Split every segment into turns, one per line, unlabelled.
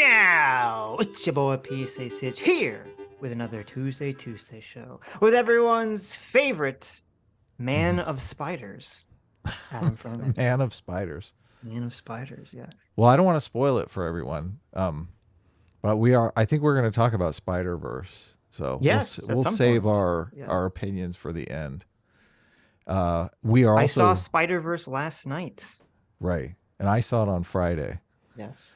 Yeah! It's your boy PSA Sitch here with another Tuesday show with everyone's favorite man of spiders, Adam Furman.
Man of spiders.
Man of spiders, yes.
Well, I don't want to spoil it for everyone, but I think we're going to talk about Spider-Verse. So
yes,
we'll save our opinions for the end. I
saw Spider-Verse last night.
Right, and I saw it on Friday.
Yes.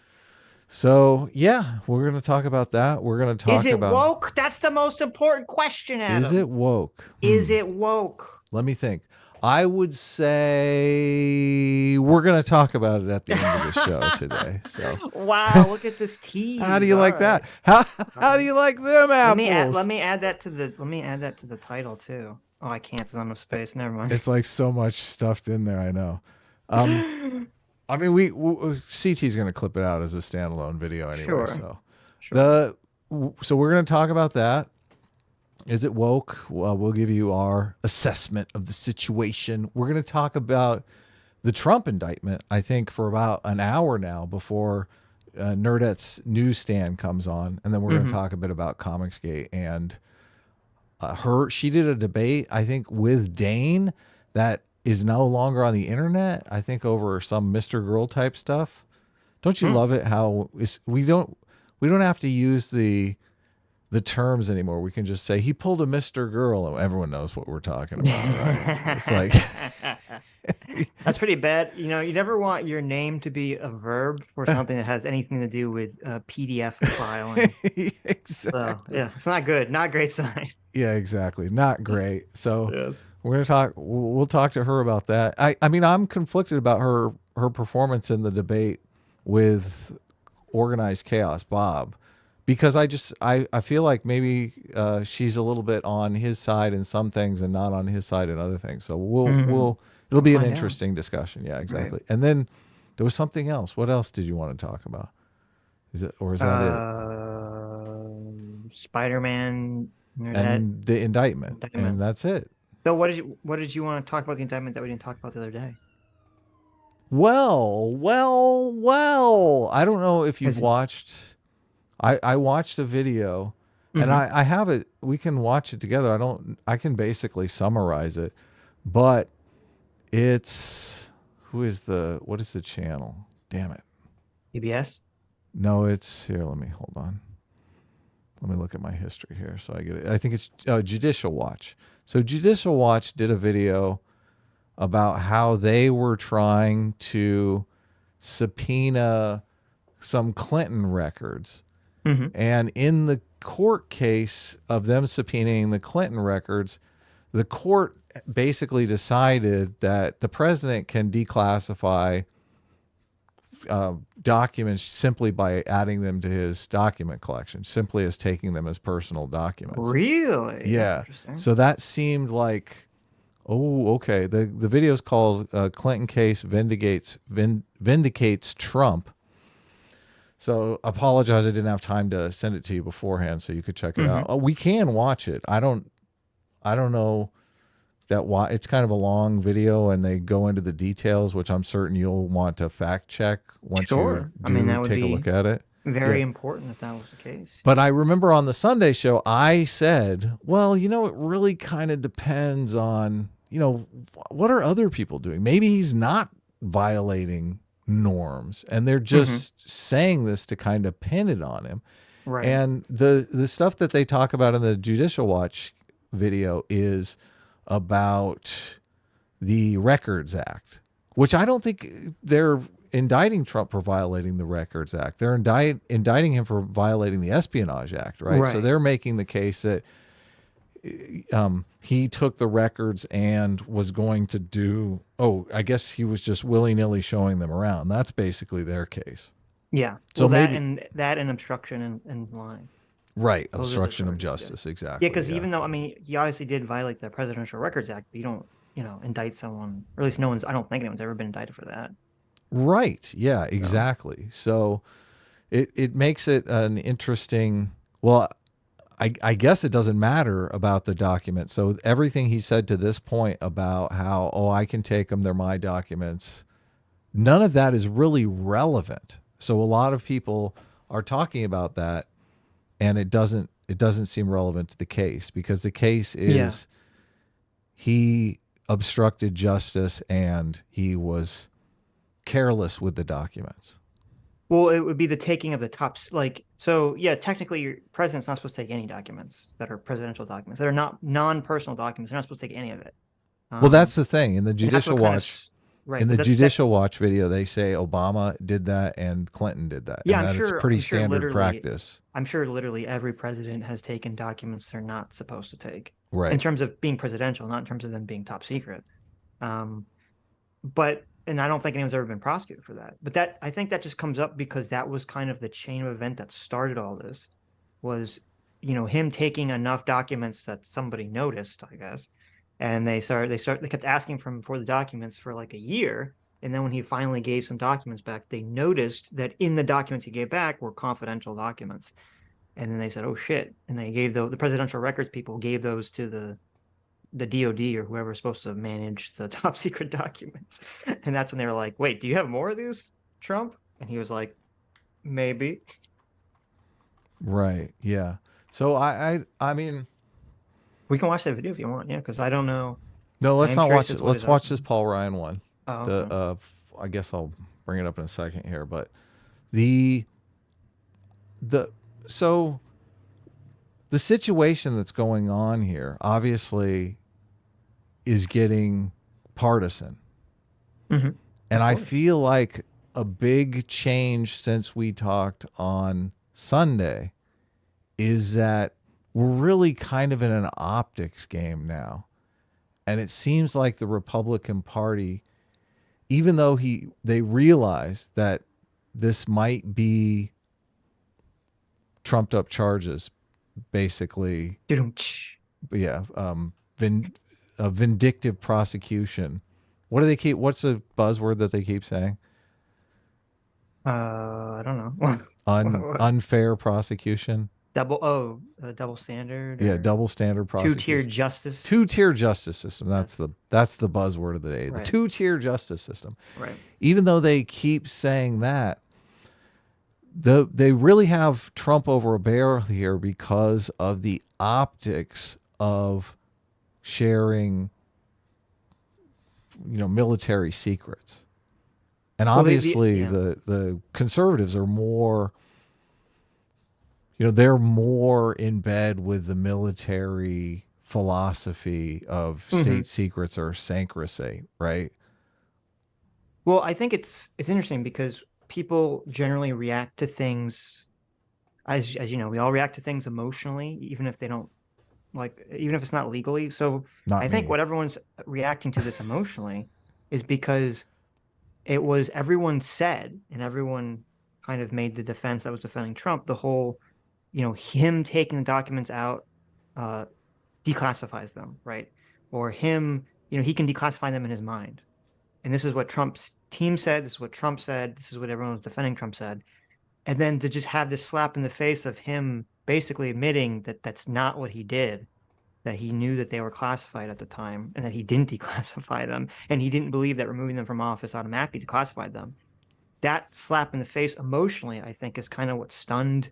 So, yeah, we're going to talk about that. We're going to talk about...
Is it woke? That's the most important question, Adam.
Is it woke?
Is it woke?
Let me think. I would say we're going to talk about it at the end of the show today. So,
wow, look at this tease.
How do you like that? How do you like them apples?
Let me add that to the title too. Oh, I can't. There's not enough space. Never mind.
It's like so much stuffed in there. I know. I mean, CT's going to clip it out as a standalone video anyway.
Sure.
So we're going to talk about that. Is it woke? Well, we'll give you our assessment of the situation. We're going to talk about the Trump indictment, I think, for about an hour now before Nerdette's newsstand comes on. And then we're going to talk a bit about Comicsgate. And she did a debate, I think, with Dane that is no longer on the internet, I think, over some Mr. Girl type stuff. Don't you love it how we don't have to use the terms anymore. We can just say he pulled a Mr. Girl and everyone knows what we're talking about, right? It's like
that's pretty bad. You know, you never want your name to be a verb for something that has anything to do with PDF filing.
Exactly.
So, yeah, it's not good. Not a great sign.
Yeah, exactly. Not great. So
yes.
We'll talk to her about that. I mean, I'm conflicted about her performance in the debate with Organized Chaos Bob, because I feel like maybe she's a little bit on his side in some things and not on his side in other things. So it'll be an interesting discussion. Yeah, exactly. Right. And then there was something else. What else did you want to talk about? Is that
it? Spider-Man
and the indictment, and that's it.
So what did you want to talk about the indictment that we didn't talk about the other day?
Well. I don't know if you've watched. I watched a video, and I have it. We can watch it together. I can basically summarize it, but it's what is the channel? Damn it.
PBS?
No, it's here. Hold on. Let me look at my history here so I get it. I think it's Judicial Watch. So Judicial Watch did a video about how they were trying to subpoena some Clinton records. And in the court case of them subpoenaing the Clinton records, the court basically decided that the president can declassify documents simply by adding them to his document collection, simply as taking them as personal documents.
Really?
Yeah. So that seemed like, oh, okay. The video is called Clinton Case Vindicates Trump. So apologize, I didn't have time to send it to you beforehand so you could check it out. We can watch it. I don't know that it's kind of a long video and they go into the details, which I'm certain you'll want to fact check once you take a look at it.
Very important if that was the case.
But I remember on the Sunday show, I said, well, it really kind of depends on, what are other people doing? Maybe he's not violating norms and they're just saying this to kind of pin it on him. Right. And the stuff that they talk about in the Judicial Watch video is about the Records Act, which I don't think they're indicting Trump for violating the Records Act. They're indicting him for violating the Espionage Act, right? So they're making the case that he took the records and was going to do, I guess he was just willy-nilly showing them around. That's basically their case.
Yeah. So that and obstruction and lying.
Right. Obstruction of justice. Exactly.
Yeah. Because even though, he obviously did violate the Presidential Records Act, but you don't, indict someone, or at least I don't think anyone's ever been indicted for that.
Right. Yeah, exactly. So it makes it an interesting, I guess it doesn't matter about the document. So everything he said to this point about how, I can take them, they're my documents, none of that is really relevant. So a lot of people are talking about that, and it doesn't seem relevant to the case, because the case is he obstructed justice and he was careless with the documents.
Well, it would be the taking of the tops. Like, so yeah, technically your president's not supposed to take any documents that are presidential documents that are not non-personal documents. They're not supposed to take any of it.
Well, that's the thing. In the
and that's
Judicial
what kind
Watch,
of, right?
in
but
the Judicial Watch video, they say Obama did that and Clinton did that.
Yeah,
and
I'm
that
sure.
it's pretty
I'm sure
standard
literally,
practice.
I'm sure literally every president has taken documents they're not supposed to take,
Right.
in terms of being presidential, not in terms of them being top secret. But and I don't think anyone's ever been prosecuted for that. But that, I think that just comes up because that was kind of the chain of event that started all this, was, you know, him taking enough documents that somebody noticed, I guess. And they kept asking for him for the documents for like a year. And then when he finally gave some documents back, they noticed that in the documents he gave back were confidential documents. And then they said, oh shit. And they gave the presidential records people gave those to the DOD or whoever's supposed to manage the top secret documents. And that's when they were like, wait, do you have more of these, Trump? And he was like, maybe.
Right. Yeah. So I mean,
we can watch that video if you want. Yeah. Cause I don't know.
No, let's not watch it.
Let's
watch this Paul Ryan one.
Oh, okay.
I guess I'll bring it up in a second here, but so the situation that's going on here obviously is getting partisan.
Mm-hmm.
And I feel like a big change since we talked on Sunday is that we're really kind of in an optics game now. And it seems like the Republican Party, even though they realize that this might be trumped up charges, basically. Yeah. A vindictive prosecution. What's the buzzword that they keep saying?
I don't know.
Unfair prosecution.
Double standard.
Yeah, double standard prosecution.
Two-tier justice.
Two-tier justice system. That's the buzzword of the day.
Right.
The two-tier justice system.
Right.
Even though they keep saying that, they really have Trump over a barrel here because of the optics of sharing, military secrets. And obviously the conservatives are more, they're more in bed with the military philosophy of state secrets are sacrosanct, right?
Well, I think it's interesting because people generally react to things, as you know, we all react to things emotionally, even if they don't even if it's not legally. So I think what everyone's reacting to this emotionally is because it was everyone said, and everyone kind of made the defense that was defending Trump, the whole, him taking the documents out declassifies them, right? Or him, he can declassify them in his mind. And this is what Trump's team said. This is what Trump said. This is what everyone was defending Trump said. And then to just have this slap in the face of him basically admitting that that's not what he did, that he knew that they were classified at the time and that he didn't declassify them. And he didn't believe that removing them from office automatically declassified them. That slap in the face emotionally, I think, is kind of what stunned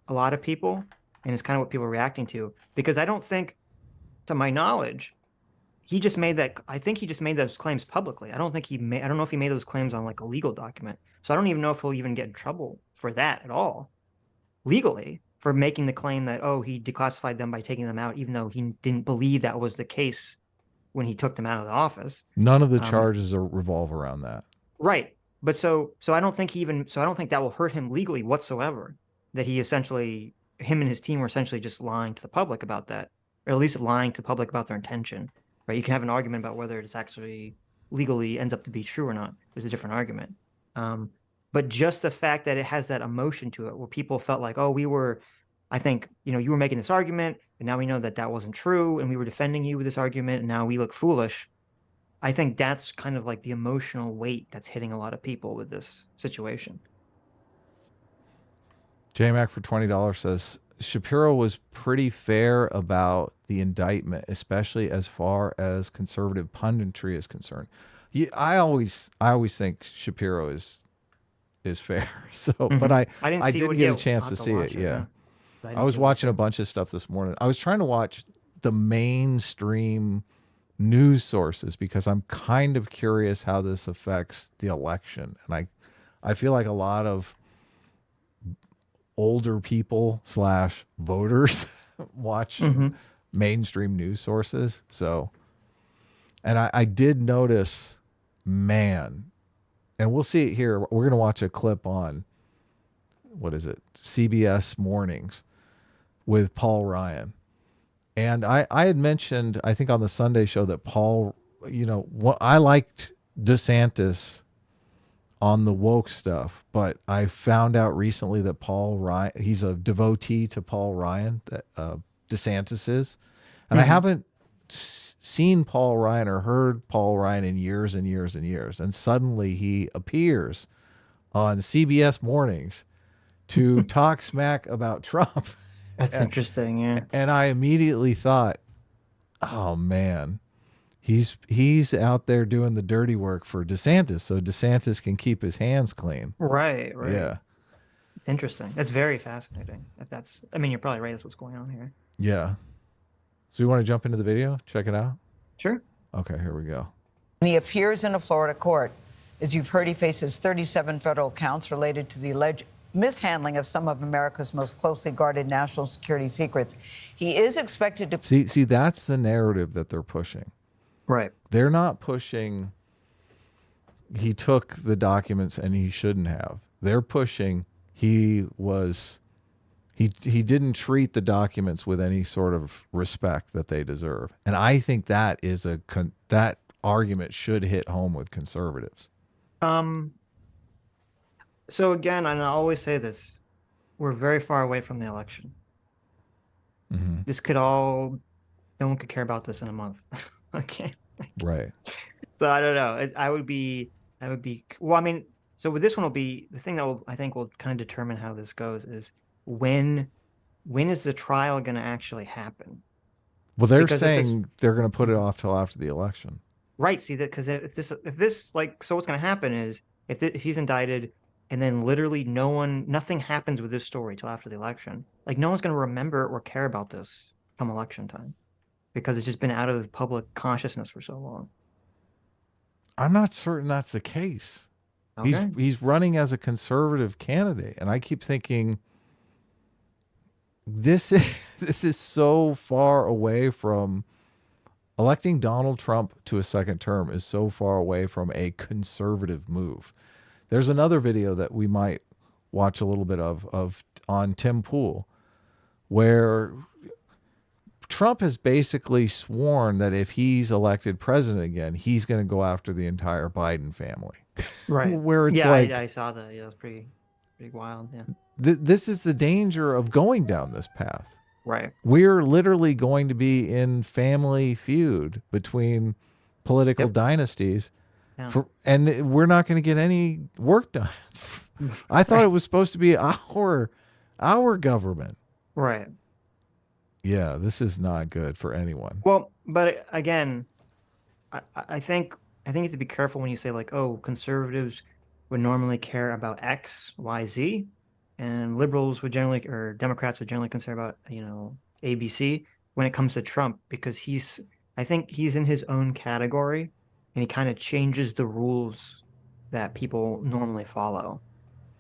a lot of people. And it's kind of what people are reacting to. Because I don't think, to my knowledge, I think he just made those claims publicly. I don't know if he made those claims on like a legal document. So I don't even know if he'll even get in trouble for that at all, legally, for making the claim that, he declassified them by taking them out, even though he didn't believe that was the case when he took them out of the office.
None of the charges revolve around that.
Right. But so I don't think that will hurt him legally whatsoever, that him and his team were essentially just lying to the public about that, or at least lying to the public about their intention. Right, you can have an argument about whether it's actually legally ends up to be true or not. There's a different argument. But just the fact that it has that emotion to it, where people felt like, I think, you were making this argument, and now we know that that wasn't true, and we were defending you with this argument, and now we look foolish. I think that's kind of like the emotional weight that's hitting a lot of people with this situation.
JMac for $20 says, Shapiro was pretty fair about the indictment, especially as far as conservative punditry is concerned. I always think Shapiro is is fair. So,
Mhm.
but I
didn't see
didn't
what,
get
yeah,
a chance
I'll
to
have
see
watch
it. Yeah.
I
I
didn't
was
see what
watching a bunch of stuff this morning. I was trying to watch the mainstream news sources because I'm kind of curious how this affects the election. And I feel like a lot of older people / voters watch
Mhm.
mainstream news sources. So, and I did notice, man, and we'll see it here. We're going to watch a clip on, what is it? CBS Mornings with Paul Ryan. And I had mentioned, I think on the Sunday show, that Paul, I liked DeSantis on the woke stuff, but I found out recently that Paul Ryan, he's a devotee to Paul Ryan, that DeSantis is. And I haven't seen Paul Ryan or heard Paul Ryan in years and years and years. And suddenly he appears on CBS Mornings to talk smack about Trump.
That's interesting. Yeah.
And I immediately thought, oh man, he's out there doing the dirty work for DeSantis, so DeSantis can keep his hands clean.
Right.
Yeah.
It's interesting. That's very fascinating. If that's, I mean, you're probably right. That's what's going on here.
Yeah. So you want to jump into the video? Check it out?
Sure.
Okay, here we go.
He appears in a Florida court. As you've heard, he faces 37 federal counts related to the alleged mishandling of some of America's most closely guarded national security secrets. He is expected to...
See, that's the narrative that they're pushing.
Right.
They're not pushing he took the documents and he shouldn't have. They're pushing he didn't treat the documents with any sort of respect that they deserve. And I think that is that argument should hit home with conservatives.
So again, and I always say this, we're very far away from the election.
Mm-hmm.
This could all, no one could care about this in a month. Okay.
Right.
So I don't know. I would be, well, I mean, so with this one will be, the thing that I think will kind of determine how this goes is when is the trial going to actually happen?
Well, they're saying they're going to put it off till after the election.
Right. See that, because if this like, so what's going to happen is if he's indicted and then literally nothing happens with this story till after the election, like no one's going to remember or care about this come election time because it's just been out of public consciousness for so long.
I'm not certain that's the case.
Okay.
He's running as a conservative candidate, and I keep thinking this is so far away from electing Donald Trump to a second term is so far away from a conservative move. There's another video that we might watch a little bit of on Tim Pool, where Trump has basically sworn that if he's elected president again, he's going to go after the entire Biden family.
Right.
Where it's
I saw that. Yeah, it was pretty wild. Yeah.
This is the danger of going down this path.
Right.
We're literally going to be in family feud between political dynasties.
Yeah.
And we're not going to get any work done. I thought it was supposed to be our government.
Right.
Yeah, this is not good for anyone.
Well, but again, I think you have to be careful when you say like, oh, conservatives would normally care about X, Y, Z, and liberals would generally, or Democrats would generally care about, ABC when it comes to Trump, because I think he's in his own category and he kind of changes the rules that people normally follow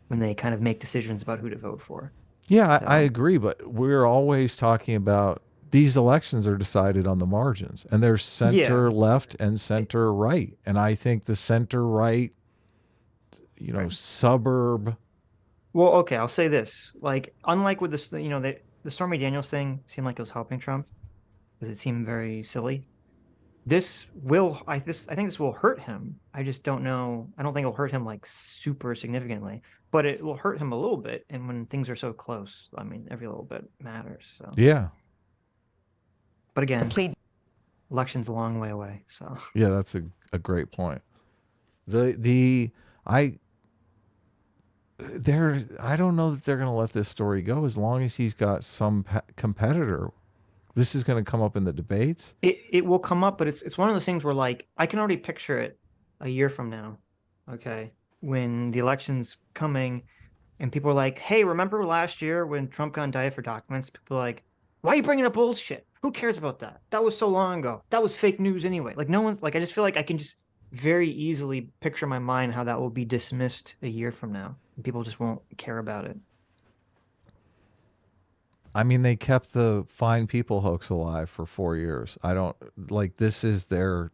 when they kind of make decisions about who to vote for.
Yeah, I agree, but we're always talking about these elections are decided on the margins, and there's center left and center right. And I think the center right, suburb.
Well, okay, I'll say this. Like, unlike with this, the Stormy Daniels thing seemed like it was helping Trump because it seemed very silly. I think this will hurt him. I just don't know. I don't think it'll hurt him like super significantly, but it will hurt him a little bit. And when things are so close, I mean, every little bit matters. So
yeah.
But again, election's a long way away. So
yeah, that's a great point. I don't know that they're going to let this story go as long as he's got some competitor. This is going to come up in the debates.
It will come up, but it's one of those things where like I can already picture it a year from now. Okay. when the election's coming and people are like, hey, remember last year when Trump got indicted for documents? People are like, why are you bringing up bullshit? Who cares about that? That was so long ago. That was fake news anyway. Like no one, like I just feel like I can just very easily picture in my mind how that will be dismissed a year from now. And people just won't care about it.
I mean, they kept the fine people hoax alive for 4 years. I don't like this is their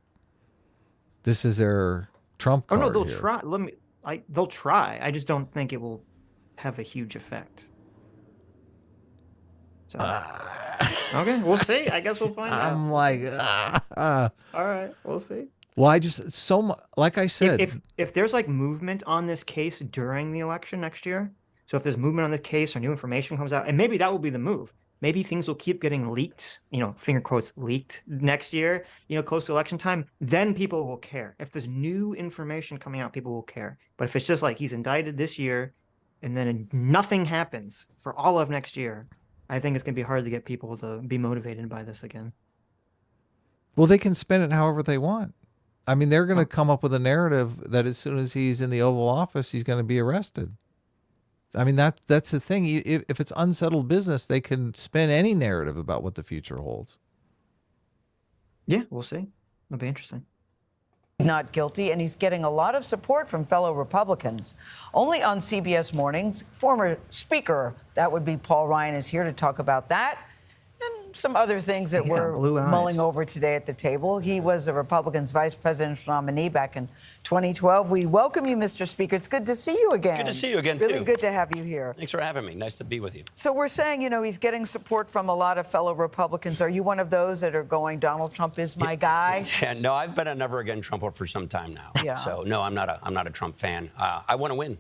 trump
Oh
card
no, they'll
here.
try. They'll try. I just don't think it will have a huge effect. So okay, we'll see. I guess we'll find out.
I'm like,
All right, we'll see.
well, I just so much, like I said,
If there's like movement on this case during the election next year, so if there's movement on the case or new information comes out, and maybe that will be the move. Maybe things will keep getting leaked, finger quotes leaked next year, close to election time, then people will care. If there's new information coming out, people will care. But if it's just like he's indicted this year and then nothing happens for all of next year, I think it's going to be hard to get people to be motivated by this again.
well, they can spin it however they want. I mean, they're going to come up with a narrative that as soon as he's in the Oval Office, he's going to be arrested. I mean, that's the thing. If it's unsettled business, they can spin any narrative about what the future holds.
Yeah, we'll see. It'll be interesting.
Not guilty, and he's getting a lot of support from fellow Republicans. Only on CBS Mornings, former Speaker, that would be Paul Ryan, is here to talk about that and some other things that we're mulling over today at the table. He was a Republican's vice presidential nominee back in 2012. We welcome you, Mr. Speaker. It's good to see you again.
Good to see you again,
really
too.
Really good to have you here.
Thanks for having me. Nice to be with you.
So we're saying, he's getting support from a lot of fellow Republicans. Are you one of those that are going, Donald Trump is my guy?
Yeah, no, I've been a never again Trumper for some time now.
Yeah.
So no, I'm not a Trump fan. I want to win,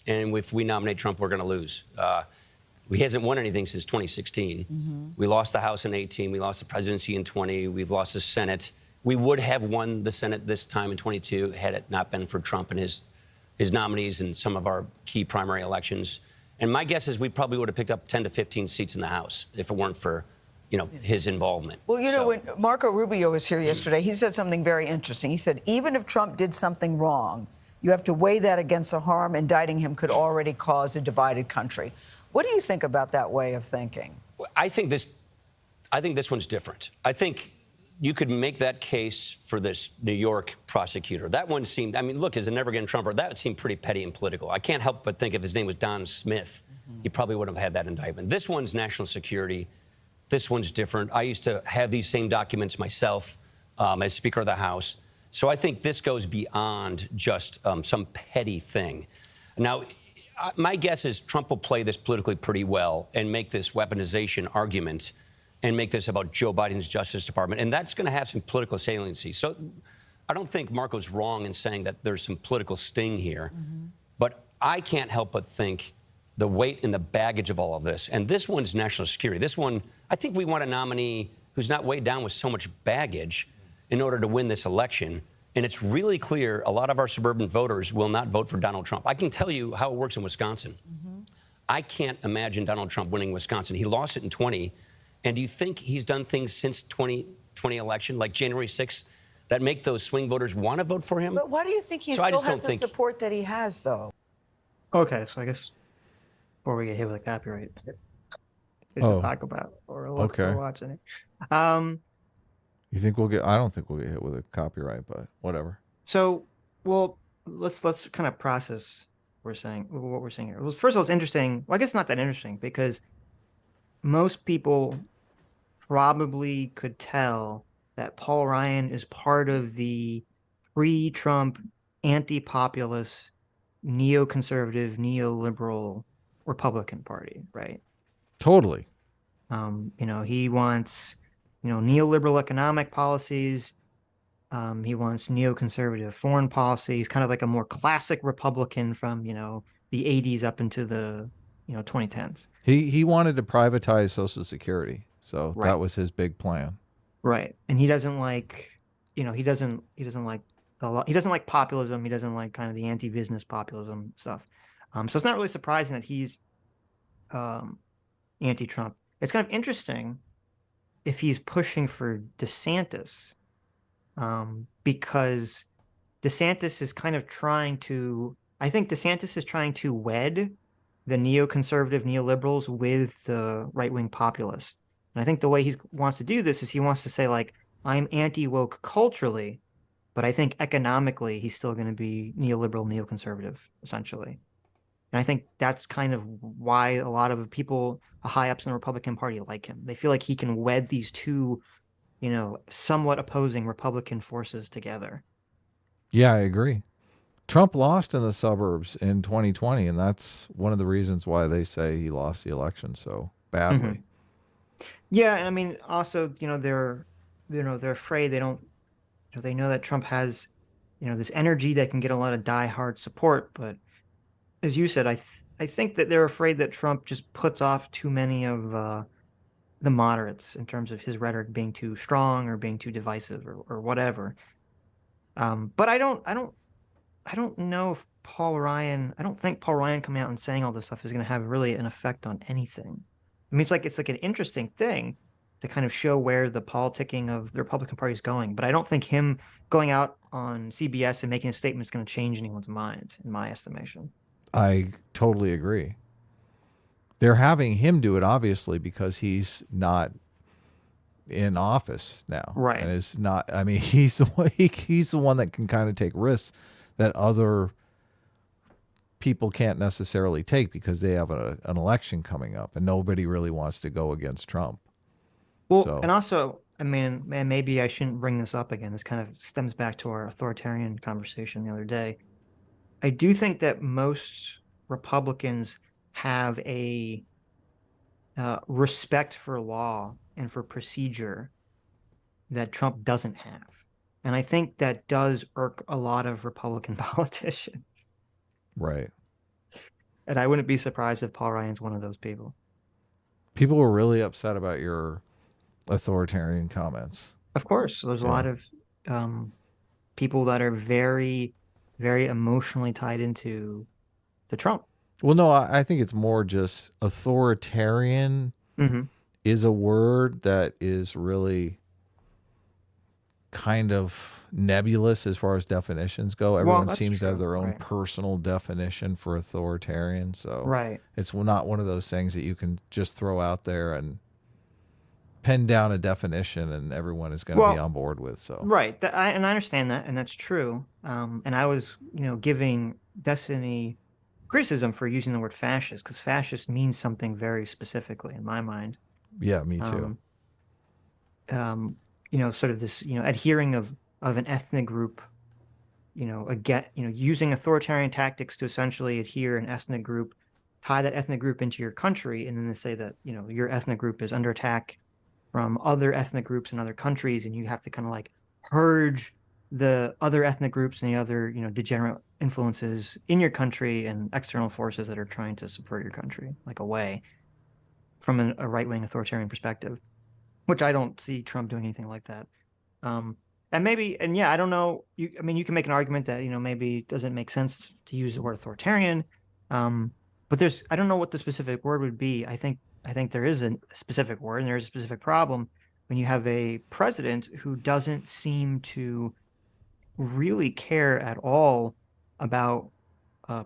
and if we nominate Trump, we're going to lose. He hasn't won anything since 2016. Mm-hmm. We lost the House in 18. We lost the presidency in 20. We've lost the Senate. We would have won the Senate this time in 22 had it not been for Trump and his nominees in some of our key primary elections. And my guess is we probably would have picked up 10 to 15 seats in the House if it weren't for, his involvement.
Well, when Marco Rubio was here yesterday, he said something very interesting. He said, even if Trump did something wrong, you have to weigh that against the harm indicting him could already cause a divided country. What do you think about that way of thinking?
I think this one's different. I think you could make that case for this New York prosecutor. That one seemed, look, as a never again Trumper, that seemed pretty petty and political. I can't help but think if his name was Don Smith, he probably wouldn't have had that indictment. This one's national security. This one's different. I used to have these same documents myself as Speaker of the House. So I think this goes beyond just some petty thing. Now, my guess is Trump will play this politically pretty well and make this weaponization argument and make this about Joe Biden's Justice Department. And that's going to have some political saliency. So I don't think Marco's wrong in saying that there's some political sting here. Mm-hmm. But I can't help but think the weight and the baggage of all of this. And this one's national security. This one, I think we want a nominee who's not weighed down with so much baggage in order to win this election. And it's really clear a lot of our suburban voters will not vote for Donald Trump. I can tell you how it works in Wisconsin. Mm-hmm. I can't imagine Donald Trump winning Wisconsin. He lost it in 20. And do you think he's done things since 2020 election, like January 6th, that make those swing voters want to vote for him?
But why do you think he still has the support that he has, though?
Okay, so I guess before we get hit with a copyright, we should talk about or look for watching it.
You think we'll get? I don't think we'll get hit with a copyright, but whatever.
So, well, let's kind of process what we're saying here. Well, first of all, it's interesting. Well, I guess not that interesting because most people probably could tell that Paul Ryan is part of the pre-Trump, anti-populist, neoconservative, neoliberal Republican Party, right?
Totally.
He wants neoliberal economic policies. He wants neoconservative foreign policies, kind of like a more classic Republican from, the 80s up into the, 2010s.
He wanted to privatize Social Security. So
right.
That was his big plan.
Right. And he doesn't like, he doesn't like populism. He doesn't like kind of the anti-business populism stuff. So it's not really surprising that he's anti-Trump. It's kind of interesting if he's pushing for DeSantis, because DeSantis is kind of trying to I think DeSantis is trying to wed the neoconservative neoliberals with the right-wing populists. And I think the way he wants to do this is he wants to say, like, I'm anti-woke culturally, but I think economically he's still going to be neoliberal, neoconservative, essentially. And I think that's kind of why a lot of people, high ups in the Republican Party, like him. They feel like he can wed these two, somewhat opposing Republican forces together.
Yeah, I agree. Trump lost in the suburbs in 2020, and that's one of the reasons why they say he lost the election so badly.
Yeah, and I mean, also, they're afraid they don't, they know that Trump has, this energy that can get a lot of diehard support, but as you said, I think that they're afraid that Trump just puts off too many of the moderates in terms of his rhetoric being too strong or being too divisive or whatever. But I don't know if I don't think Paul Ryan coming out and saying all this stuff is going to have really an effect on anything. I mean, it's like an interesting thing to kind of show where the politicking of the Republican Party is going, but I don't think him going out on CBS and making a statement is going to change anyone's mind, in my estimation.
I totally agree. They're having him do it, obviously, because he's not in office now.
Right.
And is not, I mean, he's the one that can kind of take risks that other people can't necessarily take because they have an election coming up and nobody really wants to go against Trump.
Well, and also, I mean, and maybe I shouldn't bring this up again. This kind of stems back to our authoritarian conversation the other day. I do think that most Republicans have a respect for law and for procedure that Trump doesn't have. And I think that does irk a lot of Republican politicians.
Right.
And I wouldn't be surprised if Paul Ryan's one of those people.
People were really upset about your authoritarian comments.
Of course. There's a lot of people that are very, very emotionally tied into the Trump.
Well, no, I think it's more just authoritarian is a word that is really kind of nebulous as far as definitions go. Everyone seems to have their own personal definition for authoritarian. So it's not one of those things that you can just throw out there and pen down a definition and everyone is going to be on board with. So
and I understand that, and that's true. And I was, giving Destiny criticism for using the word fascist, because fascist means something very specifically in my mind.
Yeah, me too.
Sort of this, adhering of an ethnic group, using authoritarian tactics to essentially adhere an ethnic group, tie that ethnic group into your country, and then they say that, your ethnic group is under attack from other ethnic groups in other countries, and you have to kind of like purge the other ethnic groups and the other, degenerate influences in your country and external forces that are trying to subvert your country, like away from a right-wing authoritarian perspective, which I don't see Trump doing anything like that. And I don't know. You can make an argument that, maybe it doesn't make sense to use the word authoritarian. But I don't know what the specific word would be. I think there is a specific word and there's a specific problem when you have a president who doesn't seem to really care at all about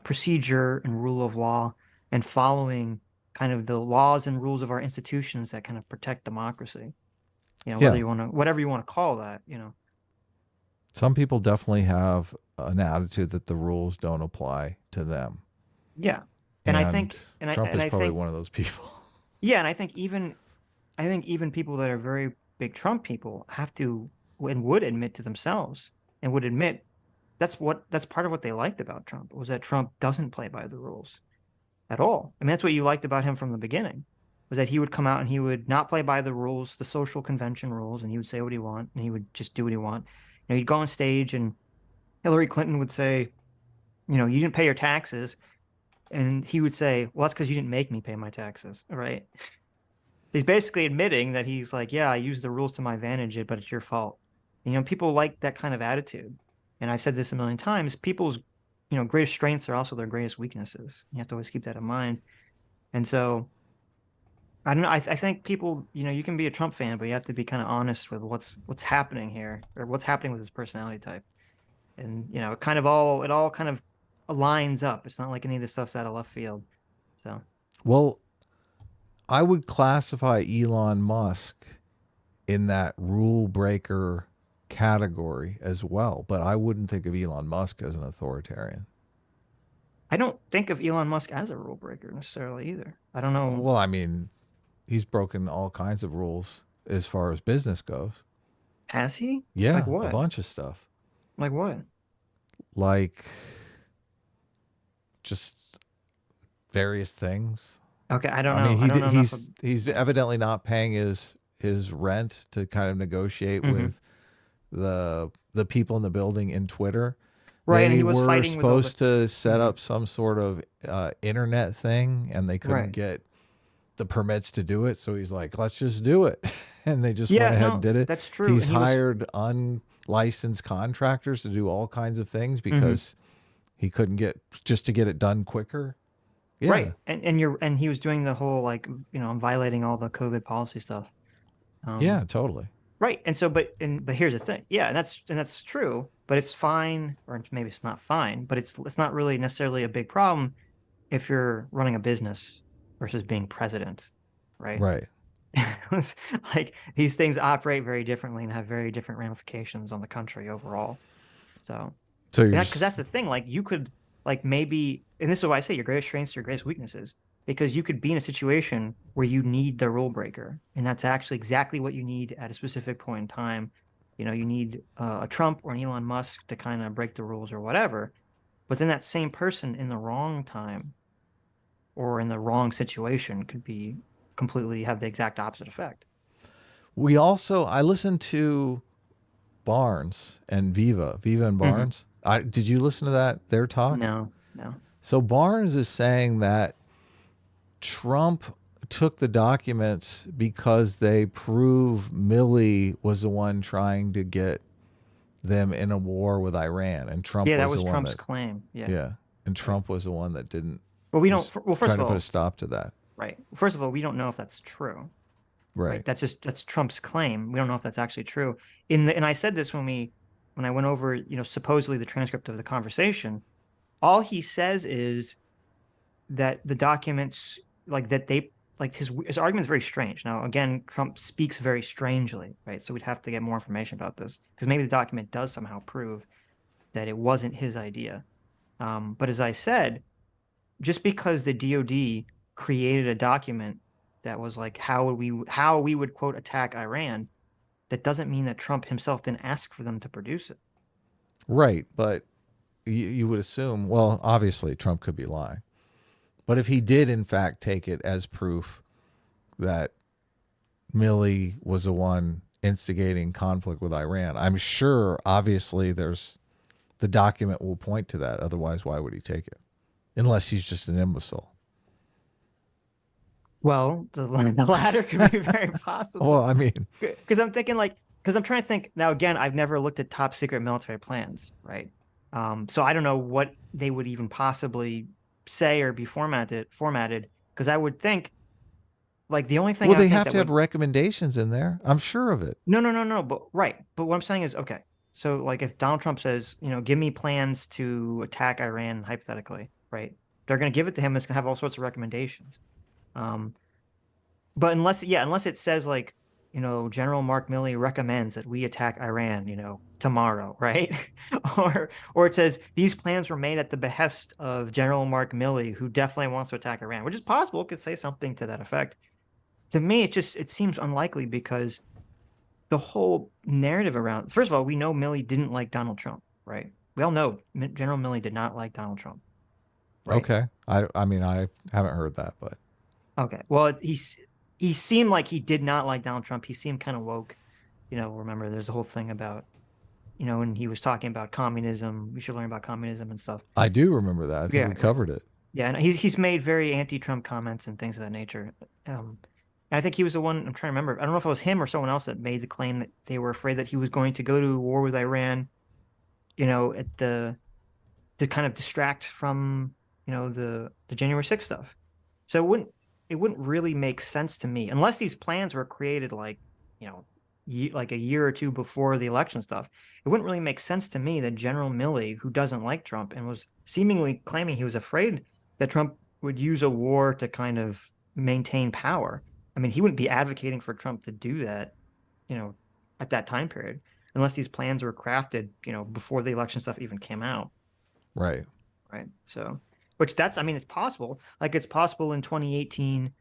procedure and rule of law and following kind of the laws and rules of our institutions that kind of protect democracy. Whatever you want to call that,
Some people definitely have an attitude that the rules don't apply to them.
Yeah.
And I think Trump is probably one of those people.
Yeah, and I think even people that are very big Trump people have to and would admit to themselves and would admit that's part of what they liked about Trump, was that Trump doesn't play by the rules at all. I mean, that's what you liked about him from the beginning, was that he would come out and he would not play by the rules, the social convention rules, and he would say what he want and he would just do what he want. He'd go on stage and Hillary Clinton would say, you didn't pay your taxes. And he would say, well, that's because you didn't make me pay my taxes, right? He's basically admitting that he's like, yeah, I used the rules to my advantage, but it's your fault. People like that kind of attitude. And I've said this a million times, people's, greatest strengths are also their greatest weaknesses. You have to always keep that in mind. And so, I don't know, I think people, you can be a Trump fan, but you have to be kind of honest with what's happening here, or what's happening with his personality type. And, it all kind of lines up. It's not like any of this stuff's out of left field. So,
Well, I would classify Elon Musk in that rule breaker category as well, but I wouldn't think of Elon Musk as an authoritarian.
I don't think of Elon Musk as a rule breaker necessarily either. I don't know.
Well, I mean, he's broken all kinds of rules as far as business goes.
Has he?
Yeah,
Like
a
what?
bunch of stuff.
Like what?
Like just various things.
Okay, I don't know.
I mean,
I don't know enough
he's evidently not paying his rent to kind of negotiate with the people in the building in Twitter.
Right, and
They
he was
were
fighting with all the-
supposed to set up some sort of internet thing, and they couldn't
Right.
get the permits to do it. So he's like, "Let's just do it," and they just
Yeah,
went ahead
no,
and did it.
that's true,
He's
and he was-
hired unlicensed contractors to do all kinds of things because he couldn't get to get it done quicker. Yeah.
Right, and he was doing the whole like I'm violating all the COVID policy stuff.
Yeah, totally.
Right, and so but here's the thing, yeah, and that's true, but it's fine, or maybe it's not fine, but it's not really necessarily a big problem if you're running a business versus being president, right?
Right.
It's like these things operate very differently and have very different ramifications on the country overall. So
So
because that's the thing, like you could maybe, and this is why I say your greatest strengths, your greatest weaknesses, because you could be in a situation where you need the rule breaker, and that's actually exactly what you need at a specific point in time. You need a Trump or an Elon Musk to kind of break the rules or whatever, but then that same person in the wrong time or in the wrong situation could be completely have the exact opposite effect.
I listened to Barnes and Viva and Barnes. Did you listen to their talk?
No.
So Barnes is saying that Trump took the documents because they prove Millie was the one trying to get them in a war with Iran, and Trump.
Yeah, that
was
was
the
Trump's
one
claim. Yeah.
Yeah, and Trump was the one that didn't.
But we don't. Well, first
trying
of
to put
all,
a stop to that.
right. First of all, we don't know if that's true.
Right.
That's Trump's claim. We don't know if that's actually true. And I said this when I went over, supposedly the transcript of the conversation. All he says is that the documents, his argument is very strange. Now, again, Trump speaks very strangely, right? So we'd have to get more information about this because maybe the document does somehow prove that it wasn't his idea. But as I said, just because the DOD created a document that was like how we would quote attack Iran, that doesn't mean that Trump himself didn't ask for them to produce it.
Right, but you would assume, well, obviously Trump could be lying. But if he did in fact take it as proof that Millie was the one instigating conflict with Iran, I'm sure obviously the document will point to that. Otherwise, why would he take it? Unless he's just an imbecile.
Well, the latter could be very possible.
Well, I mean,
because I'm thinking because I'm trying to think now. Again, I've never looked at top secret military plans, right? So I don't know what they would even possibly say or be formatted. Because I would think, the only thing.
Well, they have to have recommendations in there. I'm sure of it.
No. But right. But what I'm saying is, okay. So if Donald Trump says, give me plans to attack Iran, hypothetically, right? They're going to give it to him. It's going to have all sorts of recommendations. But unless it says General Mark Milley recommends that we attack Iran, tomorrow, right? or it says these plans were made at the behest of General Mark Milley, who definitely wants to attack Iran, which is possible. It could say something to that effect. To me, it seems unlikely because the whole narrative around, first of all, we know Milley didn't like Donald Trump, right? We all know General Milley did not like Donald Trump. Right?
Okay. I mean, I haven't heard that, but.
Okay. Well, he seemed like he did not like Donald Trump. He seemed kind of woke. Remember there's a whole thing about, when he was talking about communism, we should learn about communism and stuff.
I do remember that. I think we covered it.
Yeah, and he's made very anti-Trump comments and things of that nature. And I think he was the one, I'm trying to remember, I don't know if it was him or someone else that made the claim that they were afraid that he was going to go to war with Iran, to kind of distract from, the January 6th stuff. So it wouldn't really make sense to me unless these plans were created like a year or two before the election stuff, it wouldn't really make sense to me that General Milley, who doesn't like Trump and was seemingly claiming he was afraid that Trump would use a war to kind of maintain power. I mean, he wouldn't be advocating for Trump to do that, at that time period, unless these plans were crafted, before the election stuff even came out.
Right.
Right. So, I mean, it's possible. Like, it's possible in 2018,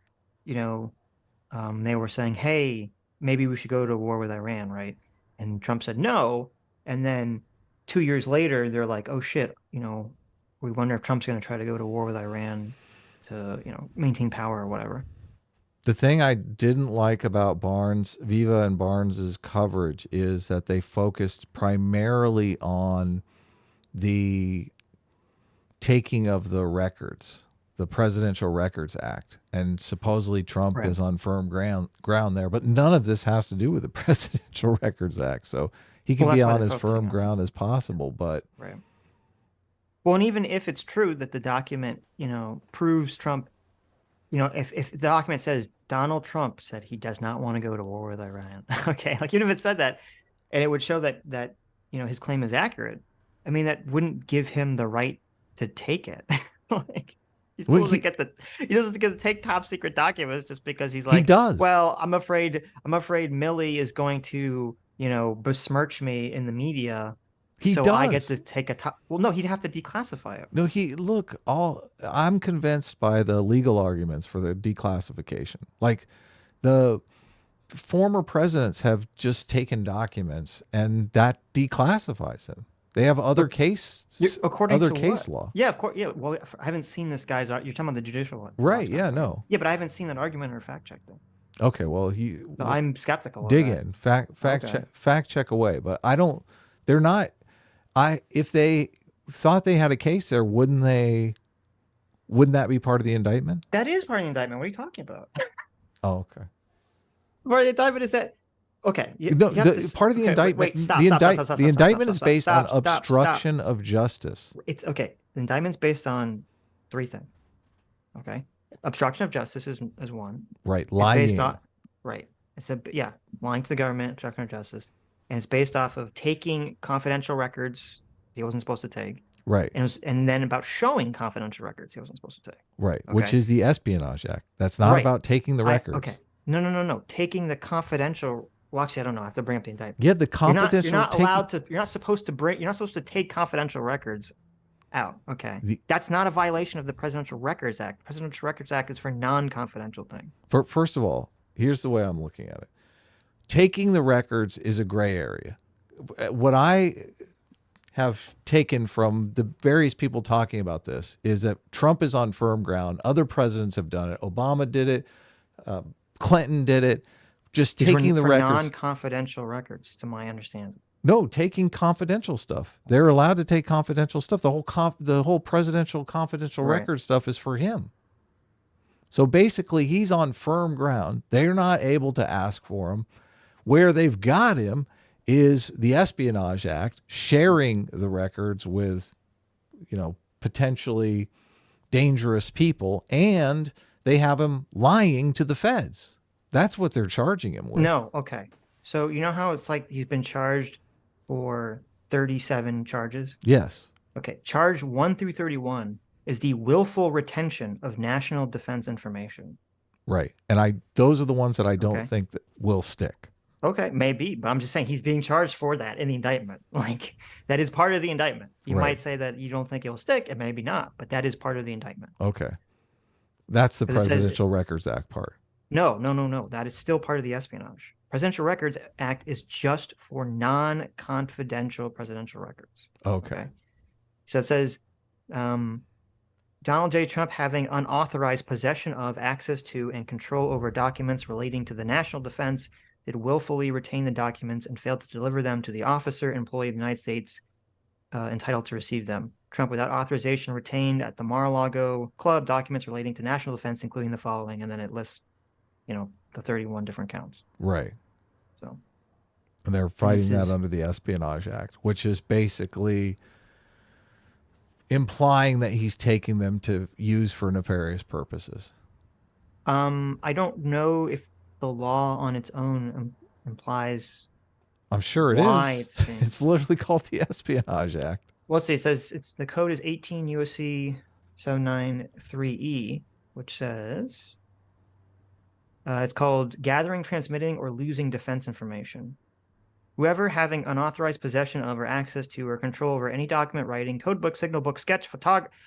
they were saying, hey, maybe we should go to war with Iran, right? And Trump said no. And then 2 years later, they're like, oh shit, we wonder if Trump's going to try to go to war with Iran to, maintain power or whatever.
The thing I didn't like about Viva and Barnes's coverage is that they focused primarily on the taking of the records, the Presidential Records Act, and supposedly Trump is on firm ground there, but none of this has to do with the Presidential Records Act. So he can be on as firm ground as possible, but
right. Well, and even if it's true that the document, proves Trump, if the document says Donald Trump said he does not want to go to war with Iran, okay, like even if it said that, and it would show that his claim is accurate, I mean, that wouldn't give him the right to take it. Like, he doesn't get to take top secret documents just because he's like,
he does.
Well, I'm afraid Millie is going to, besmirch me in the media. I get to take a top. Well, no, he'd have to declassify it.
No, I'm convinced by the legal arguments for the declassification. Like, the former presidents have just taken documents and that declassifies them. They have other case law.
Yeah, of course. Yeah. Well, I haven't seen this guy's. You're talking about the judicial one,
right? Yeah, no.
Yeah, but I haven't seen that argument or fact check thing.
Okay, well,
I'm skeptical.
Dig in, fact check away. But I don't. They're not. If they thought they had a case there, wouldn't that be part of the indictment?
That is part of the indictment. What are you talking about?
Oh, okay.
Part of the indictment is that. Okay.
Part of the indictment.
Wait, stop.
The indictment is based on obstruction of justice.
It's okay. The indictment's based on 3 things. Okay. Obstruction of justice is one.
Right. Lying.
Right. Lying to the government, obstruction of justice. And it's based off of taking confidential records he wasn't supposed to take.
Right.
And then about showing confidential records he wasn't supposed to take.
Right. Okay. Which is the Espionage Act. That's not about taking the records.
Okay. No. Taking the confidential. Well, actually, I don't know. I have to bring up the indictment.
Yeah, the confidential.
You're not allowed to. You're not supposed to take confidential records out. Okay. That's not a violation of the Presidential Records Act. The Presidential Records Act is for non-confidential things.
First of all, here's the way I'm looking at it. Taking the records is a gray area. What I have taken from the various people talking about this is that Trump is on firm ground. Other presidents have done it. Obama did it. Clinton did it. Just taking the records.
Non-confidential records, to my understanding.
No, taking confidential stuff. They're allowed to take confidential stuff. The whole presidential confidential record stuff is for him. So basically, he's on firm ground. They're not able to ask for him. Where they've got him is the Espionage Act, sharing the records with, potentially dangerous people, and they have him lying to the feds. That's what they're charging him with.
No, okay. So you know how it's like he's been charged for 37 charges?
Yes.
Okay. Charge 1 through 31 is the willful retention of national defense information.
Right. And those are the ones that I don't think that will stick.
Okay, maybe, but I'm just saying he's being charged for that in the indictment. Like, that is part of the indictment. You might say that you don't think it will stick, and maybe not, but that is part of the indictment.
Okay. That's the Presidential Records Act part.
No. That is still part of the Espionage. Presidential Records Act is just for non-confidential presidential records.
Okay.
So it says, Donald J. Trump having unauthorized possession of, access to, and control over documents relating to the national defense did willfully retain the documents and failed to deliver them to the officer, employee of the United States entitled to receive them. Trump, without authorization, retained at the Mar-a-Lago Club documents relating to national defense, including the following, and then it lists, the 31 different counts.
Right.
So.
And they're fighting that under the Espionage Act, which is basically implying that he's taking them to use for nefarious purposes.
I don't know if the law on its own implies
I'm sure it
why
is.
it's being.
It's literally called the Espionage Act.
Well, let's see. It says the code is 18 USC 793E, which says it's called gathering, transmitting, or losing defense information. Whoever having unauthorized possession of or access to or control over any document, writing, code book, signal book, sketch,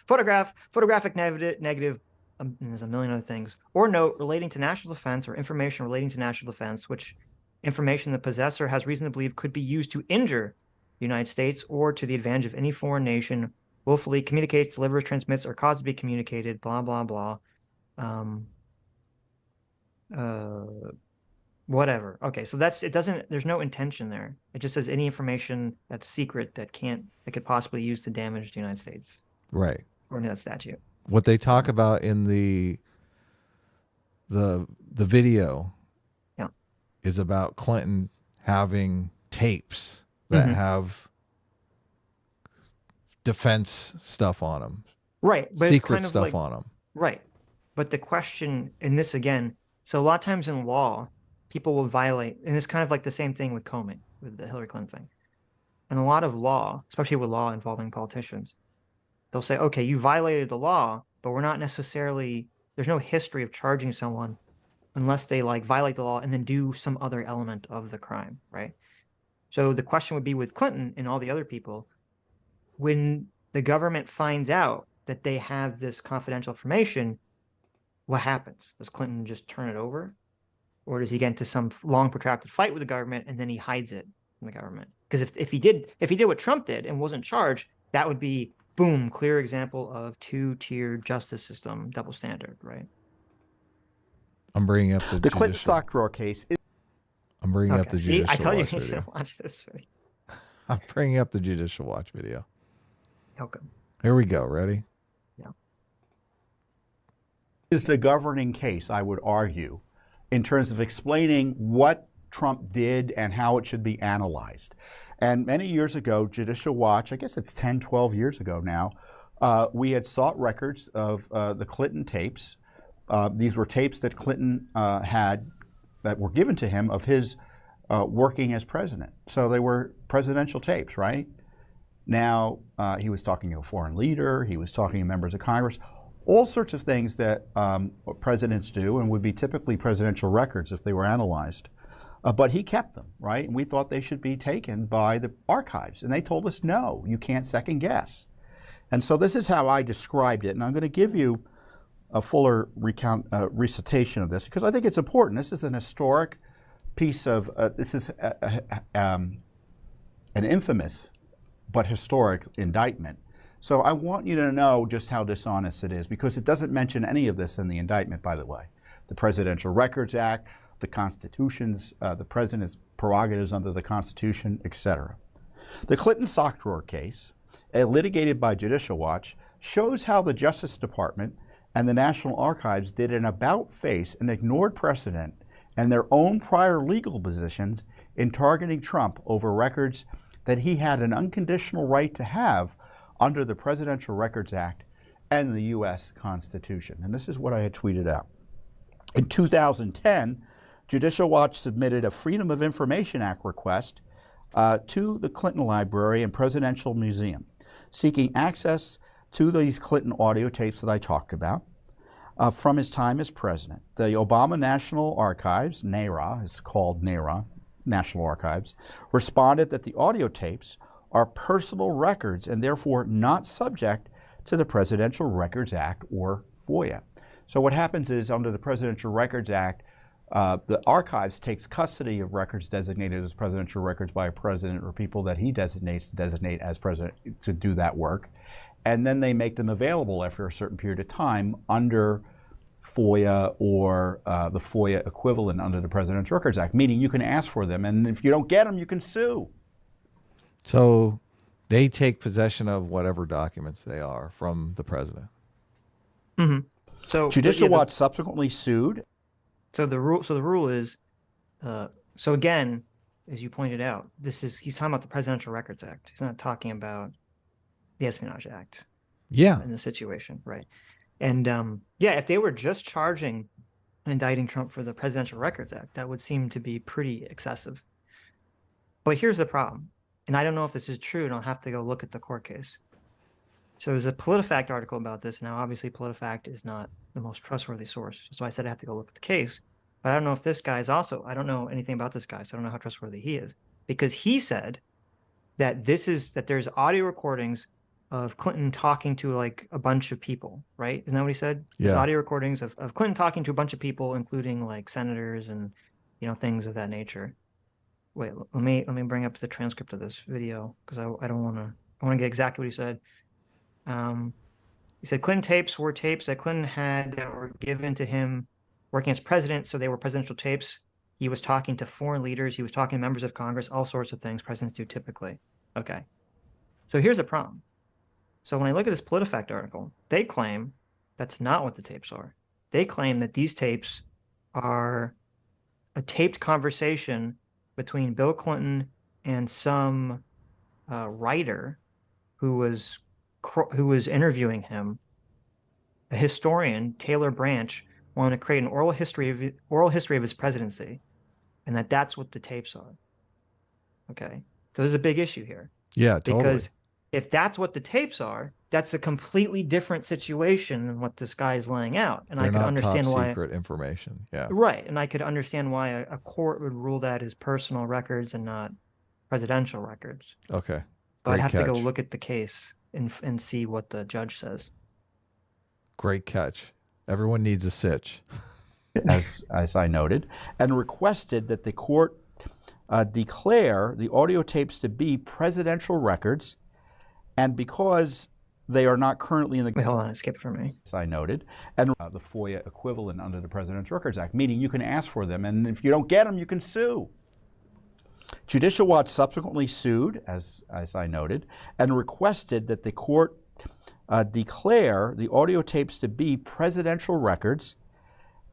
photograph, photographic negative, and there's a million other things, or note relating to national defense or information relating to national defense, which information the possessor has reason to believe could be used to injure the United States or to the advantage of any foreign nation, willfully communicates, delivers, transmits, or causes to be communicated, blah, blah, blah. Whatever. Okay, so there's no intention there. It just says any information that's secret that could possibly use to damage the United States.
Right.
According to that statute.
What they talk about in the video is about Clinton having tapes that have defense stuff on them.
Right. But
secret
it's kind of
stuff
like,
on them.
Right. But the question in this again, so a lot of times in law, people will violate, and it's kind of like the same thing with Comey, with the Hillary Clinton thing. And a lot of law, especially with law involving politicians, they'll say, okay, you violated the law, but we're not necessarily, there's no history of charging someone unless they like violate the law and then do some other element of the crime, right? So the question would be with Clinton and all the other people, when the government finds out that they have this confidential information, what happens? Does Clinton just turn it over? Or does he get into some long protracted fight with the government and then he hides it from the government? Because if he did what Trump did and wasn't charged, that would be, boom, clear example of two-tier justice system, double standard, right?
I'm bringing up the
Clinton sock drawer case.
I'm bringing up the
See,
Judicial
I tell you,
Watch
you
video.
should watch this.
I'm bringing up the Judicial Watch video.
Okay.
Here we go. Ready?
Yeah.
Is the governing case, I would argue, in terms of explaining what Trump did and how it should be analyzed. And many years ago, Judicial Watch, I guess it's 10, 12 years ago now, we had sought records of the Clinton tapes. These were tapes that Clinton had that were given to him of his working as president. So they were presidential tapes, right? Now, he was talking to a foreign leader, he was talking to members of Congress, all sorts of things that presidents do and would be typically presidential records if they were analyzed. But he kept them, right? And we thought they should be taken by the archives. And they told us, no, you can't second guess. And so this is how I described it. And I'm going to give you a fuller recitation of this because I think it's important. This is an historic piece of, this is an infamous but historic indictment. So I want you to know just how dishonest it is because it doesn't mention any of this in the indictment, by the way. The Presidential Records Act, the Constitution's, the President's prerogatives under the Constitution, etc. The Clinton sock drawer case, litigated by Judicial Watch, shows how the Justice Department and the National Archives did an about-face and ignored precedent and their own prior legal positions in targeting Trump over records that he had an unconditional right to have under the Presidential Records Act and the U.S. Constitution. And this is what I had tweeted out. In 2010, Judicial Watch submitted a Freedom of Information Act request to the Clinton Library and Presidential Museum, seeking access to these Clinton audio tapes that I talked about from his time as president. The Obama National Archives, NARA, it's called NARA, National Archives, responded that the audio tapes are personal records and therefore not subject to the Presidential Records Act or FOIA. So what happens is under the Presidential Records Act, the archives takes custody of records designated as presidential records by a president or people that he designates to designate as president to do that work. And then they make them available after a certain period of time under FOIA or the FOIA equivalent under the Presidential Records Act, meaning you can ask for them. And if you don't get them, you can sue.
So they take possession of whatever documents they are from the president.
Mm-hmm. So
Judicial Watch subsequently sued.
So the rule is, so again, as you pointed out, he's talking about the Presidential Records Act. He's not talking about the Espionage Act.
Yeah.
In the situation, right? And yeah, if they were just charging indicting Trump for the Presidential Records Act. That would seem to be pretty excessive. But here's the problem, and I don't know if this is true, and I'll have to go look at the court case. So there's a PolitiFact article about this. Now, obviously, PolitiFact is not the most trustworthy source, so I said I have to go look at the case. But I don't know if this guy is also, I don't know anything about this guy, so I don't know how trustworthy he is. Because he said that there's audio recordings of Clinton talking to like a bunch of people, right? Isn't that what he said?
Yeah.
There's audio recordings of Clinton talking to a bunch of people, including like senators and, things of that nature. Wait, let me bring up the transcript of this video because I don't want to, I want to get exactly what he said. He said Clinton tapes were tapes that Clinton had that were given to him working as president, so they were presidential tapes. He was talking to foreign leaders. He was talking to members of Congress, all sorts of things presidents do typically. Okay. So here's the problem. So when I look at this PolitiFact article, they claim that's not what the tapes are. They claim that these tapes are a taped conversation between Bill Clinton and some writer who was interviewing him. A historian, Taylor Branch, wanted to create an oral history of his presidency, and that's what the tapes are. Okay, so there's a big issue here.
Yeah, totally.
Because if that's what the tapes are, that's a completely different situation than what this guy is laying out, and
They're
I could
not
understand
top
why.
secret information. Yeah.
Right, and I could understand why a court would rule that as personal records and not presidential records.
Okay.
But I'd
Great
have to go
catch.
look at the case and see what the judge says.
Great catch. Everyone needs a Sitch.
as I noted, and requested that the court declare the audio tapes to be presidential records, and because they are not currently in the...
Wait, hold on, it skipped for me.
As I noted, and the FOIA equivalent under the Presidential Records Act, meaning you can ask for them, and if you don't get them, you can sue. Judicial Watch subsequently sued, as I noted, and requested that the court declare the audio tapes to be presidential records,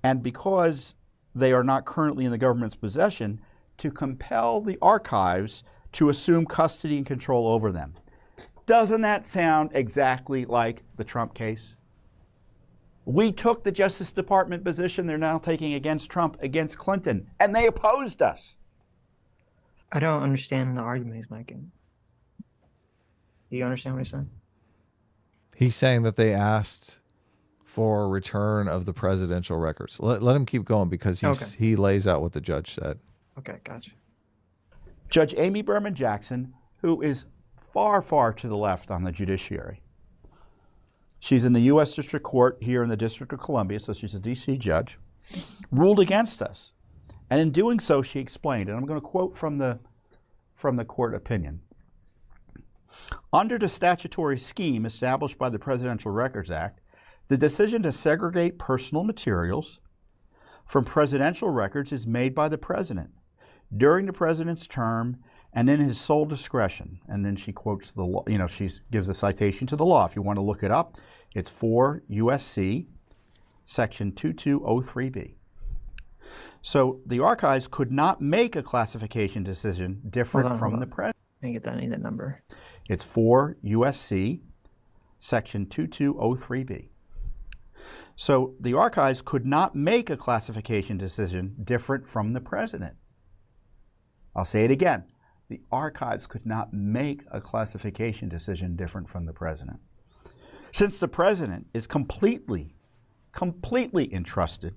and because they are not currently in the government's possession, to compel the archives to assume custody and control over them. Doesn't that sound exactly like the Trump case? We took the Justice Department position they're now taking against Trump, against Clinton, and they opposed us.
I don't understand the argument he's making. Do you understand what he's saying?
He's saying that they asked for a return of the presidential records. Let him keep going because he lays out what the judge said.
Okay, gotcha.
Judge Amy Berman Jackson, who is far, far to the left on the judiciary. She's in the U.S. District Court here in the District of Columbia, so she's a D.C. judge, ruled against us. And in doing so, she explained, and I'm going to quote from the court opinion. Under the statutory scheme established by the Presidential Records Act, the decision to segregate personal materials from presidential records is made by the president during the president's term and in his sole discretion. And then she quotes the law, she gives a citation to the law. If you want to look it up, it's 4 U.S.C. Section 2203B. So the archives could not make a classification decision different from the president.
I need that number.
It's 4 U.S.C. Section 2203B. So the archives could not make a classification decision different from the president. I'll say it again. The archives could not make a classification decision different from the president. Since the president is completely entrusted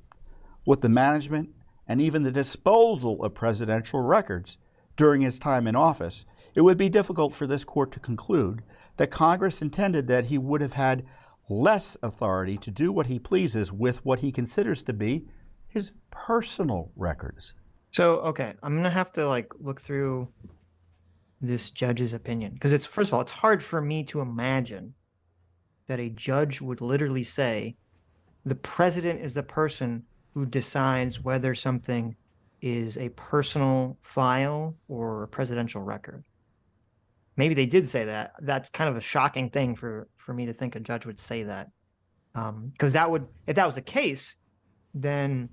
with the management and even the disposal of presidential records during his time in office, it would be difficult for this court to conclude that Congress intended that he would have had less authority to do what he pleases with what he considers to be his personal records.
So, okay, I'm going to have to look through this judge's opinion because first of all, it's hard for me to imagine that a judge would literally say the president is the person who decides whether something is a personal file or a presidential record. Maybe they did say that. That's kind of a shocking thing for me to think a judge would say that. Because if that was the case, then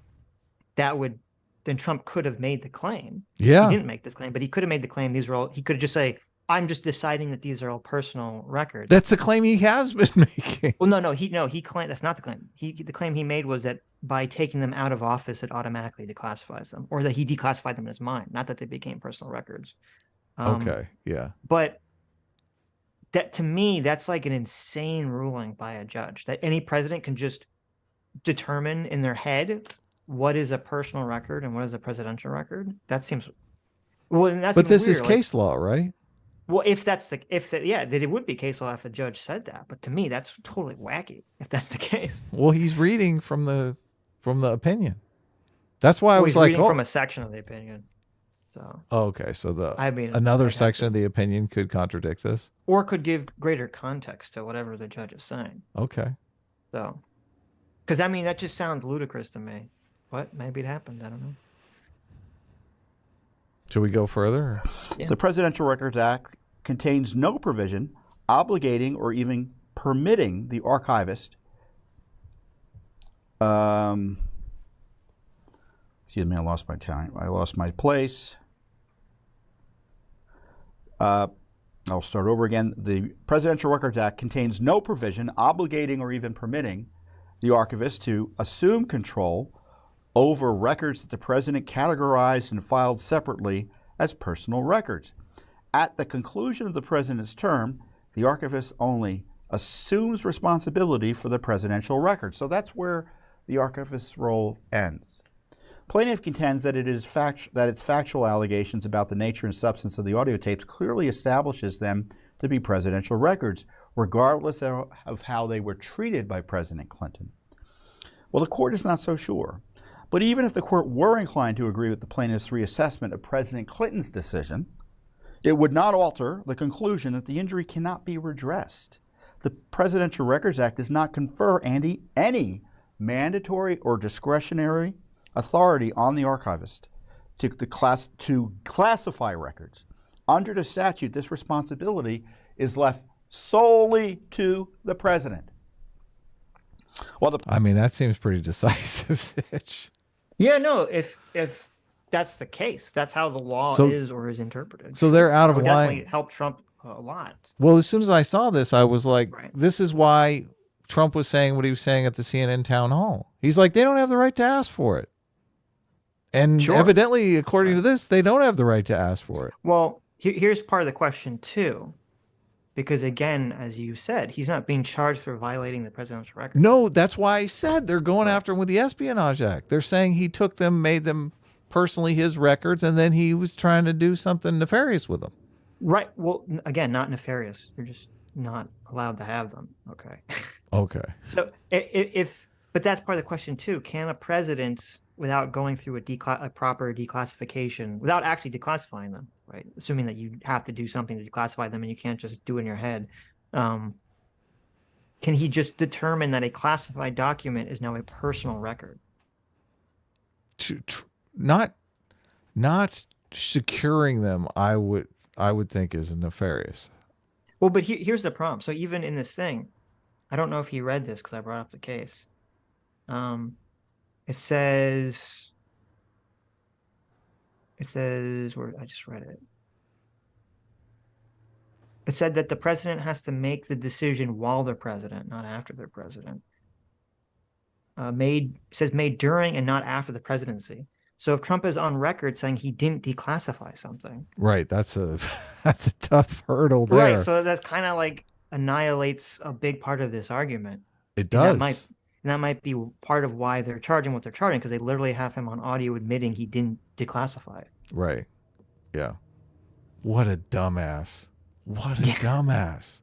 Trump could have made the claim.
Yeah.
He didn't make this claim, but he could have made the claim. He could have just say, I'm just deciding that these are all personal records.
That's a claim he has been making.
Well, no, he claimed that's not the claim. The claim he made was that by taking them out of office, it automatically declassifies them, or that he declassified them in his mind, not that they became personal records.
Okay, yeah.
But that, to me, that's like an insane ruling by a judge, that any president can just determine in their head what is a personal record and what is a presidential record. That seems well, and that's
But this
weird.
is case law, right?
Well, that it would be case law if a judge said that. But to me, that's totally wacky if that's the case.
Well, he's reading from the opinion. That's why I was
he's
like,
reading from a section of the opinion. So
okay, so
I mean,
another section of the opinion could contradict this,
or could give greater context to whatever the judge is saying.
Okay.
So, because I mean, that just sounds ludicrous to me. But maybe it happened. I don't know.
Should we go further?
Yeah.
The Presidential Records Act contains no provision obligating or even permitting the archivist. Excuse me, I lost my time. I lost my place. I'll start over again. The Presidential Records Act contains no provision obligating or even permitting the archivist to assume control over records that the president categorized and filed separately as personal records. At the conclusion of the president's term, the archivist only assumes responsibility for the presidential record. So that's where the archivist's role ends. Plaintiff contends that its factual allegations about the nature and substance of the audio tapes clearly establishes them to be presidential records, regardless of how they were treated by President Clinton. Well, the court is not so sure. But even if the court were inclined to agree with the plaintiff's reassessment of President Clinton's decision, it would not alter the conclusion that the injury cannot be redressed. The Presidential Records Act does not confer any mandatory or discretionary authority on the archivist to classify records. Under the statute, this responsibility is left solely to the president. Well,
I mean, that seems pretty decisive, Sitch.
Yeah, no, if that's the case, that's how the law is or is interpreted.
So they're out of
would
line.
definitely help Trump a lot.
Well, as soon as I saw this, I was like,
Right.
This is why Trump was saying what he was saying at the CNN town hall. He's like, they don't have the right to ask for it. And
Sure.
evidently, according to this, they don't have the right to ask for it.
Well, here's part of the question, too. Because, again, as you said, he's not being charged for violating the presidential record.
No, that's why I said they're going after him with the Espionage Act. They're saying he took them, made them personally his records, and then he was trying to do something nefarious with them.
Right. Well, again, not nefarious. You're just not allowed to have them. Okay.
Okay.
So but that's part of the question, too. Can a president, without going through a proper declassification, without actually declassifying them, right? Assuming that you have to do something to declassify them and you can't just do it in your head. Can he just determine that a classified document is now a personal record?
Not securing them, I would think is nefarious.
Well, but here's the problem. So even in this thing, I don't know if he read this because I brought up the case. It says where I just read it. It said that the president has to make the decision while they're president, not after they're president. Made during and not after the presidency. So if Trump is on record saying he didn't declassify something,
right? That's a tough hurdle there.
Right. So that kind of like annihilates a big part of this argument.
It does.
And that might be part of why they're charging what they're charging, because they literally have him on audio admitting he didn't declassify it.
Right. Yeah. What a dumbass. What a dumbass.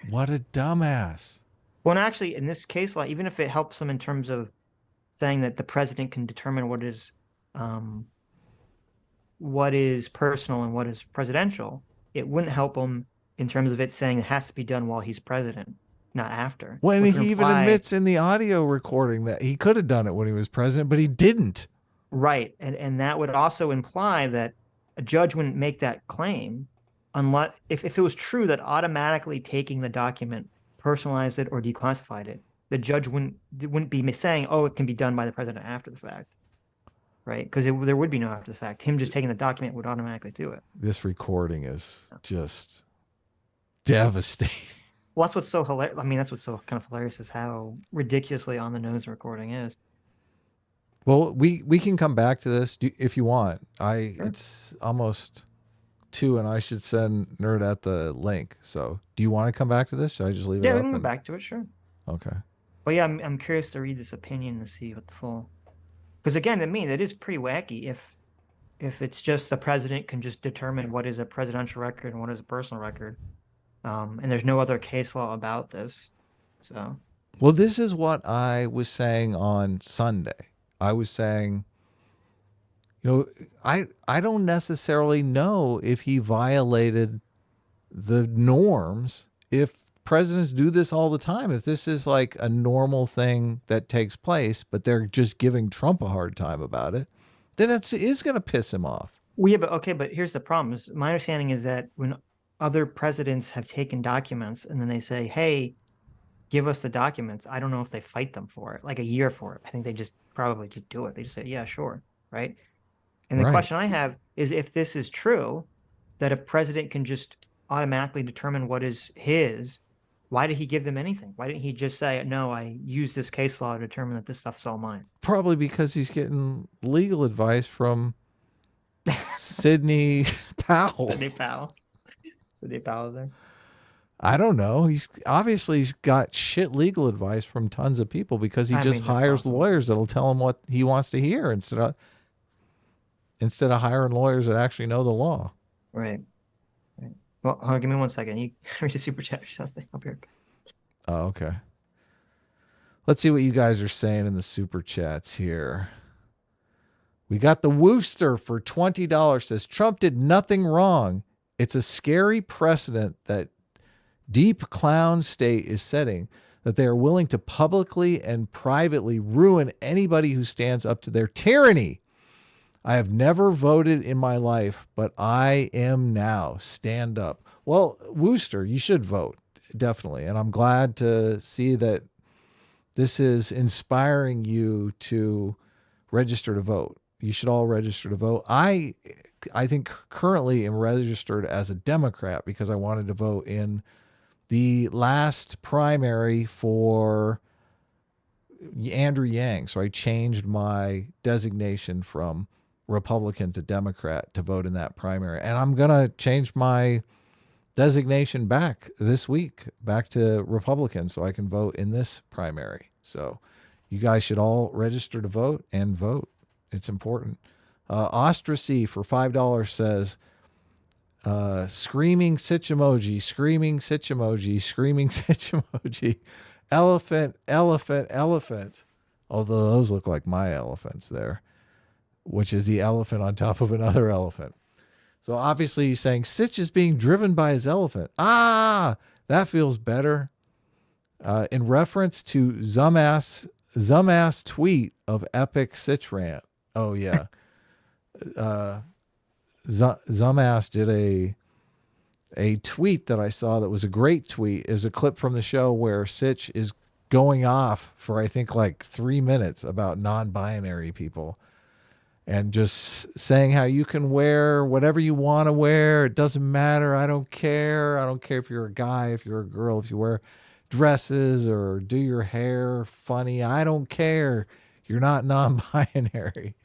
What a dumbass.
Well, and actually, in this case law, even if it helps them in terms of saying that the president can determine what is personal and what is presidential, it wouldn't help him in terms of it saying it has to be done while he's president, not after.
Well, and he even admits in the audio recording that he could have done it when he was president, but he didn't.
Right. And that would also imply that a judge wouldn't make that claim unless if it was true that automatically taking the document personalized it or declassified it, the judge wouldn't be saying, oh, it can be done by the president after the fact. right? Because there would be no after the fact. Him just taking the document would automatically do it.
This recording is just devastating.
Well, that's what's so hilarious. I mean, that's what's so kind of hilarious is how ridiculously on the nose the recording is.
Well, we can come back to this if you want.
Sure.
It's almost 2, and I should send Nerdette the link. So, do you want to come back to this? Should I just leave it
Yeah,
up?
we can go back to it, sure.
Okay.
But yeah, I'm curious to read this opinion to see what the full. Because again, I mean, it is pretty wacky if it's just the president can just determine what is a presidential record and what is a personal record, and there's no other case law about this. So.
Well, this is what I was saying on Sunday. I was saying, I don't necessarily know if he violated the norms if presidents do this all the time. If this is like a normal thing that takes place, but they're just giving Trump a hard time about it, then it is going to piss him off.
Well, yeah, but here's the problem. My understanding is that when other presidents have taken documents and then they say, hey, give us the documents, I don't know if they fight them for it, like a year for it. I think they just probably just do it. They just say, yeah, sure, right? And the question I have is if this is true, that a president can just automatically determine what is his, why did he give them anything? Why didn't he just say, no, I use this case law to determine that this stuff's all mine?
Probably because he's getting legal advice from Sidney Powell.
Sidney Powell. Sidney Powell is there.
I don't know. He's got shit legal advice from tons of people because he just hires lawyers that'll tell him what he wants to hear instead of hiring lawyers that actually know the law.
Right. Well, hold on, give me 1 second. You read a super chat or something. I'll be right back.
Oh, okay. Let's see what you guys are saying in the super chats here. We got the Wooster for $20 says Trump did nothing wrong. It's a scary precedent that deep clown state is setting, that they are willing to publicly and privately ruin anybody who stands up to their tyranny. I have never voted in my life, but I am now. Stand up. Well, Wooster, you should vote, definitely. And I'm glad to see that this is inspiring you to register to vote. You should all register to vote. I think currently am registered as a Democrat because I wanted to vote in the last primary for Andrew Yang. So I changed my designation from Republican to Democrat to vote in that primary. And I'm going to change my designation back this week, back to Republican, so I can vote in this primary. So you guys should all register to vote and vote. It's important. Ostracy for $5 says, screaming Sitch emoji, screaming Sitch emoji, screaming Sitch emoji, elephant, elephant, elephant. Although those look like my elephants there, which is the elephant on top of another elephant. So obviously he's saying Sitch is being driven by his elephant. Ah, that feels better. In reference to Zumass tweet of epic Sitch rant. Oh yeah. Zumass did a tweet that I saw that was a great tweet. It was a clip from the show where Sitch is going off for I think like 3 minutes about non-binary people and just saying how you can wear whatever you want to wear. It doesn't matter. I don't care. I don't care if you're a guy, if you're a girl, if you wear dresses or do your hair funny. I don't care. You're not non-binary.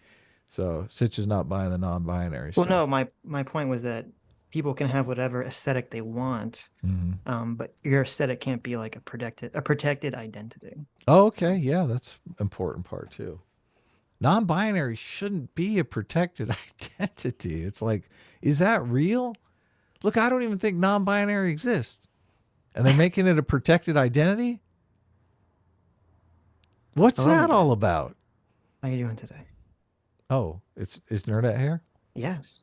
So Sitch is not buying the non-binary stuff.
Well, no, my point was that people can have whatever aesthetic they want, but your aesthetic can't be like a protected identity.
Oh, okay. Yeah, that's an important part too. Non-binary shouldn't be a protected identity. It's like, is that real? Look, I don't even think non-binary exists. And they're making it a protected identity? What's that all about?
How are you doing today?
Oh, is Nerdette here?
Yes.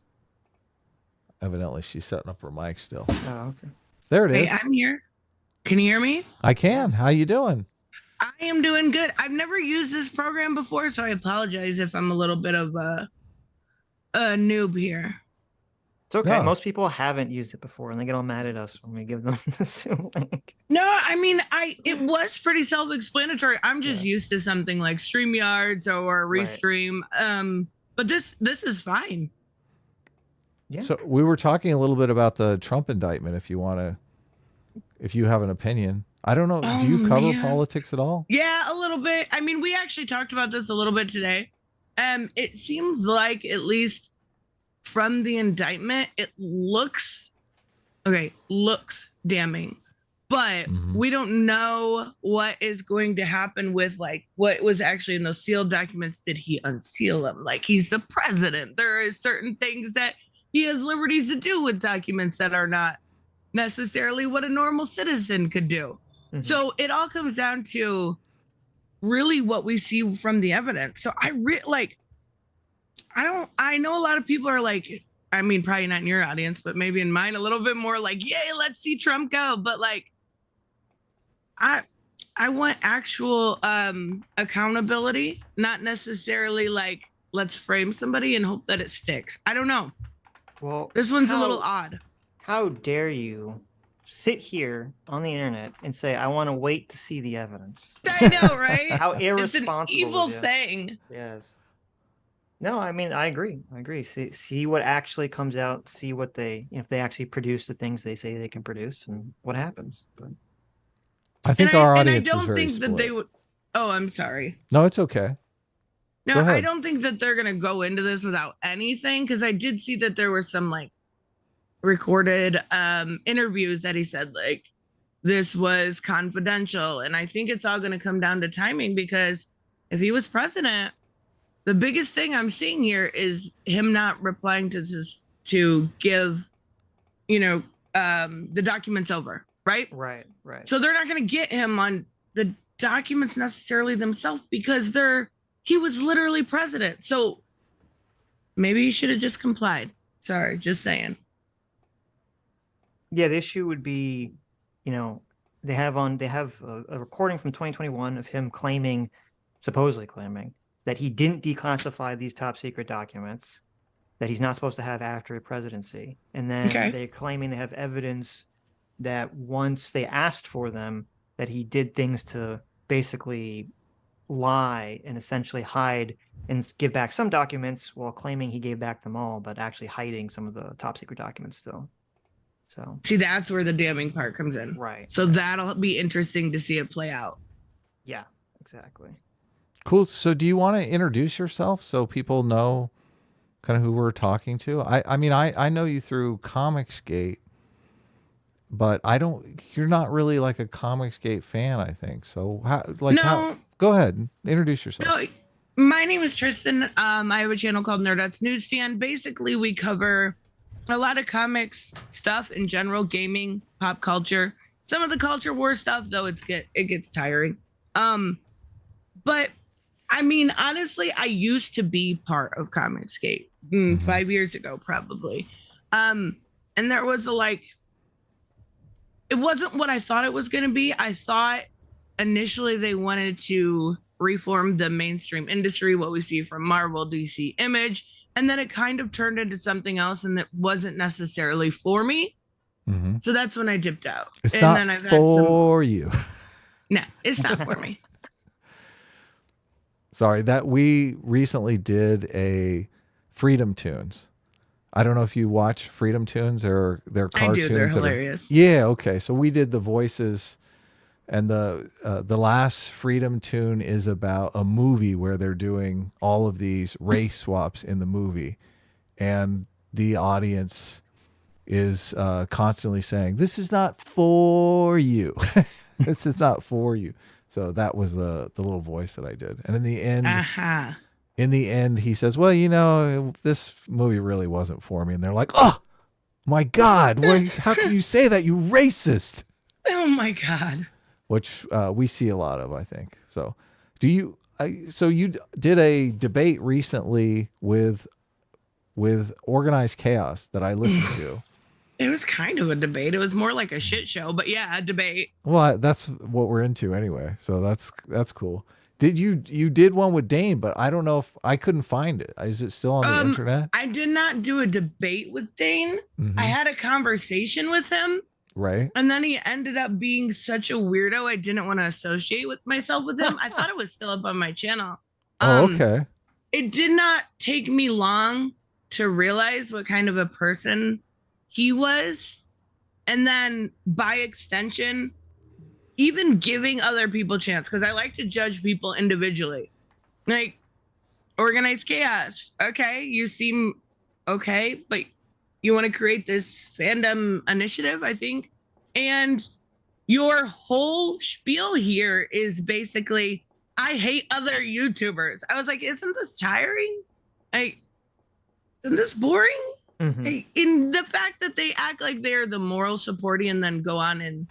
Evidently, she's setting up her mic still.
Oh, okay.
There it is.
Hey, I'm here. Can you hear me?
I can. How you doing?
I am doing good. I've never used this program before, so I apologize if I'm a little bit of a noob here.
It's okay.
No.
Most people haven't used it before, and they get all mad at us when we give them the Zoom link.
No, I mean, it was pretty self-explanatory. I'm just used to something like StreamYards or Restream. But this is fine.
Yeah.
So we were talking a little bit about the Trump indictment. If you have an opinion, I don't know.
Oh,
do you cover
man.
politics at all?
Yeah, a little bit. I mean, we actually talked about this a little bit today. It seems like, at least from the indictment, it looks damning. But we don't know what is going to happen with like what was actually in those sealed documents. Did he unseal them? Like, he's the president. There is certain things that he has liberties to do with documents that are not necessarily what a normal citizen could do. So it all comes down to really what we see from the evidence. So I know a lot of people are like, I mean, probably not in your audience, but maybe in mine a little bit more like, yay, let's see Trump go. But like, I want actual accountability, not necessarily like, let's frame somebody and hope that it sticks. I don't know.
Well,
This one's a little odd.
How dare you sit here on the internet and say, I want to wait to see the evidence?
I know, right?
How
It's
irresponsible.
an evil
of you.
thing.
Yes. No, I mean, I agree. See what actually comes out, see what if they actually produce the things they say they can produce and what happens. But
I think our audience
and I don't
is very
think that they
split.
would. Oh, I'm sorry.
No, it's okay.
No,
Go ahead.
I don't think that they're going to go into this without anything, because I did see that there were some like recorded interviews that he said like this was confidential. And I think it's all going to come down to timing, because if he was president, the biggest thing I'm seeing here is him not replying to this to give, the documents over, right?
right.
So they're not going to get him on the documents necessarily themselves, because he was literally president. So maybe he should have just complied. Sorry, just saying.
Yeah, the issue would be, they have a recording from 2021 of him supposedly claiming that he didn't declassify these top secret documents that he's not supposed to have after a presidency. And then they're claiming they have evidence that once they asked for them, that he did things to basically lie and essentially hide and give back some documents while claiming he gave back them all, but actually hiding some of the top secret documents still. So
see, that's where the damning part comes in.
Right.
So that'll be interesting to see it play out.
Yeah, exactly.
Cool. So do you want to introduce yourself so people know kind of who we're talking to? I mean, I know you through Comicsgate, but you're not really like a Comicsgate fan, I think. So go ahead, introduce yourself.
No, my name is Tristan. I have a channel called Nerdette NewsStand. Basically, we cover a lot of comics stuff in general, gaming, pop culture, some of the culture war stuff, though it gets tiring. But I mean, honestly, I used to be part of Comicsgate 5 years ago, probably. And there was it wasn't what I thought it was going to be. I thought initially they wanted to reform the mainstream industry, what we see from Marvel, DC, Image. And then it kind of turned into something else, and it wasn't necessarily for me. So that's when I dipped out.
It's
and
not
then I've had
for you.
No, it's not for me.
Sorry, that we recently did a Freedom Tunes. I don't know if you watch Freedom Tunes or their cartoons.
I do. They're hilarious.
Yeah. Okay. So we did the voices, and the last Freedom Tune is about a movie where they're doing all of these race swaps in the movie, and the audience is constantly saying, "This is not for you. This is not for you." So that was the little voice that I did, and in the end, he says, "Well, this movie really wasn't for me." And they're like, "Oh my God, how can you say that, you racist?"
Oh my God.
Which we see a lot of, I think. So so you did a debate recently with Organized Chaos that I listened to.
It was kind of a debate. It was more like a shit show, but yeah, a debate.
Well, that's what we're into anyway. So that's cool. You did one with Dane, but I don't know if I couldn't find it. Is it still on the internet?
I did not do a debate with Dane. I had a conversation with him.
Right.
And then he ended up being such a weirdo. I didn't want to associate myself with him. I thought it was still up on my channel.
Okay.
it did not take me long to realize what kind of a person he was. And then by extension, even giving other people a chance, because I like to judge people individually. Like, Organized Chaos. Okay, you seem okay, but you want to create this fandom initiative, I think. And your whole spiel here is basically, I hate other YouTubers. I was like, isn't this tiring? Like, isn't this boring?
Mhm.
In the fact that they act like they're the moral supporting and then go on and,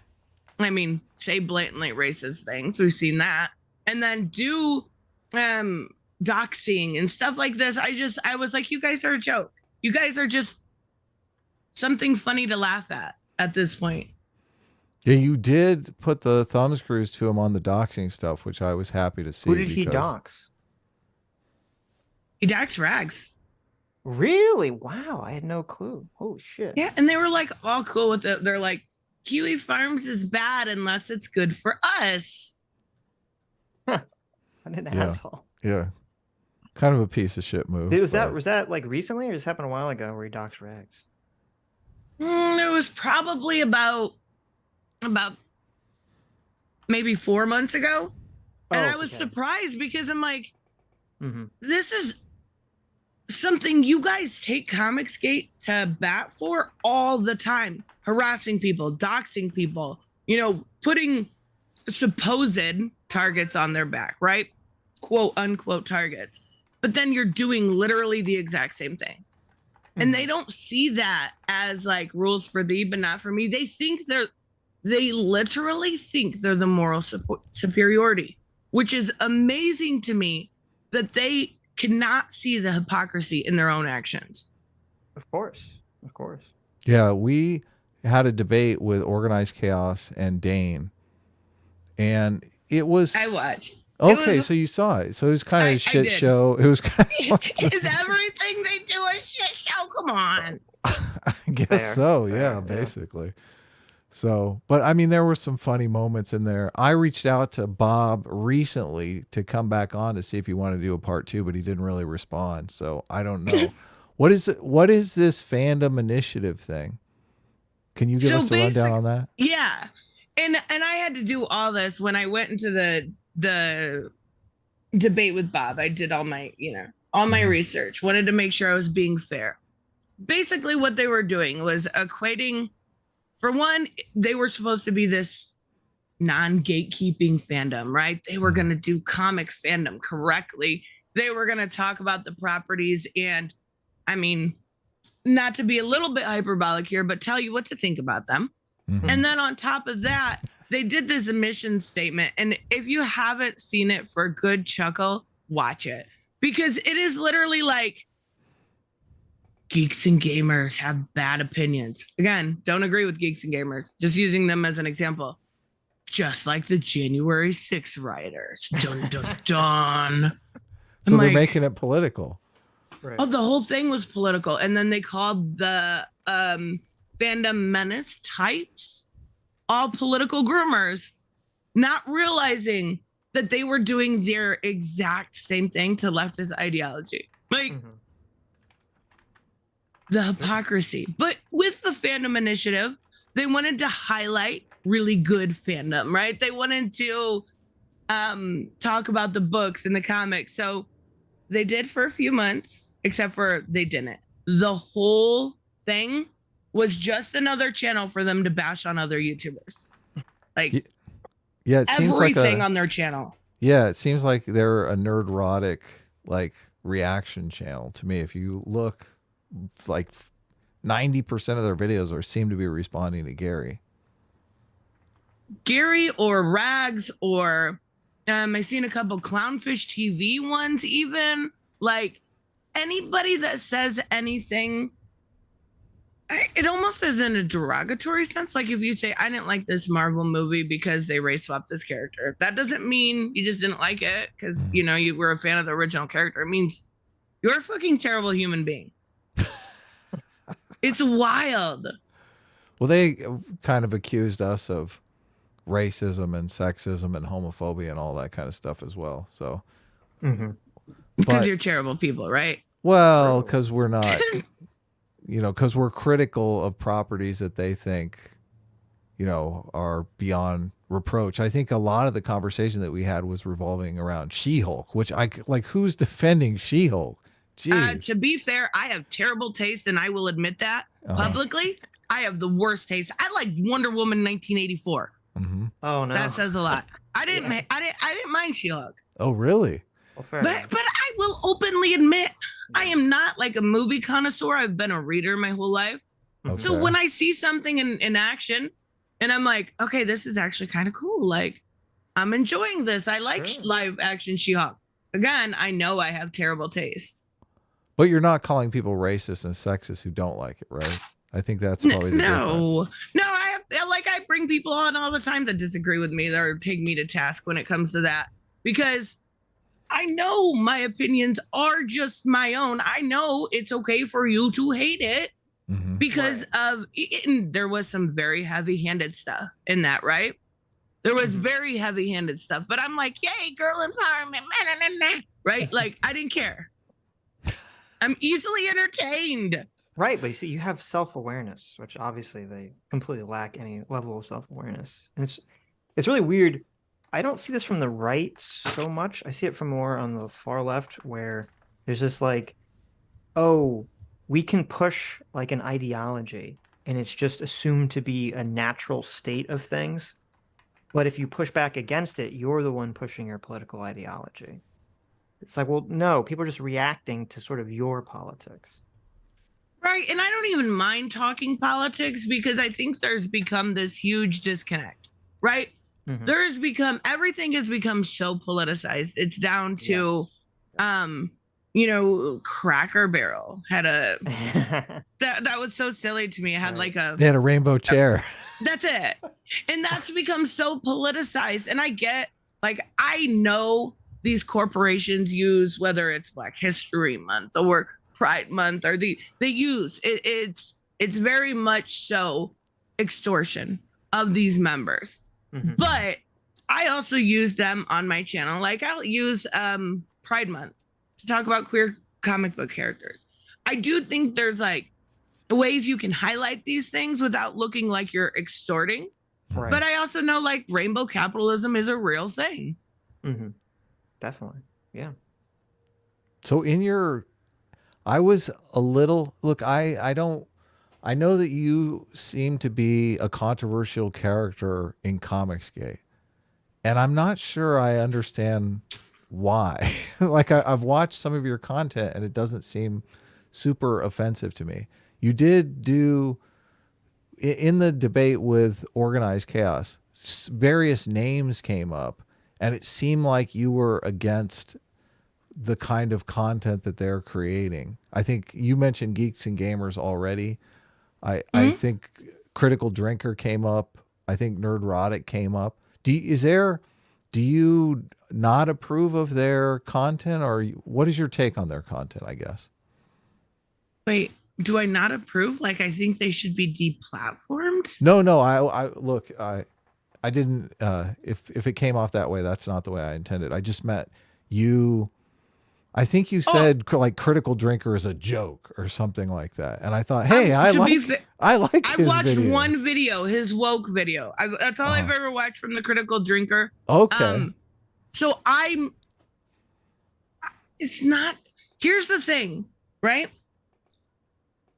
I mean, say blatantly racist things. We've seen that. And then do doxing and stuff like this. I was like, you guys are a joke. You guys are just something funny to laugh at this point.
Yeah, you did put the thumb screws to him on the doxing stuff, which I was happy to see.
Who did he dox?
He doxed Rags.
Really? Wow, I had no clue. Oh shit.
Yeah, and they were like all cool with it. They're like, Kiwi Farms is bad unless it's good for us.
What an asshole.
Yeah. Kind of a piece of shit move.
Was
but-
that like recently, or just happened a while ago where he doxed Rags?
It was probably about maybe 4 months ago. And
Oh,
I was
okay.
surprised because I'm like,
Mhm.
this is something you guys take Comicsgate to bat for all the time. Harassing people, doxing people, putting supposed targets on their back, right? Quote unquote targets. But then you're doing literally the exact same thing. And they don't see that as like rules for thee, but not for me. They literally think they're the moral superiority, which is amazing to me that they cannot see the hypocrisy in their own actions.
Of course.
Yeah, we had a debate with Organized Chaos and Dane, and it was.
I watched.
Okay, so you saw it. So it was kind of a shit
did.
show. It was kind of.
Is everything they do a shit show? Come on.
I guess
Fair,
so.
fair,
Yeah,
yeah.
basically. So, but I mean, there were some funny moments in there. I reached out to Bob recently to come back on to see if he wanted to do a part 2, but he didn't really respond. So I don't know. What is this fandom initiative thing? Can you give us a rundown on that?
Yeah. And I had to do all this when I went into the debate with Bob. I did all my, all my research, wanted to make sure I was being fair. Basically what they were doing was equating, for one, they were supposed to be this non-gatekeeping fandom, right? They were going to do comic fandom correctly. They were going to talk about the properties and, I mean, not to be a little bit hyperbolic here, but tell you what to think about them.
Mhm.
And then on top of that, they did this mission statement. And if you haven't seen it for a good chuckle, watch it. Because it is literally like, geeks and gamers have bad opinions. Again, don't agree with geeks and gamers. Just using them as an example. Just like the January 6th rioters. Dun, dun, dun.
So they're
like,
making it political.
Right.
Oh, the whole thing was political. And then they called the fandom menace types all political groomers, not realizing that they were doing their exact same thing to leftist ideology. Like, the hypocrisy. But with the fandom initiative, they wanted to highlight really good fandom, right? They wanted to talk about the books and the comics. So they did for a few months, except for they didn't. The whole thing was just another channel for them to bash on other YouTubers. Like,
Yeah, it seems like
everything on their channel.
Yeah, it seems like they're a nerdrotic like reaction channel to me. If you look, like 90% of their videos seem to be responding to Gary.
Gary or Rags or I seen a couple Clownfish TV ones even. Like, anybody that says anything, it almost is in a derogatory sense. Like if you say, I didn't like this Marvel movie because they race swapped this character. That doesn't mean you just didn't like it because, you were a fan of the original character. It means you're a fucking terrible human being. It's wild.
Well, they kind of accused us of racism and sexism and homophobia and all that kind of stuff as well. So
Because
But
you're terrible people, right?
well, because we're not, because we're critical of properties that they think, are beyond reproach. I think a lot of the conversation that we had was revolving around She-Hulk, which who's defending She-Hulk? Jeez.
To be fair, I have terrible taste, and I will admit that publicly. I have the worst taste. I liked Wonder Woman 1984.
Mm-hmm.
Oh no,
That says a lot. I didn't mind She-Hulk.
Oh, really?
Well, fair
But
enough.
I will openly admit I am not like a movie connoisseur. I've been a reader my whole life.
Okay.
So when I see something in action and I'm like, okay, this is actually kind of cool. Like, I'm enjoying this. I like live action She-Hulk. Again, I know I have terrible taste.
But you're not calling people racist and sexist who don't like it, right? I think that's probably the difference.
No, I bring people on all the time that disagree with me or take me to task when it comes to that, because I know my opinions are just my own. I know it's okay for you to hate it because there was some very heavy-handed stuff in that, right? There was very heavy-handed stuff, but I'm like, yay, girl empowerment, right? Like, I didn't care. I'm easily entertained.
Right, but you see, you have self-awareness, which obviously they completely lack any level of self-awareness, and it's really weird. I don't see this from the right so much. I see it from more on the far left, where there's this like, oh, we can push like an ideology, and it's just assumed to be a natural state of things. But if you push back against it, you're the one pushing your political ideology. It's like, well, no, people are just reacting to sort of your politics.
Right. And I don't even mind talking politics because I think there's become this huge disconnect, right? Everything has become so politicized. It's down to, Cracker Barrel had that was so silly to me. It had
they had a rainbow chair.
That's it. And that's become so politicized. And I know these corporations use, whether it's Black History Month or Pride Month, or they use it's very much so extortion of these members. But I also use them on my channel. Like, I'll use Pride Month to talk about queer comic book characters. I do think there's like ways you can highlight these things without looking like you're extorting.
Right.
But I also know like rainbow capitalism is a real thing.
Definitely. Yeah.
So I was a little, look, I know that you seem to be a controversial character in Comicsgate, and I'm not sure I understand why. Like, I've watched some of your content and it doesn't seem super offensive to me. You did do, in the debate with Organized Chaos, various names came up, and it seemed like you were against the kind of content that they're creating. I think you mentioned Geeks and Gamers already. I think Critical Drinker came up. I think Nerdette came up. Do you not approve of their content, or what is your take on their content, I guess?
Wait, do I not approve? Like, I think they should be deplatformed?
No. I didn't. If it came off that way, that's not the way I intended. I just meant you. I think you said like Critical Drinker is a joke or something like that, and I thought, hey, I like. I've
watched
videos.
one video, his woke video. That's all I've ever watched from the Critical Drinker.
Okay.
So it's not. Here's the thing, right?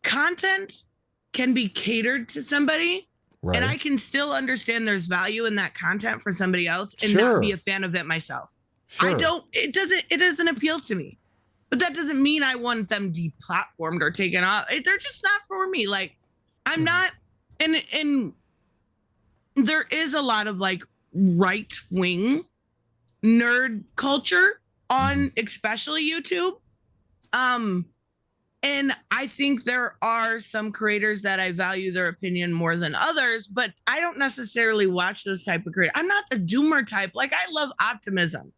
Content can be catered to somebody,
Right.
and I can still understand there's value in that content for somebody else, and not be a fan of it myself.
Sure.
It doesn't appeal to me, but that doesn't mean I want them deplatformed or taken off. They're just not for me. Like, I'm not, and there is a lot of like right wing nerd culture on especially YouTube. And I think there are some creators that I value their opinion more than others, but I don't necessarily watch those type of creators. I'm not the doomer type. Like, I love optimism.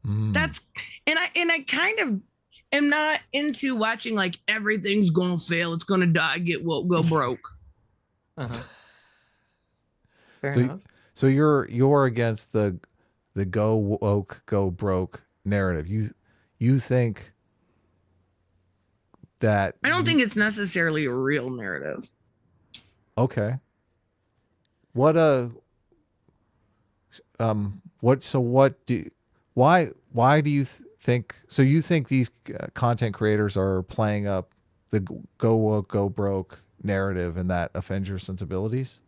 That's, and I kind of am not into watching like everything's gonna fail, it's gonna die, go broke.
Fair enough.
So you're against the go woke, go broke narrative. you think that
I don't think it's necessarily a real narrative.
okay. What why do you think so you think these content creators are playing up the go woke go broke narrative and that offends your sensibilities?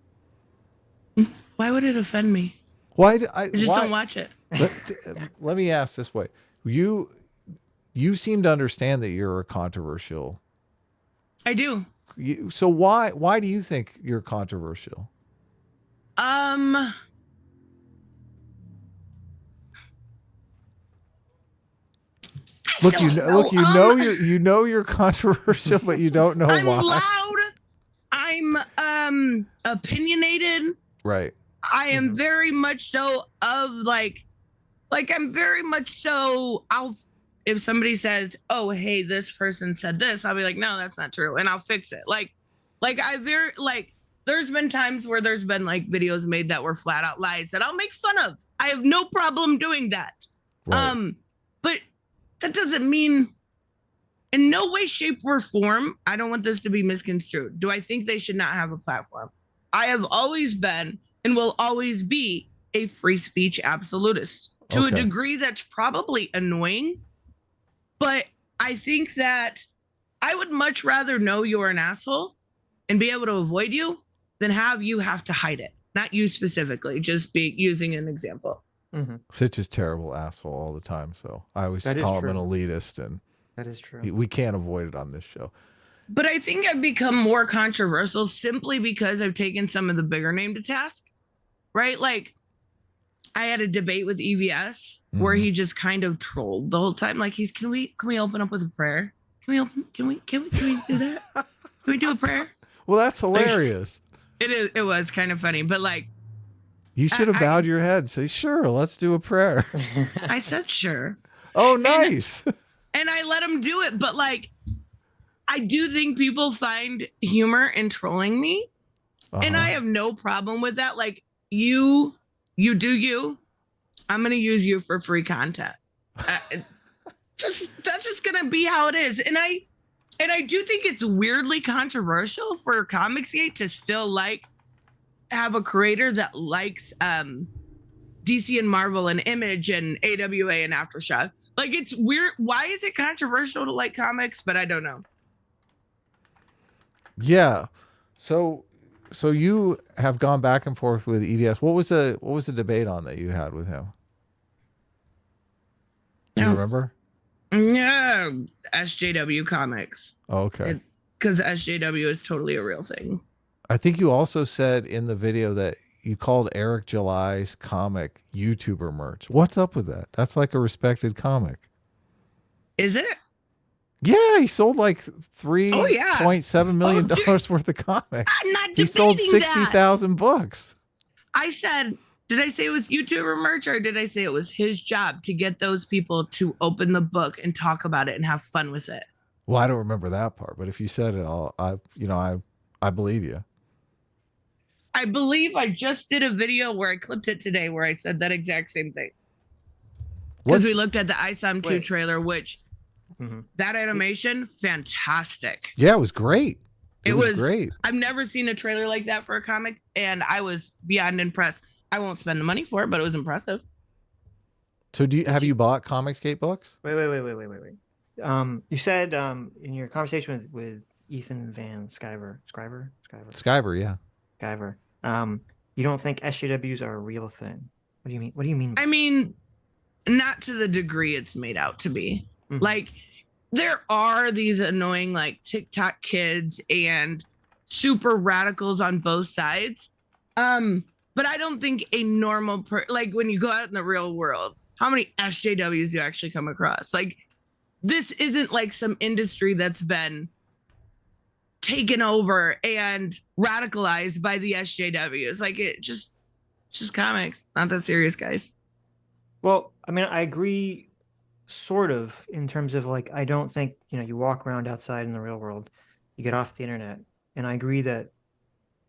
Why would it offend me?
Why
I just don't watch it.
let me ask this way. You seem to understand that you're a controversial.
I do.
So why do you think you're controversial? Look, you know you're controversial, but you don't know
I'm
why.
loud. I'm opinionated.
Right.
I am very much so of like I'm very much so if somebody says, "Oh, hey, this person said this," I'll be like, "No, that's not true," and I'll fix it. There's been times where there's been like videos made that were flat out lies that I'll make fun of. I have no problem doing that.
Right.
But that doesn't mean in no way, shape, or form, I don't want this to be misconstrued. Do I think they should not have a platform? I have always been and will always be a free speech absolutist to a degree that's probably annoying. But I think that I would much rather know you're an asshole and be able to avoid you than have to hide it. Not you specifically, just be using an example.
Mm-hmm.
Sitch is terrible asshole all the time, so I always
That is
call him
true.
an elitist, and
That is true.
we can't avoid it on this show.
But I think I've become more controversial simply because I've taken some of the bigger name to task, right? Like I had a debate with EVS where he just kind of trolled the whole time. Like can we open up with a prayer? Can we do that? Can we do a prayer?
Well, that's hilarious.
It was kind of funny, but like
you should have bowed your head and say, "Sure, let's do a prayer."
I said sure.
Oh, nice.
And I let him do it, but like I do think people find humor in trolling me, and I have no problem with that. Like you do you. I'm gonna use you for free content. That's just gonna be how it is. And I do think it's weirdly controversial for Comicsgate to still like have a creator that likes DC and Marvel and Image and AWA and Aftershock. Like it's weird. Why is it controversial to like comics? But I don't know.
Yeah. So you have gone back and forth with EVS. What was the debate on that you had with him? Do you remember?
Yeah, SJW comics.
Oh, okay.
Because SJW is totally a real thing.
I think you also said in the video that you called Eric July's comic YouTuber merch. What's up with that? That's like a respected comic.
Is it?
Yeah, he sold like $3.7 million worth of comics.
I'm not debating
he sold 60,000 books.
I said, did I say it was YouTuber merch or did I say it was his job to get those people to open the book and talk about it and have fun with it?
Well, I don't remember that part, but if you said it, I believe you.
I believe I just did a video where I clipped it today where I said that exact same thing. Because we looked at the ISOM 2 trailer, which that animation, fantastic.
Yeah, it was great. It was great.
I've never seen a trailer like that for a comic, and I was beyond impressed. I won't spend the money for it, but it was impressive.
So have you bought Comicsgate books?
Wait. You said in your conversation with Ethan Van Sciver,
Yeah.
Sciver, you don't think SJWs are a real thing. What do you mean? What do you mean?
I mean, not to the degree it's made out to be. Like, there are these annoying, like, TikTok kids and super radicals on both sides. But I don't think a normal like, when you go out in the real world, how many SJWs do you actually come across? Like, this isn't like some industry that's been taken over and radicalized by the SJWs. Like, it's just comics. Not that serious, guys.
Well, I mean, I agree sort of in terms of like, I don't think, you walk around outside in the real world, you get off the internet. And I agree that,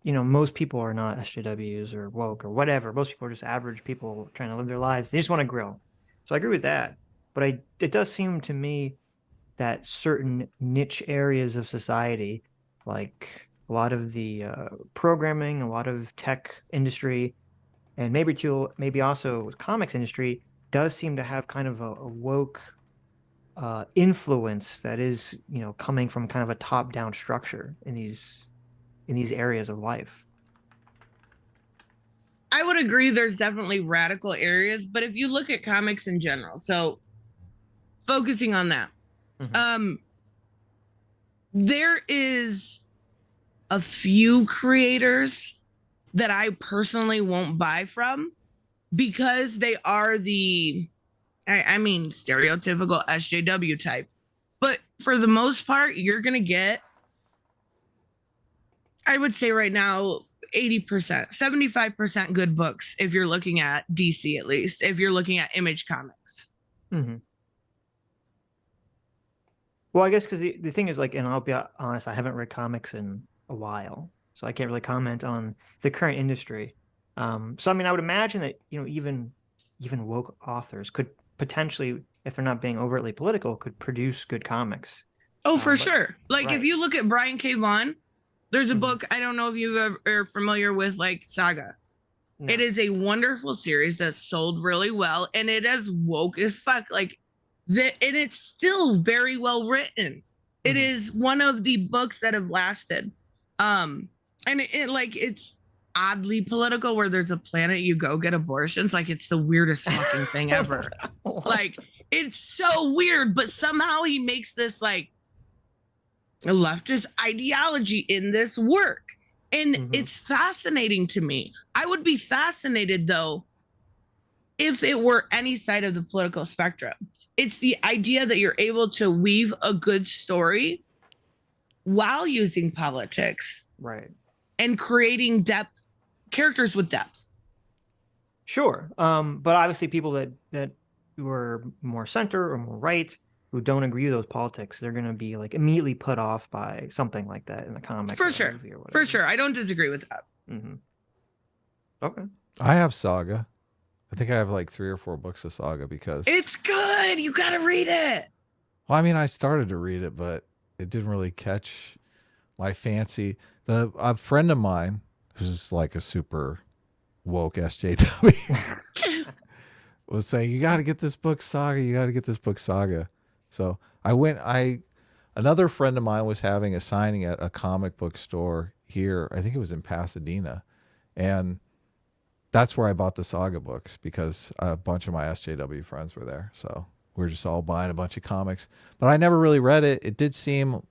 most people are not SJWs or woke or whatever. Most people are just average people trying to live their lives. They just want to grill. So I agree with that. but it does seem to me that certain niche areas of society, like a lot of the programming, a lot of tech industry, and maybe also comics industry, does seem to have kind of a woke influence that is, coming from kind of a top-down structure in these areas of life.
I would agree there's definitely radical areas, but if you look at comics in general, so focusing on that, there is a few creators that I personally won't buy from because they are stereotypical SJW type. But for the most part, you're going to get, I would say right now, 80%, 75% good books if you're looking at DC, at least, if you're looking at Image Comics.
Mm-hmm. Well, I guess because the thing is, like, and I'll be honest, I haven't read comics in a while, so I can't really comment on the current industry. So, I mean, I would imagine that, even woke authors could potentially, if they're not being overtly political, could produce good comics.
Oh, for sure. Like,
right.
if you look at Brian K. Vaughan, there's a book, I don't know if you are familiar with, like, Saga. No. It is a wonderful series that's sold really well, and it is woke as fuck. Like, and it's still very well written. It is one of the books that have lasted. And it's oddly political, where there's a planet you go get abortions. Like, it's the weirdest fucking thing ever. Like, it's so weird, but somehow he makes this, like, a leftist ideology in this work. And it's fascinating to me. I would be fascinated, though, if it were any side of the political spectrum. It's the idea that you're able to weave a good story while using politics.
Right.
And creating depth, characters with depth.
Sure. But obviously people that were more center or more right, who don't agree with those politics, they're going to be, like, immediately put off by something like that in the comic.
For sure. For sure. I don't disagree with that.
Okay.
I have Saga. I think I have like 3 or 4 books of Saga because
it's good. You got to read it.
Well, I mean, I started to read it, but it didn't really catch my fancy. A friend of mine who's like a super woke SJW was saying, you got to get this book Saga. You got to get this book Saga. So another friend of mine was having a signing at a comic book store here. I think it was in Pasadena. And that's where I bought the Saga books because a bunch of my SJW friends were there. So we were just all buying a bunch of comics, but I never really read it. It did seem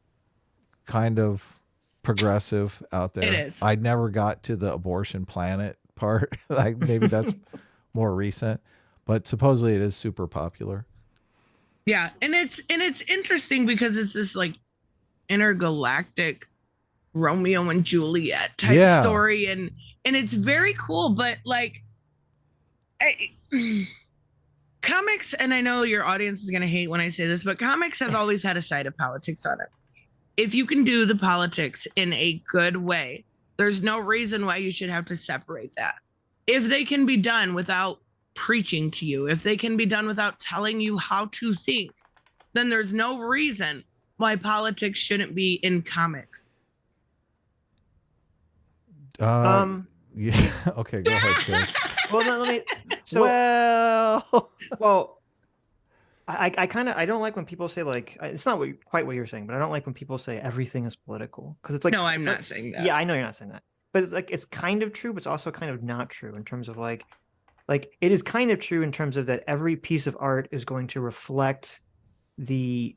kind of progressive out there.
It is.
I never got to the abortion planet part. Like, maybe that's more recent, but supposedly it is super popular.
Yeah. And it's interesting because it's this, like, intergalactic Romeo and Juliet type story. And it's very cool, but, like, comics, and I know your audience is going to hate when I say this, but comics have always had a side of politics on it. If you can do the politics in a good way, there's no reason why you should have to separate that. If they can be done without preaching to you, if they can be done without telling you how to think, then there's no reason why politics shouldn't be in comics.
Yeah. Okay, go ahead, Sitch.
Well, let me. So, well, I kind of, I don't like when people say, like, it's not quite what you're saying, but I don't like when people say everything is political, because it's like,
no, I'm not saying that.
Yeah, I know you're not saying that, but it's like, it's kind of true, but it's also kind of not true in terms of like it is kind of true in terms of that every piece of art is going to reflect the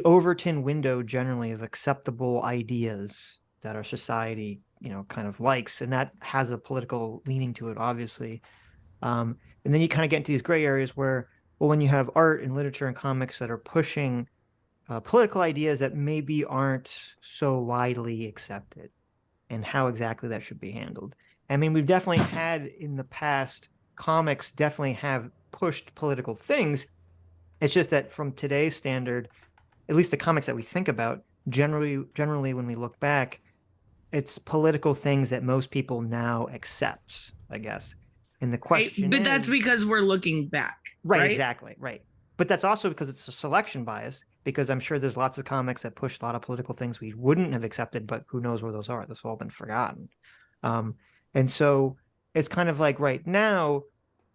Overton window generally of acceptable ideas that our society kind of likes, and that has a political leaning to it, obviously. And then you kind of get into these gray areas where, well, when you have art and literature and comics that are pushing political ideas that maybe aren't so widely accepted, and how exactly that should be handled. I mean, we've definitely had in the past, comics definitely have pushed political things. It's just that from today's standard, at least the comics that we think about, generally when we look back, it's political things that most people now accept, I guess. And the question
but that's because we're looking back.
Right, exactly. Right. but that's also because it's a selection bias, because I'm sure there's lots of comics that push a lot of political things we wouldn't have accepted, but who knows where those are. That's all been forgotten. And so it's kind of like right now,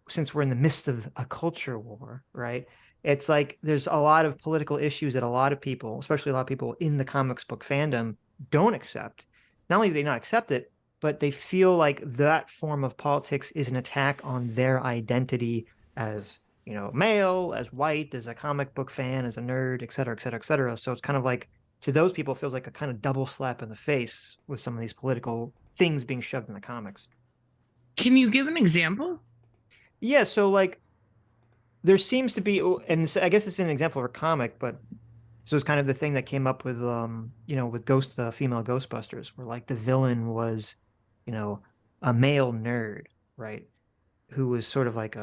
since we're in the midst of a culture war, right? It's like there's a lot of political issues that a lot of people, especially a lot of people in the comics book fandom, don't accept. Not only do they not accept it, but they feel like that form of politics is an attack on their identity as, you know, male, as white, as a comic book fan, as a nerd, et cetera, et cetera, et cetera. So it's kind of like, to those people, it feels like a kind of double slap in the face with some of these political things being shoved in the comics.
Can you give an example?
Yeah, so like there seems to be, and I guess it's an example of a comic, but so it's kind of the thing that came up with, you know, with female Ghostbusters, where like the villain was, you know, a male nerd, right? Who was sort of like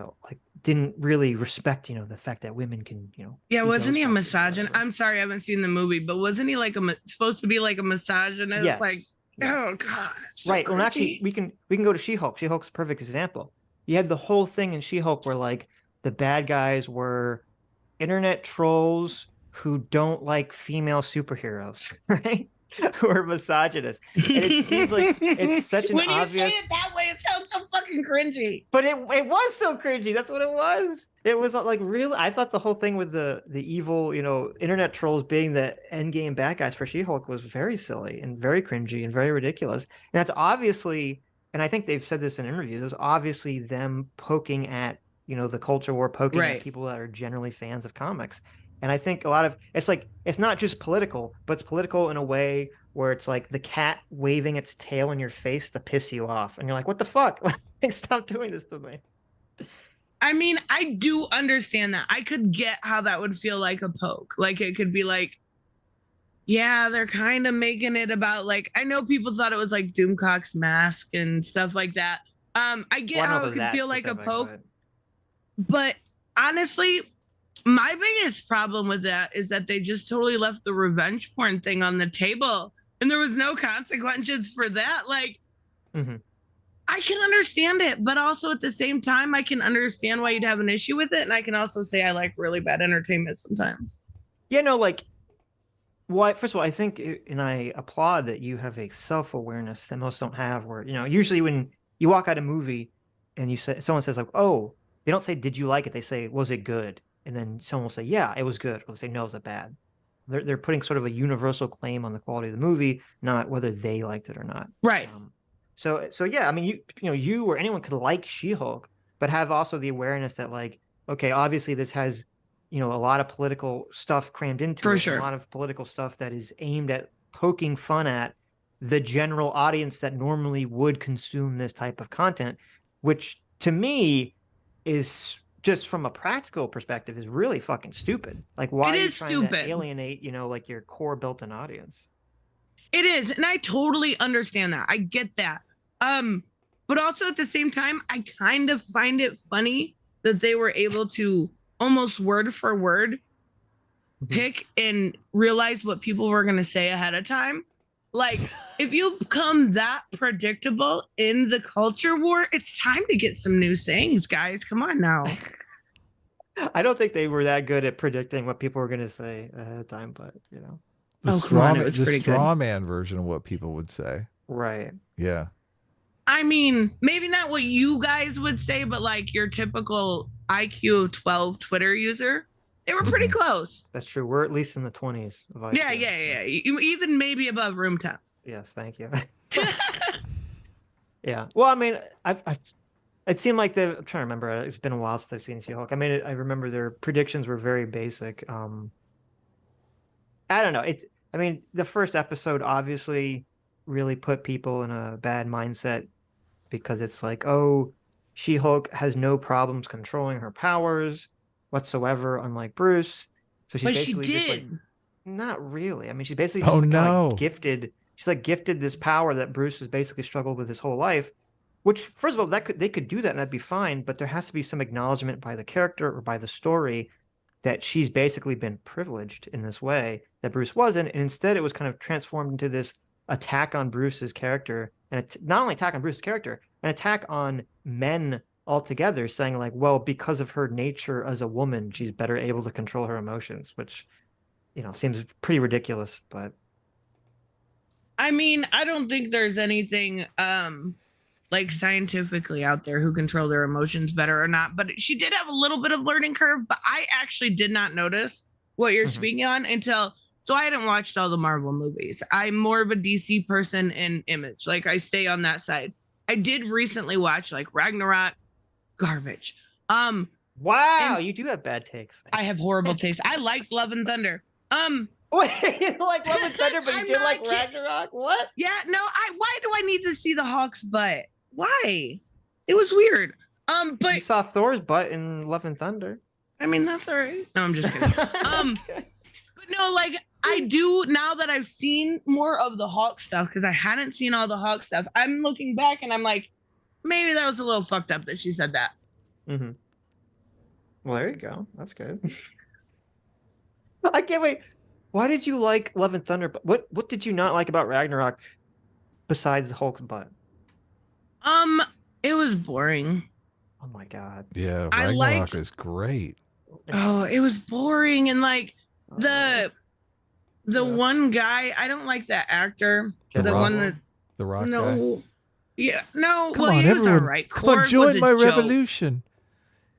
didn't really respect, you know, the fact that women can, you know.
Yeah, wasn't he a
Ghostbusters or
misogynist?
whatever.
I'm sorry, I haven't seen the movie, but wasn't he like supposed to be like a misogynist?
Yes.
Like,
Yes.
oh god, it's so
Right. Well, actually,
cringy.
we can go to She-Hulk. She-Hulk's a perfect example. You had the whole thing in She-Hulk where like the bad guys were internet trolls who don't like female superheroes, right? Who are misogynists. And it seems like it's such an
when you
obvious.
say it that way, it sounds so fucking cringy.
But it was so cringy. That's what it was. It was like really. I thought the whole thing with the evil, you know, internet trolls being the end game bad guys for She-Hulk was very silly and very cringy and very ridiculous. And that's obviously, and I think they've said this in interviews, it was obviously them poking at, you know, the culture war, poking
Right.
at people that are generally fans of comics. And I think a lot of it's like it's not just political, but it's political in a way where it's like the cat waving its tail in your face to piss you off, and you're like, "What the fuck? Like, stop doing this to me."
I mean, I do understand that. I could get how that would feel like a poke. Like it could be like, yeah, they're kind of making it about like, I know people thought it was like Doomcock's mask and stuff like that. I get
Well, I don't know
how
if
it
was
could
that
feel like a
specific,
poke,
but-
but honestly, my biggest problem with that is that they just totally left the revenge porn thing on the table and there was no consequences for that. Like,
Mhm.
I can understand it, but also at the same time, I can understand why you'd have an issue with it. And I can also say I like really bad entertainment sometimes.
Yeah, no, like, well, first of all, I think, and I applaud that you have a self-awareness that most don't have, where, you know, usually when you walk out a movie and you say, someone says like, oh, they don't say, did you like it? They say, was it good? And then someone will say, yeah, it was good. Or they say, no, is it bad? They're putting sort of a universal claim on the quality of the movie, not whether they liked it or not.
Right.
So yeah, I mean, you know, you or anyone could like She-Hulk, but have also the awareness that like, okay, obviously this has, you know, a lot of political stuff crammed into
For
it,
sure.
a lot of political stuff that is aimed at poking fun at the general audience that normally would consume this type of content, which to me is just from a practical perspective is really fucking stupid. Like, why
It
are you
is
trying
stupid.
to alienate, you know, like your core built-in audience?
It is. And I totally understand that. I get that. But also at the same time, I kind of find it funny that they were able to almost word for word pick and realize what people were going to say ahead of time. Like, if you become that predictable in the culture war, it's time to get some new sayings, guys. Come on now.
I don't think they were that good at predicting what people were going to say ahead of time, but you know,
The
Oh, come
straw,
on, it was
the
pretty good.
straw man version of what people would say.
right.
Yeah.
I mean, maybe not what you guys would say, but like your typical IQ of 12 Twitter user, they were pretty close.
That's true. We're at least in the 20s. Of
Yeah,
IQ.
yeah. Even maybe above room temp.
Yes, thank you. Yeah. Well, I mean, it seemed like I'm trying to remember. It's been a while since I've seen She-Hulk. I mean, I remember their predictions were very basic. I don't know. I mean, the first episode obviously really put people in a bad mindset because it's like, oh, She-Hulk has no problems controlling her powers whatsoever, unlike Bruce. So she's
But she
basically just like,
did.
not really. I mean, she's basically
Oh,
just like, kinda, like,
no.
gifted. She's like gifted this power that Bruce has basically struggled with his whole life. Which, first of all, they could do that and that'd be fine. But there has to be some acknowledgement by the character or by the story that she's basically been privileged in this way that Bruce wasn't, and instead it was kind of transformed into this attack on Bruce's character, and not only attack on Bruce's character, an attack on men altogether, saying like, well, because of her nature as a woman, she's better able to control her emotions, which, seems pretty ridiculous. But
I mean, I don't think there's anything like scientifically out there who control their emotions better or not. But she did have a little bit of learning curve, but I actually did not notice what you're speaking on so I hadn't watched all the Marvel movies. I'm more of a DC person in Image. Like, I stay on that side. I did recently watch like Ragnarok, garbage.
wow, you do have bad takes.
I have horrible taste. I liked Love and Thunder.
Wait, you like Love and Thunder, but you
I'm
did
not
like
kidding.
Ragnarok? What?
Yeah, no, why do I need to see the Hawk's butt? Why? It was weird.
You
But
saw Thor's butt in Love and Thunder.
I mean, that's all right. No, I'm just kidding. But no, like, I do, now that I've seen more of the Hawk stuff, because I hadn't seen all the Hawk stuff, I'm looking back and I'm like, maybe that was a little fucked up that she said that.
Mm-hmm. Well, there you go. That's good. I can't wait. Why did you like Love and Thunder? What did you not like about Ragnarok besides the Hulk's butt?
It was boring.
Oh my god.
Yeah,
I
Ragnarok
liked-
is great.
Oh, it was boring. And like the
Yeah.
one guy, I don't like that actor.
The
The
Rock?
one that,
The Rock guy.
no. Yeah, no,
Come
well,
on,
he was all
everyone.
right.
Come on,
Korg was
join
a
my
joke.
revolution.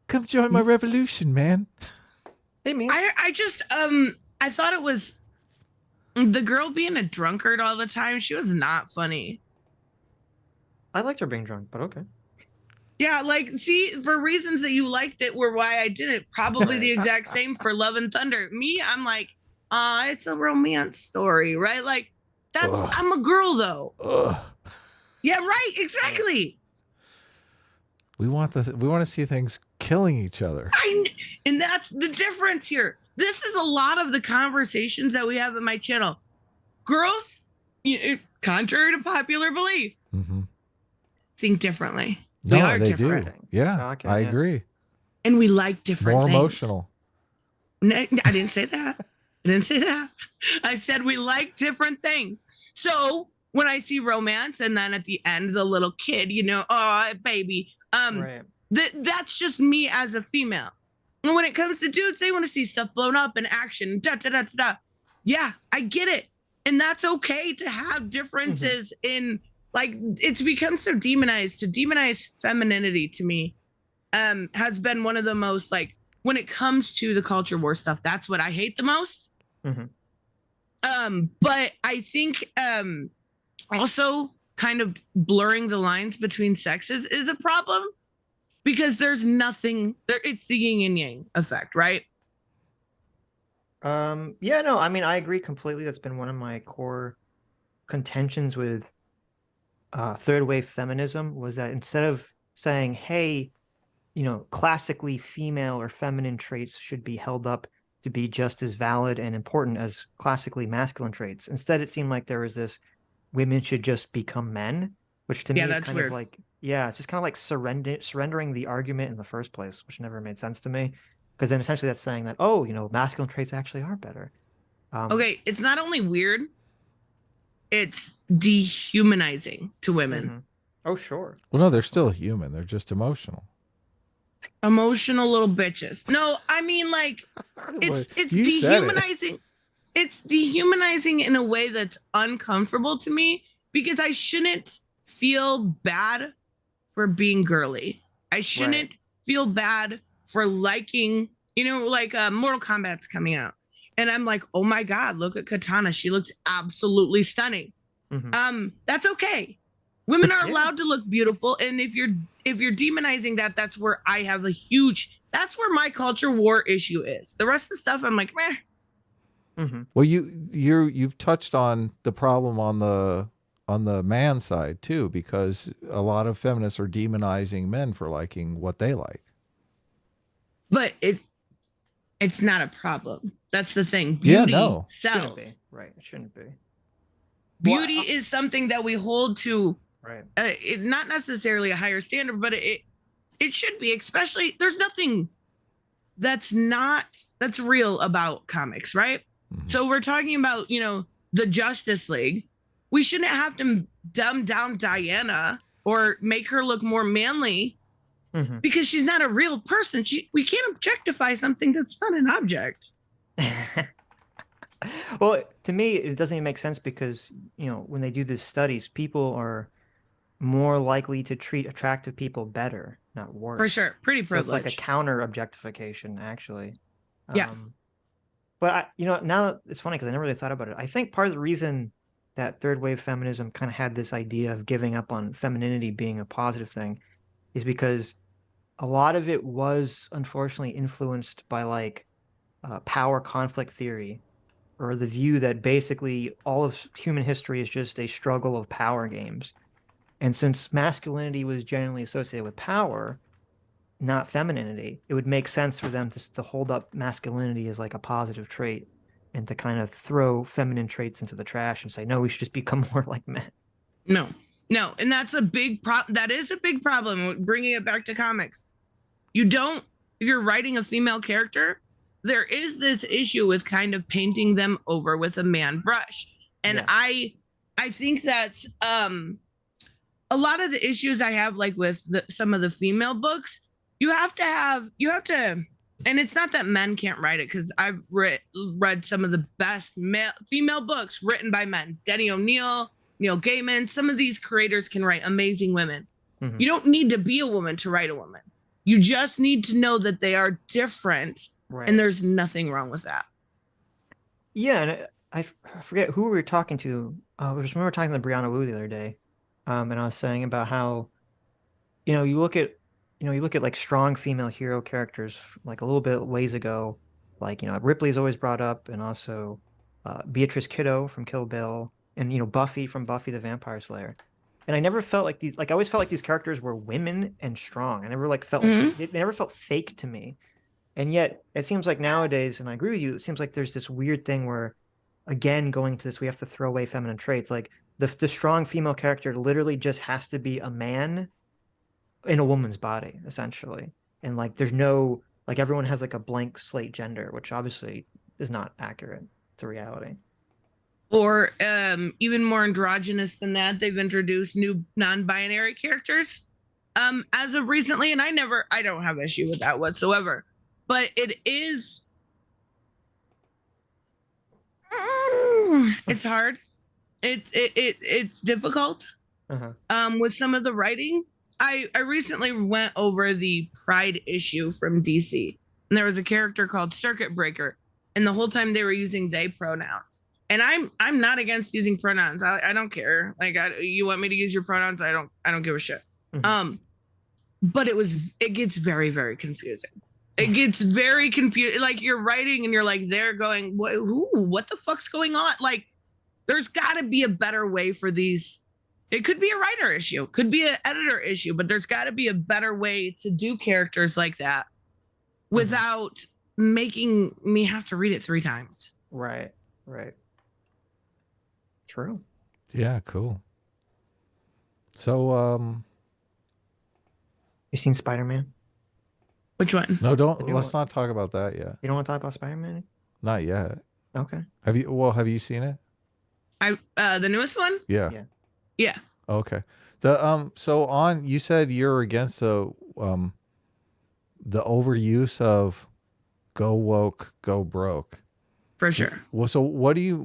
Come join my revolution, man.
Hey man.
I just I thought it was the girl being a drunkard all the time. She was not funny.
I liked her being drunk, but okay.
Yeah, like, see, for reasons that you liked it were why I didn't. Probably the exact same for Love and Thunder. Me, I'm like, it's a romance story, right? Like, that's
Ugh.
I'm a girl though.
Ugh.
Yeah, right, exactly.
We want to see things killing each other.
And that's the difference here. This is a lot of the conversations that we have in my channel. Girls, contrary to popular belief,
Mm-hmm.
think differently.
No,
We are
they
different.
do. Yeah,
Okay,
I
yeah.
agree.
And we like different
More
things.
emotional.
No, I didn't say that. I didn't say that. I said we like different things. So when I see romance and then at the end, the little kid, oh, baby,
Right.
that's just me as a female. And when it comes to dudes, they want to see stuff blown up and action. Da, da, da, da, da. Yeah, I get it. And that's okay to have differences in, like, it's become so demonized. To demonize femininity to me has been one of the most, like, when it comes to the culture war stuff, that's what I hate the most.
Mhm.
But I think also kind of blurring the lines between sexes is a problem, because there's nothing there. It's the yin and yang effect, right?
Yeah, no, I mean, I agree completely. That's been one of my core contentions with third wave feminism, was that instead of saying, hey, classically female or feminine traits should be held up to be just as valid and important as classically masculine traits, instead it seemed like there was this women should just become men, which to me is
that's
kind
weird.
of like, yeah, it's just kind of like surrendering the argument in the first place, which never made sense to me. Because then essentially that's saying that, oh, masculine traits actually are better.
Okay, it's not only weird, it's dehumanizing to women.
Mhm. Oh, sure.
Well, no, they're still human. They're just emotional.
Emotional little bitches. No, I mean, like, it's
You said it.
dehumanizing. It's dehumanizing in a way that's uncomfortable to me, because I shouldn't feel bad for being girly. I shouldn't feel bad for liking, like Mortal Kombat's coming out, and I'm like, oh my god, look at Katana, she looks absolutely stunning.
Mhm.
That's okay. Women are
Yeah.
allowed to look beautiful, and if you're demonizing that, that's where I have that's where my culture war issue is. The rest of the stuff, I'm like, meh.
Mhm.
Well, you've touched on the problem on the man side too, because a lot of feminists are demonizing men for liking what they like.
But it's not a problem. That's the thing.
Yeah,
Beauty
no.
Shouldn't be.
sells.
Right. It shouldn't be.
Beauty is something that we hold to,
Right.
not necessarily a higher standard, but it should be. Especially, there's nothing that's real about comics, right?
Mhm.
So we're talking about, the Justice League. We shouldn't have to dumb down Diana or make her look more manly because she's not a real person. We can't objectify something that's not an object.
Well, to me, it doesn't even make sense because, when they do these studies, people are more likely to treat attractive people better, not worse.
For sure. Pretty
So it's
privileged.
like a counter objectification, actually.
Yeah.
But now it's funny because I never really thought about it. I think part of the reason that third wave feminism kind of had this idea of giving up on femininity being a positive thing is because a lot of it was unfortunately influenced by like power conflict theory, or the view that basically all of human history is just a struggle of power games. And since masculinity was generally associated with power, not femininity, it would make sense for them to hold up masculinity as like a positive trait and to kind of throw feminine traits into the trash and say, no, we should just become more like men.
No. And that's a big problem. That is a big problem, bringing it back to comics. If you're writing a female character, there is this issue with kind of painting them over with a man brush. And yeah. I think that's a lot of the issues I have, like with some of the female books, you have to, and it's not that men can't write it, because I've read some of the best female books written by men. Denny O'Neil, Neil Gaiman, some of these creators can write amazing women. Mm-hmm. You don't need to be a woman to write a woman. You just need to know that they are different. Right. And there's nothing wrong with that.
Yeah, and I forget who we were talking to. We were talking to Brianna Wu the other day, and I was saying about how, you look at like strong female hero characters like a little bit ways ago, like Ripley's always brought up, and also Beatrice Kiddo from Kill Bill, and Buffy from Buffy the Vampire Slayer. And I never felt like I always felt like these characters were women and strong. I never felt they never felt fake to me. And yet, it seems like nowadays, and I agree with you, it seems like there's this weird thing where, again, going to this, we have to throw away feminine traits. Like, the strong female character literally just has to be a man in a woman's body, essentially. And, like, there's no, like, everyone has, like, a blank slate gender, which obviously is not accurate to reality.
Or even more androgynous than that, they've introduced new non-binary characters as of recently, and I don't have issue with that whatsoever. But it is, it's hard. It's difficult with some of the writing. I recently went over the Pride issue from DC, and there was a character called Circuit Breaker, and the whole time they were using they pronouns. And I'm not against using pronouns. I don't care. Like, you want me to use your pronouns? I don't give a shit. Mm-hmm. But it gets very, very confusing. It gets very confused. Like, you're writing and you're like, they're going, what the fuck's going on? Like, there's got to be a better way for these. It could be a writer issue, could be an editor issue, but there's got to be a better way to do characters like that without making me have to read it 3 times.
Right. True.
Yeah, cool. So,
you seen Spider-Man?
Which one?
No, let's not talk about that yet.
You don't want to talk about Spider-Man?
Not yet.
Okay.
Have you seen it?
The newest one?
Yeah. Okay. You said you're against the overuse of go woke, go broke.
For sure.
Well, so what do you,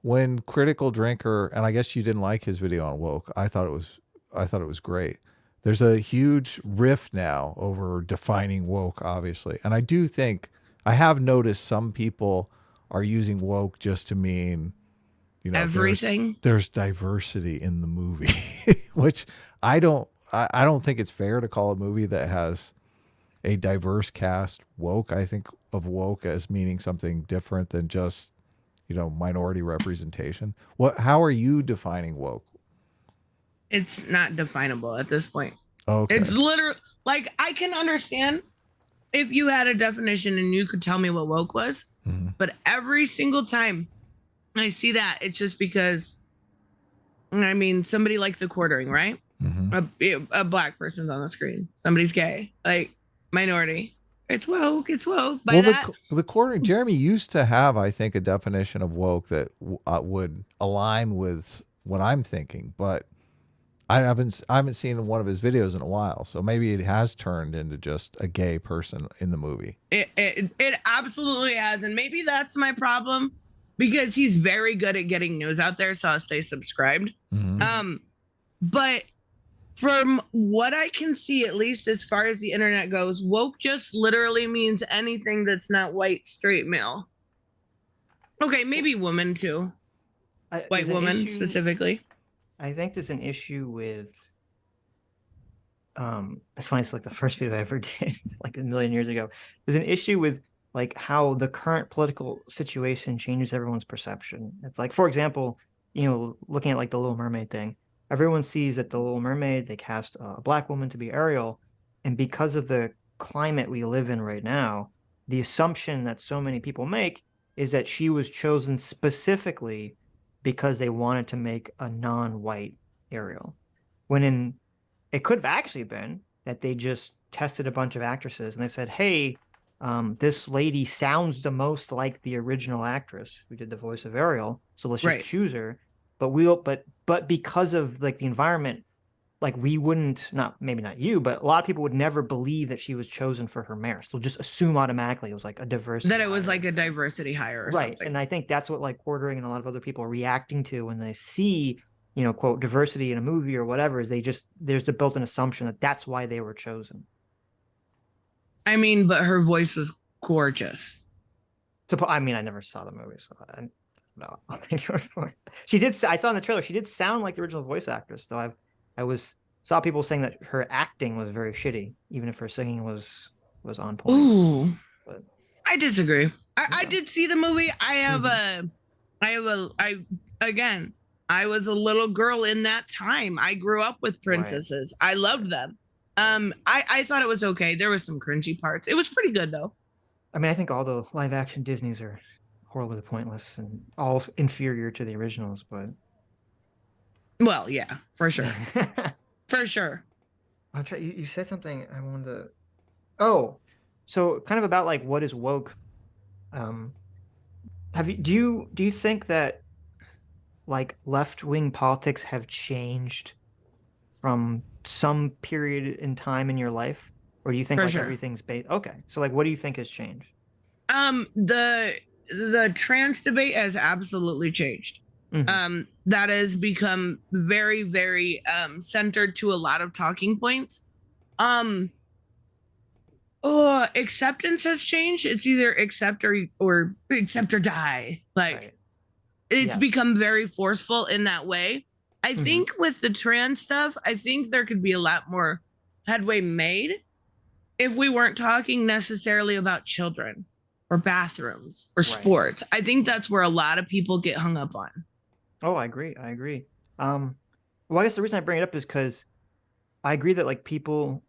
when Critical Drinker, and I guess you didn't like his video on woke, I thought it was great. There's a huge rift now over defining woke, obviously. And I do think, I have noticed some people are using woke just to mean,
everything.
There's diversity in the movie, which I don't think it's fair to call a movie that has a diverse cast woke. I think of woke as meaning something different than just, minority representation. How are you defining woke?
It's not definable at this point.
Okay.
It's literally, like, I can understand if you had a definition and you could tell me what woke was, but every single time I see that, it's just because, somebody like The Quartering, right? Mm-hmm. A black person's on the screen. Somebody's gay, like minority. It's woke.
The Quartering, Jeremy used to have, I think, a definition of woke that would align with what I'm thinking, but I haven't seen one of his videos in a while, so maybe it has turned into just a gay person in the movie.
It absolutely has, and maybe that's my problem because he's very good at getting news out there, so I'll stay subscribed. But from what I can see, at least as far as the internet goes, woke just literally means anything that's not white straight male. Okay, maybe woman too. White woman specifically.
I think there's an issue with it's funny, it's like the first video I ever did like a million years ago. There's an issue with like how the current political situation changes everyone's perception. It's like, for example, you know, looking at like the Little Mermaid thing, everyone sees that the Little Mermaid, they cast a black woman to be Ariel, and because of the climate we live in right now, the assumption that so many people make is that she was chosen specifically because they wanted to make a non-white Ariel, when it could have actually been that they just tested a bunch of actresses and they said, hey, this lady sounds the most like the original actress who did the voice of Ariel, so let's just choose her. But because of like the environment, like we wouldn't, maybe not you, but a lot of people would never believe that she was chosen for her merits. They'll just assume automatically it was like a diversity.
That it was like a diversity hire or something.
And I think that's what like Quartering and a lot of other people are reacting to when they see, you know, quote, diversity in a movie or whatever, is there's the built-in assumption that that's why they were chosen.
I mean, but her voice was gorgeous.
I mean, I never saw the movie, so no, I'll take your word for it. She did. I saw in the trailer she did sound like the original voice actress, though. I saw people saying that her acting was very shitty, even if her singing was on point.
Ooh,
but
I disagree. I did see the movie. I was a little girl in that time. I grew up with princesses. Right. I loved them. I thought it was okay. There was some cringy parts. It was pretty good though.
I mean, I think all the live action Disneys are horribly pointless and all inferior to the originals, but
well, yeah, for sure. For sure.
I'll try. You said something I wanted to. Oh, so kind of about like what is woke. Do you think that like left-wing politics have changed from some period in time in your life, or do you think like everything's based? Okay, so like, what do you think has changed?
The trans debate has absolutely changed. That has become very, very centered to a lot of talking points. Acceptance has changed. It's either accept or accept or die. Like it's become very forceful in that way. I think with the trans stuff, I think there could be a lot more headway made if we weren't talking necessarily about children or bathrooms or sports. I think that's where a lot of people get hung up on.
Oh, I agree. Well, I guess the reason I bring it up is because I agree that like people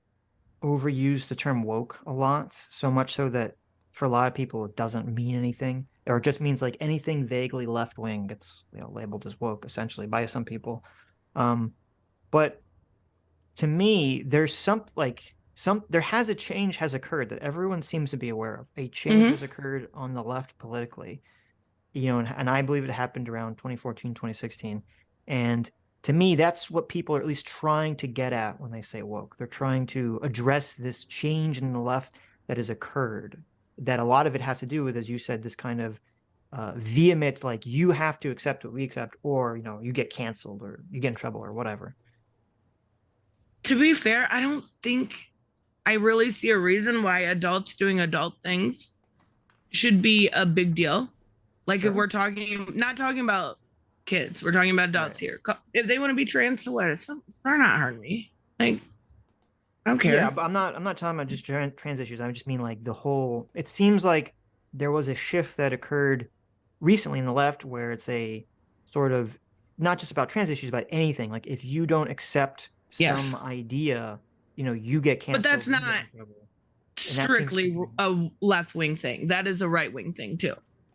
overuse the term woke a lot, so much so that for a lot of people it doesn't mean anything, or it just means like anything vaguely left wing gets, you know, labeled as woke essentially by some people. But to me, there's there has a change has occurred that everyone seems to be aware of. A change has occurred on the left politically, you know, and I believe it happened around 2014, 2016. And to me, that's what people are at least trying to get at when they say woke. They're trying to address this change in the left that has occurred, that a lot of it has to do with, as you said, this kind of vehement, like you have to accept what we accept, or, you know, you get canceled or you get in trouble or whatever.
To be fair, I don't think I really see a reason why adults doing adult things should be a big deal. Like if we're not talking about kids, we're talking about adults here. If they want to be trans, so what? They're not hurting me. Like, I don't care.
Yeah, but I'm not talking about just trans issues. I just mean like the whole. It seems like there was a shift that occurred recently in the left where it's a sort of not just about trans issues, but anything. Like if you don't accept some idea, you know, you get canceled.
But that's not strictly a left-wing thing. That is a right-wing thing too.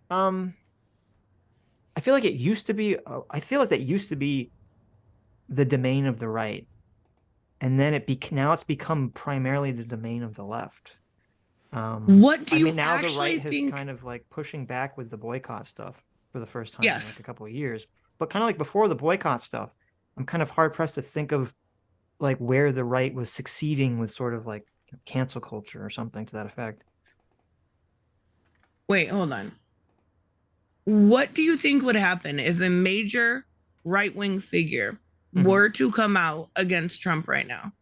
I feel like it used to be. I feel like that used to be the domain of the right, and then now it's become primarily the domain of the left.
What do you
now
actually
the right has
think?
kind of like pushing back with the boycott stuff for the first time in like a couple of years. But kind of like before the boycott stuff, I'm kind of hard pressed to think of like where the right was succeeding with sort of like cancel culture or something to that effect.
Wait, hold on. What do you think would happen if a major right-wing figure were to come out against Trump right now?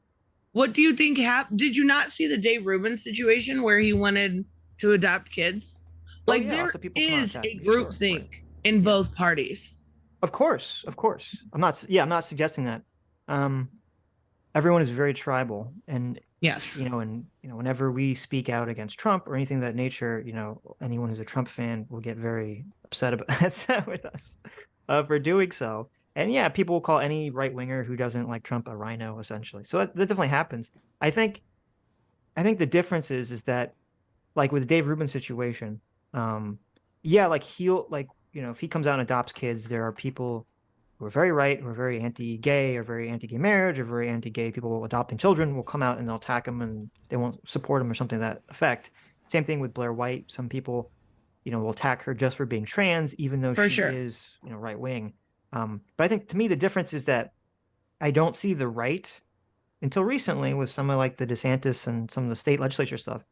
What do you think happened? Did you not see the Dave Rubin situation where he wanted to adopt kids? Like, there is a groupthink in both parties.
Of course. I'm not suggesting that. Everyone is very tribal, and
yes,
whenever we speak out against Trump or anything of that nature, anyone who's a Trump fan will get very upset with us for doing so. And yeah, people will call any right winger who doesn't like Trump a rhino, essentially. So that definitely happens. I think the difference is that, like with the Dave Rubin situation, like if he comes out and adopts kids, there are people who are very right, who are very anti-gay or very anti-gay marriage or very anti-gay people adopting children will come out and they'll attack him and they won't support him or something to that effect. Same thing with Blair White. Some people, will attack her just for being trans, even though she is, right wing. But I think to me, the difference is that I don't see the right until recently with some of like the DeSantis and some of the state legislature stuff.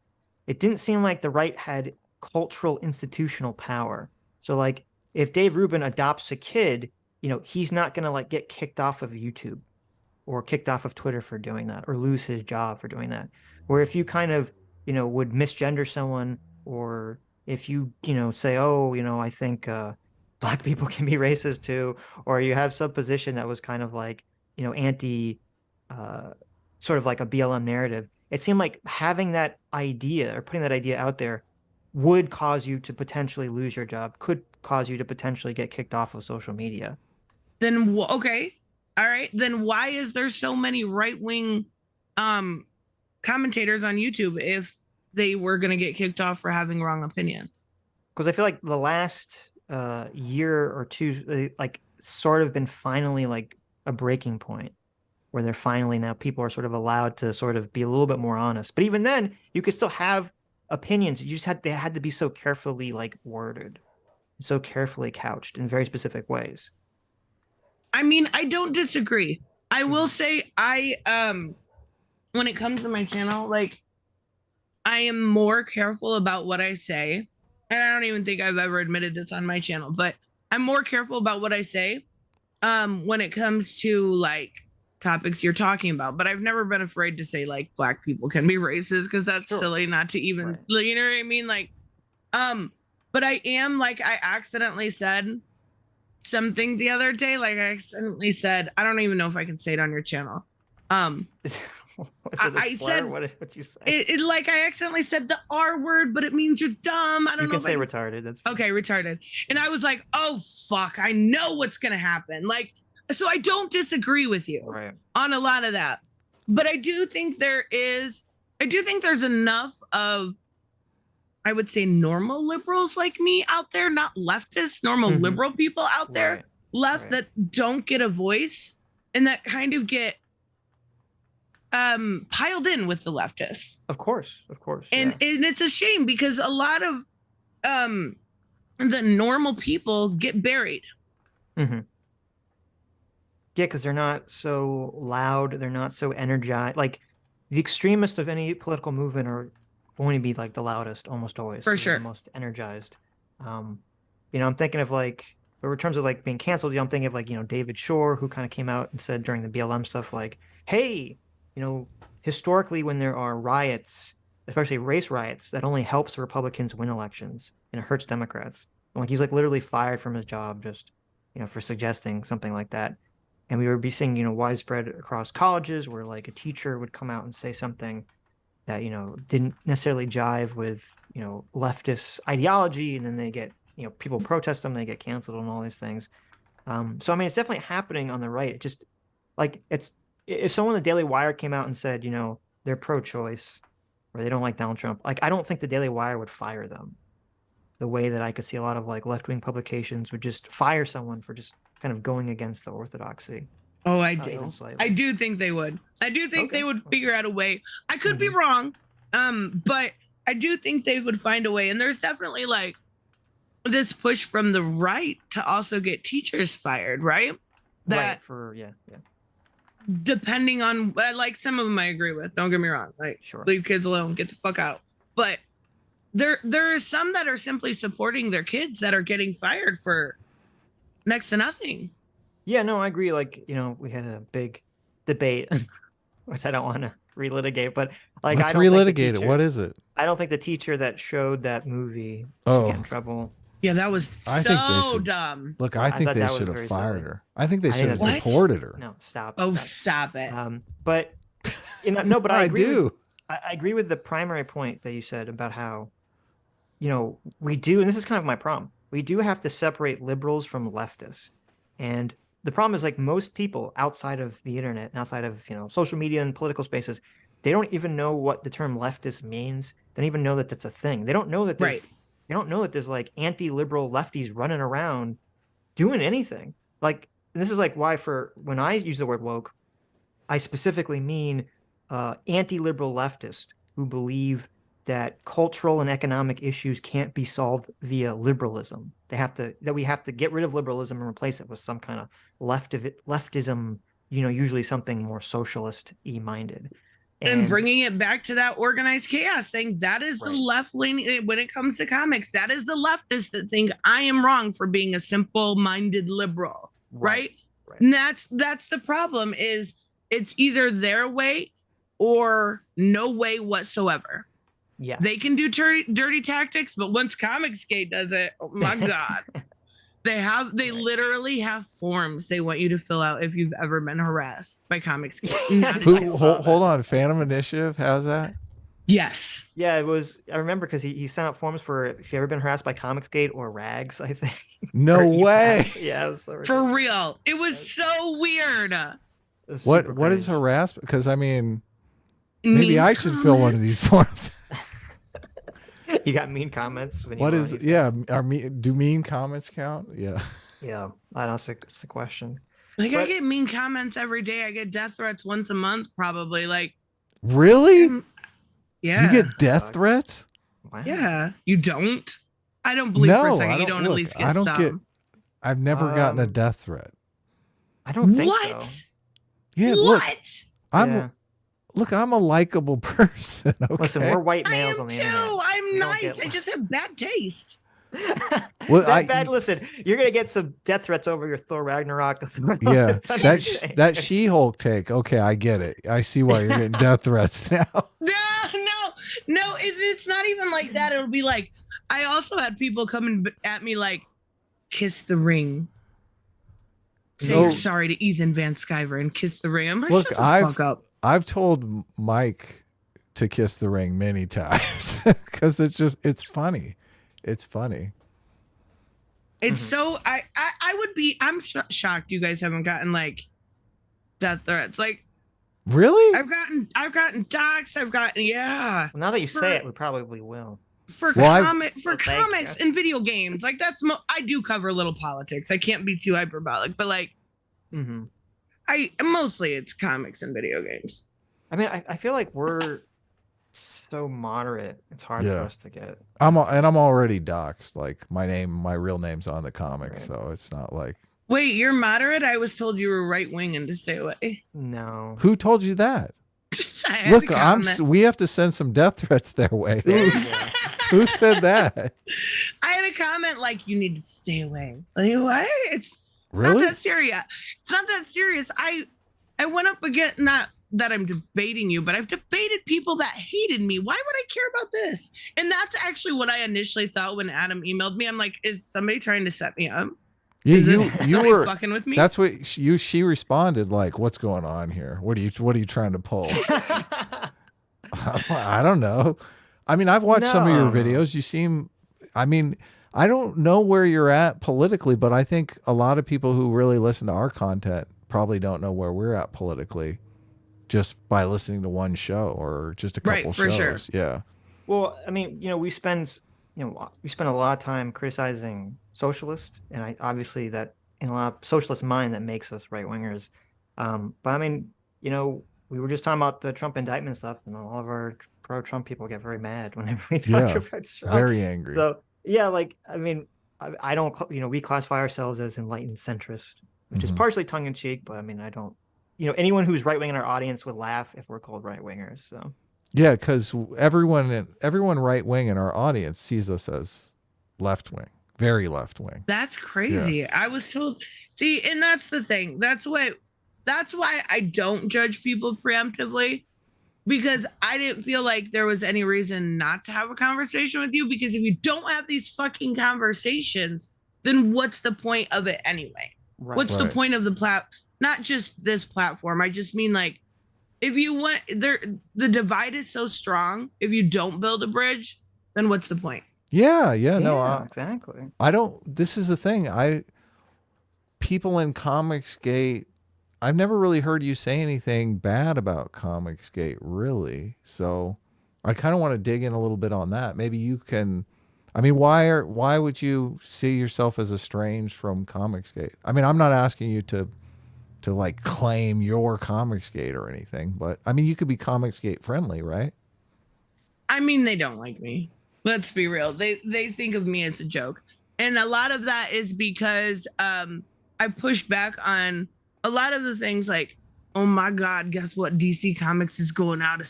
It didn't seem like the right had cultural institutional power. So like if Dave Rubin adopts a kid, he's not going to like get kicked off of YouTube or kicked off of Twitter for doing that or lose his job for doing that. Where if you kind of, would misgender someone, or if you, say, oh, I think Black people can be racist too, or you have some position that was kind of like, anti, sort of like a BLM narrative. It seemed like having that idea or putting that idea out there would cause you to potentially lose your job, could cause you to potentially get kicked off of social media.
Then okay, all right. Then why is there so many right-wing commentators on YouTube if they were going to get kicked off for having wrong opinions?
Because I feel like the last year or two, like sort of been finally like a breaking point where they're finally now people are sort of allowed to sort of be a little bit more honest. But even then, you could still have opinions. They had to be so carefully like worded, so carefully couched in very specific ways.
I mean, I don't disagree. I will say when it comes to my channel, like I am more careful about what I say. And I don't even think I've ever admitted this on my channel, but I'm more careful about what I say when it comes to like topics you're talking about. But I've never been afraid to say like Black people can be racist, because that's silly not to even, you know what I mean? Like, but I am like, I accidentally said something the other day. Like I accidentally said, I don't even know if I can say it on your channel.
I said, what you say?
It like I accidentally said the R word, but it means you're dumb. I don't know.
You can say retarded. That's
okay, retarded. And I was like, oh fuck, I know what's gonna happen. Like, so I don't disagree with you on a lot of that, but I do think there's enough of, I would say, normal liberals like me out there, not leftists, normal liberal people out there that don't get a voice and that kind of get piled in with the leftists.
Of course.
And it's a shame because a lot of the normal people get buried.
Mm-hmm. Yeah, because they're not so loud. They're not so energized. Like the extremists of any political movement are going to be like the loudest almost always.
For sure.
The most energized. I'm thinking of like, in terms of like being canceled, I'm thinking of like, David Shore, who kind of came out and said during the BLM stuff, like, hey, historically when there are riots, especially race riots, that only helps Republicans win elections and it hurts Democrats. And like he's like literally fired from his job just, for suggesting something like that. And we were seeing, widespread across colleges where like a teacher would come out and say something that, didn't necessarily jive with, leftist ideology. And then they get, people protest them, they get canceled and all these things. So, I mean, it's definitely happening on the right. It just like if someone in the Daily Wire came out and said, they're pro-choice or they don't like Donald Trump, like, I don't think the Daily Wire would fire them the way that I could see a lot of like left-wing publications would just fire someone for just kind of going against the orthodoxy.
Oh, I do. I do think they would. I do think they would figure out a way. I could be wrong, but I do think they would find a way. And there's definitely like this push from the right to also get teachers fired, right? that
yeah.
depending on, like, some of them I agree with, don't get me wrong, like,
Sure.
leave kids alone, get the fuck out. But there are some that are simply supporting their kids that are getting fired for next to nothing.
Yeah, no, I agree. Like, we had a big debate, which I don't want to relitigate, but like,
Let's
I don't think the
relitigate it.
teacher-
What is it?
I don't think the teacher that showed that movie
Oh.
should get in trouble.
Yeah, that was
I think they
so
should-
dumb.
Look,
I
I think
thought
they
that was
should have
very
fired
silly.
her. I think they
I
should
think
have
that's-
deported her.
No, stop.
Oh,
stop.
stop it.
But no, but I agree.
do.
I agree with the primary point that you said about how, we do, and this is kind of my problem. We do have to separate liberals from leftists, and the problem is, like, most people outside of the internet and outside of social media and political spaces, they don't even know what the term leftist means. They don't even know that that's a thing. They don't know that
Right.
They don't know that there's like anti-liberal lefties running around doing anything. Like, this is like why when I use the word woke, I specifically mean anti-liberal leftists who believe that cultural and economic issues can't be solved via liberalism. We have to get rid of liberalism and replace it with some kind of leftism, usually something more socialist-y minded.
And bringing it back to that organized chaos thing, that is the
Right.
left leaning when it comes to comics. That is the leftists that think I am wrong for being a simple-minded liberal, right? And that's the problem. Is it's either their way or no way whatsoever.
Yeah.
They can do dirty tactics, but once Comicsgate does it, oh my god, they literally have forms they want you to fill out if you've ever been harassed by Comicsgate. Not
Who,
even-
hold on, Phantom Initiative. How's that?
Yes.
Yeah, it was. I remember because he sent out forms for if you ever been harassed by Comicsgate or Rags, I think.
No
Or
way.
EFAC. Yeah, it was so
For
ridiculous.
real. It was so weird.
It was
What
super
what is
cringe.
harassment? Because I mean, maybe
Mean
I should fill one of these
comments.
forms.
You got mean comments when you
What
go
is?
on YouTube?
Yeah, do mean comments count? Yeah.
Yeah, I don't know. It's the question.
Like, I
But-
get mean comments every day. I get death threats once a month, probably. Like,
Really?
yeah.
You get death threats?
Wow.
Yeah. You don't? I don't believe for a
No,
second
I
you
don't-
don't at
look,
least
I
get
don't
some.
get- I've never gotten a
Um,
death threat.
I don't think
What?
so.
Yeah, look,
What?
Yeah.
I'm a likable person. Okay.
Listen, we're white
I
males
am
on the
too.
internet.
I'm
We don't
nice.
get-
I just have bad taste.
Well,
Listen, you're gonna get some death threats over your Thor Ragnarok.
yeah,
I'm
that
just saying.
that She-Hulk take. Okay, I get it. I see why you're getting death threats now.
No, it's not even like that. It'll be like, I also had people coming at me like, kiss the ring. Say
No.
you're sorry to Ethan Van Sciver and kiss the ring. I'm like,
Look,
shut the fuck up.
I've told Mike to kiss the ring many times because it's funny. It's funny.
It's so I'm shocked you guys haven't gotten like death threats. Like,
Really?
I've gotten doxxed. I've gotten, yeah,
Well, now that you say it, we probably will.
for
Well,
comics
Well, thank
comics
you.
and video games. Like, that's I do cover a little politics. I can't be too hyperbolic, but like,
Mm-hmm.
mostly it's comics and video games.
I mean, I feel like we're so moderate. It's hard for
Yeah.
us to get.
I'm already doxxed. Like my real name's on the comic,
Right.
so it's not like.
Wait, you're moderate? I was told you were right wing and to stay away.
No.
Who told you that?
I had
Look,
to comment.
we have to send some death threats their way.
Yeah.
Who said that?
I had a comment like, you need to stay away. Like, what? It's
Really?
not that serious. It's not that serious. I went up against, not that I'm debating you, but I've debated people that hated me. Why would I care about this? And that's actually what I initially thought when Adam emailed me. I'm like, is somebody trying to set me up? Is
You
this
you
somebody
were.
fucking with me?
That's what she responded like, "What's going on here? What are you trying to pull?" I don't know. I mean, I've watched some of your
No.
videos. You seem, I mean, I don't know where you're at politically, but I think a lot of people who really listen to our content probably don't know where we're at politically just by listening to one show or just a
Right,
couple
for sure.
shows. Yeah.
Well, I mean, we spend a lot of time criticizing socialists, and obviously that in a lot of socialist mind that makes us right wingers. But I mean, we were just talking about the Trump indictment stuff, and all of our pro-Trump people get very mad whenever we talk
Yeah,
about Trump.
Very angry.
So yeah, like I mean, I don't, we classify ourselves as enlightened centrist. which is partially tongue in cheek. But I mean, I don't, anyone who's right wing in our audience would laugh if we're called right wingers. So
Yeah, because everyone right wing in our audience sees us as left wing, very left wing.
That's crazy. Yeah. I was told. See, and that's the thing. That's why I don't judge people preemptively, because I didn't feel like there was any reason not to have a conversation with you. Because if you don't have these fucking conversations, then what's the point of it anyway? Right. What's the point of the not just this platform? I just mean, like, if you want the divide is so strong. If you don't build a bridge, then what's the point?
Yeah,
exactly.
I don't. This is the thing. People in Comicsgate, I've never really heard you say anything bad about Comicsgate, really. So I kind of want to dig in a little bit on that. Maybe you can. I mean, why would you see yourself as estranged from Comicsgate? I mean, I'm not asking you to like claim your Comicsgate or anything, but I mean, you could be Comicsgate friendly, right?
I mean, they don't like me. Let's be real. They think of me as a joke. And a lot of that is because I push back on a lot of the things, like, oh my God, guess what? DC Comics is going out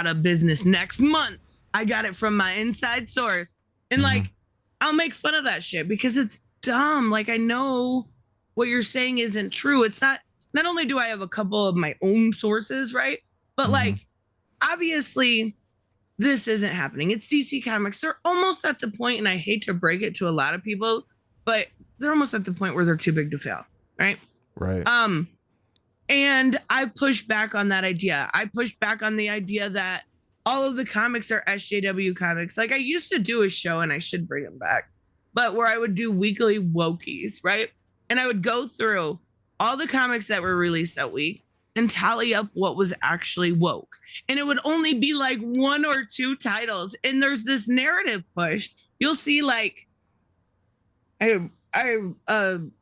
of business next month. I got it from my inside source. And like, I'll make fun of that shit because it's dumb. Like, I know what you're saying isn't true. It's not only do I have a couple of my own sources, right? But like, obviously this isn't happening. It's DC Comics. They're almost at the point, and I hate to break it to a lot of people, but they're almost at the point where they're too big to fail. Right.
Right.
And I pushed back on that idea. I pushed back on the idea that all of the comics are SJW comics. Like, I used to do a show, and I should bring them back, but where I would do weekly wokies, right? And I would go through all the comics that were released that week and tally up what was actually woke. And it would only be like 1 or 2 titles. And there's this narrative push. You'll see like a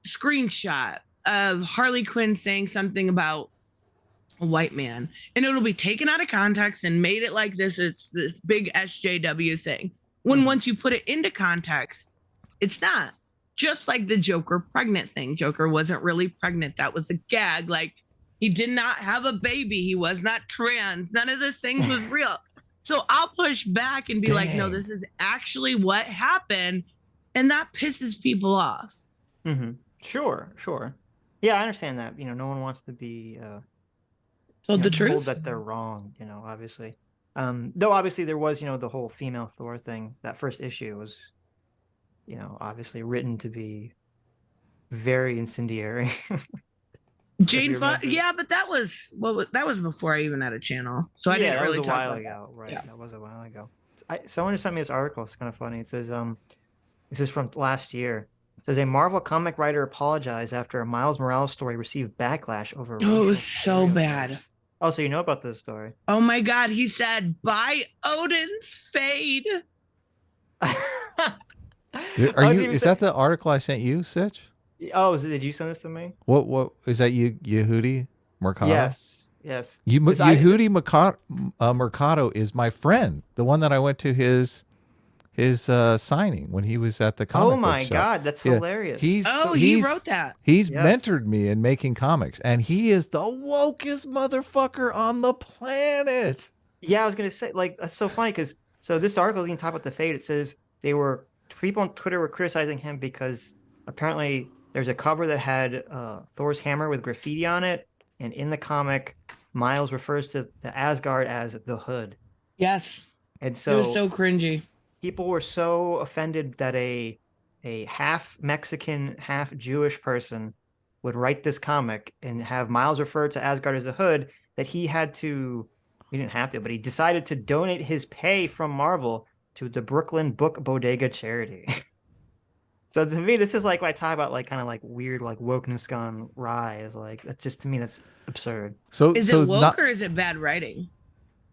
screenshot of Harley Quinn saying something about a white man, and it'll be taken out of context and made it like this. It's this big SJW thing. When once you put it into context, it's not. Just like the Joker pregnant thing. Joker wasn't really pregnant. That was a gag. Like, he did not have a baby. He was not trans. None of this thing was real. So I'll push back and be like, no, this is actually what happened. And that pisses people off.
Sure. Yeah, I understand that. No one wants to be
told the truth.
Told that they're wrong, obviously. Though obviously there was, the whole female Thor thing. That first issue was, obviously written to be very incendiary.
Jane Fonda, yeah, but that was before I even had a channel, so I didn't really talk about that.
Right? Yeah. That was a while ago. Someone just sent me this article. It's kind of funny. It says, this is from last year. It says a Marvel comic writer apologized after a Miles Morales story received backlash over.
Oh, it was so bad.
Oh, so you know about this story?
Oh my God, he said, "By Odin's fade."
Is that the article I sent you, Sitch?
Oh, did you send this to me?
What is that? Yehudi Mercado?
Yes.
Yehudi Mercado is my friend, the one that I went to his signing when he was at the comic book
Oh my
shop.
God, that's hilarious.
He wrote that.
He's mentored me in making comics, and he is the wokest motherfucker on the planet.
Yeah, I was gonna say, like, that's so funny because this article is even talk about the fate. It says people on Twitter were criticizing him because apparently there's a cover that had Thor's hammer with graffiti on it, and in the comic, Miles refers to the Asgard as the Hood.
Yes,
and so
it was so cringy.
People were so offended that a half Mexican, half Jewish person would write this comic and have Miles refer to Asgard as the Hood that he didn't have to, but he decided to donate his pay from Marvel to the Brooklyn Book Bodega charity. So to me, this is like when I talk about like kind of like weird like wokeness gone rise. Like that's just, to me, that's absurd.
So
is it woke or is it bad writing?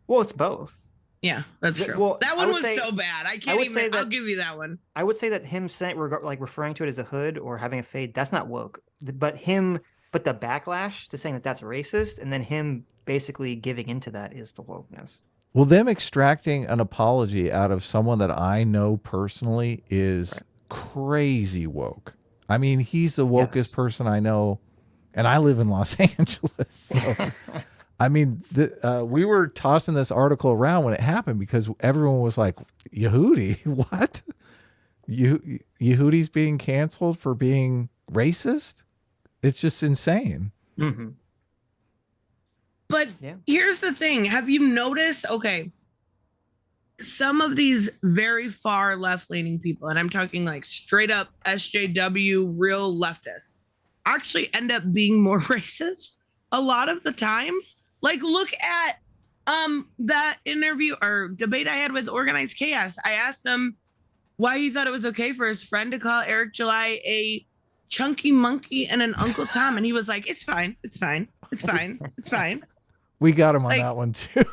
Well, it's both.
Yeah, that's true. Well, that one was so bad. I'll give you that one.
I would say that him saying, like, referring to it as a hood or having a fade, that's not woke. But the backlash to saying that that's racist, and then him basically giving into that is the wokeness.
Well, them extracting an apology out of someone that I know personally is crazy woke. I mean, he's the wokest person I know and I live in Los Angeles. So, I mean, we were tossing this article around when it happened because everyone was like, Yehudi, what? Yehudi's being canceled for being racist? It's just insane.
Mm-hmm.
But here's the thing. Have you noticed, okay, some of these very far left-leaning people, and I'm talking like straight up SJW, real leftists, actually end up being more racist a lot of the times. Like, look at that interview or debate I had with Organized Chaos. I asked him why he thought it was okay for his friend to call Eric July a chunky monkey and an Uncle Tom, and he was like, it's fine, it's fine, it's fine, it's fine.
We got him on that one too.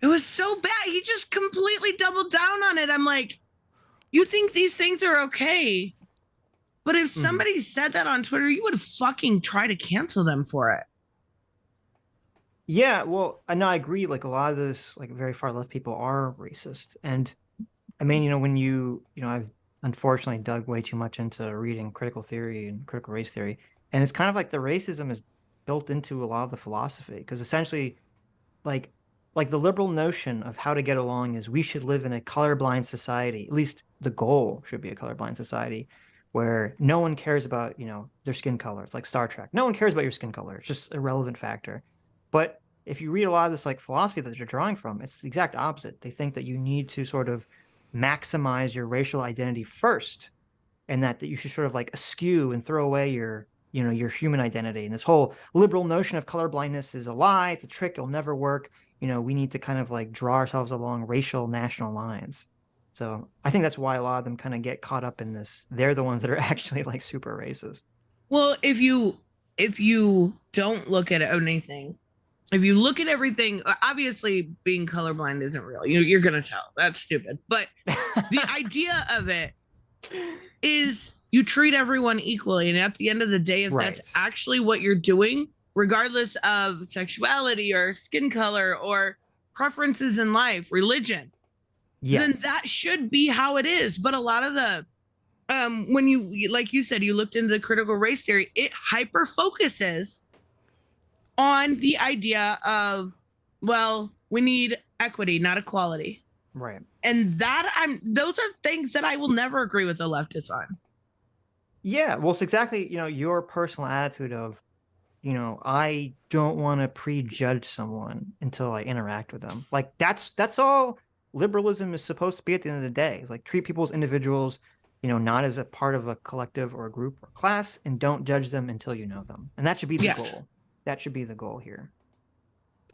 It was so bad. He just completely doubled down on it. I'm like, you think these things are okay, but if somebody said that on Twitter, you would fucking try to cancel them for it.
Yeah, well, no, I agree. Like, a lot of those, like, very far left people are racist. And I mean, you know, when I've unfortunately dug way too much into reading critical theory and critical race theory. And it's kind of like the racism is built into a lot of the philosophy, because essentially, like the liberal notion of how to get along is we should live in a colorblind society. At least the goal should be a colorblind society where no one cares about, you know, their skin color. It's like Star Trek. No one cares about your skin color. It's just a relevant factor. But if you read a lot of this like philosophy that you're drawing from, it's the exact opposite. They think that you need to sort of maximize your racial identity first, and that you should sort of like eschew and throw away your, you know, your human identity. And this whole liberal notion of colorblindness is a lie. It's a trick. It'll never work. You know, we need to kind of like draw ourselves along racial national lines. So I think that's why a lot of them kind of get caught up in this. They're the ones that are actually like super racist.
Well, if you don't look at anything, if you look at everything, obviously being colorblind isn't real. You're going to tell. That's stupid. But the idea of it is you treat everyone equally. And at the end of the day, if that's actually what you're doing, regardless of sexuality or skin color or preferences in life, religion, then that should be how it is. But a lot of the, when you, like you said, you looked into the critical race theory, it hyper focuses on the idea of, well, we need equity, not equality.
Right.
And those are things that I will never agree with the leftists on. Yeah.
Well, it's exactly, you know, your personal attitude of, you know, I don't want to prejudge someone until I interact with them. Like that's all liberalism is supposed to be at the end of the day. It's like treat people as individuals, you know, not as a part of a collective or a group or class, and don't judge them until you know them. And that should be the goal. That should be the goal here.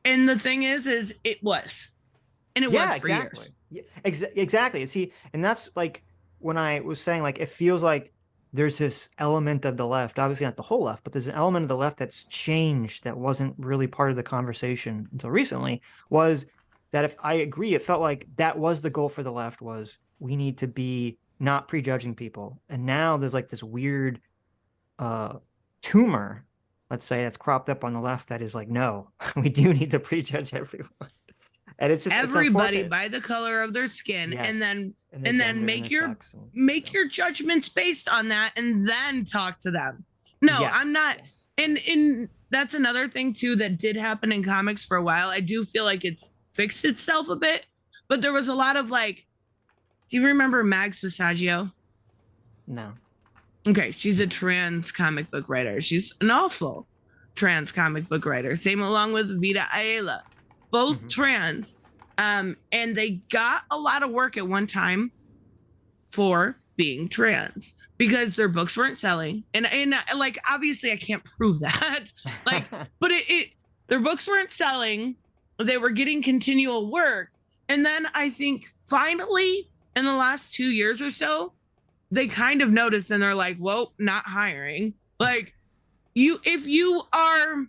And the thing is it was. And it was for years.
Yeah, exactly. See, and that's like when I was saying, like, it feels like there's this element of the left, obviously not the whole left, but there's an element of the left that's changed that wasn't really part of the conversation until recently, was that if I agree, it felt like that was the goal for the left, was we need to be not prejudging people. And now there's like this weird tumor, let's say, that's cropped up on the left that is like, no, we do need to prejudge everyone. And it's just
everybody by the color of their skin, and then make your judgments based on that, and then talk to them. No, I'm not. And that's another thing too that did happen in comics for a while. I do feel like it's fixed itself a bit, but there was a lot of like, do you remember Mags Visaggio?
No.
Okay, she's a trans comic book writer. She's an awful trans comic book writer. Same along with Vita Ayala. Both trans, and they got a lot of work at one time for being trans because their books weren't selling, and like obviously I can't prove that, like, but their books weren't selling, they were getting continual work, and then I think finally in the last 2 years or so, they kind of noticed and they're like, "Whoa, not hiring." Like, if you are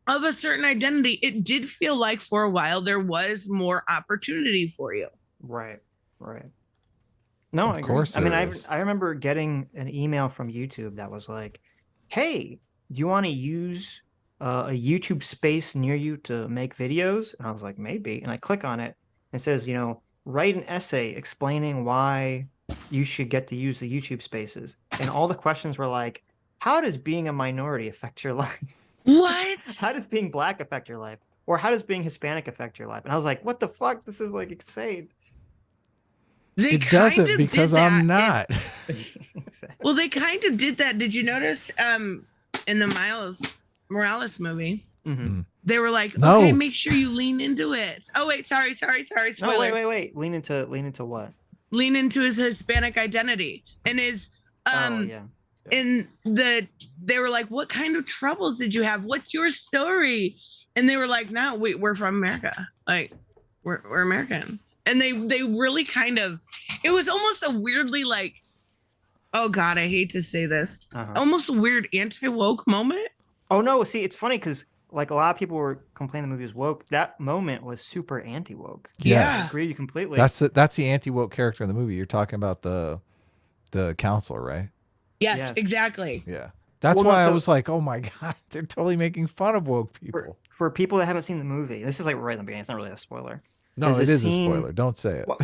of a certain identity, it did feel like for a while there was more opportunity for you.
Right. No, of course. I mean, I remember getting an email from YouTube that was like, "Hey, do you want to use a YouTube space near you to make videos?" And I was like, "Maybe." And I click on it. And it says, you know, write an essay explaining why you should get to use the YouTube spaces. And all the questions were like, how does being a minority affect your life?
What?
How does being black affect your life? Or how does being Hispanic affect your life? And I was like, what the fuck? This is like insane.
They
It
kind
doesn't
of
because
did that
I'm
in-
not.
Well, they kind of did that. Did you notice in the Miles Morales movie?
Mm-hmm.
They were like,
No.
okay, make sure you lean into it. Oh wait, sorry. Spoilers.
No, wait. Lean into what?
Lean into his Hispanic identity and his
Oh yeah.
and they were like, what kind of troubles did you have? What's your story? And they were like, no, we're from America. Like we're American. And they really kind of, it was almost a weirdly like, oh God, I hate to say this, almost a weird anti-woke moment.
Oh no, see, it's funny because like a lot of people were complaining the movie was woke. That moment was super anti-woke.
Yes.
I agree with you completely.
That's the anti-woke character in the movie. You're talking about the counselor, right?
Yes, exactly.
Yeah. That's
Well, no,
why I
so-
was like, oh my God, they're totally making fun of woke people.
For people that haven't seen the movie, this is like right in the beginning. It's not really a spoiler.
No,
There's
it is a
scene-
spoiler. Don't say it.
Well,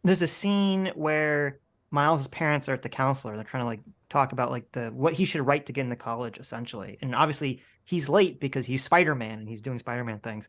there's a scene where Miles' parents are at the counselor. They're trying to like talk about like what he should write to get into college, essentially. And obviously he's late because he's Spider-Man and he's doing Spider-Man things.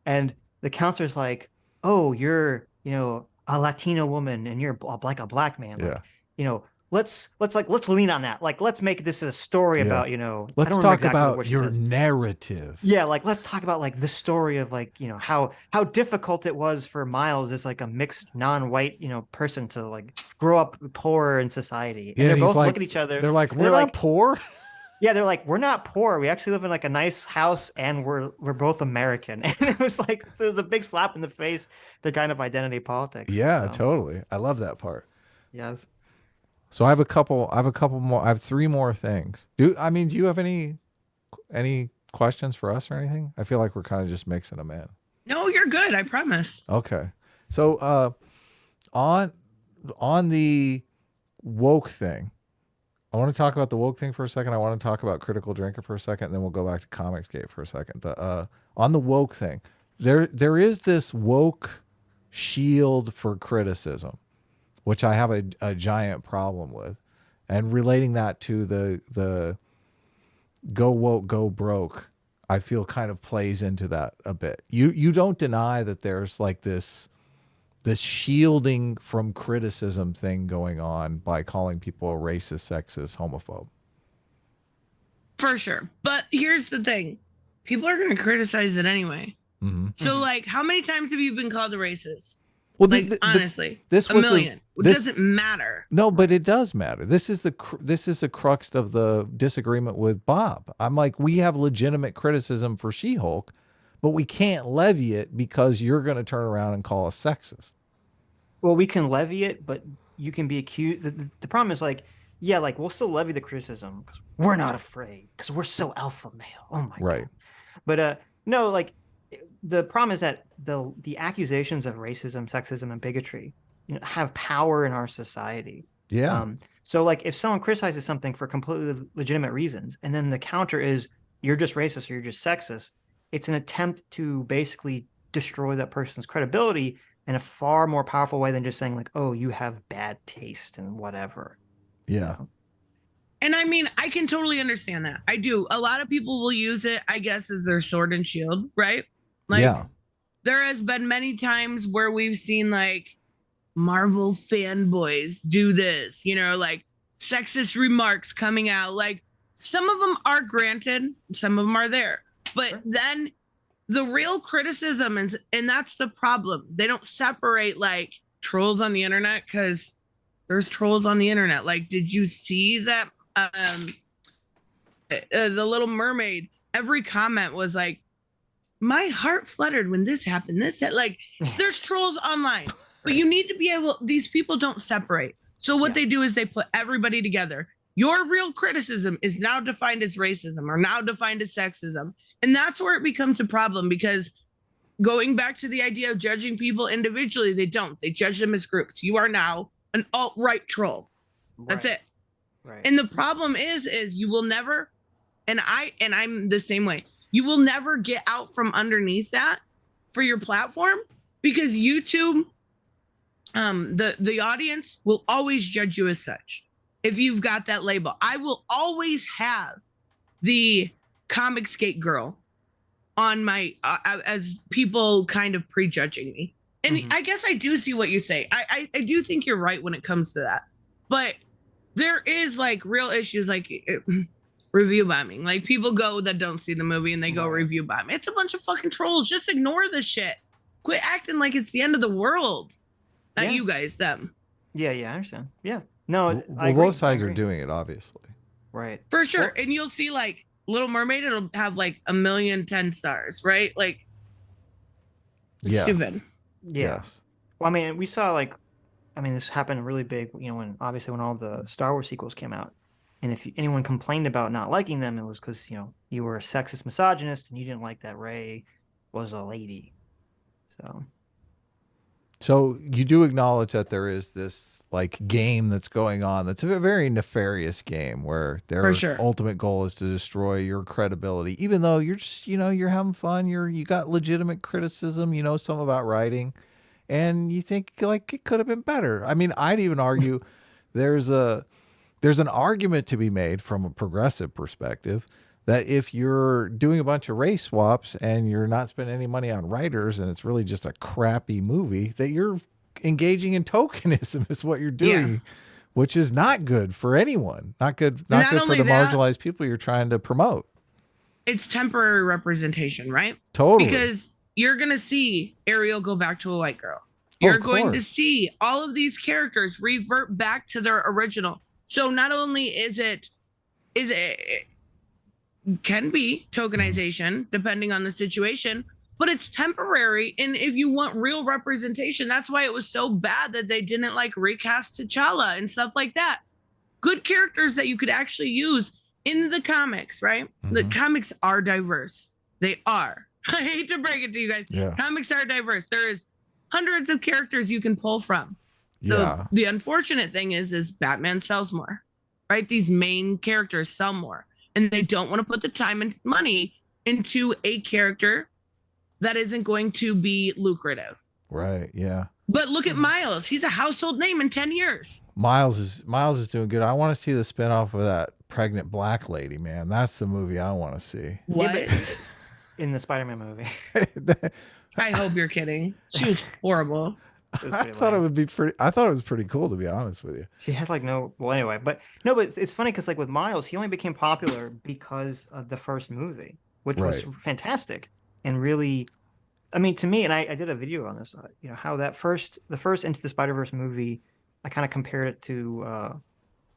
And the counselor's like, "Oh, you're a Latino woman and you're like a black man.
Yeah.
Like, let's lean on that. Like let's make this a story
Yeah.
about
Let's
I don't
talk
remember exactly
about
what she
your
says.
narrative.
Yeah, like let's talk about like the story of like how difficult it was for Miles as like a mixed non-white person to like grow up poor in society. And
Yeah,
they're
he's
both
like-
look at each other.
They're like,
and
we're
they're
not
like,
poor.
yeah, they're like, we're not poor. We actually live in like a nice house, and we're both American. And it was like it was a big slap in the face, the kind of identity politics.
Yeah,
So,
totally. I love that part.
yes.
So I have a couple more. I have three more things. Do you have any questions for us or anything? I feel like we're kind of just mixing them in.
No, you're good. I promise.
Okay. So on the woke thing, I want to talk about the woke thing for a second. I want to talk about Critical Drinker for a second, and then we'll go back to Comicsgate for a second. On the woke thing, there is this woke shield for criticism, which I have a giant problem with, and relating that to the go woke, go broke, I feel kind of plays into that a bit. You don't deny that there's like this shielding from criticism thing going on by calling people a racist, sexist, homophobe.
For sure. But here's the thing. People are going to criticize it anyway.
Mm-hmm.
So like, how many times have you been called a racist?
Well,
Like, honestly,
this
a
was
million. It doesn't matter.
No, but it does matter. This is the crux of the disagreement with Bob. I'm like, we have legitimate criticism for She-Hulk, but we can't levy it because you're going to turn around and call us sexist.
Well, we can levy it, but you can be accused. The problem is like, yeah, like we'll still levy the criticism because we're not afraid because we're so alpha male. Oh my
Right.
God. But no, like the problem is that the accusations of racism, sexism, and bigotry have power in our society.
Yeah.
So like if someone criticizes something for completely legitimate reasons, and then the counter is you're just racist or you're just sexist, it's an attempt to basically destroy that person's credibility in a far more powerful way than just saying like, oh, you have bad taste and whatever.
Yeah.
And I mean, I can totally understand that. I do. A lot of people will use it, I guess, as their sword and shield, right? Like,
Yeah.
there has been many times where we've seen like Marvel fanboys do this, like sexist remarks coming out. Like some of them are granted, some of them are there. But then the real criticism, and that's the problem. They don't separate like trolls on the internet because there's trolls on the internet. Like, did you see that? The Little Mermaid, every comment was like, my heart fluttered when this happened. Like, there's trolls online, but you need to be able, these people don't separate. So what they do is they put everybody together. Your real criticism is now defined as racism or now defined as sexism. And that's where it becomes a problem because going back to the idea of judging people individually, they don't. They judge them as groups. You are now an alt-right troll. That's it.
Right.
And the problem is you will never, and I'm the same way. You will never get out from underneath that for your platform because YouTube, the audience will always judge you as such. if you've got that label. I will always have the Comicsgate girl on my as people kind of prejudging me. And I guess I do see what you say. I do think you're right when it comes to that. But there is like real issues like review bombing. Like people go that don't see the movie and they go review bomb. It's a bunch of fucking trolls. Just ignore the shit. Quit acting like it's the end of the world. Not you guys, them.
Yeah, I understand. Yeah. No,
well, both sides are doing it, obviously.
Right.
For sure. And you'll see like Little Mermaid, it'll have like 1,000,010 stars, right? Like, it's stupid.
Yeah.
Yes.
Well, I mean, we saw like, I mean, this happened really big, you know, when all the Star Wars sequels came out. And if anyone complained about not liking them, it was because, you know, you were a sexist misogynist and you didn't like that Rey was a lady.
So you do acknowledge that there is this like game that's going on that's a very nefarious game where their ultimate goal is to destroy your credibility, even though you're just, you know, you're having fun, you got legitimate criticism, you know, some about writing, and you think like it could have been better. I mean, I'd even argue there's an argument to be made from a progressive perspective that if you're doing a bunch of race swaps and you're not spending any money on writers and it's really just a crappy movie, that you're engaging in tokenism is what you're doing, which is not good for anyone. Not good for the marginalized people you're trying to promote.
It's temporary representation, right?
Totally.
Because you're going to see Ariel go back to a white girl. You're going to see all of these characters revert back to their original. So not only is it can be tokenization depending on the situation, but it's temporary. And if you want real representation, that's why it was so bad that they didn't like recast T'Challa and stuff like that. Good characters that you could actually use in the comics, right? The comics are diverse. They are. I hate to break it to you guys. Comics are diverse. There is hundreds of characters you can pull from. The unfortunate thing is Batman sells more, right? These main characters sell more. And they don't want to put the time and money into a character that isn't going to be lucrative.
Right. Yeah.
But look at Miles. He's a household name in 10 years.
Miles is doing good. I want to see the spinoff of that pregnant black lady, man. That's the movie I want to see.
What?
In the Spider-Man movie.
I hope you're kidding. She was horrible.
I thought it was pretty cool, to be honest with you.
She had like anyway, but it's funny because like with Miles, he only became popular because of the first movie, which was fantastic and really, I mean, to me, and I did a video on this, you know, how the first Into the Spider-Verse movie, I kind of compared it to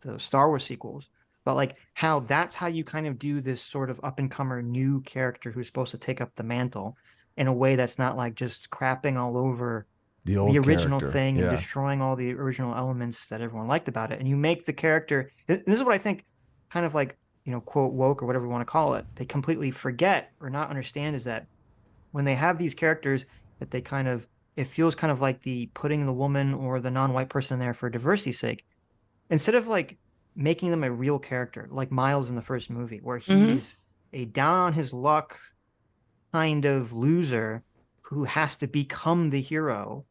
the Star Wars sequels, but like how that's how you kind of do this sort of up and comer new character who's supposed to take up the mantle in a way that's not like just crapping all over the original thing and destroying all the original elements that everyone liked about it. And you make the character, this is what I think kind of like, you know, quote woke or whatever you want to call it, they completely forget or not understand is that when they have these characters that they kind of, it feels kind of like the putting the woman or the non-white person in there for diversity's sake, instead of like making them a real character, like Miles in the first movie, where he's a down on his luck kind of loser who has to become the hero.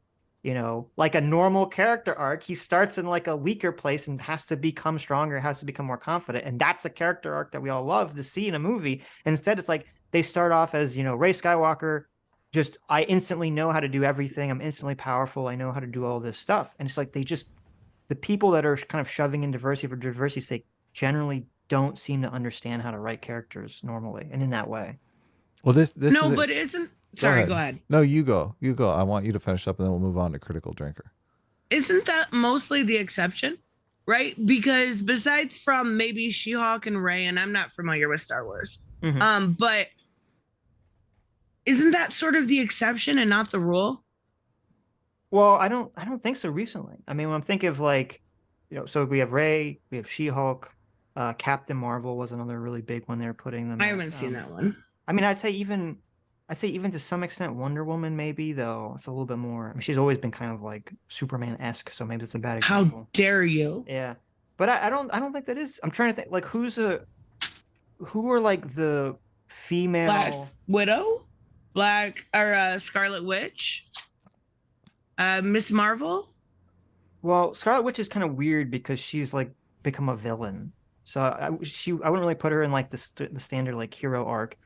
You know, like a normal character arc, he starts in like a weaker place and has to become stronger, has to become more confident. And that's a character arc that we all love to see in a movie. And instead, it's like they start off as, you know, Rey Skywalker, just, I instantly know how to do everything. I'm instantly powerful. I know how to do all this stuff. And it's like the people that are kind of shoving in diversity for diversity's sake generally don't seem to understand how to write characters normally and in that way.
Well, this
no, but isn't. Sorry, go ahead.
No, you go. I want you to finish up and then we'll move on to Critical Drinker.
Isn't that mostly the exception? Right? Because besides from maybe She-Hulk and Rey, and I'm not familiar with Star Wars, but isn't that sort of the exception and not the rule?
Well, I don't think so recently. I mean, when I'm thinking of like, you know, so we have Rey, we have She-Hulk, Captain Marvel was another really big one they're putting them.
I haven't seen that one.
I mean, I'd say even to some extent Wonder Woman, maybe, though it's a little bit more. I mean, she's always been kind of like Superman-esque, so maybe it's a bad example.
How dare you?
Yeah, but I don't think that is. I'm trying to think like who are like the female
Black Widow, Scarlet Witch, Miss Marvel.
Well, Scarlet Witch is kind of weird because she's like become a villain. So I wouldn't really put her in like the standard like hero arc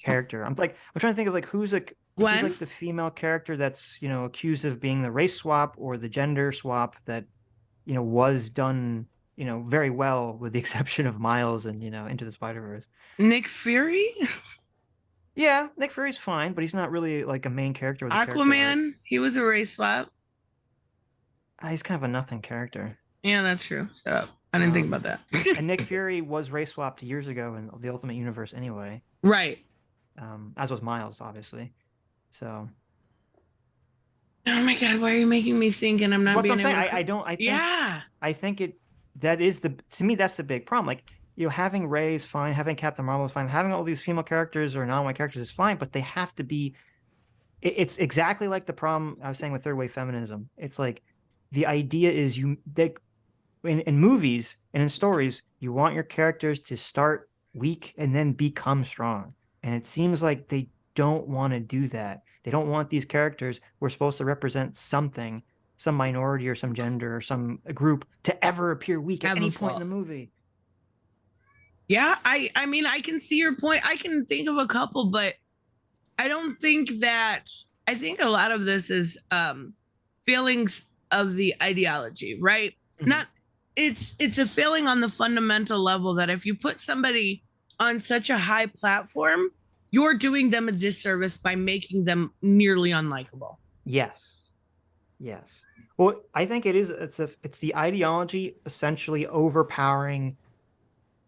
character. I'm trying to think of like who's like the female character that's, you know, accused of being the race swap or the gender swap that, you know, was done, you know, very well with the exception of Miles and, you know, Into the Spider-Verse.
Nick Fury?
Yeah, Nick Fury's fine, but he's not really like a main character. With
Aquaman, he was a race swap.
He's kind of a nothing character.
Yeah, that's true. Shut up. I didn't think about that.
And Nick Fury was race swapped years ago in the Ultimate Universe anyway.
Right.
As was Miles, obviously. So.
Oh my God, why are you making me think and I'm not being able
to... I think to me, that's the big problem. Like, you know, having Rey is fine, having Captain Marvel is fine, having all these female characters or non-white characters is fine, but they have to be... It's exactly like the problem I was saying with third wave feminism. It's like, the idea is in movies and in stories, you want your characters to start weak and then become strong. And it seems like they don't want to do that. They don't want these characters who are supposed to represent something, some minority or some gender or some group, to ever appear weak at any point in the movie.
Yeah, I mean, I can see your point. I can think of a couple, but I don't think that... I think a lot of this is feelings of the ideology, right? Mm-hmm. It's a feeling on the fundamental level that if you put somebody on such a high platform, you're doing them a disservice by making them nearly unlikable.
Yes. Well, I think it's the ideology essentially overpowering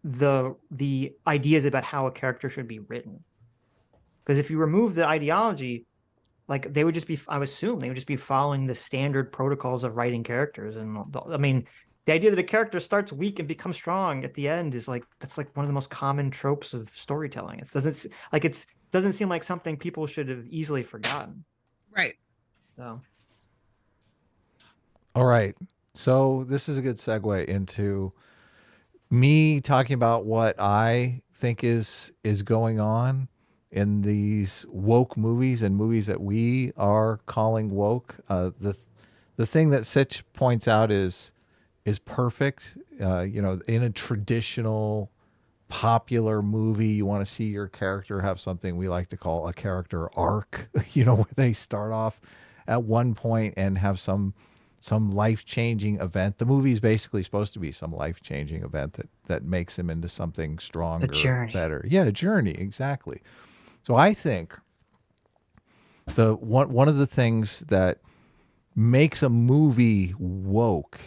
the ideas about how a character should be written. Because if you remove the ideology, like they would just be, I would assume they would just be following the standard protocols of writing characters. And I mean, the idea that a character starts weak and becomes strong at the end is like, that's like one of the most common tropes of storytelling. It doesn't seem like something people should have easily forgotten.
Right.
So.
All right. So this is a good segue into me talking about what I think is going on in these woke movies and movies that we are calling woke. The thing that Sitch points out is perfect. You know, in a traditional popular movie, you want to see your character have something we like to call a character arc, you know, where they start off at one point and have some life-changing event. The movie is basically supposed to be some life-changing event that makes him into something stronger, better. Yeah, a journey, exactly. So I think one of the things that makes a movie woke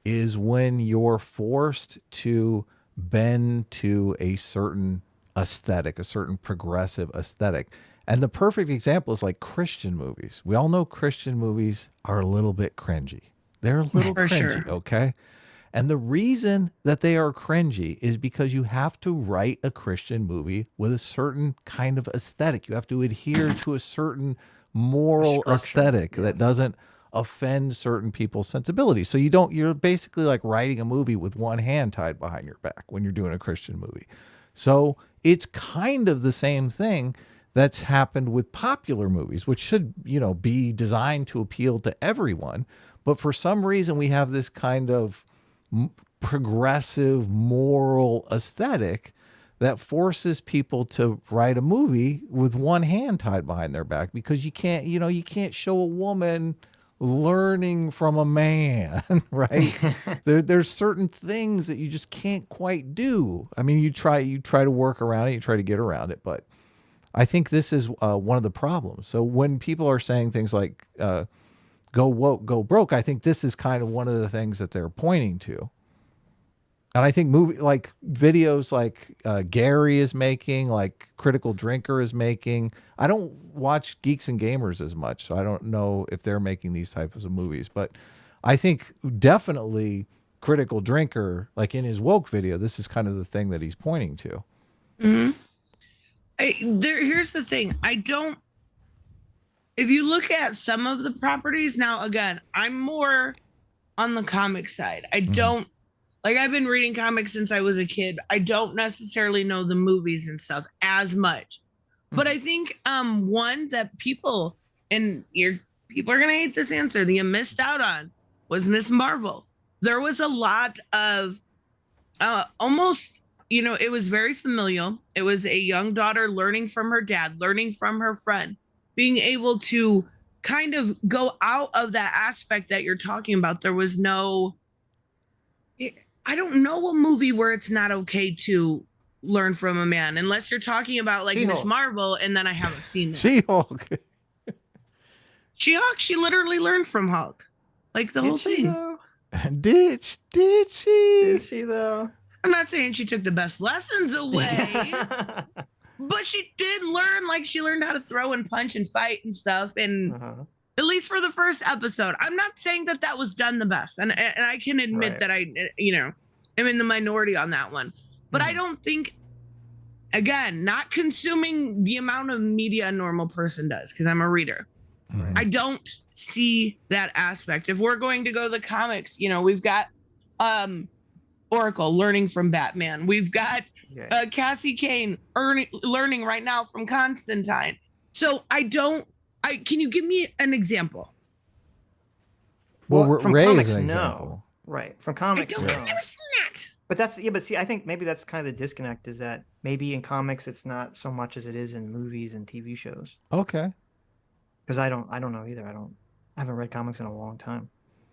is when you're forced to bend to a certain aesthetic, a certain progressive aesthetic. And the perfect example is like Christian movies. We all know Christian movies are a little bit cringy. They're a little cringy, okay? And the reason that they are cringy is because you have to write a Christian movie with a certain kind of aesthetic. You have to adhere to a certain moral aesthetic that doesn't offend certain people's sensibilities. So you're basically like writing a movie with one hand tied behind your back when you're doing a Christian movie. So it's kind of the same thing that's happened with popular movies, which should, you know, be designed to appeal to everyone. But for some reason, we have this kind of progressive moral aesthetic that forces people to write a movie with one hand tied behind their back, because you can't show a woman learning from a man, right? There's certain things that you just can't quite do. I mean, you try to work around it, you try to get around it, but I think this is one of the problems. So when people are saying things like go woke, go broke, I think this is kind of one of the things that they're pointing to. And I think videos like Gary is making, like Critical Drinker is making. I don't watch Geeks and Gamers as much, so I don't know if they're making these types of movies. But I think definitely Critical Drinker, like in his woke video, this is kind of the thing that he's pointing to.
Mm-hmm. Here's the thing. If you look at some of the properties, now again, I'm more on the comic side. I don't, like, I've been reading comics since I was a kid. I don't necessarily know the movies and stuff as much. But I think one that people are going to hate this answer, that you missed out on, was Miss Marvel. There was a lot of almost, it was very familial. It was a young daughter learning from her dad, learning from her friend, being able to kind of go out of that aspect that you're talking about. There was no, I don't know a movie where it's not okay to learn from a man, unless you're talking about like Miss Marvel, and then I haven't seen that.
She-Hulk.
She-Hulk, she literally learned from Hulk. Like the whole thing.
Did she?
Did she though?
I'm not saying she took the best lessons away, but she did learn, like she learned how to throw and punch and fight and stuff. And at least for the first episode, I'm not saying that that was done the best. And I can admit that I am in the minority on that one. But I don't think, again, not consuming the amount of media a normal person does, because I'm a reader. I don't see that aspect. If we're going to go to the comics, we've got Oracle learning from Batman. We've got Cassie Kane learning right now from Constantine. So can you give me an example?
Well,
from
Ray
comics,
is an
no.
example.
Right. From comics,
I've never seen that.
But see, I think maybe that's kind of the disconnect, is that maybe in comics it's not so much as it is in movies and TV shows.
Okay.
Because I don't know either. I haven't read comics in a long time.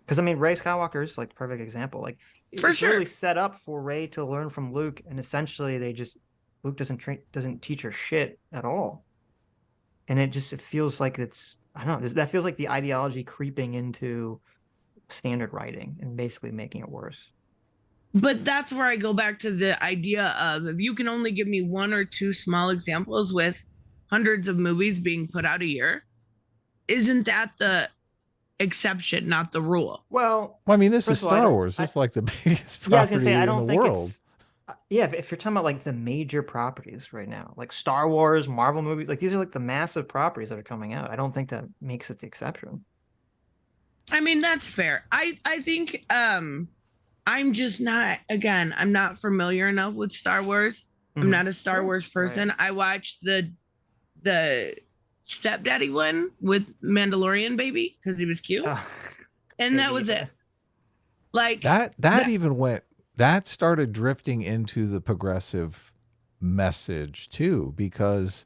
Because I mean, Ray Skywalker is like the perfect example. Like it's really set up for Ray to learn from Luke, and essentially Luke doesn't teach her shit at all. And it feels like that feels like the ideology creeping into standard writing and basically making it worse.
But that's where I go back to the idea of, if you can only give me one or two small examples with hundreds of movies being put out a year, isn't that the exception, not the rule?
Well,
I mean, this is Star Wars. It's like the biggest property
I was gonna say, I don't
in the
think
world.
if you're talking about like the major properties right now, like Star Wars, Marvel movies, like these are like the massive properties that are coming out. I don't think that makes it the exception.
I mean, that's fair. I think I'm just not, again, I'm not familiar enough with Star Wars. I'm not a Star Wars person. Right. I watched the stepdaddy one with Mandalorian baby because he was cute. And that was it. Like
that started drifting into the progressive message too, because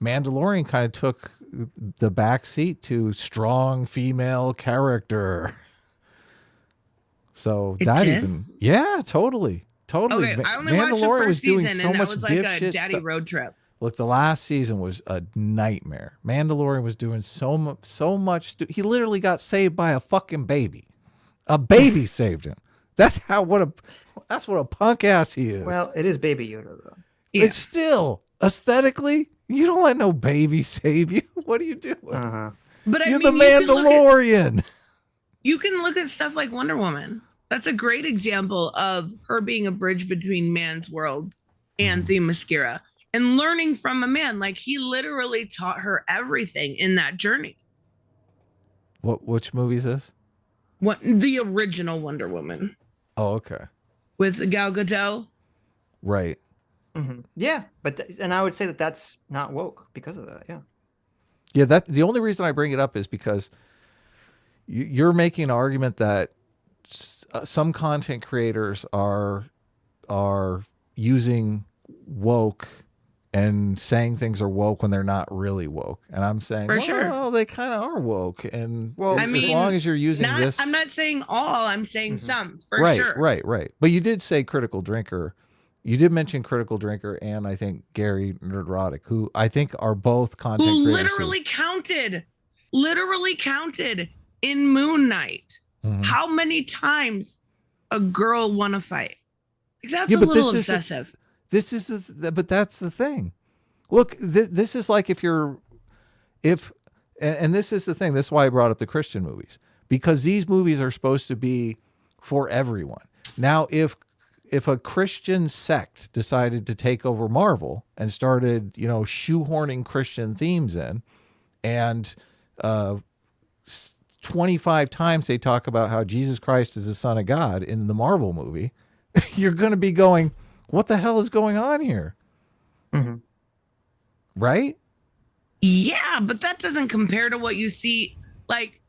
Mandalorian kind of took the back seat to strong female character. So totally.
Okay, I only watched the first season, and that was like a daddy road trip.
Look, the last season was a nightmare. Mandalorian was doing so much. He literally got saved by a fucking baby. A baby saved him. That's what a punk ass he is.
Well, it is Baby Yoda though.
Yeah.
It's still aesthetically, you don't let no baby save you. What are you doing?
But
You're the Mandalorian.
You can look at stuff like Wonder Woman. That's a great example of her being a bridge between man's world and Themyscira, and learning from a man. Like, he literally taught her everything in that journey.
Which movie is this?
The original Wonder Woman.
Oh, okay.
With Gal Gadot.
Right.
Yeah, and I would say that that's not woke because of that. Yeah.
Yeah. That the only reason I bring it up is because you're making an argument that some content creators are using woke and saying things are woke when they're not really woke, and I'm saying, well, they kind of are woke. And
I
mean,
as long as you're using this,
I'm not saying all. I'm saying some for sure.
Right. But you did say Critical Drinker. You did mention Critical Drinker, and I think Gary Nerdette, who I think are both content creators.
Literally counted in Moon Knight. How many times a girl won a fight? That's a little obsessive.
But that's the thing. Look, this is like and this is the thing. This is why I brought up the Christian movies, because these movies are supposed to be for everyone. Now, if a Christian sect decided to take over Marvel and started, shoehorning Christian themes in, and 25 times they talk about how Jesus Christ is the Son of God in the Marvel movie, you're going to be going, what the hell is going on here? Right?
Yeah, but that doesn't compare to what you see. Like,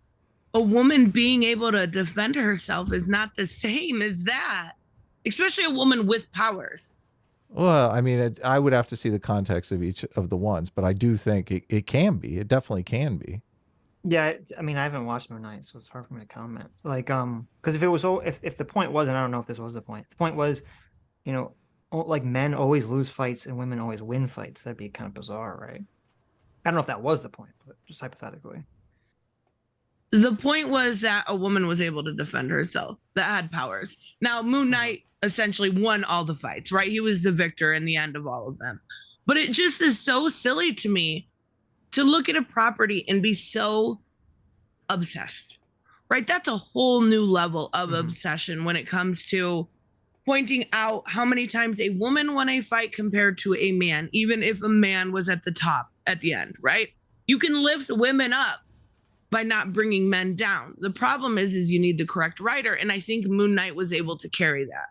a woman being able to defend herself is not the same as that. especially a woman with powers.
Well, I mean, I would have to see the context of each of the ones, but I do think it can be. It definitely can be.
Yeah, I mean, I haven't watched Moon Knight, so it's hard for me to comment. Like, because if it was, if the point was, and I don't know if this was the point. The point was, you know, like men always lose fights and women always win fights. That'd be kind of bizarre, right? I don't know if that was the point, but just hypothetically.
The point was that a woman was able to defend herself that had powers. Now, Moon Knight essentially won all the fights, right? He was the victor in the end of all of them. But it just is so silly to me to look at a property and be so obsessed, right? That's a whole new level of obsession when it comes to pointing out how many times a woman won a fight compared to a man, even if a man was at the top at the end, right? You can lift women up by not bringing men down. The problem is you need the correct writer, and I think Moon Knight was able to carry that.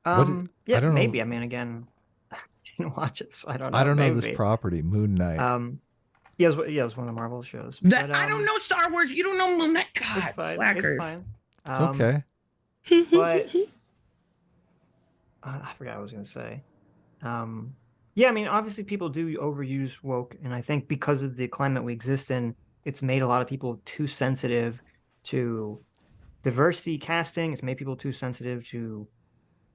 Yeah,
I don't
maybe.
know.
I mean, again, I didn't watch it, so I don't know.
I don't know
Maybe.
this property, Moon Knight.
Yeah, it was one of the Marvel shows.
That
But,
I don't know Star Wars. You don't know Moon Knight. God,
it's fine,
slackers.
It's fine.
It's okay.
But I forgot what I was gonna say. Yeah, I mean, obviously people do overuse woke, and I think because of the climate we exist in, it's made a lot of people too sensitive to diversity casting. It's made people too sensitive to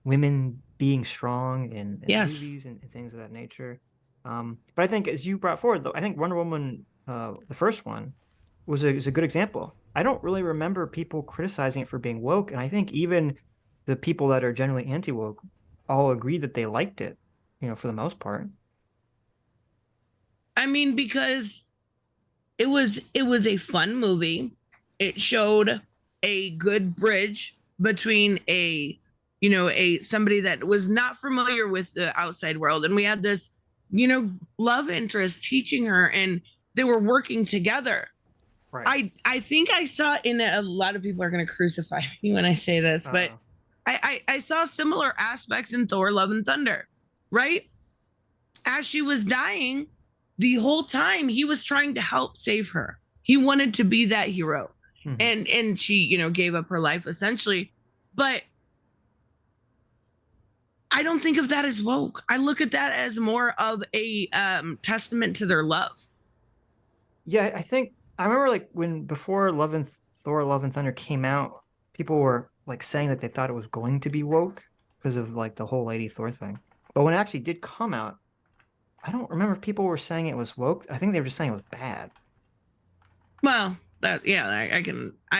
women being strong in
Yes.
movies and things of that nature. But I think, as you brought forward, though, I think Wonder Woman, the first one, is a good example. I don't really remember people criticizing it for being woke, and I think even the people that are generally anti-woke all agree that they liked it, you know, for the most part.
I mean, because it was a fun movie. It showed a good bridge between somebody that was not familiar with the outside world, and we had this, love interest teaching her, and they were working together.
Right.
I think I saw in a lot of people are going to crucify me when I say this, but I saw similar aspects in Thor: Love and Thunder, right? As she was dying, the whole time he was trying to help save her. He wanted to be that hero. Mm-hmm. And she, gave up her life essentially. But I don't think of that as woke. I look at that as more of a testament to their love.
Yeah, I remember before Thor: Love and Thunder came out, people were saying that they thought it was going to be woke because of the whole Lady Thor thing. But when it actually did come out, I don't remember if people were saying it was woke. I think they were just saying it was bad.
Well, I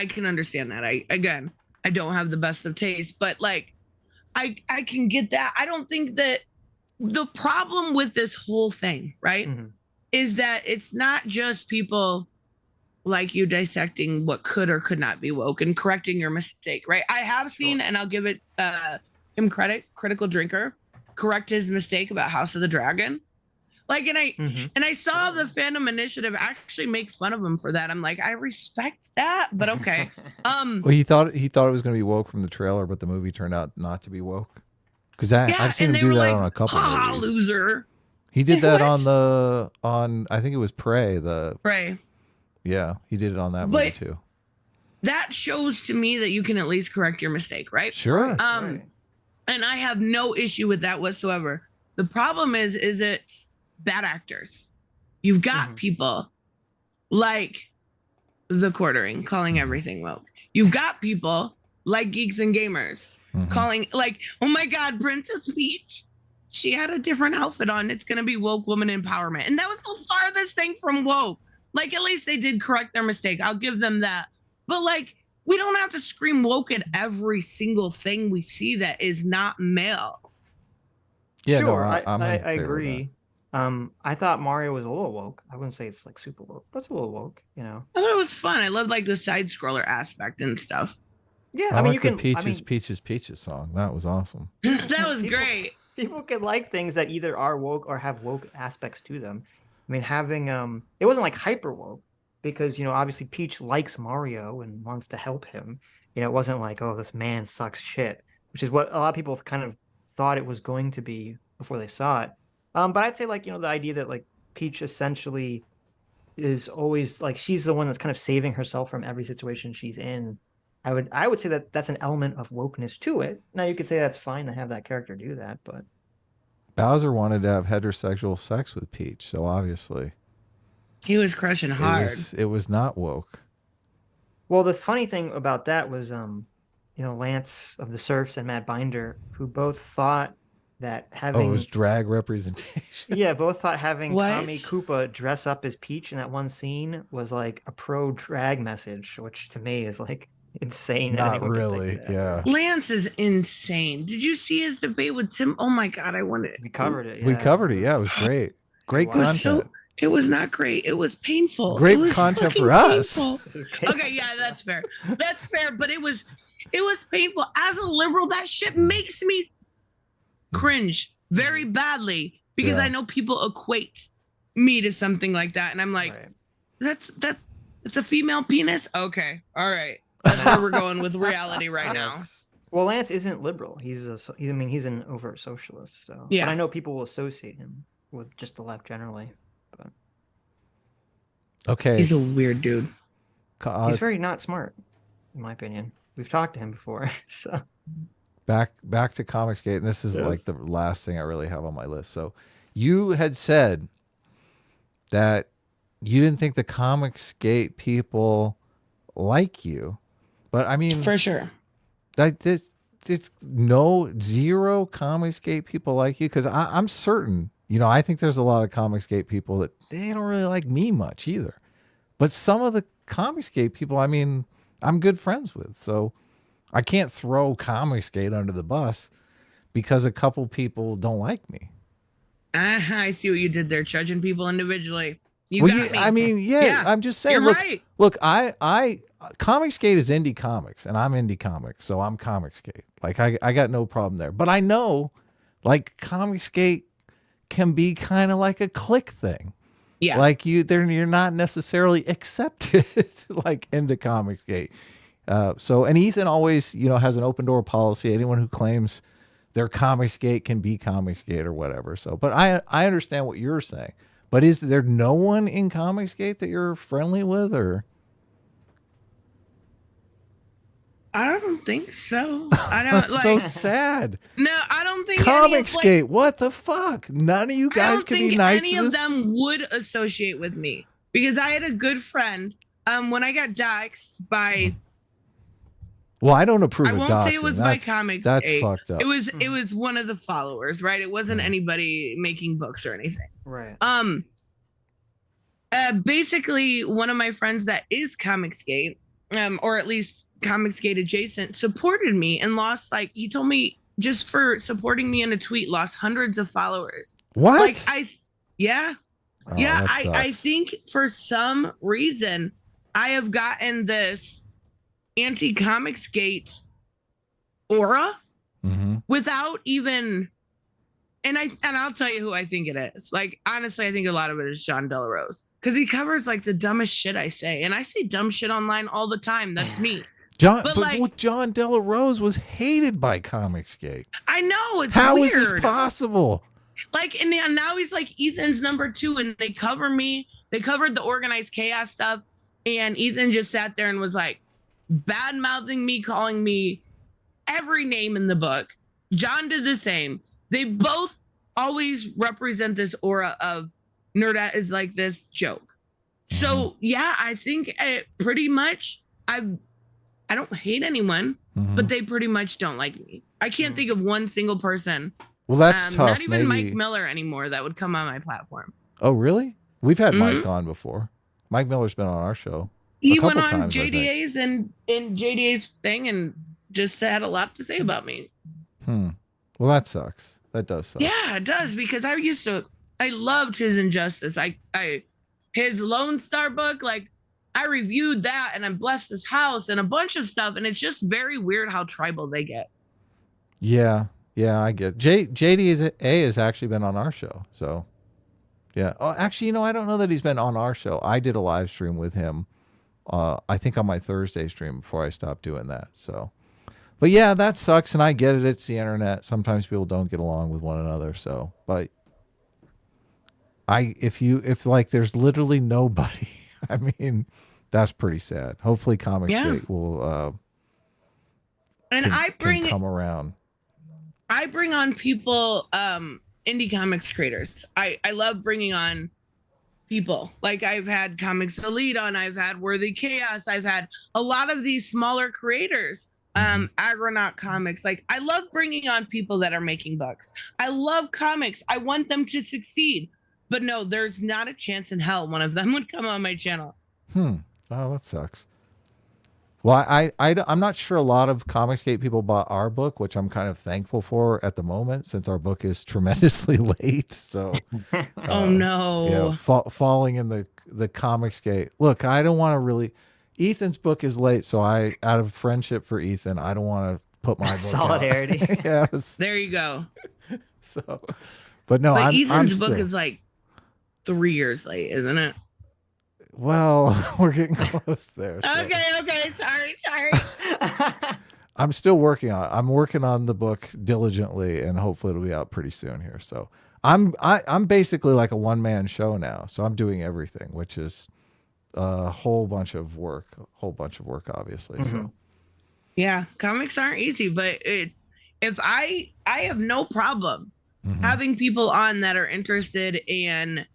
can understand that. I don't have the best of taste, but I can get that. I don't think that the problem with this whole thing, right, is that it's not just people like you dissecting what could or could not be woke and correcting your mistake, right? I have seen, and I'll give it him credit, Critical Drinker, correct his mistake about House of the Dragon. And I saw the fandom initiative actually make fun of him for that. I'm like, I respect that, but okay.
Well, he thought it was going to be woke from the trailer, but the movie turned out not to be woke. Because I've seen him do that on a couple of movies.
Loser.
He did that on I think it was Prey.
Prey.
Yeah, he did it on that movie too.
That shows to me that you can at least correct your mistake, right?
Sure.
And I have no issue with that whatsoever. The problem is it's bad actors. You've got people like The Quartering calling everything woke. You've got people like Geeks and Gamers calling oh my God, Princess Peach, she had a different outfit on. It's going to be woke woman empowerment. And that was the farthest thing from woke. At least they did correct their mistake. I'll give them that. But we don't have to scream woke at every single thing we see that is not male.
Yeah,
sure,
no,
I agree. I thought Mario was a little woke. I wouldn't say it's super woke, but it's a little woke,
I thought it was fun. I love the side scroller aspect and stuff.
Yeah,
I mean, you can. Peaches song. That was awesome.
That was great.
People can like things that either are woke or have woke aspects to them. I mean, having it wasn't hyper woke because obviously Peach likes Mario and wants to help him. It wasn't oh, this man sucks shit, which is what a lot of people kind of thought it was going to be before they saw it. But I'd say the idea that Peach essentially is always she's the one that's kind of saving herself from every situation she's in. I would say that that's an element of wokeness to it. Now you could say that's fine to have that character do that, but
Bowser wanted to have heterosexual sex with Peach, so obviously
He was crushing hard.
it was not woke.
well, the funny thing about that was Lance of the Surfs and Matt Binder, who both thought that having
it was drag representation.
yeah, both thought having
What?
Tommy Koopa dress up as Peach in that one scene was like a pro drag message, which to me is like insane. that
Not
anyone could think
really,
that.
yeah.
Lance is insane. Did you see his debate with Tim? Oh my God, I wanted.
We covered it.
We
yeah.
covered it. Yeah, it was great. Great
It was
content.
It was not great. It was painful.
Great
It was
content
fucking
for us.
painful. Okay, yeah, that's fair. That's fair, but it was painful. As a liberal, that shit makes me cringe very badly because
Yeah.
I know people equate me to something like that, and I'm like,
Right.
that's a female penis. Okay, all right, that's where we're going with reality right now.
Well, Lance isn't liberal. He's an overt socialist. So
Yeah.
but I know people will associate him with just the left generally. But
Okay.
He's a weird dude.
he's very not smart, in my opinion. We've talked to him before. So
back to Comicsgate, and this is
Yes.
like the last thing I really have on my list. So you had said that you didn't think the Comicsgate people like you, but I mean,
For sure.
there's zero Comicsgate people like you, because I'm certain, I think there's a lot of Comicsgate people that they don't really like me much either, but some of the Comicsgate people, I mean, I'm good friends with, so I can't throw Comicsgate under the bus because a couple people don't like me.
I see what you did there, judging people individually. You
Well,
got me.
I mean, yeah, I'm just saying.
You're
Look,
right.
look, I Comicsgate is indie comics, and I'm indie comics, so I'm Comicsgate. Like, I got no problem there. But I know, like, Comicsgate can be kind of like a clique thing.
Yeah.
Like you're not necessarily accepted like into Comicsgate. And Ethan always, has an open door policy. Anyone who claims their Comicsgate can be Comicsgate or whatever. So, but I understand what you're saying. But is there no one in Comicsgate that you're friendly with, or?
I don't think so. I don't
That's so sad.
No, I don't think
Comicsgate, what the fuck? None of you
I
guys
don't
could
think
be nice
any
to
of
this?
them would associate with me because I had a good friend. When I got doxxed by,
Well, I don't approve
I
of
won't say it
doxing.
was by
That's
Comicsgate.
fucked up.
It was one of the followers, right? It wasn't anybody making books or anything.
right.
Basically, one of my friends that is Comicsgate, or at least Comicsgate adjacent, supported me and lost, like, he told me just for supporting me in a tweet, lost hundreds of followers.
What?
Like,
Oh,
that I
sucks.
think for some reason I have gotten this anti-Comicsgate aura
Mhm.
without even, and I'll tell you who I think it is. Like, honestly, I think a lot of it is John Delarose because he covers like the dumbest shit I say, and I say dumb shit online all the time. That's me.
John
Delarose
was hated by Comicsgate.
I know it's
How
weird.
is this possible?
Like, and now he's like Ethan's number 2, and they cover me. They covered the Organized Chaos stuff, and Ethan just sat there and was like bad mouthing me, calling me every name in the book. John did the same. They both always represent this aura of Nerdette is like this joke. So yeah, I think pretty much I don't hate anyone, but they pretty much don't like me. I can't think of one single person.
Well, that's tough.
Not even
maybe.
Mike Miller anymore that would come on my platform.
Oh, really? We've had Mike on before. Mike Miller's been on our show.
He
couple
went on
times, I think.
JDA's and in JDA's thing and just had a lot to say about me.
Well, that sucks. That does suck.
Yeah, it does, because I loved his Injustice. His Lone Star book, like, I reviewed that, and I blessed his house and a bunch of stuff, and it's just very weird how tribal they get.
Yeah, I get it. JDA has actually been on our show, so yeah. Oh, actually, I don't know that he's been on our show. I did a live stream with him, I think on my Thursday stream before I stopped doing that. So, but yeah, that sucks, and I get it. It's the internet. Sometimes people don't get along with one another. So, but if like there's literally nobody, I mean, that's pretty sad. Hopefully, Comicsgate will
And
can come around.
I bring on people, indie comics creators. I love bringing on people. Like I've had Comics Elite on, I've had Worthy Chaos, I've had a lot of these smaller creators, RAGNAROK Comics. Like I love bringing on people that are making bucks. I love comics. I want them to succeed. But no, there's not a chance in hell one of them would come on my channel.
Oh, that sucks. Well, I'm not sure a lot of Comicsgate people bought our book, which I'm kind of thankful for at the moment since our book is tremendously late. So,
Oh no.
Yeah, falling in the Comicsgate. Look, I don't want to really. Ethan's book is late, so out of friendship for Ethan, I don't want to put my book
solidarity.
out. Yes.
There you go.
So, but no,
but
I'm
Ethan's book
still,
is like 3 years late, isn't it?
Well, we're getting close there. So.
Okay. Sorry.
I'm still working on it. I'm working on the book diligently, and hopefully it'll be out pretty soon here. So I'm basically like a one-man show now. So I'm doing everything, which is a whole bunch of work, obviously. So
yeah, comics aren't easy, but if I have no problem having people on that are interested in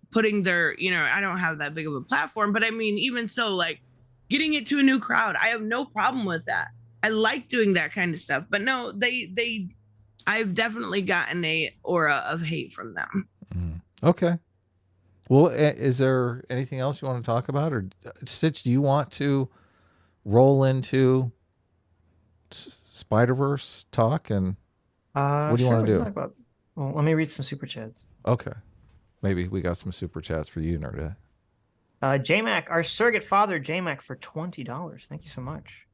putting their, I don't have that big of a platform, but I mean, even so, like getting it to a new crowd, I have no problem with that. I like doing that kind of stuff, but no, I've definitely gotten a aura of hate from them.
Okay. Well, is there anything else you want to talk about, or Sitch, do you want to roll into Spider-Verse talk, and what do you want to do?
Well, let me read some super chats.
Okay. Maybe we got some super chats for you, Nerdette.
JMac, our surrogate father, JMac, for $20. Thank you so much.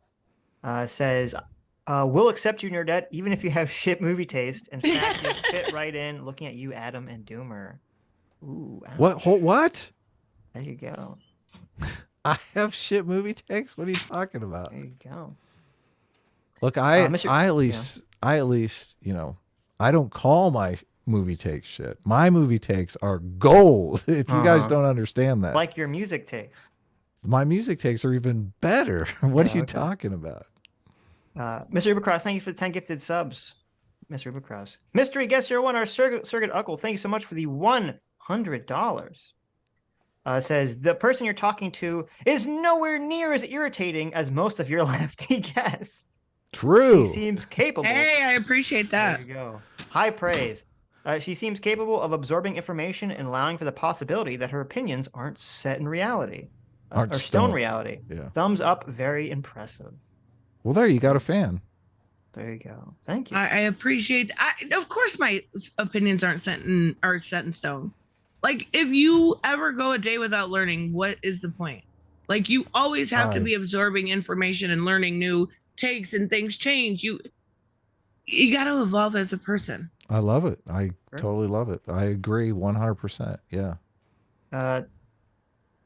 Says, we'll accept you, Nerdette, even if you have shit movie taste. In fact, you fit right in looking at you, Adam and Doomer. Ooh.
Ouch. What?
There you go.
I have shit movie takes? What are you talking about?
There you go.
Look, I at least, I don't call my movie takes shit. My movie takes are gold. If you guys don't understand that.
Like your music takes.
My music takes are even better. What are you talking about?
Mr. Ubercross, thank you for the 10 gifted subs. Mr. Ubercross. Mystery guest 01, our surrogate uncle, thank you so much for the $100. Says, the person you're talking to is nowhere near as irritating as most of your lefty guests.
True.
She seems capable.
Hey, I appreciate that.
There you go. High praise. She seems capable of absorbing information and allowing for the possibility that her opinions aren't set in reality. Or stone reality.
Yeah.
Thumbs up. Very impressive.
Well, there you got a fan.
There you go. Thank you.
I appreciate. Of course, my opinions aren't set in stone. Like, if you ever go a day without learning, what is the point? Like, you always have to be absorbing information and learning new takes, and things change. You got to evolve as a person.
I love it. I totally love it. I agree 100%. Yeah.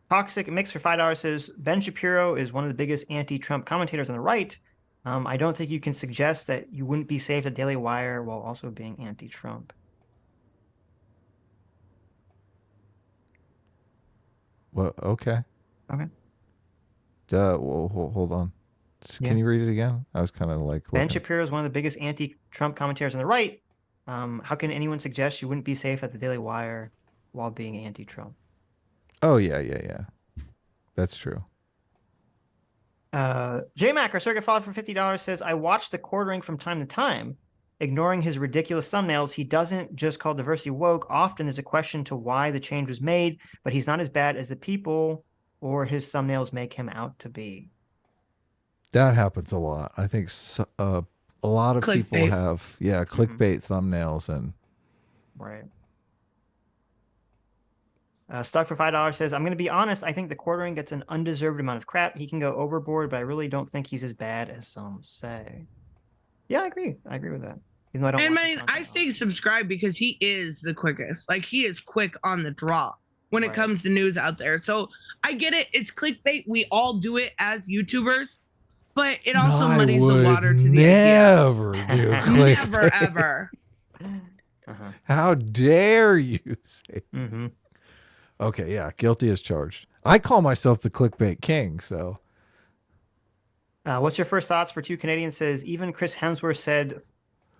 Toxic Mix for $5 says, Ben Shapiro is one of the biggest anti-Trump commentators on the right. I don't think you can suggest that you wouldn't be safe at Daily Wire while also being anti-Trump.
Well, okay.
Okay.
Well, hold on. Can you read it again? I was kind of like...
Ben Shapiro is one of the biggest anti-Trump commentators on the right. How can anyone suggest you wouldn't be safe at the Daily Wire while being anti-Trump?
Oh, yeah. That's true.
JMac, our circuit follower for $50 says, I watch the quartering from time to time. Ignoring his ridiculous thumbnails, he doesn't just call diversity woke. Often there's a question to why the change was made, but he's not as bad as the people or his thumbnails make him out to be.
That happens a lot. I think a lot of people have, clickbait thumbnails and...
Right. Stuck for $5 says, I'm going to be honest, I think the quartering gets an undeserved amount of crap. He can go overboard, but I really don't think he's as bad as some say. Yeah, I agree. I agree with that. Even though I
stay subscribed because he is the quickest. Like, he is quick on the draw when it comes to news out there. So I get it. It's clickbait. We all do it as YouTubers, but it also muddies the water to the idea.
Never do clickbait.
Never, ever.
How dare you say?
Mm-hmm.
Okay, yeah, guilty as charged. I call myself the clickbait king, so.
What's your first thoughts for Two Canadians? Says even Chris Hemsworth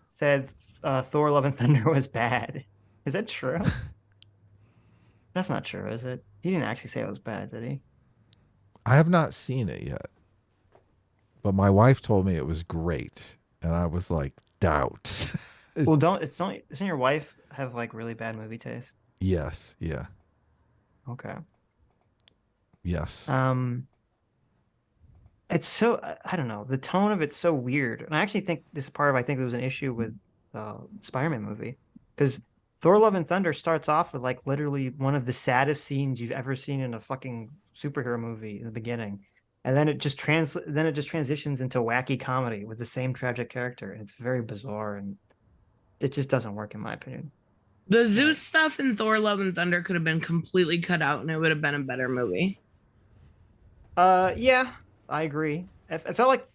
said Thor: Love and Thunder was bad. Is that true? That's not true, is it? He didn't actually say it was bad, did he?
I have not seen it yet, but my wife told me it was great, and I was like, doubt.
Well, doesn't your wife have like really bad movie taste?
Yes. Yeah.
Okay.
Yes.
It's so I don't know. The tone of it's so weird, and I actually think this is part of I think there was an issue with the Spider-Man movie because Thor: Love and Thunder starts off with like literally one of the saddest scenes you've ever seen in a fucking superhero movie in the beginning, and then it just transitions into wacky comedy with the same tragic character. And it's very bizarre, and it just doesn't work in my opinion.
The Zeus stuff in Thor: Love and Thunder could have been completely cut out, and it would have been a better movie.
Yeah, I agree. I felt like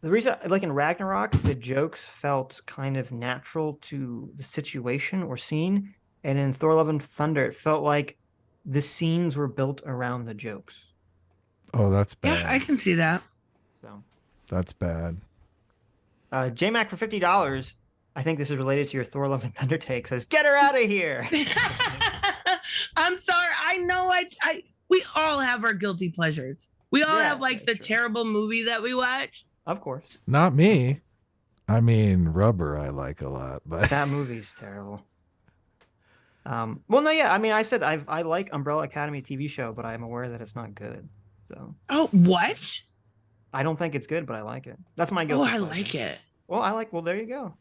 the reason, like in Ragnarok, the jokes felt kind of natural to the situation or scene, and in Thor: Love and Thunder, it felt like the scenes were built around the jokes.
Oh, that's bad.
Yeah, I can see that.
So,
That's bad.
JMac for $50. I think this is related to your Thor: Love and Thunder take. Says, "Get her out of here."
I'm sorry. I know. We all have our guilty pleasures. We all have like the terrible movie that we watch.
Of course,
Not me. I mean, Rubber I like a lot, but
that movie's terrible. Well, no, yeah. I mean, I said I like Umbrella Academy TV show, but I'm aware that it's not good. So.
Oh, what?
I don't think it's good, but I like it. That's my
Oh,
guilty
I
pleasure.
like it.
Well, there you go.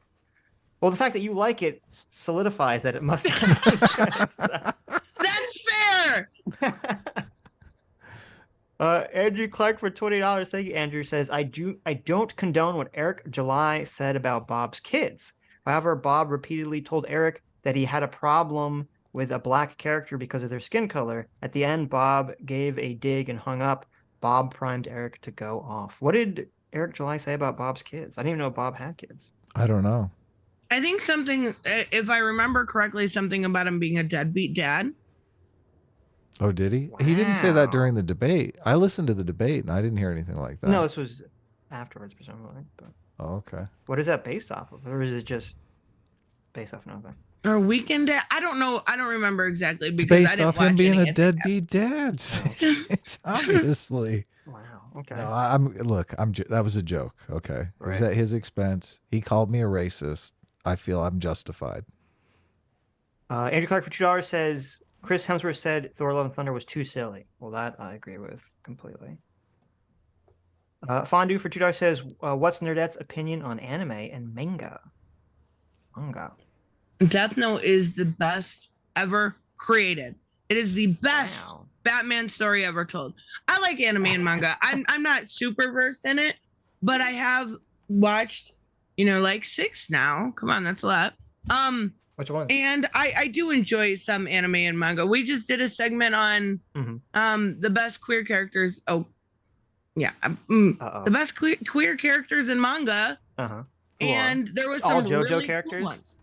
Well, the fact that you like it solidifies that it must have
That's fair.
Andrew Clark for $20. Thank you, Andrew. Says, I don't condone what Eric July said about Bob's kids. However, Bob repeatedly told Eric that he had a problem with a black character because of their skin color. At the end, Bob gave a dig and hung up. Bob primed Eric to go off. What did Eric July say about Bob's kids? I didn't even know Bob had kids.
I don't know.
I think something, if I remember correctly, something about him being a deadbeat dad.
Oh, did he? He didn't say that during the debate. I listened to the debate and I didn't hear anything like that.
No, this was afterwards, presumably. But
Oh, okay.
what is that based off of? Or is it just based off nothing?
Or Weekend Dad. I don't know. I don't remember exactly
It's
because I
based
didn't
off
watch
him being
any
a
of the-
deadbeat dad. Obviously.
Wow. Okay.
No, that was a joke. Okay. It was
Right.
at his expense. He called me a racist. I feel I'm justified.
Andrew Clark for $2 says, Chris Hemsworth said Thor: Love and Thunder was too silly. Well, that I agree with completely. Fondue for $2 says, what's Nerdette's opinion on anime and manga?
Death Note is the best ever created. It is the best
Wow.
Batman story ever told. I like anime and manga. I'm not super versed in it, but I have watched, like 6 now. Come on, that's a lot.
Which one?
And I do enjoy some anime and manga. We just did a segment on the best queer characters. Oh, yeah. The best queer characters in manga.
Uh-huh.
And there was some
all JoJo
really
characters?
cool ones.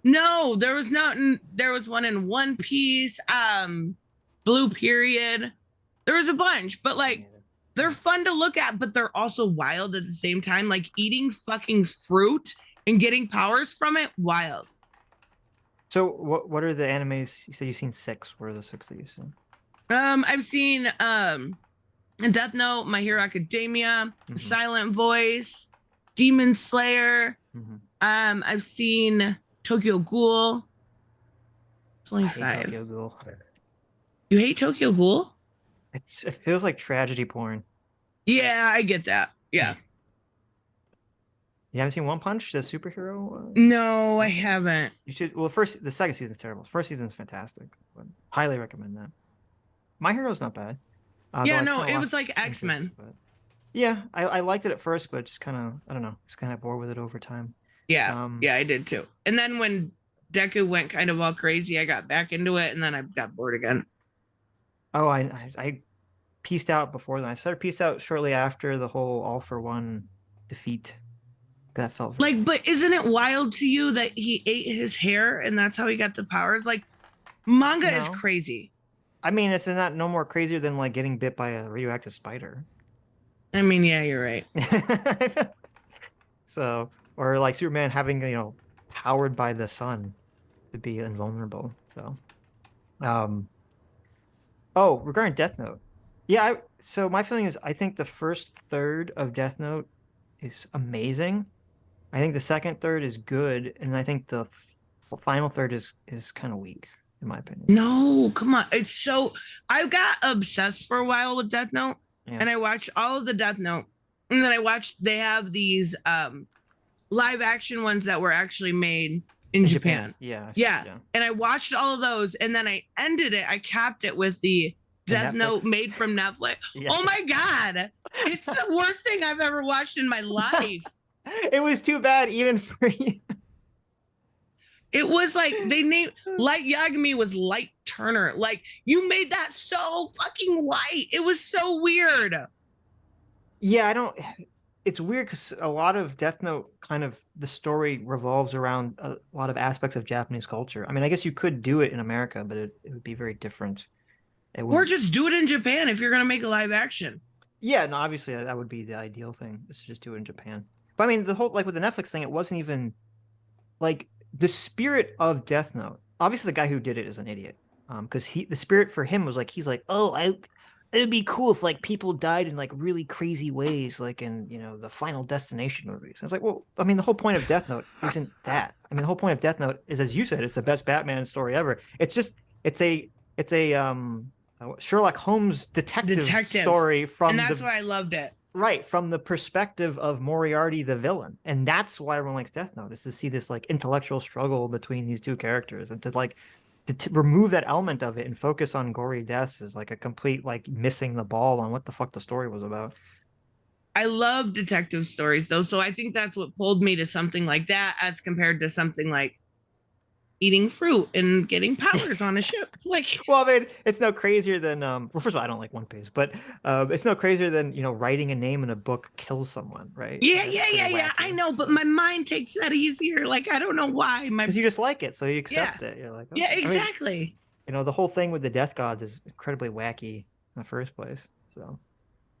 No, there was not. There was one in One Piece, Blue Period. There was a bunch, but like they're fun to look at, but they're also wild at the same time. Like eating fucking fruit and getting powers from it, wild.
So what are the animes? You said you've seen 6. What are the 6 that you've seen?
I've seen Death Note, My Hero Academia, Silent Voice, Demon Slayer. I've seen Tokyo Ghoul. It's only 5.
Tokyo Ghoul.
You hate Tokyo Ghoul?
It feels like tragedy porn.
Yeah, I get that. Yeah.
You haven't seen One Punch, the superhero?
No, I haven't.
You should. Well, the second season's terrible. First season's fantastic. But highly recommend that. My Hero's not bad.
Yeah,
though I
no,
kinda
it
lost
was like
interest,
X-Men.
but- Yeah, I liked it at first, but just kind of, I don't know, just kind of bored with it over time.
Yeah, yeah, I did too. And then when Deku went kind of all crazy, I got back into it, and then I got bored again.
Oh, I pieced out before then. I started pieced out shortly after the whole All for One defeat. That felt
Like, but isn't it wild to you that he ate his hair and that's how he got the powers? Like, manga is
No.
crazy.
I mean, it's not no more crazier than like getting bit by a radioactive spider.
I mean, yeah, you're right.
So, or like Superman having, powered by the sun to be invulnerable. So, oh, regarding Death Note. Yeah, so my feeling is I think the first third of Death Note is amazing. I think the second third is good, and I think the final third is kind of weak, in my opinion.
No, come on. It's so I got obsessed for a while with Death Note,
Yeah.
and I watched all of the Death Note, and then I watched they have these live action ones that were actually made in Japan.
Yeah.
And I watched all of those, and then I ended it. I capped it with the Death Note made from Netflix.
Yeah.
Oh my god, it's the worst thing I've ever watched in my life.
It was too bad, even for you.
It was like they named Light Yagami was Light Turner. Like you made that so fucking white. It was so weird.
Yeah, it's weird because a lot of Death Note kind of the story revolves around a lot of aspects of Japanese culture. I mean, I guess you could do it in America, but it would be very different.
Or just do it in Japan if you're gonna make a live action.
Yeah, no, obviously that would be the ideal thing. Is to just do it in Japan. But I mean, the whole like with the Netflix thing, it wasn't even like the spirit of Death Note. Obviously, the guy who did it is an idiot. Because the spirit for him was like he's like, oh, it'd be cool if like people died in like really crazy ways, like in the Final Destination movies. I was like, well, I mean, the whole point of Death Note isn't that. I mean, the whole point of Death Note is, as you said, it's the best Batman story ever. It's a Sherlock Holmes detective story from,
and that's why I loved it.
Right, from the perspective of Moriarty, the villain, and that's why everyone likes Death Note, is to see this like intellectual struggle between these two characters, and to remove that element of it and focus on gory deaths is like a complete like missing the ball on what the fuck the story was about.
I love detective stories though, so I think that's what pulled me to something like that as compared to something like eating fruit and getting powers on a ship. Like,
well, I mean, it's no crazier than well, first of all, I don't like One Piece, but it's no crazier than writing a name in a book kills someone, right?
Yeah. I know, but my mind takes that easier. Like, I don't know why.
Because you just like it, so you accept it. You're like, okay.
Yeah, exactly.
I mean, the whole thing with the Death Gods is incredibly wacky in the first place. So,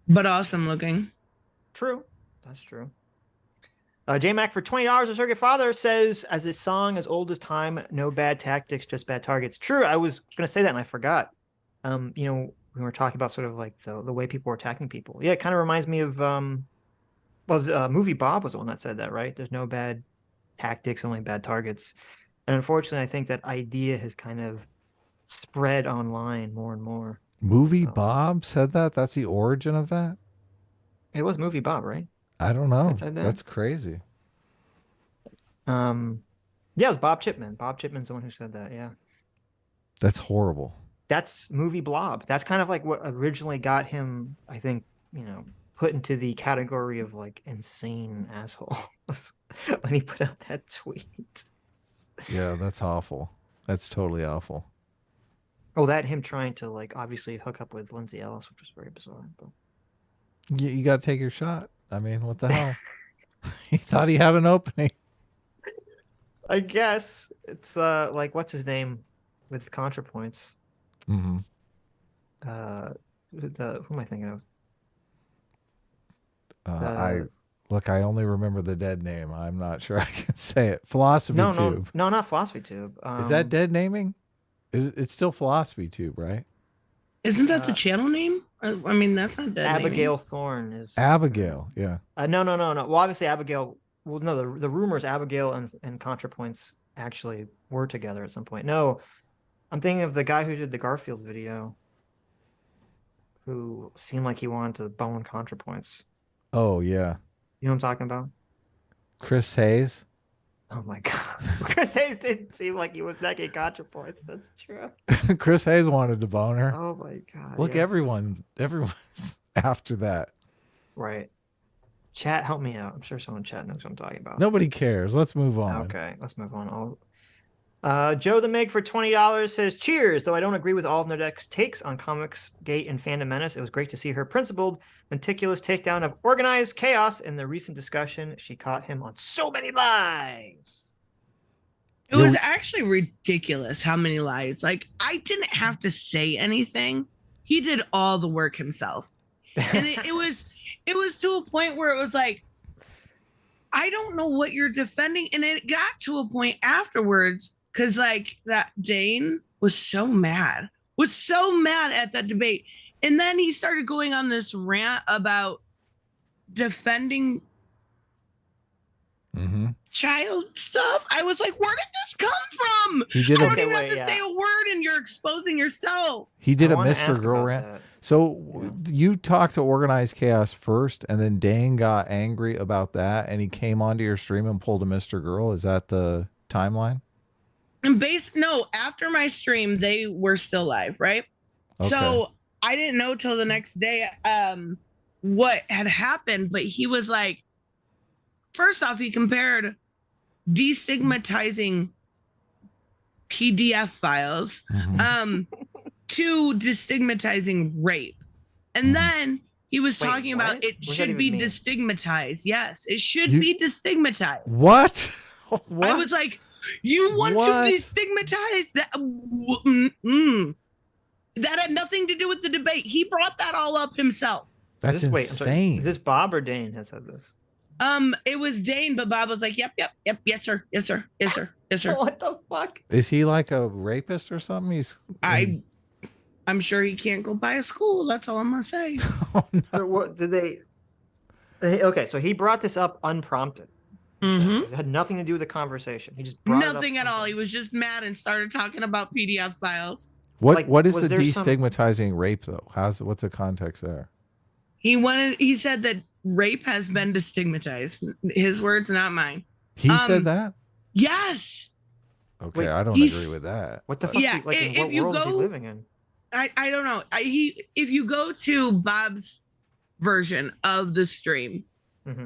but awesome looking.
True, that's true. J-Mac for $20, a surrogate father says, as a song as old as time, no bad tactics, just bad targets. True, I was going to say that and I forgot. We were talking about sort of like the way people were attacking people. Yeah, it kind of reminds me of, movie Bob was the one that said that, right? There's no bad tactics, only bad targets. And unfortunately, I think that idea has kind of spread online more and more.
Movie Bob said that? That's the origin of that?
It was movie Bob, right?
I don't know. That's crazy.
Yeah, it was Bob Chipman. Bob Chipman's the one who said that. Yeah.
That's horrible.
That's movie Blob. That's kind of like what originally got him, I think, put into the category of like insane asshole when he put out that tweet.
Yeah, that's awful. That's totally awful.
Oh, that him trying to like obviously hook up with Lindsay Ellis, which was very bizarre. But
you got to take your shot. I mean, what the hell? He thought he had an opening.
I guess it's like what's his name with ContraPoints.
Mm-hmm.
Who am I thinking of?
I only remember the dead name. I'm not sure I can say it. Philosophy Tube.
No, not Philosophy Tube.
Is that dead naming? It's still Philosophy Tube, right?
Isn't that the channel name? I mean, that's not dead.
Abigail
naming.
Thorne is
Abigail. Yeah.
No. Well, obviously Abigail. Well, no. The rumors Abigail and ContraPoints actually were together at some point. No, I'm thinking of the guy who did the Garfield video, who seemed like he wanted to bone ContraPoints.
Oh yeah.
You know what I'm talking about?
Chris Hayes.
Oh my god. Chris Hayes didn't seem like he was necking ContraPoints. That's true.
Chris Hayes wanted to bone her.
Oh my god.
Look,
yes.
everyone's after that.
Right. Chat, help me out. I'm sure someone in chat knows what I'm talking about.
Nobody cares. Let's move on.
Okay, let's move on. Joe the Mig for $20 says, cheers. Though I don't agree with all of Nerdette's takes on Comicsgate and Fandom Menace, it was great to see her principled, meticulous takedown of organized chaos in the recent discussion. She caught him on so many lies.
It was actually ridiculous how many lies. Like, I didn't have to say anything. He did all the work himself. And it was to a point where it was like, I don't know what you're defending. And it got to a point afterwards, because like that Dane was so mad at that debate. And then he started going on this rant about defending child stuff. I was like, where did this come from?
He did
I don't even have to say a word and you're exposing yourself.
He did
I
a
wanna
Mr.
ask
Girl
about
rant.
that.
So you talked to Organized Chaos first, and then Dane got angry about that, and he came onto your stream and pulled a Mr. Girl. Is that the timeline?
And after my stream, they were still live, right?
Okay.
So I didn't know till the next day what had happened, but he was like, first off, he compared destigmatizing PDF files to destigmatizing rape. And then he was talking about it should be destigmatized. Yes, it should be destigmatized.
What?
I was like, you want to destigmatize that? That had nothing to do with the debate. He brought that all up himself.
That's
Wait, I'm sorry,
insane.
is this Bob or Dane has said this?
It was Dane, but Bob was like, yep, yes, sir.
What the fuck?
Is he like a rapist or something?
I'm sure he can't go buy a school. That's all I'm gonna say.
So what did they? Okay, so he brought this up unprompted. It had nothing to do with the conversation. He just brought
Nothing
it up
at all. He was just mad and started talking about PDF files.
What is
was
the
there
destigmatizing rape though? What's the context there?
He said that rape has been destigmatized. His words, not mine.
He said that?
Yes.
Okay,
Wait,
I don't agree with that.
What the fuck?
Yeah,
Like, in
if
what
you
world is he
go-
living in?
I don't know. If you go to Bob's version of the stream,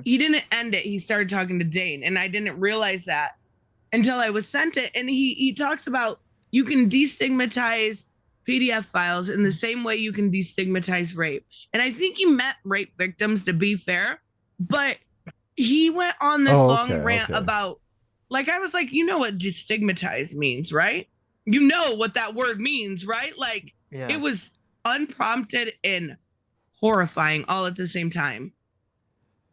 he didn't end it. He started talking to Dane, and I didn't realize that until I was sent it. And he talks about you can destigmatize PDF files in the same way you can destigmatize rape. And I think he meant rape victims, to be fair, but he went on this long rant about, like, I was like, you know what destigmatize means, right? You know what that word means, right? Like, it was unprompted and horrifying all at the same time.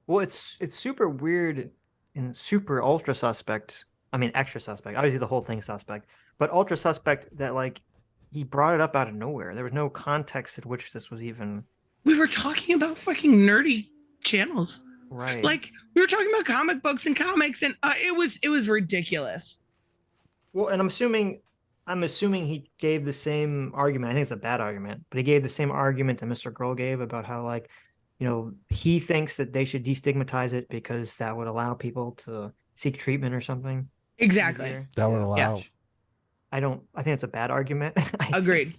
Well, it's super weird and super ultra suspect. I mean, extra suspect. Obviously, the whole thing's suspect, but ultra suspect that, like, he brought it up out of nowhere. There was no context in which this was even.
We were talking about fucking nerdy channels,
right?
Like, we were talking about comic books and comics, and it was ridiculous.
Well, and I'm assuming he gave the same argument. I think it's a bad argument, but he gave the same argument that Mr. Girl gave about how, like, you know, he thinks that they should destigmatize it because that would allow people to seek treatment or something.
Exactly.
Easier.
That would allow.
I think it's a bad argument.
Agreed.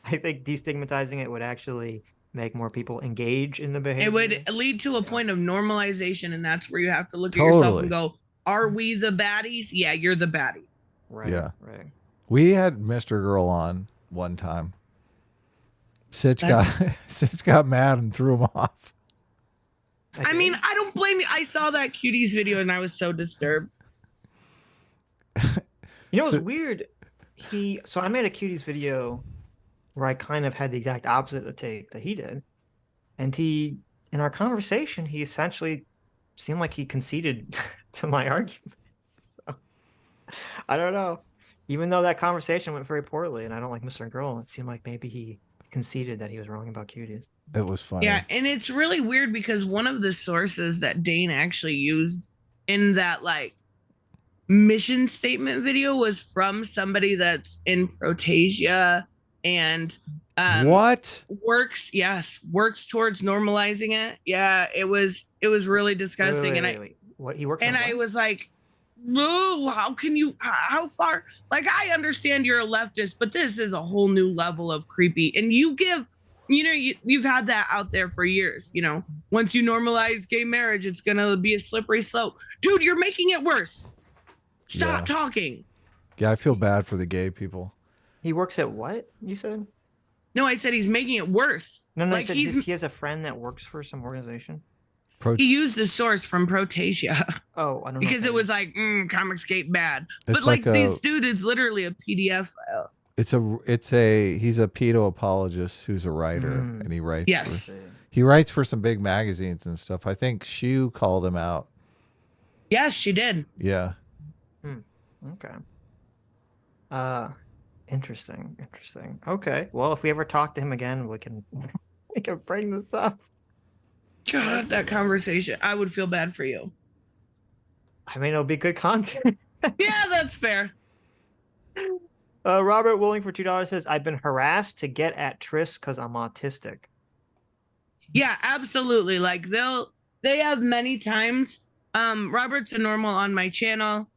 I think destigmatizing it would actually make more people engage in the behavior.
It would lead to a point of normalization, and that's where you have to look at yourself and go, are we the baddies? Yeah, you're the baddie.
Right.
Yeah.
Right.
We had Mr. Girl on one time. Sitch got mad and threw him off.
I mean, I don't blame you. I saw that Cuties video and I was so disturbed.
You know, it's weird. So I made a Cuties video where I kind of had the exact opposite of the take that he did. And in our conversation, he essentially seemed like he conceded to my argument. So I don't know. Even though that conversation went very poorly and I don't like Mr. Girl, it seemed like maybe he conceded that he was wrong about Cuties.
It was funny.
Yeah, and it's really weird because one of the sources that Dane actually used in that, like, mission statement video was from somebody that's in Protasia and works towards normalizing it. Yeah, it was really disgusting.
Wait. What he works
and
on?
I was like, no, how far? Like, I understand you're a leftist, but this is a whole new level of creepy. And you've had that out there for years. You know, once you normalize gay marriage, it's gonna be a slippery slope. Dude, you're making it worse. Stop talking.
Yeah, I feel bad for the gay people.
He works at what, you said?
No, I said he's making it worse.
No,
like,
he has a friend that works for some organization.
He used the source from Protasia.
Oh, I don't know.
Because it was like, Comicsgate bad.
It's
but like
like
this dude is literally a PDF file.
He's a pedo apologist who's a writer and he writes.
Yes.
He writes for some big magazines and stuff. I think Shu called him out.
Yes, she did.
Yeah.
Okay. Interesting. Okay. Well, if we ever talk to him again, we can bring this up.
God, that conversation. I would feel bad for you.
I mean, it'll be good content.
Yeah, that's fair.
Robert Willing for $2 says, I've been harassed to get at Tris because I'm autistic.
Yeah, absolutely. Like they have many times. Robert's a normal on my channel.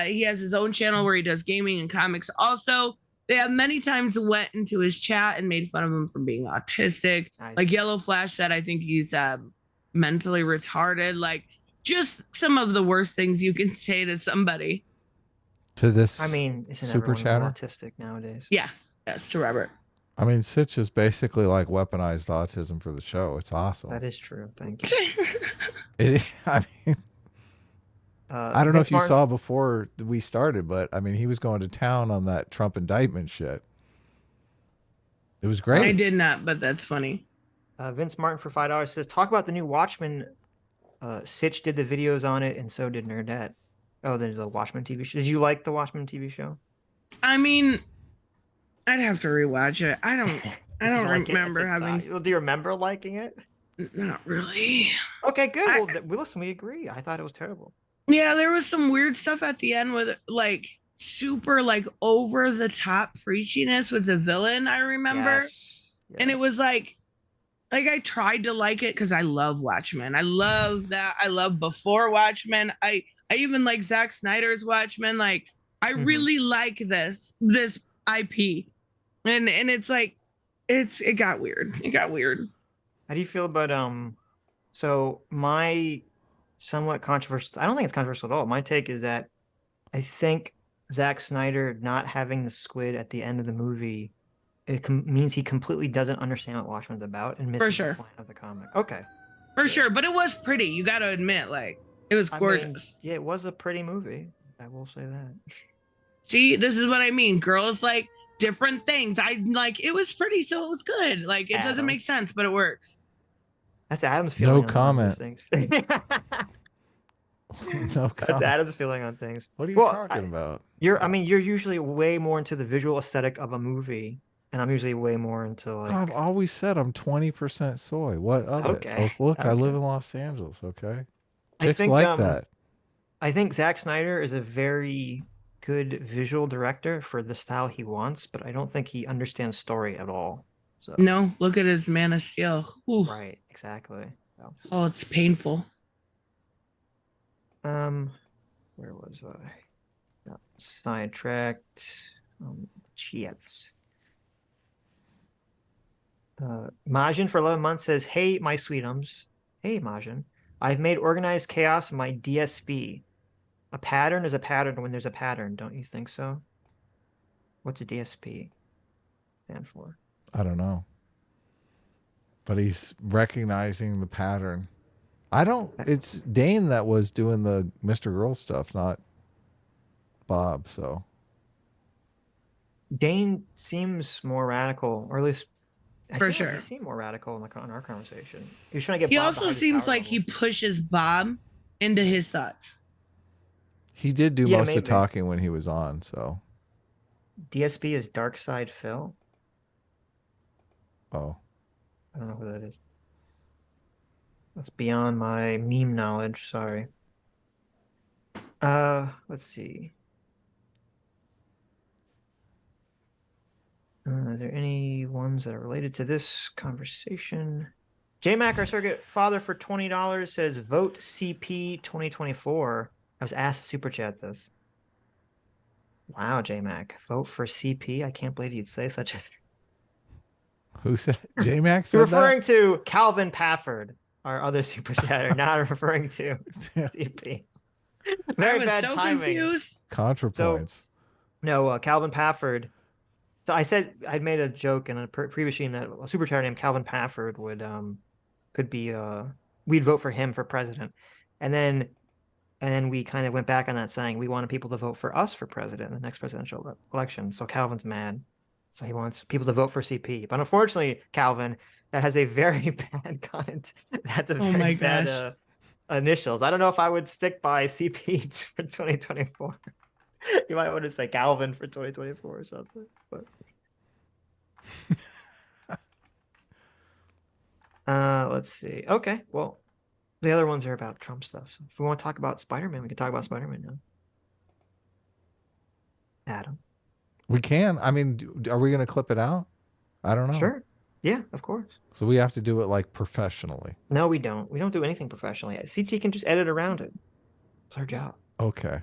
He has his own channel where he does gaming and comics. Also, they have many times went into his chat and made fun of him for being autistic. Like Yellow Flash said, I think he's mentally retarded. Like just some of the worst things you can say to somebody.
To this,
I mean, isn't
super
everyone
chatter
autistic nowadays?
Yes, to Robert.
I mean, Sitch is basically like weaponized autism for the show. It's awesome.
That is true. Thank you.
I mean, I don't know
Vince
if you
Martin-
saw before we started, but I mean, he was going to town on that Trump indictment shit. It was great.
I did not, but that's funny.
Vince Martin for $5 says, talk about the new Watchmen. Sitch did the videos on it, and so did Nerdette. Oh, there's the Watchmen TV show. Did you like the Watchmen TV show?
I mean, I'd have to rewatch it. I don't
Like
remember having.
Well, do you remember liking it?
Not really.
Okay, good. Well, listen, we agree. I thought it was terrible.
Yeah, there was some weird stuff at the end with like super like over the top preachiness with the villain. I remember, and it was like I tried to like it because I love Watchmen. I love that. I love Before Watchmen. I even like Zack Snyder's Watchmen. Like I really like this IP, and it's like it got weird. It got weird.
How do you feel about so my somewhat controversial, I don't think it's controversial at all. My take is that I think Zack Snyder not having the squid at the end of the movie, it means he completely doesn't understand what Watchmen's about and misses the point of the comic. Okay.
For sure, but it was pretty. You got to admit, like it was gorgeous.
Yeah, it was a pretty movie. I will say that.
See, this is what I mean. Girls like different things. I like it was pretty, so it was good. Like it doesn't make sense, but it works.
That's Adam's feeling.
No comment.
Things.
No
That's
comment.
Adam's feeling on things.
What are you talking about?
I mean, you're usually way more into the visual aesthetic of a movie, and I'm usually way more into like.
I've always said I'm 20% soy. What of it? Oh, look, I live in Los Angeles. Okay, chicks like that.
I think Zack Snyder is a very good visual director for the style he wants, but I don't think he understands story at all. So.
No, look at his Man of Steel. Ooh.
Right, exactly. So.
Oh, it's painful.
Where was I? Got sidetracked. Chats. Majin for 11 months says, "Hey, my sweetums. Hey, Majin. I've made Organized Chaos my DSP. A pattern is a pattern when there's a pattern. Don't you think so? What's a DSP stand for?"
I don't know. But he's recognizing the pattern. It's Dane that was doing the Mr. Girl stuff, not Bob, so.
Dane seems more radical, or at least
For sure.
He seemed more radical in our conversation. He was trying to get.
He
Bob
also seems like he pushes Bob into his thoughts.
He did do most of the talking when he was on, so.
DSP is Dark Side Phil.
Oh.
I don't know who that is. That's beyond my meme knowledge. Sorry. Let's see. Are there any ones that are related to this conversation? JMac, our surrogate father, for $20 says, vote CP 2024. I was asked to super chat this. Wow, JMac. Vote for CP? I can't believe you'd say such a thing.
Who said J-Max said
You're referring to Calvin Pafford, our other super chatter, not referring to CP. Very
I was
bad
so
timing.
Confused. ContraPoints.
No, Calvin Pafford. So I said I'd made a joke in a previous stream that a super chatter named Calvin Pafford would could be we'd vote for him for president, and then we kind of went back on that, saying we wanted people to vote for us for president in the next presidential election. So Calvin's mad. So he wants people to vote for CP. But unfortunately, Calvin, that has a very bad content. That's a
Oh
very
my
bad
gosh.
initials. I don't know if I would stick by CP for 2024. You might want to say Calvin for 2024 or something. But let's see. Okay, well, the other ones are about Trump stuff. So if we want to talk about Spider-Man, we can talk about Spider-Man now. Adam.
We can. I mean, are we going to clip it out? I don't know.
Sure. Yeah, of course.
So we have to do it like professionally.
No, we don't. We don't do anything professionally. CT can just edit around it. It's our job.
Okay.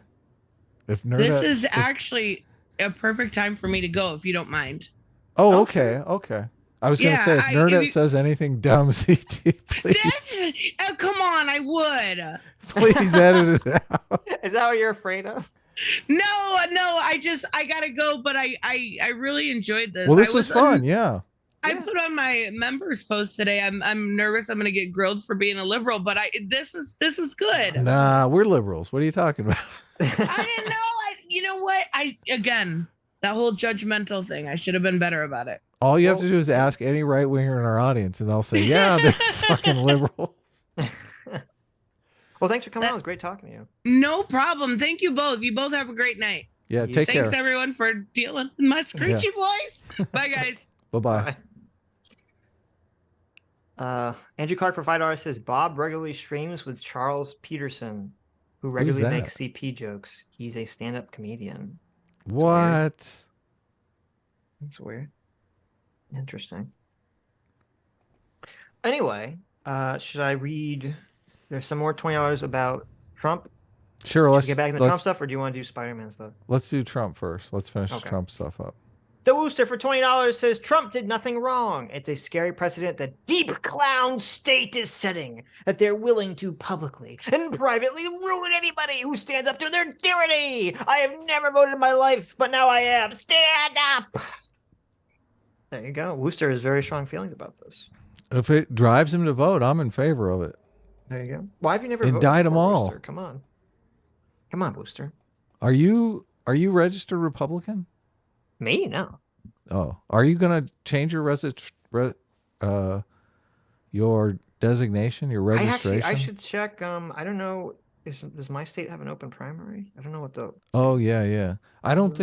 If
This is actually a perfect time for me to go, if you don't mind.
Oh, okay. Okay. I was going to
Yeah,
say, if
if
Nerdette
you-
says anything dumb, CT, please,
Come on, I would.
please edit it out.
Is that what you're afraid of?
No, I gotta go, but I really enjoyed this.
Well, this
I
was fun. Yeah.
I put on my members post today. I'm nervous I'm gonna get grilled for being a liberal, but this was good.
Nah, we're liberals. What are you talking about?
I didn't know. You know what? Again, that whole judgmental thing. I should have been better about it.
All you have to do is ask any right winger in our audience, and they'll say, "Yeah, they're fucking liberal."
Well, thanks for coming on. It was great talking to you.
No problem. Thank you both. You both have a great night.
Yeah, take
Thanks
care.
everyone for dealing with my screechy voice. Bye guys.
Bye-bye.
Andrew Clark for $5 says Bob regularly streams with Charles Peterson, who regularly
that?
makes CP jokes. He's a stand-up comedian.
What?
That's weird. Interesting. Anyway, should I read? There's some more $20 about Trump.
Sure,
Should
let's
we get back into Trump stuff, or do you want to do Spider-Man stuff?
Let's do Trump first. Let's finish
Okay.
Trump stuff up.
The Wooster for $20 says Trump did nothing wrong. It's a scary precedent that deep clown state is setting, that they're willing to publicly and privately ruin anybody who stands up to their tyranny. I have never voted in my life, but now I am. Stand up. There you go. Wooster has very strong feelings about this.
If it drives him to vote, I'm in favor of it.
There you go. Why have you never
Indict
voted
'em
before,
all.
Wooster? Come on. Come on, Wooster.
Are you registered Republican?
Me? No.
Oh, are you gonna change your your designation, your registration?
I should check. I don't know. Does my state have an open primary? I don't know what the.
Oh yeah. I don't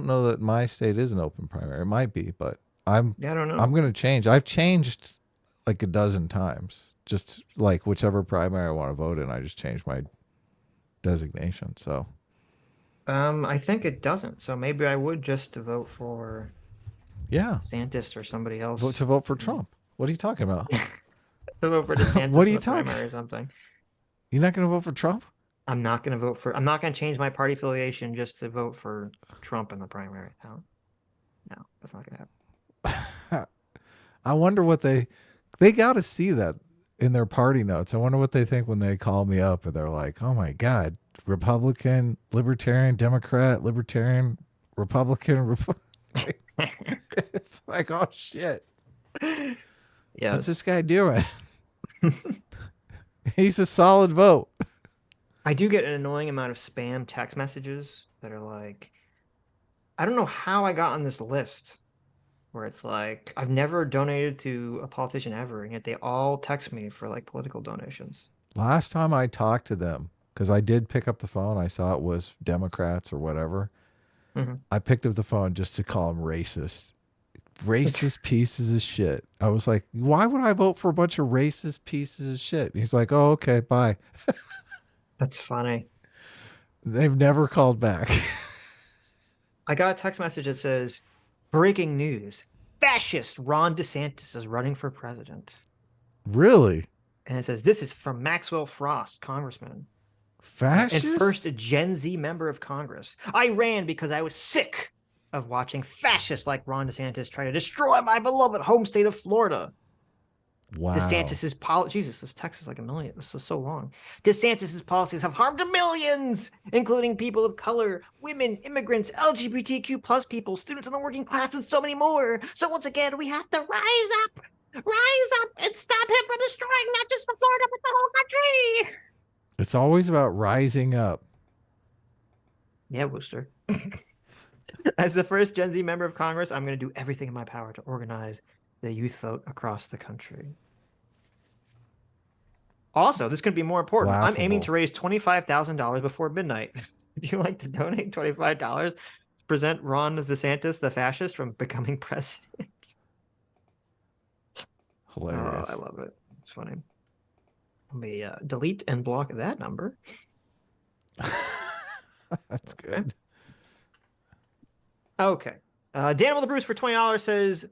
know that my state is an open primary. It might be, but
Yeah, I don't know.
I'm gonna change. I've changed like a dozen times. Just like whichever primary I want to vote in, I just change my designation. So
I think it doesn't. So maybe I would just to vote for
yeah,
DeSantis or somebody else.
vote for Trump. What are you talking about?
To vote for DeSantis.
What are
in
you
the
talking-
primary or something?
You're not gonna vote for Trump?
I'm not going to vote for. I'm not going to change my party affiliation just to vote for Trump in the primary. No, that's not going to happen.
I wonder what they got to see that in their party notes. I wonder what they think when they call me up and they're like, "Oh my God, Republican, Libertarian, Democrat, Libertarian, Republican." It's like, oh shit,
Yeah.
what's this guy doing? He's a solid vote.
I do get an annoying amount of spam text messages that are like, I don't know how I got on this list, where it's like, I've never donated to a politician ever, and yet they all text me for like political donations.
Last time I talked to them, because I did pick up the phone, I saw it was Democrats or whatever.
Mhm.
I picked up the phone just to call them racist. Racist pieces of shit. I was like, why would I vote for a bunch of racist pieces of shit? He's like, oh, okay, bye.
That's funny.
They've never called back.
I got a text message that says, breaking news, fascist Ron DeSantis is running for president.
Really?
And it says, this is from Maxwell Frost, congressman.
Fascist?
And first a Gen Z member of Congress. I ran because I was sick of watching fascists like Ron DeSantis try to destroy my beloved home state of Florida.
Wow.
DeSantis's Jesus, this text is like a million. This is so long. DeSantis's policies have harmed millions, including people of color, women, immigrants, LGBTQ plus people, students in the working class, and so many more. So once again, we have to rise up and stop him from destroying not just the Florida, but the whole country.
It's always about rising up.
Yeah, Wooster. As the first Gen Z member of Congress, I'm going to do everything in my power to organize the youth vote across the country. Also, this could be more important. I'm aiming to raise $25,000 before midnight. Would you like to donate $25 to prevent Ron DeSantis, the fascist, from becoming president?
Hilarious.
Oh, I love it. It's funny. Let me delete and block that number.
That's good.
Okay. Daniel the Bruce for $20 says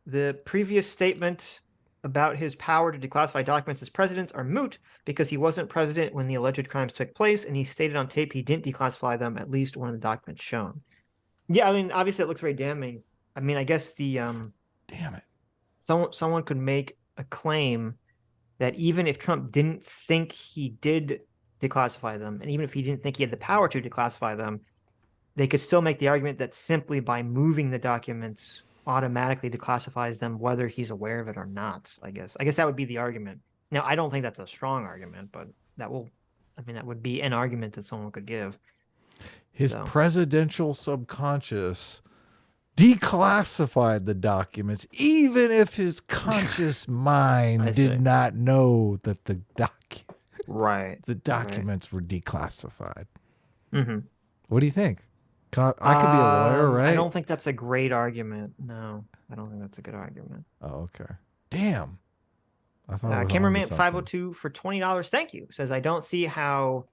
the previous statement about his power to declassify documents as president are moot because he wasn't president when the alleged crimes took place, and he stated on tape he didn't declassify them, at least one of the documents shown. Yeah, I mean, obviously it looks very damning. I mean, I guess the
damn it.
Someone could make a claim that even if Trump didn't think he did declassify them, and even if he didn't think he had the power to declassify them, they could still make the argument that simply by moving the documents automatically declassifies them, whether he's aware of it or not. I guess that would be the argument. Now, I don't think that's a strong argument, but that would be an argument that someone could give.
His presidential subconscious declassified the documents, even if his conscious mind did not know that the documents were declassified.
Mm-hmm.
What do you think? I could be a lawyer, right?
I don't think that's a great argument. No, I don't think that's a good argument.
Oh, okay. Damn. I thought
Cameraman 502 for $20. Thank you. Says, I don't see how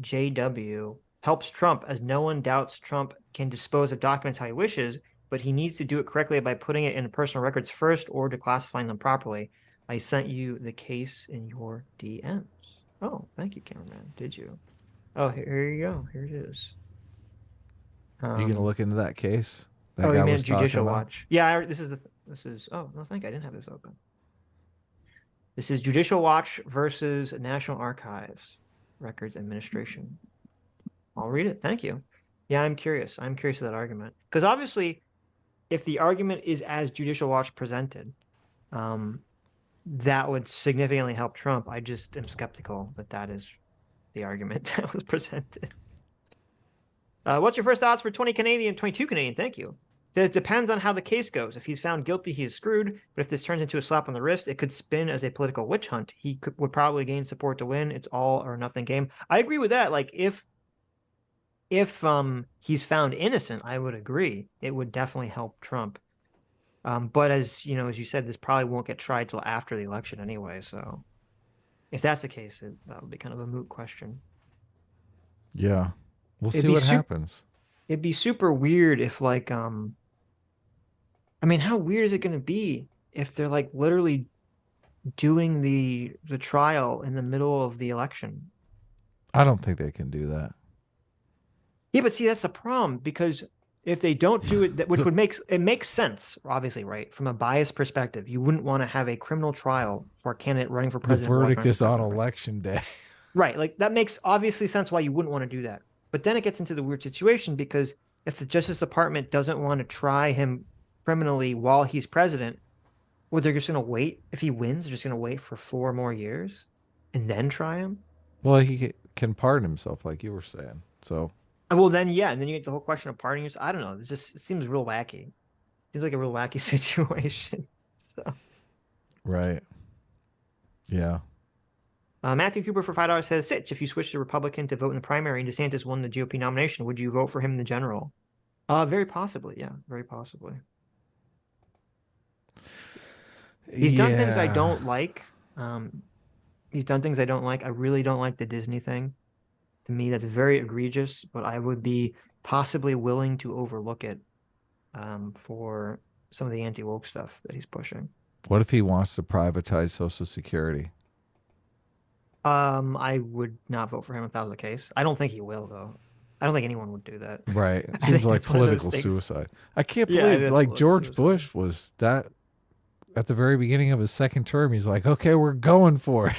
JW helps Trump, as no one doubts Trump can dispose of documents how he wishes, but he needs to do it correctly by putting it in personal records first or declassifying them properly. I sent you the case in your DMs. Oh, thank you, cameraman. Did you? Oh, here you go. Here it is.
Are you gonna look into that case? That
you
guy
meant
was talking
Judicial
about?
Watch. Yeah, this is. Oh no, thank you. I didn't have this open. This is Judicial Watch versus National Archives Records Administration. I'll read it. Thank you. Yeah, I'm curious. I'm curious of that argument. Because obviously, if the argument is as Judicial Watch presented, that would significantly help Trump. I just am skeptical that that is the argument that was presented. What's your first thoughts for 20 Canadian, 22 Canadian? Thank you. It says, depends on how the case goes. If he's found guilty, he is screwed. But if this turns into a slap on the wrist, it could spin as a political witch hunt. He would probably gain support to win. It's all or nothing game. I agree with that. Like, if he's found innocent, I would agree. It would definitely help Trump. But as you said, this probably won't get tried till after the election anyway. So if that's the case, that would be kind of a moot question.
Yeah. We'll see what happens.
It'd be super weird if, like, how weird is it going to be if they're like literally doing the trial in the middle of the election?
I don't think they can do that.
Yeah, but see, that's the problem, because if they don't do it, which would makes sense, obviously, right? From a biased perspective, you wouldn't want to have a criminal trial for a candidate running for president.
The verdict is on election day.
Right. Like, that makes obviously sense why you wouldn't want to do that. But then it gets into the weird situation, because if the Justice Department doesn't want to try him criminally while he's president, well, they're just going to wait. If he wins, they're just going to wait for 4 more years and then try him.
Well, he can pardon himself, like you were saying. So.
Well, then, yeah. And then you get the whole question of pardoning yourself. I don't know. It seems real wacky. It seems like a real wacky situation. So.
Right. Yeah.
Matthew Cooper for $5 says, Sitch, if you switch to Republican to vote in the primary and DeSantis won the GOP nomination, would you vote for him in the general? Very possibly. Yeah, very possibly. He's done things I don't like. I really don't like the Disney thing. To me, that's very egregious, but I would be possibly willing to overlook it for some of the anti-woke stuff that he's pushing.
What if he wants to privatize Social Security?
I would not vote for him if that was the case. I don't think he will, though. I don't think anyone would do that.
Right. It seems like political suicide. I can't believe, like, George Bush was that at the very beginning of his second term. He's like, okay, we're going for it.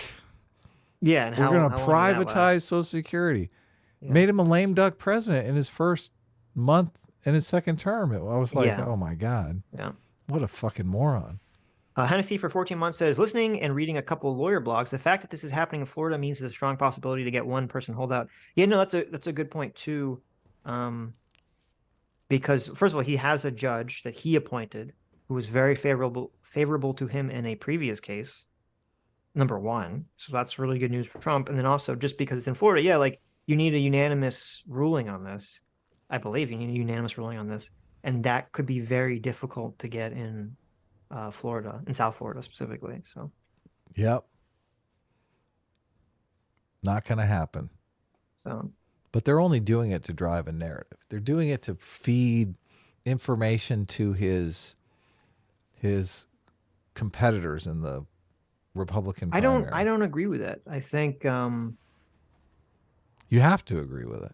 Yeah. And
we're going to privatize Social Security. Yeah. Made him a lame duck president in his first month in his second term. I was like, oh my God.
Yeah.
What a fucking moron.
Hennessy for 14 months says, listening and reading a couple of lawyer blogs, the fact that this is happening in Florida means there's a strong possibility to get one person holdout. Yeah, no, that's a good point too. Because first of all, he has a judge that he appointed who was very favorable to him in a previous case. Number one, so that's really good news for Trump. And then also, just because it's in Florida, yeah, like you need a unanimous ruling on this. I believe you need a unanimous ruling on this, and that could be very difficult to get in Florida, in South Florida specifically. So,
yep, not going to happen.
So,
but they're only doing it to drive a narrative. They're doing it to feed information to his competitors in the Republican primary.
I don't agree with that. I think
you have to agree with it.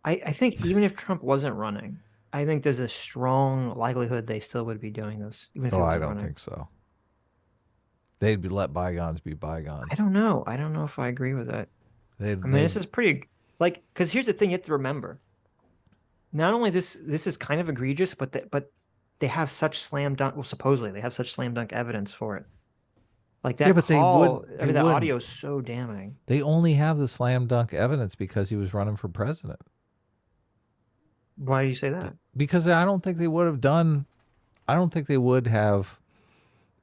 I think even if Trump wasn't running, I think there's a strong likelihood they still would be doing this. Even if
I don't think so. They'd be let bygones be bygones.
I don't know. I don't know if I agree with that. This is pretty because here's the thing you have to remember. Not only this is kind of egregious, but they have such slam dunk. Well, supposedly they have such slam dunk evidence for it. Like that call, that audio is so damning.
They only have the slam dunk evidence because he was running for president.
Why do you say that?
Because I don't think they would have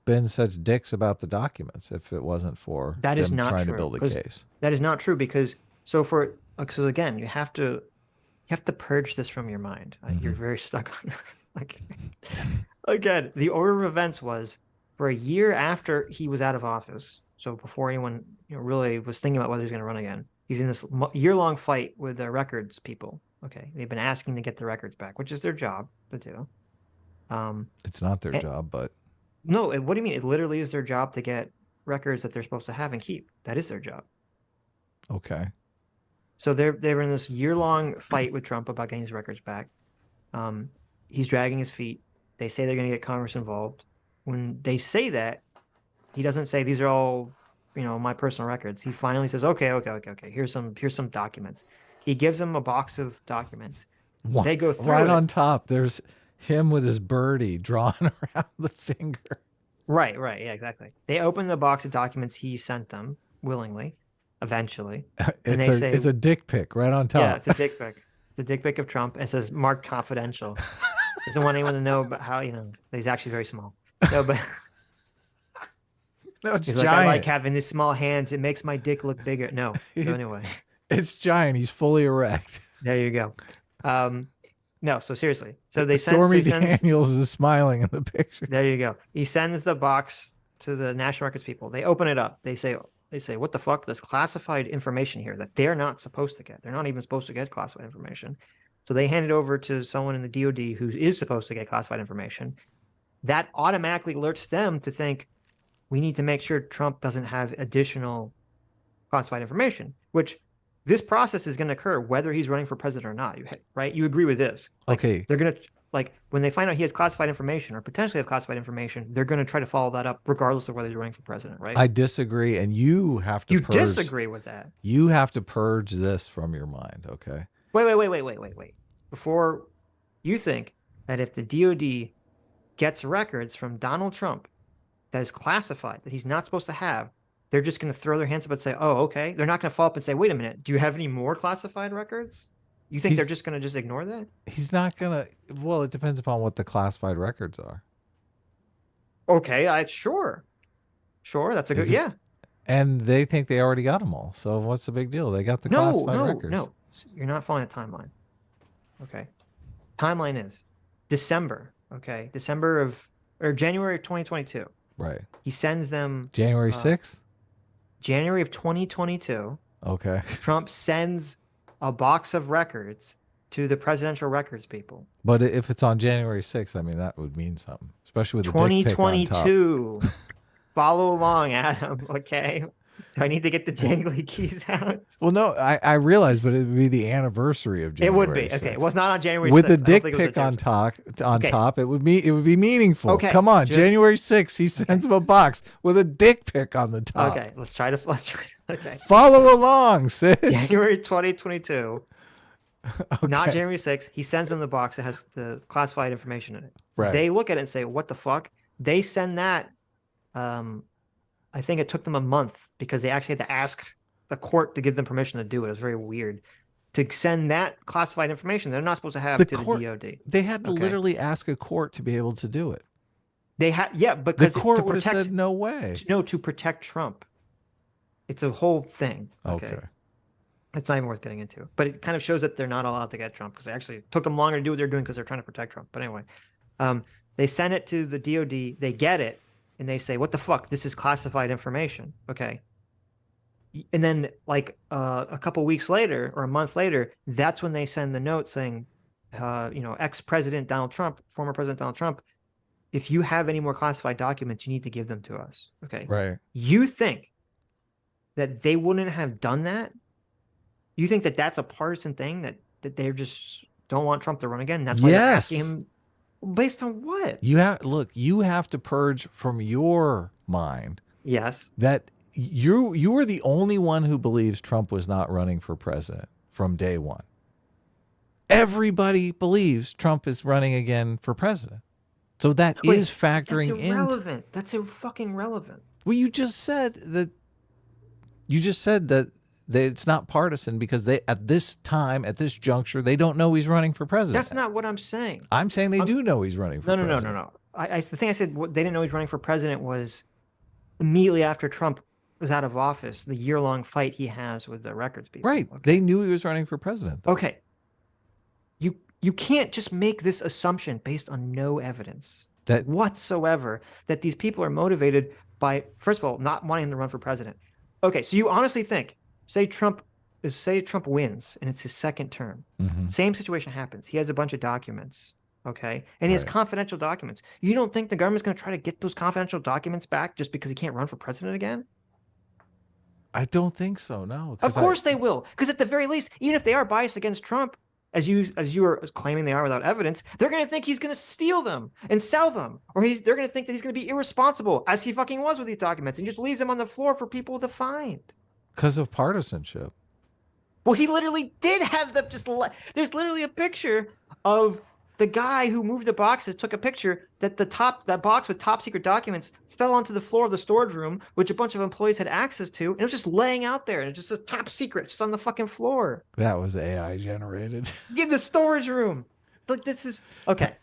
been such dicks about the documents if it wasn't for
that is
them
not
trying
true,
to build a case.
That is not true because so again, you have to purge this from your mind. You're very stuck on this. Again, the order of events was for a year after he was out of office. So before anyone really was thinking about whether he's going to run again, he's in this year-long fight with the records people. Okay, they've been asking to get the records back, which is their job to do.
It's not their job, but
no. What do you mean? It literally is their job to get records that they're supposed to have and keep. That is their job.
Okay.
So they're in this year-long fight with Trump about getting his records back. He's dragging his feet. They say they're going to get Congress involved. When they say that, he doesn't say these are all, my personal records. He finally says, okay. Here's some documents. He gives them a box of documents. They go through
right on top. There's him with his birdie drawn around the finger.
Right. Yeah, exactly. They open the box of documents he sent them willingly, eventually.
It's a dick pic right on top.
Yeah, it's a dick pic. It's a dick pic of Trump. It says marked confidential. Doesn't want anyone to know about how, that he's actually very small. No, but
no, it's
he's
giant.
I like having these small hands. It makes my dick look bigger. No. So anyway.
It's giant. He's fully erect.
There you go. No, so seriously. So
Stormy Daniels is smiling in the picture.
There you go. He sends the box to the National Records people. They open it up. They say, what the fuck? There's classified information here that they're not supposed to get. They're not even supposed to get classified information. So they hand it over to someone in the DOD who is supposed to get classified information. That automatically alerts them to think we need to make sure Trump doesn't have additional classified information, which this process is going to occur whether he's running for president or not, right? You agree with this?
Okay.
They're going to, when they find out he has classified information or potentially have classified information, they're going to try to follow that up regardless of whether he's running for president, right?
I disagree, and you have to purge.
You disagree with that.
You have to purge this from your mind, okay?
Wait. Before you think that if the DOD gets records from Donald Trump that is classified, that he's not supposed to have, they're just going to throw their hands up and say, oh, okay. They're not going to follow up and say, wait a minute, do you have any more classified records? You think they're just going to just ignore that?
He's not going to. Well, it depends upon what the classified records are.
Okay, sure. That's a good, yeah.
And they think they already got them all. So what's the big deal? They got the classified records.
No, you're not following the timeline. Okay. Timeline is December. Okay. January of 2022.
Right.
He sends them
January 6th?
January of 2022.
Okay.
Trump sends a box of records to the presidential records people.
But if it's on January 6th, I mean, that would mean something, especially with the dick pic on top.
2022. Follow along, Adam. Okay. Do I need to get the jangly keys out?
Well, no, I realize, but it would be the anniversary of January.
It would be.
6th.
Okay. It was not on January 6th.
With the dick pic on top, it would be meaningful.
Okay,
come on, January 6th, he sends him a box with a dick pic on the top.
Okay, let's try to. Okay.
Follow along, Sitch.
January 2022.
Okay.
Not January 6th. He sends them the box that has the classified information in it.
Right.
They look at it and say, what the fuck? They send that. I think it took them a month because they actually had to ask the court to give them permission to do it. It was very weird to send that classified information they're not supposed to have to the DOD.
They had to literally ask a court to be able to do it.
They have, yeah,
The
because
court
to
would have
protect,
said no way.
no, to protect Trump. It's a whole thing.
Okay.
It's not even worth getting into. But it kind of shows that they're not allowed to get Trump because they actually took them longer to do what they're doing because they're trying to protect Trump. But anyway, they send it to the DOD. They get it, and they say, "What the fuck? This is classified information." Okay. And then, like a couple weeks later or a month later, that's when they send the note saying, ex-president Donald Trump, former President Donald Trump, if you have any more classified documents, you need to give them to us. Okay.
Right.
You think that they wouldn't have done that? You think that that's a partisan thing that they just don't want Trump to run again? That's why they're asking him based on what?
You have to purge from your mind.
Yes.
That you are the only one who believes Trump was not running for president from day one. Everybody believes Trump is running again for president. So that is factoring in.
That's irrelevant. That's fucking relevant.
Well, you just said that it's not partisan because they, at this time, at this juncture, they don't know he's running for president.
That's not what I'm saying.
I'm saying they do know he's running for president.
No. The thing I said, they didn't know he's running for president was immediately after Trump was out of office, the year-long fight he has with the records people.
Right.
Okay.
They knew he was running for president.
Okay. You can't just make this assumption based on no evidence whatsoever that these people are motivated by, first of all, not wanting him to run for president. Okay, so you honestly think, say Trump wins and it's his second term.
Mm-hmm.
Same situation happens. He has a bunch of documents, okay? And he has confidential documents. You don't think the government's going to try to get those confidential documents back just because he can't run for president again?
I don't think so, no.
Of course they will. Because at the very least, even if they are biased against Trump, as you are claiming they are without evidence, they're going to think he's going to steal them and sell them. Or they're going to think that he's going to be irresponsible, as he fucking was with these documents, and just leaves them on the floor for people to find.
Because of partisanship.
Well, he literally did have them there's literally a picture of the guy who moved the boxes, took a picture that that box with top secret documents fell onto the floor of the storage room, which a bunch of employees had access to, and it was just laying out there, and it just says top secret, just on the fucking floor.
That was AI generated.
In the storage room. Like, this is okay.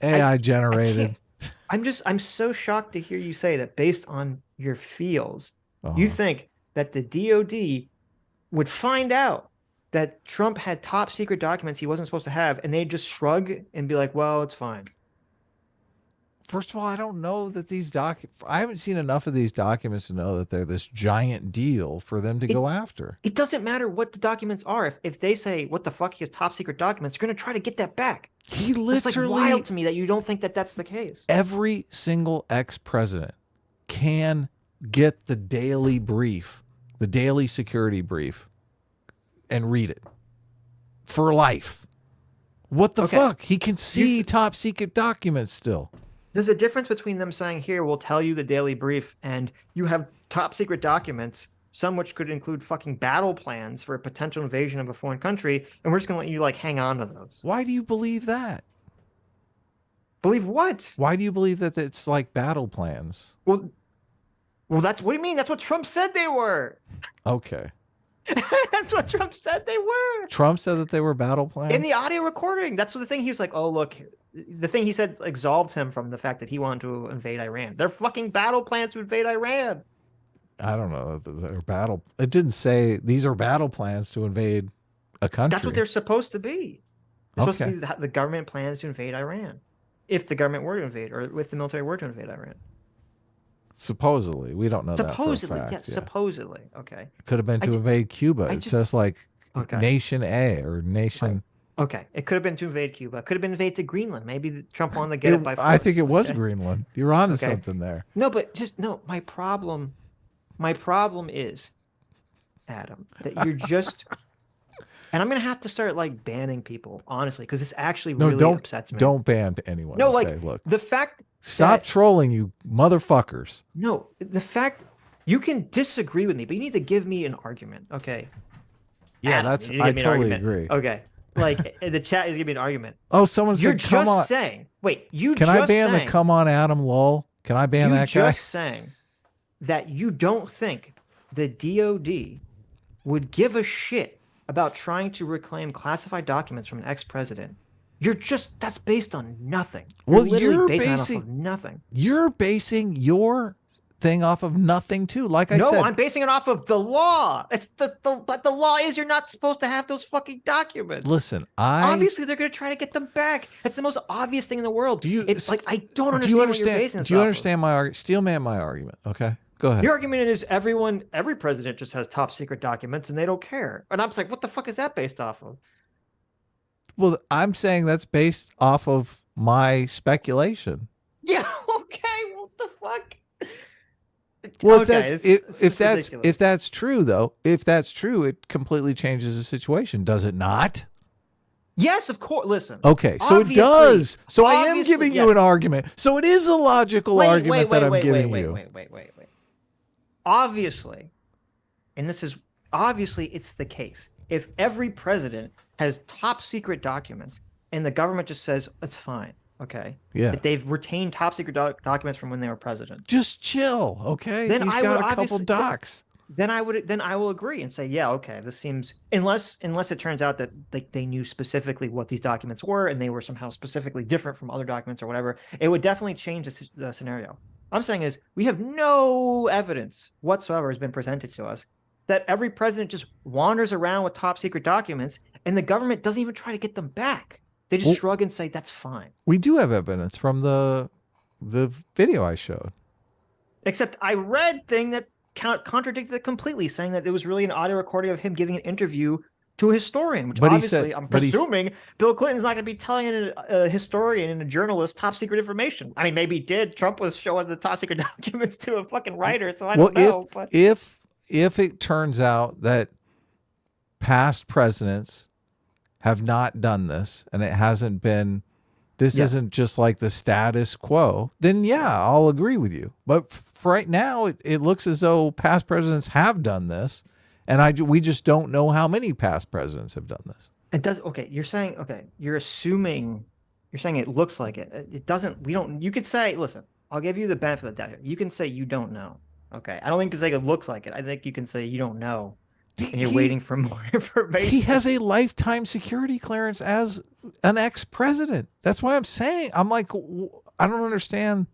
AI generated.
I'm so shocked to hear you say that based on your feels, you think that the DOD would find out that Trump had top secret documents he wasn't supposed to have, and they'd just shrug and be like, well, it's fine.
First of all, I don't know that I haven't seen enough of these documents to know that they're this giant deal for them to go after.
It doesn't matter what the documents are. If they say, what the fuck, he has top secret documents, you're going to try to get that back. It's like wild to me that you don't think that that's the case.
Every single ex-president can get the daily brief, the daily security brief, and read it for life. What the fuck? He can see top secret documents still.
There's a difference between them saying, here, we'll tell you the daily brief, and you have top secret documents, some which could include fucking battle plans for a potential invasion of a foreign country, and we're just going to let you, like, hang on to those.
Why do you believe that?
Believe what?
Why do you believe that it's like battle plans?
Well, what do you mean? That's what Trump said they were.
Okay.
That's what Trump said they were.
Trump said that they were battle plans?
In the audio recording. That's the thing. He was like, oh, look, the thing he said absolved him from the fact that he wanted to invade Iran. They're fucking battle plans to invade Iran.
I don't know. It didn't say these are battle plans to invade a country.
That's what they're supposed to be. They're supposed to be the government plans to invade Iran. If the government were to invade, or if the military were to invade Iran.
Supposedly. We don't know that for a fact.
Yes, supposedly. Okay.
It could have been to invade Cuba. It says like Nation A or Nation...
Okay. It could have been to invade Cuba. It could have been invade to Greenland. Maybe Trump wanted to get it by force.
I think it was Greenland. You're onto something there.
No, but my problem is, Adam, that you're just... And I'm going to have to start, like, banning people, honestly, because this actually really upsets me.
Don't ban anyone.
No,
okay,
like,
look.
the fact...
Stop trolling, you motherfuckers.
No, the fact... You can disagree with me, but you need to give me an argument, okay?
Yeah,
Adam,
I totally agree.
Okay. Like, the chat is giving me an argument.
Oh, someone said, come on.
Can
I ban the come on Adam lol? Can I ban that guy?
You're just saying that you don't think the DOD would give a shit about trying to reclaim classified documents from an ex-president. that's based on nothing.
Well,
literally
you're
basing that off
basing
of nothing.
You're basing your thing off of nothing too. Like I said,
No, I'm basing it off of the law. It's but the law is you're not supposed to have those fucking documents.
listen,
Obviously they're going to try to get them back. That's the most obvious thing in the world. It's like I don't understand.
Do you
What
understand?
you're basing this
Do you
off
understand my argument? Steelman my argument. Okay, go ahead.
Your argument is every president just has top secret documents and they don't care. And I'm just like, what the fuck is that based off of?
Well, I'm saying that's based off of my speculation.
Yeah. Okay. What the fuck?
Well,
Okay,
if that's true, though, if that's true, it completely changes the situation, does it not?
Yes, of course. Listen.
Okay, so it does. So I am giving you an argument. So it is a logical argument that I'm giving you.
Wait. Obviously, and this is obviously it's the case. If every president has top secret documents and the government just says it's fine, okay?
Yeah.
That they've retained top secret documents from when they were president.
Just chill, okay?
Then
He's got a couple docs.
Then I will agree and say, yeah, okay, this seems unless it turns out that they knew specifically what these documents were and they were somehow specifically different from other documents or whatever, it would definitely change the scenario. I'm saying is we have no evidence whatsoever has been presented to us that every president just wanders around with top secret documents and the government doesn't even try to get them back. They just shrug and say, that's fine.
We do have evidence from the video I showed.
Except I read thing that contradicted it completely, saying that it was really an audio recording of him giving an interview to a historian, which obviously I'm presuming Bill Clinton's not going to be telling a historian and a journalist top secret information. I mean, maybe he did. Trump was showing the top secret documents to a fucking writer, so I don't know. But
if it turns out that past presidents have not done this and it hasn't been, this isn't just like the status quo, then yeah, I'll agree with you. But for right now, it looks as though past presidents have done this, and we just don't know how many past presidents have done this.
It does. Okay, you're saying, you're assuming, you're saying it looks like it. It doesn't. We don't. You could say, listen, I'll give you the benefit of the doubt. You can say you don't know. Okay, I don't think you can say it looks like it. I think you can say you don't know, and you're waiting for more information.
He has a lifetime security clearance as an ex-president. That's why I'm saying, I'm like, I don't understand.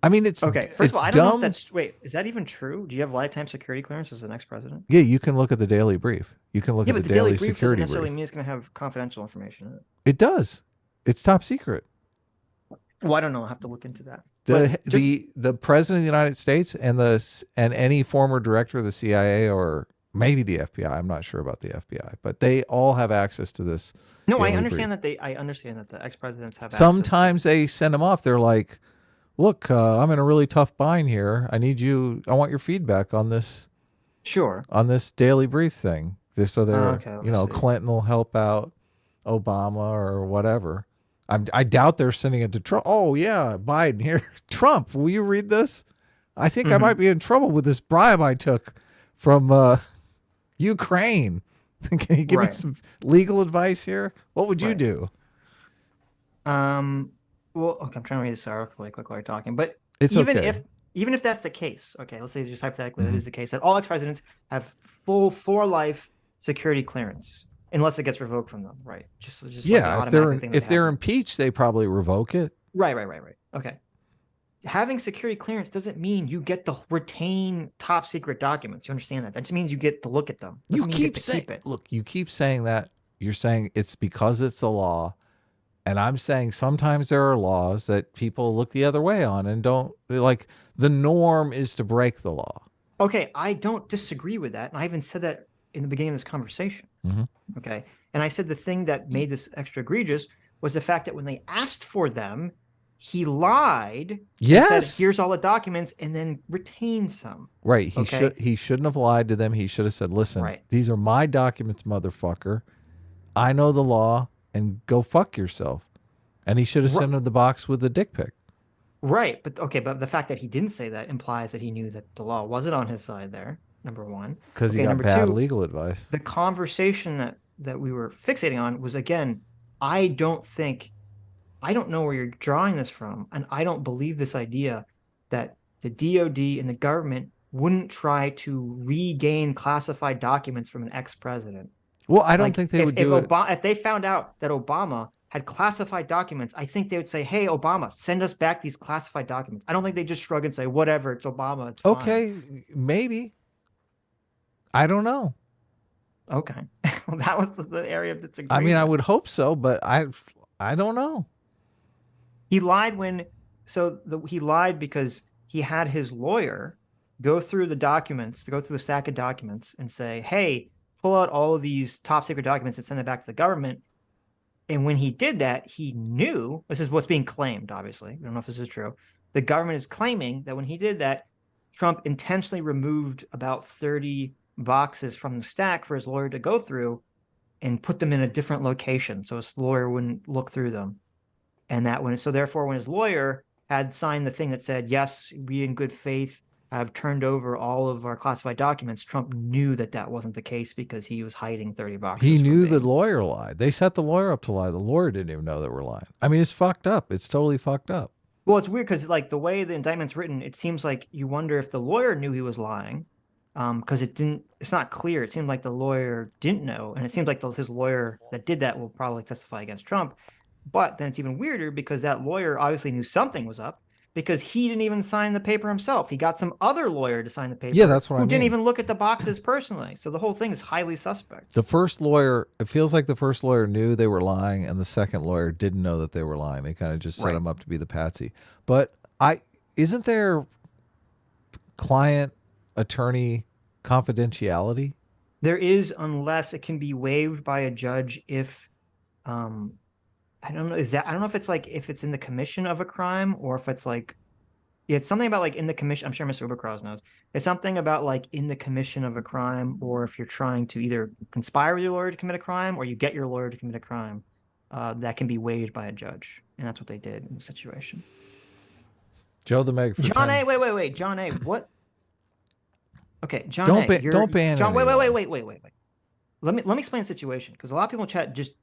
I mean, it's
okay. First of all, I don't know if that's. Wait, is that even true? Do you have lifetime security clearance as an ex-president?
Yeah, you can look at the Daily Brief. You can look at the Daily
Brief
Security
doesn't necessarily
Brief.
mean it's going to have confidential information in it.
It does. It's top secret.
Well, I don't know. I'll have to look into that.
The president of the United States and any former director of the CIA or maybe the FBI. I'm not sure about the FBI, but they all have access to this.
No, I understand that the ex-presidents have.
Sometimes they send them off. They're like, "Look, I'm in a really tough bind here. I want your feedback on this.
Sure.
On this Daily Brief thing. So they're, Clinton will help out Obama or whatever. I doubt they're sending it to Trump. Oh yeah, Biden here. Trump, will you read this? I think I might be in trouble with this bribe I took from Ukraine. Can you give me some legal advice here? What would you do?
Well, okay, I'm trying to read this article really quick while you're talking, but even if that's the case, okay, let's say just hypothetically that is the case, that all ex-presidents have full for life security clearance. Unless it gets revoked from them, right? Just
yeah.
Like
if they're impeached, they probably revoke it.
Right. Okay. Having security clearance doesn't mean you get to retain top secret documents. You understand that? That just means you get to look at them.
You keep saying that. You're saying it's because it's a law, and I'm saying sometimes there are laws that people look the other way on and don't like. The norm is to break the law.
Okay, I don't disagree with that, and I even said that in the beginning of this conversation. Okay. And I said the thing that made this extra egregious was the fact that when they asked for them, he lied.
Yes.
Said, here's all the documents and then retained some.
Right. He shouldn't have lied to them. He should have said, listen, these are my documents, motherfucker. I know the law and go fuck yourself. And he should have sent him the box with the dick pic. Right.
But the fact that he didn't say that implies that he knew that the law wasn't on his side there. Number one,
because he got bad legal advice.
The conversation that we were fixating on was, again, I don't know where you're drawing this from, and I don't believe this idea that the DOD and the government wouldn't try to regain classified documents from an ex-president.
Well, I don't
Like,
think they would do it.
If they found out that Obama had classified documents, I think they would say, "Hey, Obama, send us back these classified documents." I don't think they just shrug and say, "Whatever, it's Obama, it's fine."
Okay, maybe. I don't know.
Okay. Well, that was the area of disagreement.
I mean, I would hope so, but I don't know.
He lied he lied because he had his lawyer go through the documents, to go through the stack of documents and say, "Hey, pull out all of these top secret documents and send it back to the government." And when he did that, he knew, this is what's being claimed, obviously. I don't know if this is true. The government is claiming that when he did that, Trump intentionally removed about 30 boxes from the stack for his lawyer to go through and put them in a different location so his lawyer wouldn't look through them. And therefore, when his lawyer had signed the thing that said, "Yes, we in good faith have turned over all of our classified documents," Trump knew that that wasn't the case because he was hiding 30 boxes.
He knew the lawyer lied. They set the lawyer up to lie. The lawyer didn't even know they were lying. I mean, it's fucked up. It's totally fucked up.
Well, it's weird because like the way the indictment's written, it seems like you wonder if the lawyer knew he was lying, because it's not clear. It seemed like the lawyer didn't know, and it seems like his lawyer that did that will probably testify against Trump. But then it's even weirder because that lawyer obviously knew something was up, because he didn't even sign the paper himself. He got some other lawyer to sign the paper.
Yeah, that's what I mean.
Who didn't even look at the boxes personally. So the whole thing is highly suspect.
The first lawyer, it feels like the first lawyer knew they were lying, and the second lawyer didn't know that they were lying. They kind of just set him up to be the patsy. But isn't there client attorney confidentiality?
There is, unless it can be waived by a judge if I don't know. I don't know if it's like if it's in the commission of a crime or if it's like, yeah, it's something about like in the commission. I'm sure Mr. Ubercross knows. It's something about like in the commission of a crime, or if you're trying to either conspire with your lawyer to commit a crime or you get your lawyer to commit a crime, that can be waived by a judge, and that's what they did in the situation.
Joe the Meg.
John A. Wait. John A. What? Okay, John
don't
A.
Don't ban
John.
anyone.
Wait. Let me explain the situation, because a lot of people in chat just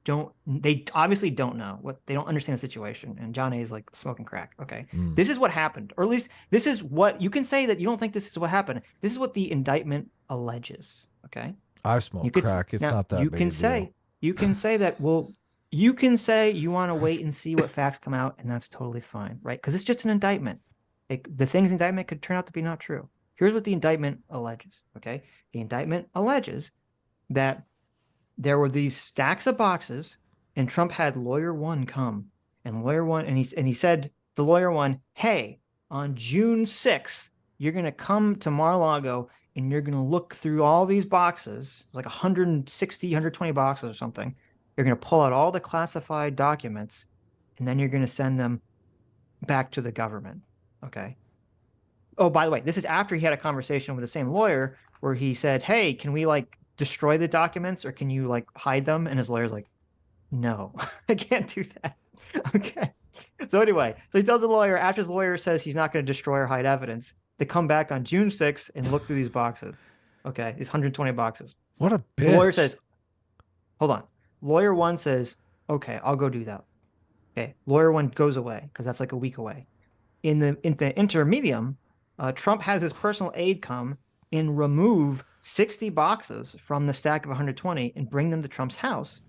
they obviously don't know they don't understand the situation, and John A is like smoking crack. Okay. This is what happened, or at least this is what you can say that you don't think this is what happened. This is what the indictment alleges. Okay.
I've smoked crack. It's not that big a deal.
You can say that, well, you can say you want to wait and see what facts come out, and that's totally fine, right? Because it's just an indictment. The things in the indictment could turn out to be not true. Here's what the indictment alleges. Okay. The indictment alleges that there were these stacks of boxes, and Trump had lawyer one come, and lawyer one, and he said to lawyer one, "Hey, on June 6th, you're going to come to Mar-a-Lago and you're going to look through all these boxes, like 160, 120 boxes or something. You're going to pull out all the classified documents, and then you're going to send them back to the government." Okay. Oh, by the way, this is after he had a conversation with the same lawyer where he said, "Hey, can we like destroy the documents, or can you like hide them?" And his lawyer's like, "No, I can't do that." Okay. So anyway, so he tells the lawyer, after his lawyer says he's not going to destroy or hide evidence, to come back on June 6th and look through these boxes. Okay. These 120 boxes.
What a bitch.
The lawyer says, hold on. Lawyer one says, "Okay, I'll go do that." Okay. Lawyer one goes away because that's like a week away. In the intermedium, Trump has his personal aide come and remove 60 boxes from the stack of 120 and bring them to Trump's house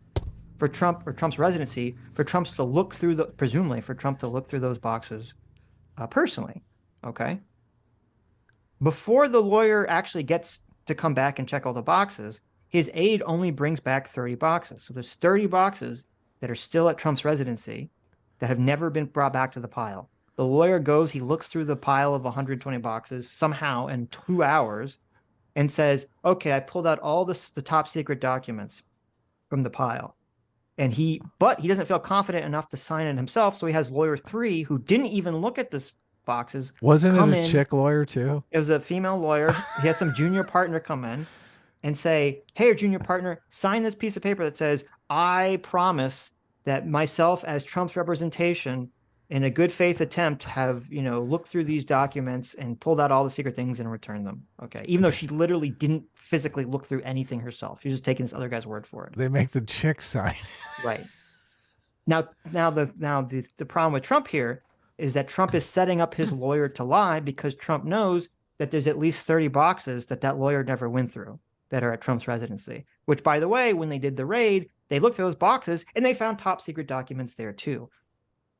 for Trump, or Trump's residency, for Trump to look through those boxes personally. Okay. Before the lawyer actually gets to come back and check all the boxes, his aide only brings back 30 boxes. So there's 30 boxes that are still at Trump's residency that have never been brought back to the pile. The lawyer goes, he looks through the pile of 120 boxes somehow in 2 hours and says, "Okay, I pulled out all the top secret documents from the pile." But he doesn't feel confident enough to sign it himself. So he has lawyer three, who didn't even look at this boxes.
Wasn't it a chick lawyer too?
It was a female lawyer. He has some junior partner come in and say, "Hey, junior partner, sign this piece of paper that says, I promise that myself as Trump's representation in a good faith attempt have, looked through these documents and pulled out all the secret things and returned them." Okay. Even though she literally didn't physically look through anything herself. She was just taking this other guy's word for it.
They make the chick sign.
Right. Now the problem with Trump here is that Trump is setting up his lawyer to lie, because Trump knows that there's at least 30 boxes that lawyer never went through. that are at Trump's residency, which, by the way, when they did the raid, they looked through those boxes and they found top secret documents there too.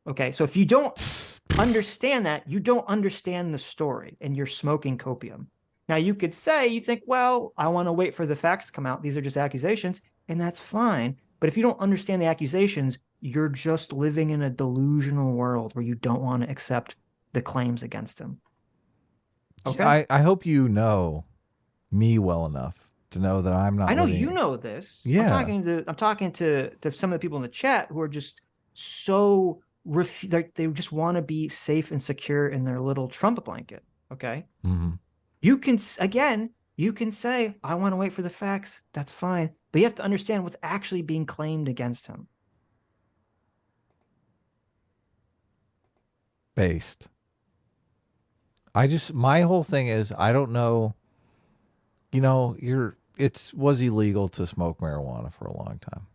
Okay, so if you don't understand that, you don't understand the story and you're smoking copium. Now, you could say, you think, well, I want to wait for the facts to come out. These are just accusations, and that's fine. But if you don't understand the accusations, you're just living in a delusional world where you don't want to accept the claims against him. Okay.
I hope you know me well enough to know that I'm not.
I know you know this.
Yeah.
I'm talking to some of the people in the chat who are just so they just want to be safe and secure in their little Trump blanket. Okay.
Mm-hmm.
You can say, I want to wait for the facts. That's fine. But you have to understand what's actually being claimed against him.
Based. My whole thing is, I don't know, it was illegal to smoke marijuana for a long time.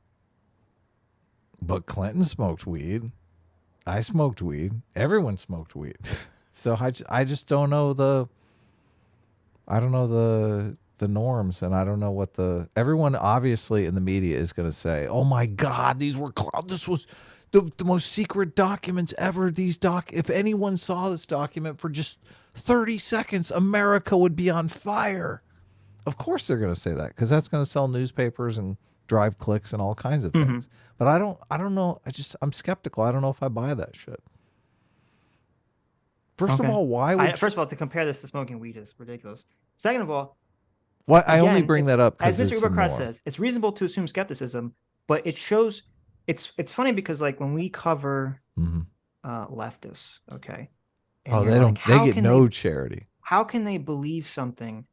But Clinton smoked weed. I smoked weed. Everyone smoked weed. So I just don't know the norms, and I don't know what everyone obviously in the media is going to say, oh my God, this was the most secret documents ever. If anyone saw this document for just 30 seconds, America would be on fire. Of course they're going to say that, because that's going to sell newspapers and drive clicks and all kinds of things. But I don't know. I'm skeptical. I don't know if I buy that shit. First of all, why would
first of all, to compare this to smoking weed is ridiculous. Second of all,
I only bring that up because,
as Mr. Ubercrest says, it's reasonable to assume skepticism, but it shows. It's funny because, like, when we cover leftists, okay,
they get no charity.
How can they believe something?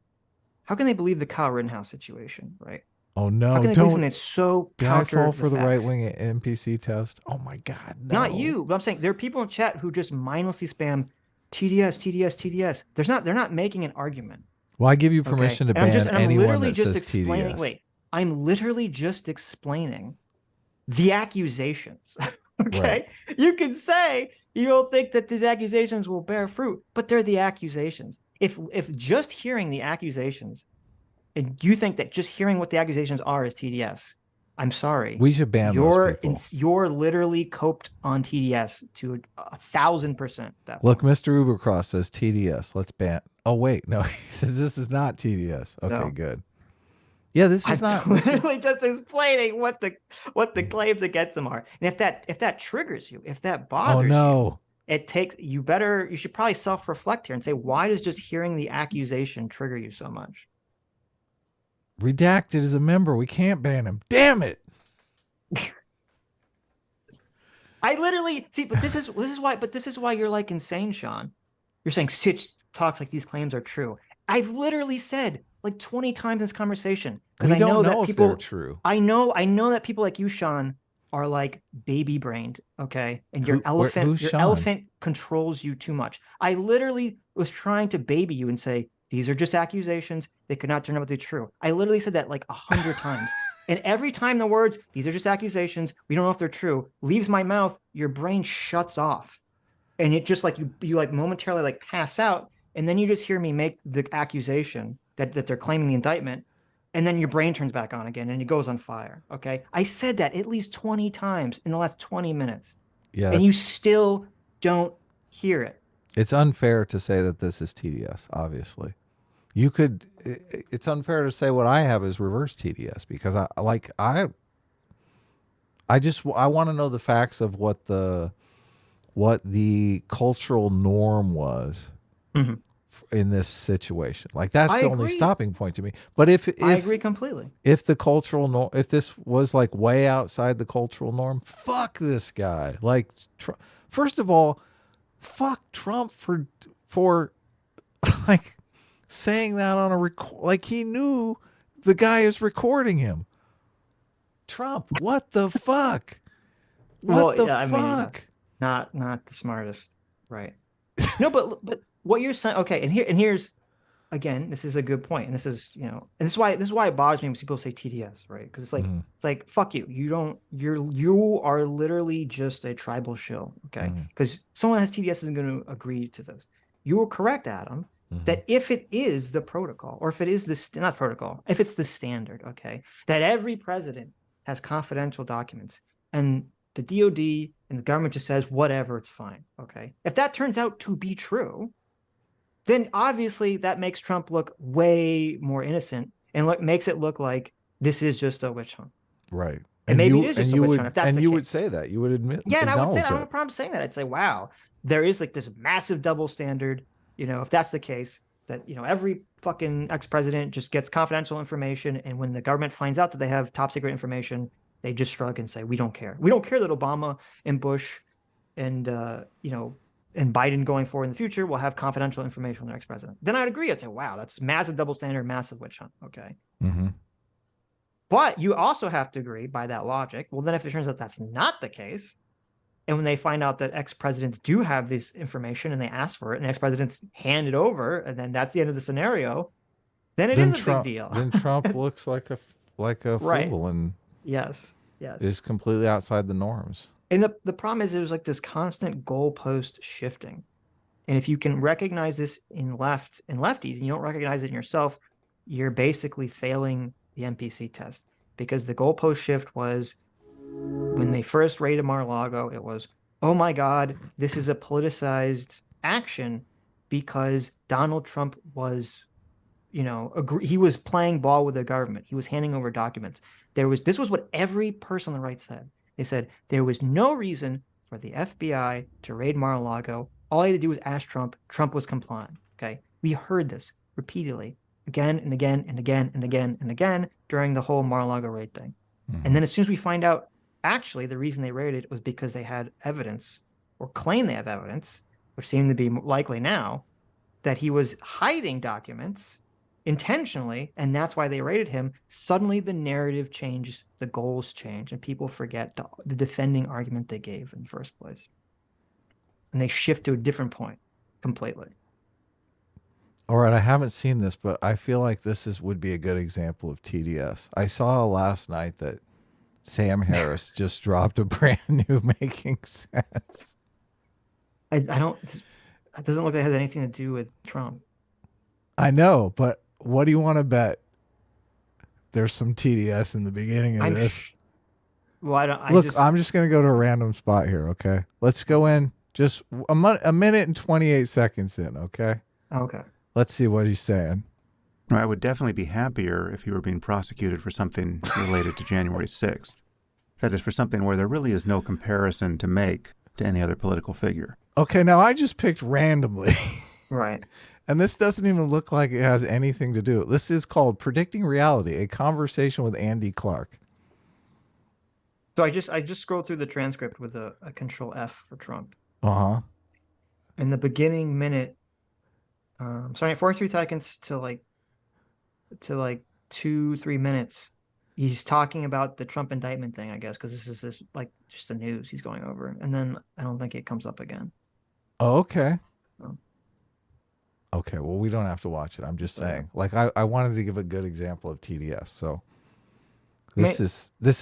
How can they believe the Kyle Rittenhouse situation, right?
Oh no!
How can they believe something that's so counter?
I fall for the right wing NPC test? Oh my God! No.
Not you, but I'm saying there are people in chat who just mindlessly spam TDS, TDS, TDS. They're not making an argument.
Well, I give you permission to ban anyone that says
TDS. Wait, I'm literally just explaining the accusations. Okay, right. You can say you don't think that these accusations will bear fruit, but they're the accusations. If just hearing the accusations, and you think that just hearing what the accusations are is TDS, I'm sorry.
We should ban those people.
You're literally coped on TDS to 1,000%.
Look, Mr. Ubercross says TDS. Let's ban. Oh wait, no, he says this is not TDS. Okay, good. Yeah, this is not.
Literally just explaining what the claims against them are, and if that triggers you, if that bothers you, you should probably self-reflect here and say, why does just hearing the accusation trigger you so much?
Redacted is a member. We can't ban him. Damn it.
I literally see, but this is why you're like insane, Sean. You're saying Sitch talks like these claims are true. I've literally said like 20 times in this conversation, because I know that people,
if they're true.
I know that people like you, Sean, are like baby brained, okay? And your elephant controls you too much. I literally was trying to baby you and say, these are just accusations. They could not turn out to be true. I literally said that like 100 times. And every time the words, these are just accusations, we don't know if they're true, leaves my mouth, your brain shuts off. And it just like, you like momentarily like pass out. And then you just hear me make the accusation that they're claiming the indictment. And then your brain turns back on again and it goes on fire. Okay. I said that at least 20 times in the last 20 minutes. Yeah. And you still don't hear it.
It's unfair to say that this is TDS, obviously. It's unfair to say what I have is reverse TDS, because I want to know the facts of what the cultural norm was in this situation. Like, that's the only stopping point to me. But if
I agree completely.
If the cultural norm, if this was like way outside the cultural norm, fuck this guy. Like, first of all, fuck Trump for like saying that on a record. Like, he knew the guy is recording him. Trump, what the fuck? What the fuck? I mean,
not the smartest, right? No, but what you're saying, okay, and here's again, this is a good point, and this is why it bothers me when people say TDS, right? Because it's like fuck you. You are literally just a tribal shill, okay? Because someone that has TDS isn't going to agree to this. You were correct, Adam. that if it is the protocol, or if it is not protocol, if it's the standard, okay, that every president has confidential documents, and the DOD and the government just says, whatever, it's fine, okay? If that turns out to be true, then obviously that makes Trump look way more innocent and makes it look like this is just a witch hunt.
Right.
And maybe it is just a witch hunt. If that's
and
the
you
case.
would say that. You would admit.
Yeah, and I would say, I don't have a
that.
problem saying that. I'd say, wow, there is like this massive double standard. You know, if that's the case, that, you know, every fucking ex-president just gets confidential information, and when the government finds out that they have top secret information, they just shrug and say, we don't care. We don't care that Obama and Bush and, you know, and Biden going forward in the future will have confidential information on their ex-president. Then I'd agree. I'd say, wow, that's massive double standard, massive witch hunt. Okay.
Mm-hmm.
But you also have to agree by that logic. Well, then if it turns out that's not the case, and when they find out that ex-presidents do have this information and they ask for it and ex-presidents hand it over, and then that's the end of the scenario, then it is a big deal.
Then Trump looks like a
Right.
fool and
yes.
is completely outside the norms.
And the problem is there's like this constant goalpost shifting. And if you can recognize this in lefties and you don't recognize it in yourself, you're basically failing the NPC test. Because the goalpost shift was when they first raided Mar-a-Lago, it was, oh my God, this is a politicized action because Donald Trump was, you know, he was playing ball with the government. He was handing over documents. This was what every person on the right said. They said there was no reason for the FBI to raid Mar-a-Lago. All he had to do was ask Trump. Trump was compliant. Okay. We heard this repeatedly again and again and again and again and again during the whole Mar-a-Lago raid thing. Mm-hmm. And then as soon as we find out, actually, the reason they raided was because they had evidence or claim they have evidence, which seemed to be likely now, that he was hiding documents intentionally, and that's why they raided him. Suddenly the narrative changes, the goals change, and people forget the defending argument they gave in the first place. And they shift to a different point completely.
All right, I haven't seen this, but I feel like would be a good example of TDS. I saw last night that Sam Harris just dropped a brand new Making Sense.
I don't, it doesn't look like it has anything to do with Trump.
I know, but what do you want to bet? There's some TDS in the beginning of this.
Well,
I'm just going to go to a random spot here, okay? Let's go in just a minute and 28 seconds in, okay?
Okay.
Let's see what he's saying.
I would definitely be happier if you were being prosecuted for something related to January 6th. That is, for something where there really is no comparison to make to any other political figure.
Okay, now I just picked randomly.
Right.
And this doesn't even look like it has anything to do. This is called Predicting Reality, a conversation with Andy Clark.
So I just scrolled through the transcript with a control F for Trump.
Uh-huh.
In the beginning minute, 43 seconds to like 2-3 minutes, he's talking about the Trump indictment thing, I guess, because this is like just the news he's going over. And then I don't think it comes up again.
Oh, okay.
Oh.
Okay, well, we don't have to watch it. I'm just saying. Like, I wanted to give a good example of TDS, so this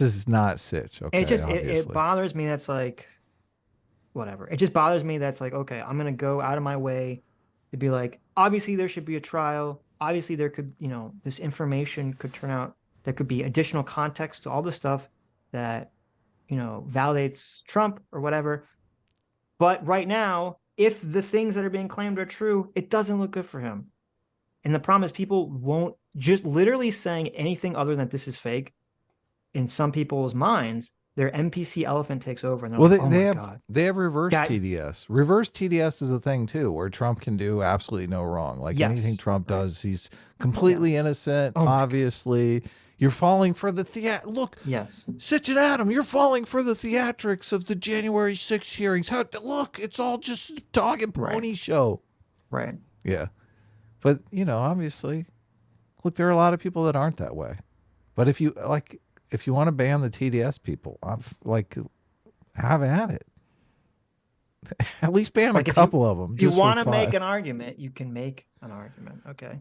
is not Sitch. Okay,
it bothers me. That's like, whatever. It just bothers me. That's like, okay, I'm gonna go out of my way to be like, obviously there should be a trial. Obviously there could, you know, this information could turn out. There could be additional context to all the stuff that, you know, validates Trump or whatever. But right now, if the things that are being claimed are true, it doesn't look good for him. And the problem is people won't just literally saying anything other than this is fake. In some people's minds, their NPC elephant takes over. And
they have reverse TDS. Reverse TDS is a thing too, where Trump can do absolutely no wrong. Like anything Trump does, he's completely innocent. Obviously, you're falling for the look.
Yes,
Sitch and Adam, you're falling for the theatrics of the January 6th hearings. Look, it's all just a dog and pony show.
Right.
Yeah, but you know, obviously, look, there are a lot of people that aren't that way. But if you want to ban the TDS people, have at it. At least ban a couple of them.
If you want to make an argument, you can make an argument. Okay.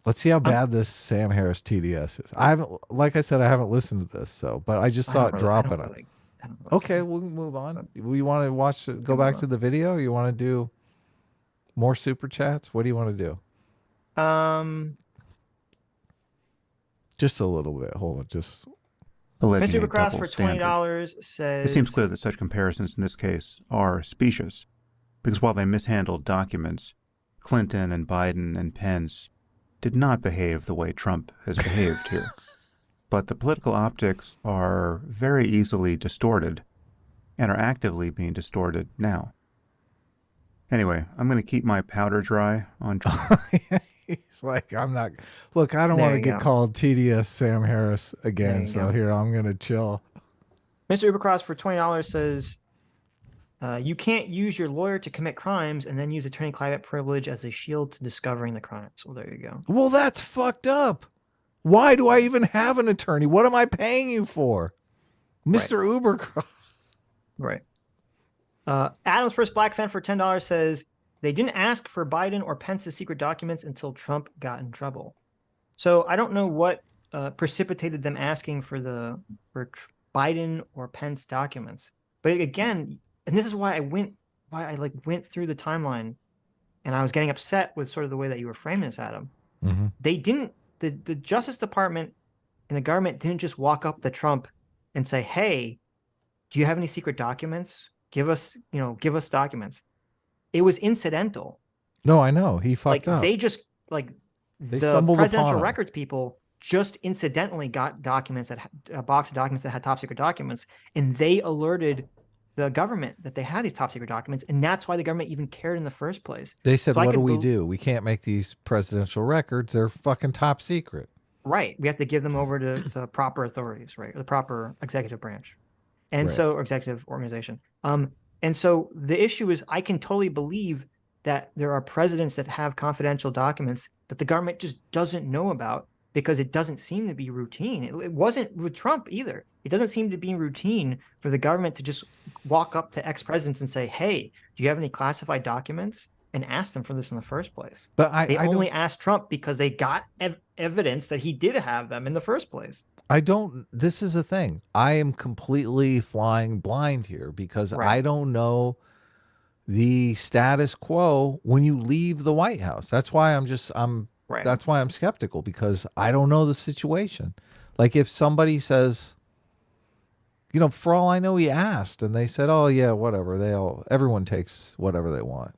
Let's see how bad this Sam Harris TDS is. I haven't listened to this, but I just saw it dropping it. Okay, we'll move on. We want to go back to the video? Or you want to do More super chats? What do you want to do? Just a little bit. Hold on. Just
Alleging
Mr.
a
Supercross
double
for
standard.
$20 says
It seems clear that such comparisons in this case are specious, because while they mishandled documents, Clinton and Biden and Pence did not behave the way Trump has behaved here. But the political optics are very easily distorted and are actively being distorted now. Anyway, I'm going to keep my powder dry on Trump.
He's like, I'm not. Look, I don't
There
want to
you
get
go.
called TDS Sam Harris
There
again.
you
So
go.
here, I'm going to chill.
Mr. Ubercross for $20 says, you can't use your lawyer to commit crimes and then use attorney-client privilege as a shield to discovering the crimes. Well, there you go.
Well, that's fucked up. Why do I even have an attorney? What am I paying you for? Mr. Ubercross.
Right. Adam's First Black Fan for $10 says, they didn't ask for Biden or Pence's secret documents until Trump got in trouble. So I don't know what precipitated them asking for Biden or Pence documents. But again, and this is why I went through the timeline, and I was getting upset with sort of the way that you were framing this, Adam.
Mm-hmm.
They didn't. The Justice Department and the government didn't just walk up to Trump and say, "Hey, do you have any secret documents? Give us documents." It was incidental.
No, I know. He fucked up.
They just
They
the
stumbled
presidential
upon him.
records people just incidentally got documents a box of documents that had top secret documents, and they alerted the government that they had these top secret documents, and that's why the government even cared in the first place.
They said,
So I
what do
could
we
bel-
do? We can't make these presidential records. They're fucking top secret.
Right. We have to give them over to the proper authorities, right? Or the proper executive branch. And
Right.
so, or executive organization. And so the issue is, I can totally believe that there are presidents that have confidential documents that the government just doesn't know about because it doesn't seem to be routine. It wasn't with Trump either. It doesn't seem to be routine for the government to just walk up to ex-presidents and say, "Hey, do you have any classified documents?" and ask them for this in the first place.
But
They
I
only
don't.
asked Trump because they got evidence that he did have them in the first place.
I don't. This is a thing. I am completely flying blind here because
Right.
I don't know the status quo when you leave the White House. That's why I'm
Right.
that's why I'm skeptical, because I don't know the situation. Like if somebody says, for all I know, he asked and they said, "Oh yeah, whatever." Everyone takes whatever they want.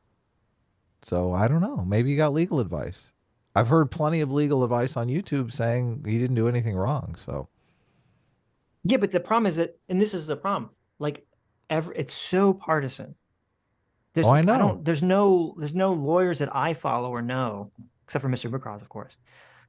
So I don't know. Maybe you got legal advice. I've heard plenty of legal advice on YouTube saying he didn't do anything wrong. So
Yeah, but the problem is that, and this is the problem, it's so partisan.
Oh, I know.
There's no lawyers that I follow or know, except for Mr. Bookross, of course.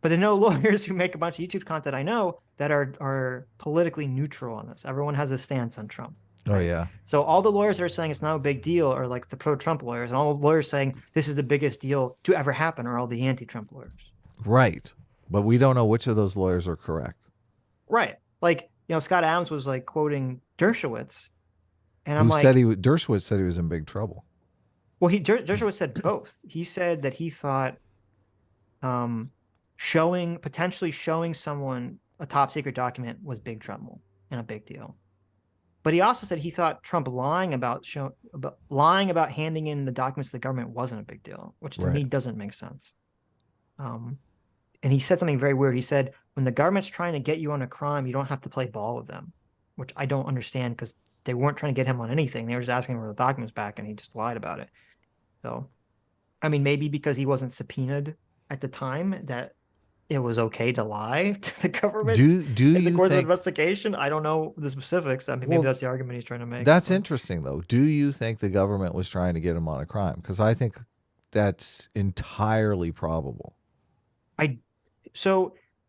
But there's no lawyers who make a bunch of YouTube content I know that are politically neutral on this. Everyone has a stance on Trump.
Oh yeah.
So all the lawyers that are saying it's not a big deal are like the pro-Trump lawyers, and all the lawyers saying this is the biggest deal to ever happen are all the anti-Trump lawyers.
Right. But we don't know which of those lawyers are correct.
Right. Scott Adams was quoting Dershowitz, and I'm
Who
like,
said Dershowitz said he was in big trouble.
well, Dershowitz said both. He said that he thought potentially showing someone a top secret document was big trouble and a big deal. But he also said he thought Trump lying about handing in the documents to the government wasn't a big deal, which to me doesn't make sense. And he said something very weird. He said, when the government's trying to get you on a crime, you don't have to play ball with them, which I don't understand, because they weren't trying to get him on anything. They were just asking for the documents back, and he just lied about it. So, I mean, maybe because he wasn't subpoenaed at the time that it was okay to lie to the government
Do
in the
you
course of
think
investigation. I don't know the specifics. I mean, maybe that's the argument he's trying to make.
that's
So.
interesting though? Do you think the government was trying to get him on a crime? Because I think that's entirely probable.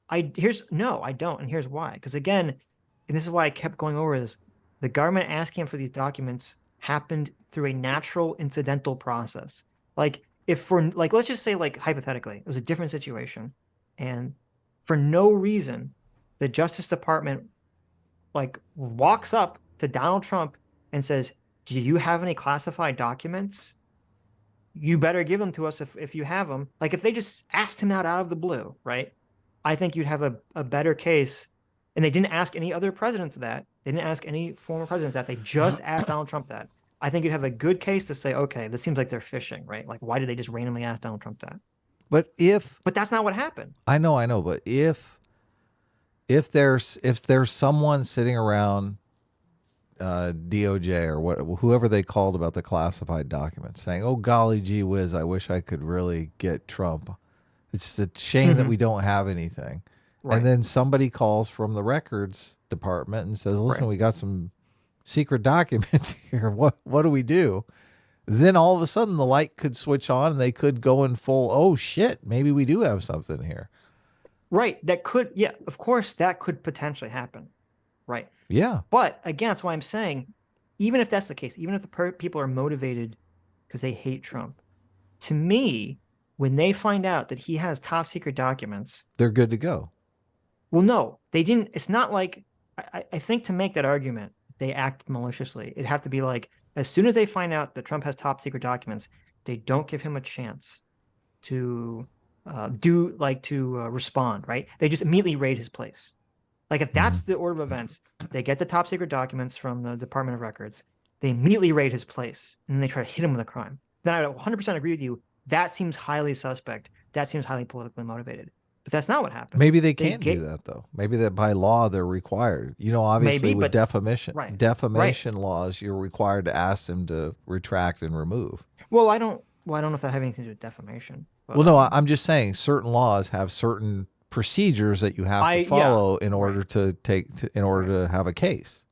I don't, and here's why. Because again, and this is why I kept going over this, the government asking him for these documents happened through a natural incidental process. Let's just say, hypothetically, it was a different situation, and for no reason, the Justice Department walks up to Donald Trump and says, "Do you have any classified documents? You better give them to us if you have them." If they just asked him out of the blue, right? I think you'd have a better case. And they didn't ask any other presidents that. They didn't ask any former presidents that. They just asked Donald Trump that. I think you'd have a good case to say, okay, this seems like they're fishing, right? Like, why did they just randomly ask Donald Trump that?
But
that's not what happened.
I know, but if there's someone sitting around DOJ or whoever they called about the classified documents saying, "Oh golly gee whiz, I wish I could really get Trump. It's a shame that we don't have anything."
Right.
And then somebody calls from the records department and says, "Listen, we got some secret documents here. What do we do?" Then all of a sudden the light could switch on and they could go in full, "Oh shit, maybe we do have something here."
Right. That could, yeah, of course, that could potentially happen. Right.
Yeah.
But again, that's why I'm saying, even if that's the case, even if the people are motivated because they hate Trump, to me, when they find out that he has top secret documents,
they're good to go.
Well, no, they didn't. It's not like, I think to make that argument, they act maliciously. It'd have to be like, as soon as they find out that Trump has top secret documents, they don't give him a chance to respond, right? They just immediately raid his place. Like, if that's the order of events, they get the top secret documents from the Department of Records, they immediately raid his place, and then they try to hit him with a crime. Then I 100% agree with you. That seems highly suspect. That seems highly politically motivated. But that's not what happened.
Maybe they can't do that, though. Maybe that by law they're required. You know, obviously with defamation laws, you're required to ask them to retract and remove.
Well, I don't know if that has anything to do with defamation. But,
well, no, I'm just saying certain laws have certain procedures that you have to follow in order to have a case.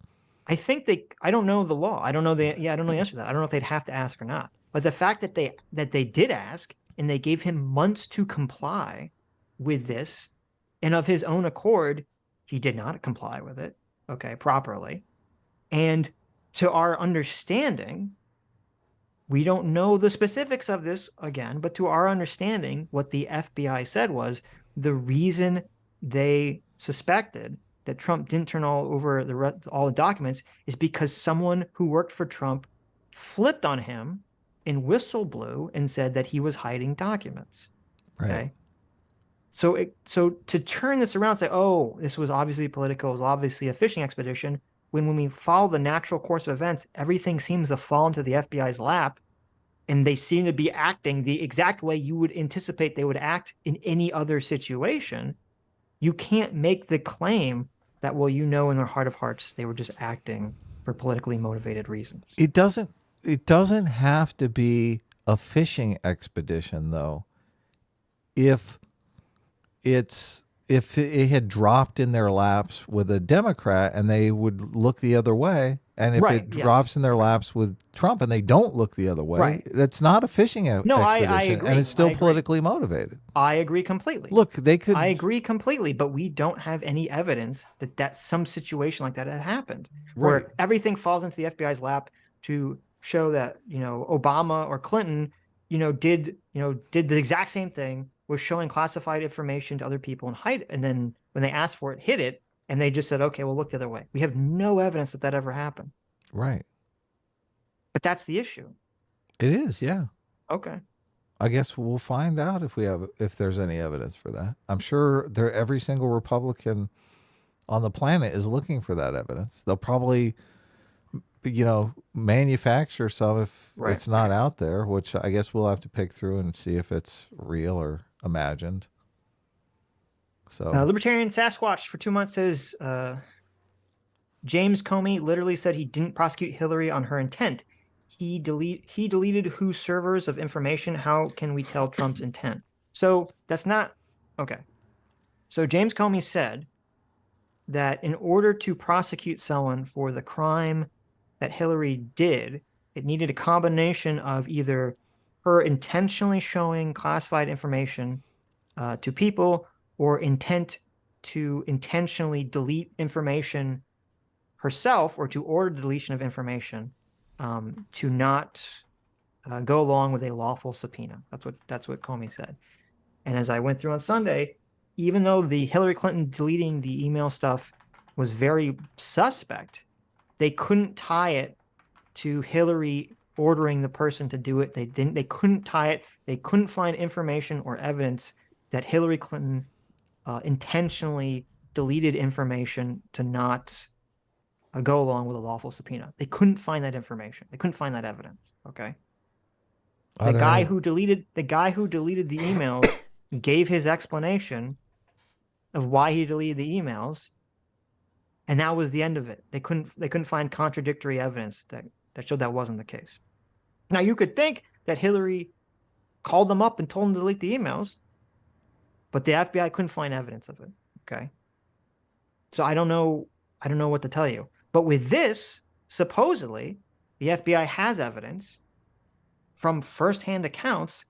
I think I don't know the law. I don't know the answer to that. I don't know if they'd have to ask or not. But the fact that they did ask and they gave him months to comply with this, and of his own accord, he did not comply with it, properly. And to our understanding, we don't know the specifics of this again, but to our understanding, what the FBI said was the reason they suspected that Trump didn't turn all the documents is because someone who worked for Trump flipped on him and whistle blew and said that he was hiding documents.
Right.
Okay. So to turn this around and say, oh, this was obviously political, it was obviously a fishing expedition, when we follow the natural course of events, everything seems to fall into the FBI's lap, and they seem to be acting the exact way you would anticipate they would act in any other situation, you can't make the claim that, well, in their heart of hearts, they were just acting for politically motivated reasons.
It doesn't have to be a fishing expedition, though. If it had dropped in their laps with a Democrat and they would look the other way, and if it drops in their laps with Trump and they don't look the other way, that's not a fishing expedition.
I agree.
And it's still politically motivated.
I agree completely.
Look, I
agree completely, but we don't have any evidence that some situation like that had happened, where everything falls into the FBI's lap to show that Obama or Clinton did the exact same thing, was showing classified information to other people and hide it, and then when they asked for it, hid it, and they just said, okay, we'll look the other way. We have no evidence that ever happened.
Right.
But that's the issue.
It is, yeah.
Okay.
I guess we'll find out if there's any evidence for that. I'm sure every single Republican on the planet is looking for that evidence. They'll probably manufacture some if it's not out there, which I guess we'll have to pick through and see if it's real or imagined. So
Libertarian Sasquatch for 2 months says James Comey literally said he didn't prosecute Hillary on her intent. He deleted whose servers of information. How can we tell Trump's intent? So that's not okay. So James Comey said that in order to prosecute someone for the crime that Hillary did, it needed a combination of either her intentionally showing classified information to people, or intent to intentionally delete information herself, or to order deletion of information to not go along with a lawful subpoena. That's what Comey said. And as I went through on Sunday, even though the Hillary Clinton deleting the email stuff was very suspect, they couldn't tie it to Hillary ordering the person to do it. They couldn't tie it. They couldn't find information or evidence that Hillary Clinton intentionally deleted information to not go along with a lawful subpoena. They couldn't find that information. They couldn't find that evidence. Okay. The guy who deleted the emails gave his explanation of why he deleted the emails, and that was the end of it. They couldn't find contradictory evidence that showed that wasn't the case. Now you could think that Hillary called them up and told them to delete the emails, but the FBI couldn't find evidence of it. Okay. So I don't know what to tell you. But with this, supposedly, the FBI has evidence from firsthand accounts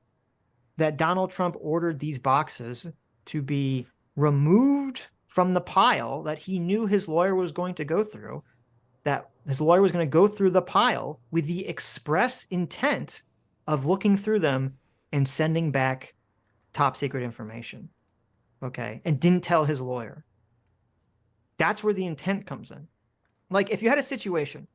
that Donald Trump ordered these boxes to be removed from the pile that he knew his lawyer was going to go through, that his lawyer was going to go through the pile with the express intent of looking through them and sending back top secret information. Okay. And didn't tell his lawyer. That's where the intent comes in. Like if you had a situation,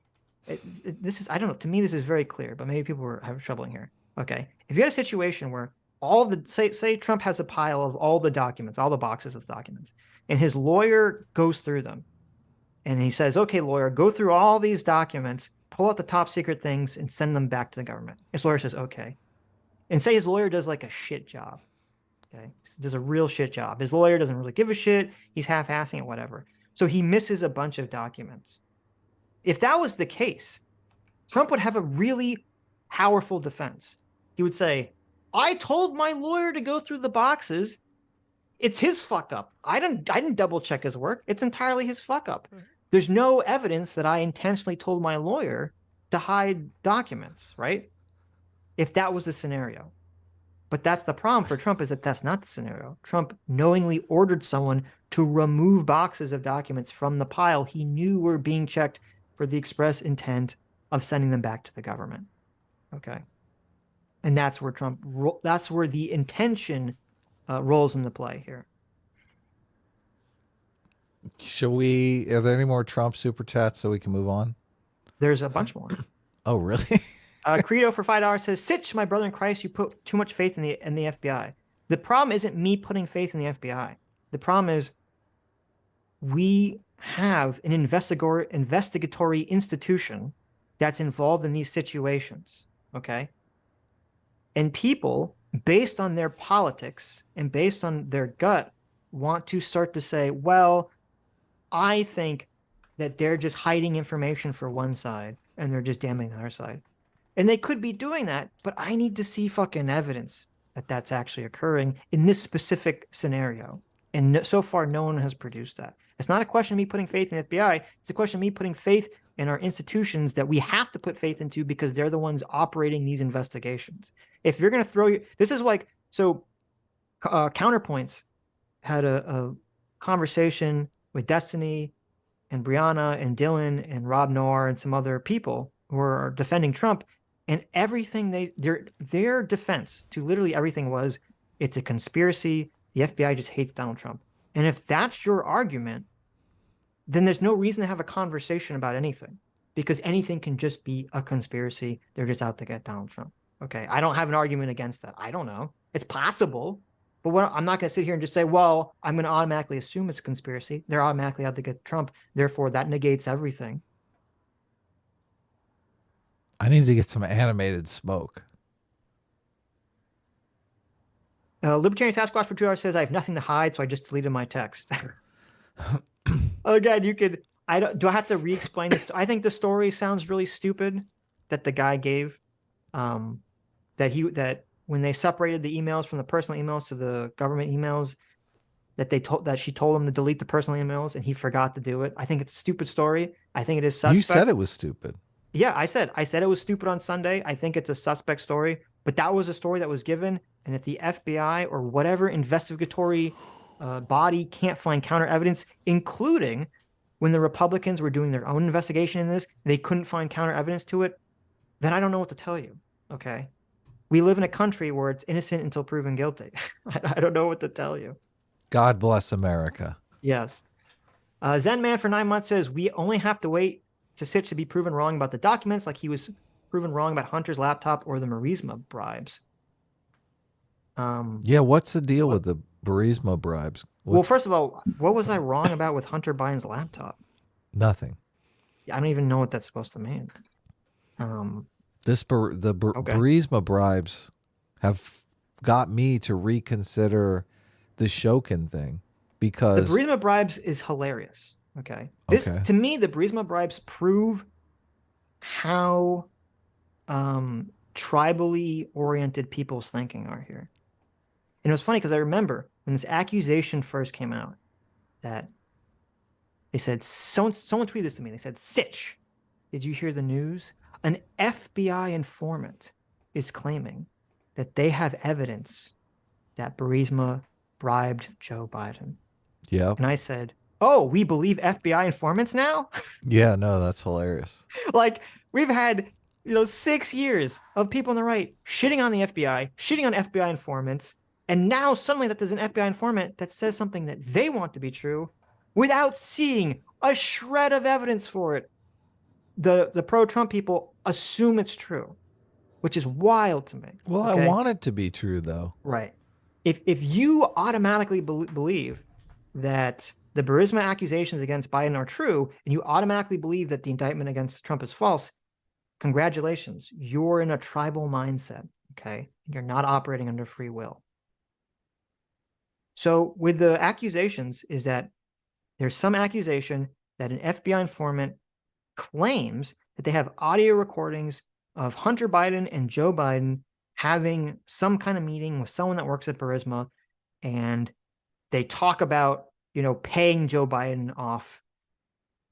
this is, I don't know, to me, this is very clear, but maybe people were having trouble in here. Okay. If you had a situation where all the, say Trump has a pile of all the documents, all the boxes of documents, and his lawyer goes through them and he says, okay, lawyer, go through all these documents, pull out the top secret things and send them back to the government. His lawyer says, okay. And say his lawyer does like a shit job. Okay. Does a real shit job. His lawyer doesn't really give a shit. He's half-assing it, whatever. So he misses a bunch of documents. If that was the case, Trump would have a really powerful defense. He would say, I told my lawyer to go through the boxes. It's his fuck up. I didn't double check his work. It's entirely his fuck up. There's no evidence that I intentionally told my lawyer to hide documents, right? If that was the scenario. But that's the problem for Trump, is that that's not the scenario. Trump knowingly ordered someone to remove boxes of documents from the pile he knew were being checked for the express intent of sending them back to the government. Okay. And that's where that's where the intention rolls into play here.
Are there any more Trump super chats so we can move on?
There's a bunch more.
Oh, really?
Credo for $5 says, Sitch, my brother in Christ, you put too much faith in the FBI. The problem isn't me putting faith in the FBI. The problem is we have an investigatory institution that's involved in these situations, okay? And people, based on their politics and based on their gut, want to start to say, well, I think that they're just hiding information for one side and they're just damning the other side. And they could be doing that, but I need to see fucking evidence that that's actually occurring in this specific scenario. And so far, no one has produced that. It's not a question of me putting faith in the FBI. It's a question of me putting faith in our institutions that we have to put faith into because they're the ones operating these investigations. If you're going to throw this is like, so Counterpoints had a conversation with Destiny and Brianna and Dylan and Rob Noir and some other people who are defending Trump. And everything their defense to literally everything was, it's a conspiracy. The FBI just hates Donald Trump. And if that's your argument, then there's no reason to have a conversation about anything, because anything can just be a conspiracy. They're just out to get Donald Trump. Okay, I don't have an argument against that. I don't know. It's possible. But I'm not going to sit here and just say, well, I'm going to automatically assume it's a conspiracy. They're automatically out to get Trump. Therefore, that negates everything.
I need to get some animated smoke.
Libertarian Sasquatch for 2 hours says, I have nothing to hide, so I just deleted my text. Again, you could, do I have to re-explain this? I think the story sounds really stupid that the guy gave, that when they separated the emails from the personal emails to the government emails, that she told him to delete the personal emails and he forgot to do it. I think it's a stupid story. I think it is suspect.
You said it was stupid.
Yeah, I said it was stupid on Sunday. I think it's a suspect story, but that was a story that was given. And if the FBI or whatever investigatory body can't find counter evidence, including when the Republicans were doing their own investigation in this, they couldn't find counter evidence to it, then I don't know what to tell you. Okay. We live in a country where it's innocent until proven guilty. I don't know what to tell you.
God bless America.
Yes. Zen Man for 9 months says, we only have to wait to Sitch to be proven wrong about the documents, like he was proven wrong about Hunter's laptop or the Burisma bribes.
Yeah, what's the deal with the Burisma bribes?
Well, first of all, what was I wrong about with Hunter Biden's laptop?
Nothing.
I don't even know what that's supposed to mean.
Burisma bribes have got me to reconsider the Shokin thing
The
because
Burisma bribes is hilarious. Okay. To me, the Burisma bribes prove how tribally oriented people's thinking are here. And it was funny because I remember when this accusation first came out that they said, someone tweeted this to me. They said, Sitch, did you hear the news? An FBI informant is claiming that they have evidence that Burisma bribed Joe Biden.
Yeah.
And I said, oh, we believe FBI informants now?
Yeah, no, that's hilarious.
Like, we've had, 6 years of people on the right shitting on the FBI, shitting on FBI informants, and now suddenly that there's an FBI informant that says something that they want to be true without seeing a shred of evidence for it. The pro-Trump people assume it's true, which is wild to me.
Well,
okay?
I want it to be true, though.
Right. If you automatically believe that the Burisma accusations against Biden are true, and you automatically believe that the indictment against Trump is false, congratulations. You're in a tribal mindset, okay? You're not operating under free will. So with the accusations is that there's some accusation that an FBI informant claims that they have audio recordings of Hunter Biden and Joe Biden having some kind of meeting with someone that works at Burisma, and they talk about, paying Joe Biden off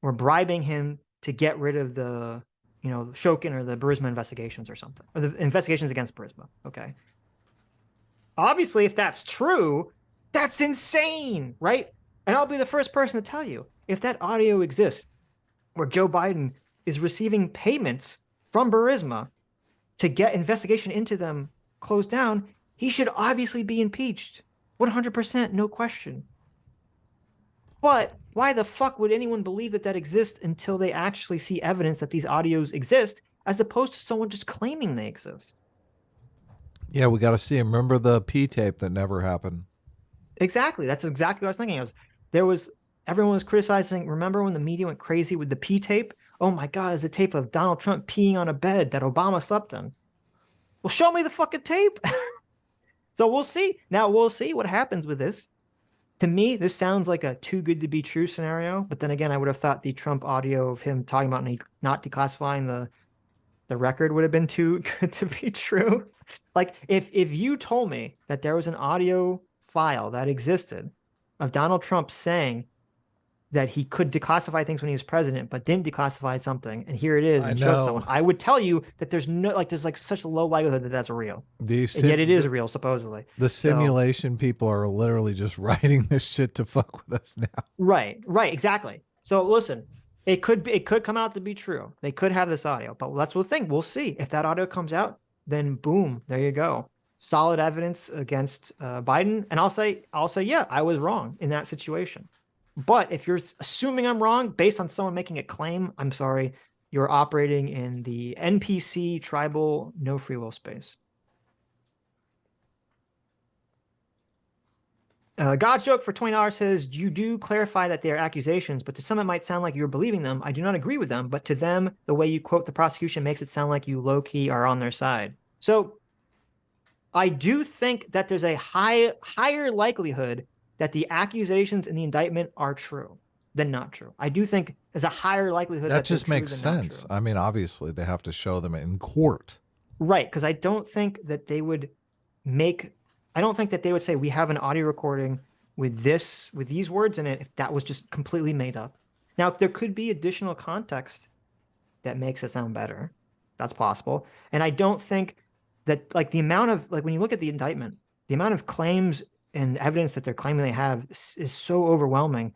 or bribing him to get rid of the, Shokin or the Burisma investigations or something, or the investigations against Burisma. Okay. Obviously, if that's true, that's insane, right? And I'll be the first person to tell you, if that audio exists where Joe Biden is receiving payments from Burisma to get investigation into them closed down, he should obviously be impeached. 100%, no question. But why the fuck would anyone believe that exists until they actually see evidence that these audios exist, as opposed to someone just claiming they exist?
Yeah, we got to see him. Remember the P tape that never happened?
Exactly. That's exactly what I was thinking. Everyone was criticizing. Remember when the media went crazy with the P tape? Oh my God, it's a tape of Donald Trump peeing on a bed that Obama slept in. Well, show me the fucking tape. So we'll see. Now we'll see what happens with this. To me, this sounds like a too good to be true scenario. But then again, I would have thought the Trump audio of him talking about not declassifying the record would have been too good to be true. Like if you told me that there was an audio file that existed of Donald Trump saying that he could declassify things when he was president, but didn't declassify something, and here it is, and showed someone, I would tell you that there's such a low likelihood that that's real. And yet it is real, supposedly.
The simulation people are literally just writing this shit to fuck with us now.
Right, exactly. So listen, it could come out to be true. They could have this audio, but that's the thing. We'll see. If that audio comes out, then boom, there you go. Solid evidence against Biden. And I'll say, yeah, I was wrong in that situation. But if you're assuming I'm wrong based on someone making a claim, I'm sorry, you're operating in the NPC tribal no free will space. God's Joke for $20 says, you do clarify that they are accusations, but to some it might sound like you're believing them. I do not agree with them, but to them, the way you quote the prosecution makes it sound like you low-key are on their side. So I do think that there's a higher likelihood that the accusations in the indictment are true than not true. I do think there's a higher likelihood that
just makes sense. I mean, obviously they have to show them in court.
Right, because I don't think that they would say we have an audio recording with these words in it if that was just completely made up. Now, there could be additional context that makes it sound better. That's possible. And I don't think that the amount of when you look at the indictment, the amount of claims and evidence that they're claiming they have is so overwhelming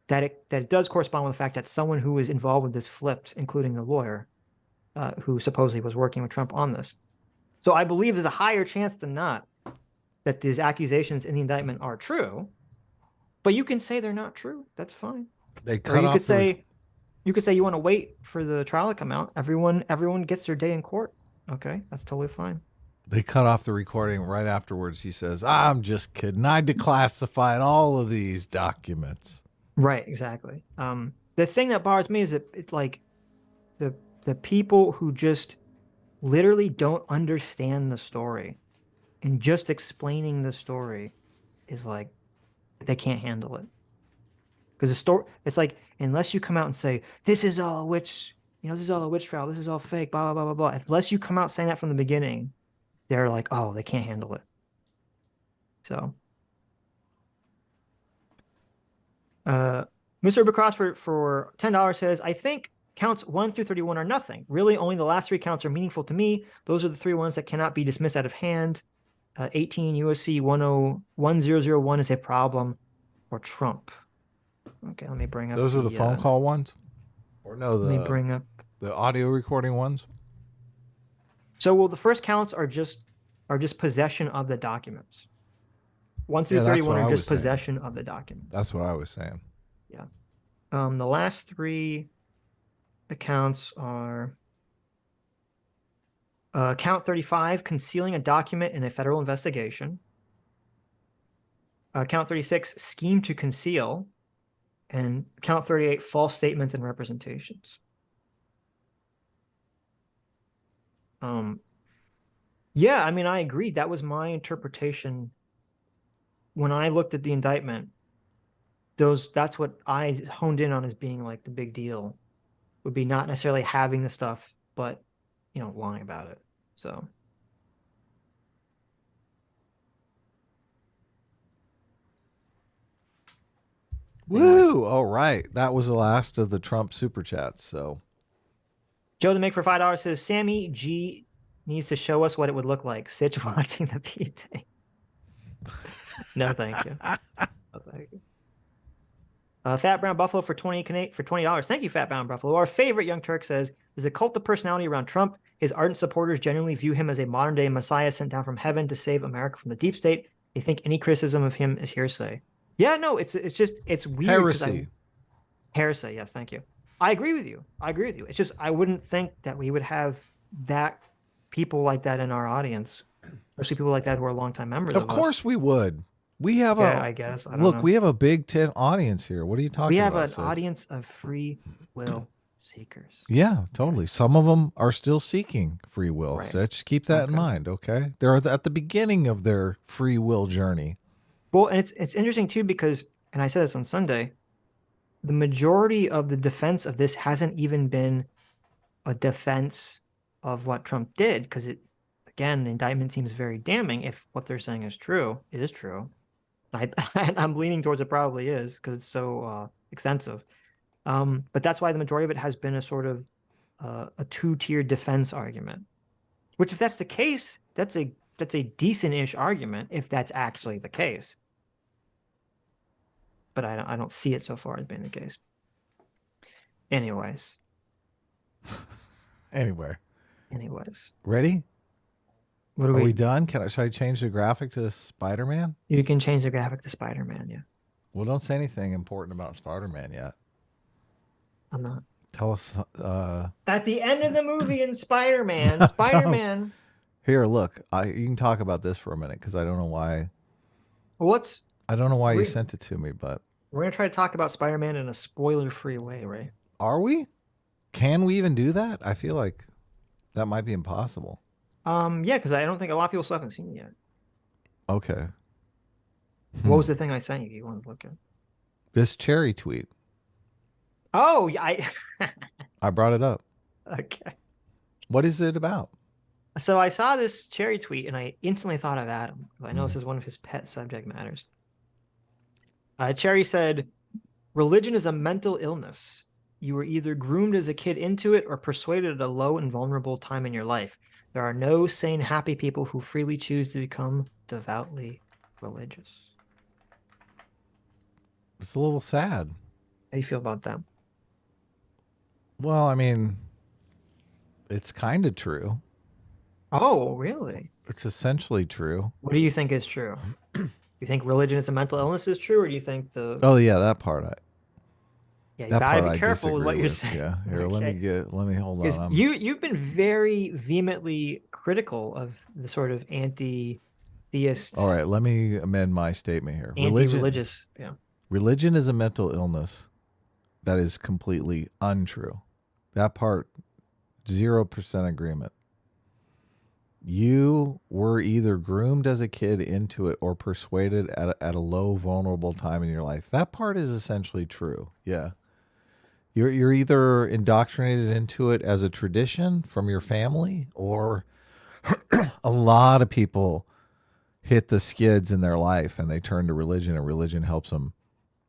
that it does correspond with the fact that someone who was involved with this flipped, including the lawyer who supposedly was working with Trump on this. So I believe there's a higher chance than not that these accusations in the indictment are true, but you can say they're not true. That's fine.
You could
say you want to wait for the trial to come out. Everyone gets their day in court. Okay, that's totally fine.
They cut off the recording right afterwards. He says, I'm just kidding. I declassified all of these documents.
Right, exactly. the thing that bothers me is that it's like the people who just literally don't understand the story, and just explaining the story is like they can't handle it. Because the story, it's like, unless you come out and say this is all a witch, this is all a witch trial, this is all fake, blah blah blah blah blah. Unless you come out saying that from the beginning, they're like, oh, they can't handle it. So, Mr. Ubercross for $10 says, I think counts 1 through 31 are nothing. Really, only the last 3 counts are meaningful to me. Those are the 3 ones that cannot be dismissed out of hand. 18 USC 1001 is a problem for Trump. Okay, let me bring up.
Those are the phone call ones, or no?
Let me bring up
the audio recording ones.
So, well, the first counts are just possession of the documents. 1 through 31 are just possession of the document.
That's what I was saying.
Yeah. The last 3 accounts are count 35, concealing a document in a federal investigation. Count 36, scheme to conceal. And count 38, false statements and representations. Yeah, I mean, I agree. That was my interpretation when I looked at the indictment. That's what I honed in on as being like the big deal, would be not necessarily having the stuff, but lying about it. So
woo! All right, that was the last of the Trump super chats. So
Joe the Make for $5 says, Sammy G needs to show us what it would look like. Sitch watching the PT. No, thank you. No, thank you. Fat Brown Buffalo for $20. Thank you, Fat Brown Buffalo. Our favorite Young Turk says, there's a cult of personality around Trump. His ardent supporters genuinely view him as a modern-day messiah sent down from heaven to save America from the deep state. They think any criticism of him is hearsay. Yeah, no, it's weird.
Heresy.
Heresy, yes, thank you. I agree with you. It's just I wouldn't think that we would have people like that in our audience, especially people like that who are longtime members.
Of course we would. We have
I guess. I don't know.
We have a Big Ten audience here. What are you talking about?
We have an audience of free will seekers.
Yeah, totally. Some of them are still seeking free will.
Right.
Sitch, keep that in mind, okay? They're at the beginning of their free will journey.
Well, and it's interesting too because, and I said this on Sunday, the majority of the defense of this hasn't even been a defense of what Trump did, because again, the indictment seems very damning if what they're saying is true. It is true. I'm leaning towards it probably is because it's so extensive. But that's why the majority of it has been a sort of a 2-tier defense argument. Which, if that's the case, that's a decent-ish argument if that's actually the case. But I don't see it so far as being the case. Anyways.
Ready?
What
Are we done? Should I change the graphic to Spider-Man?
You can change the graphic to Spider-Man, yeah.
Well, don't say anything important about Spider-Man yet.
I'm not.
Tell us.
At the end of the movie in Spider-Man, Spider-Man.
Here, look. You can talk about this for a minute because I don't know why.
I
don't know why you sent it to me, but
we're gonna try to talk about Spider-Man in a spoiler-free way, right?
Are we? Can we even do that? I feel like that might be impossible.
Yeah, because I don't think a lot of people still haven't seen it yet.
Okay.
What was the thing I sent you? You want to look at
this Chaeiry tweet?
Oh,
I brought it up.
Okay.
What is it about?
So I saw this Chaeiry tweet and I instantly thought of Adam. I know this is one of his pet subject matters. Chaeiry said, religion is a mental illness. You were either groomed as a kid into it or persuaded at a low and vulnerable time in your life. There are no sane, happy people who freely choose to become devoutly religious.
It's a little sad.
How do you feel about that?
Well, I mean, it's kind of true.
Oh, really?
It's essentially true.
What do you think is true? You think religion is a mental illness is true, or do you think the...
Oh, yeah, that part.
Yeah, you gotta be careful with what you're saying.
Yeah, here,
okay.
let me hold on.
You've been very vehemently critical of the sort of anti-theist.
All right, let me amend my statement here.
Anti-religious, yeah.
Religion is a mental illness. That is completely untrue. That part, 0% agreement. You were either groomed as a kid into it or persuaded at a low, vulnerable time in your life. That part is essentially true. Yeah. You're either indoctrinated into it as a tradition from your family, or a lot of people hit the skids in their life and they turn to religion, and religion helps them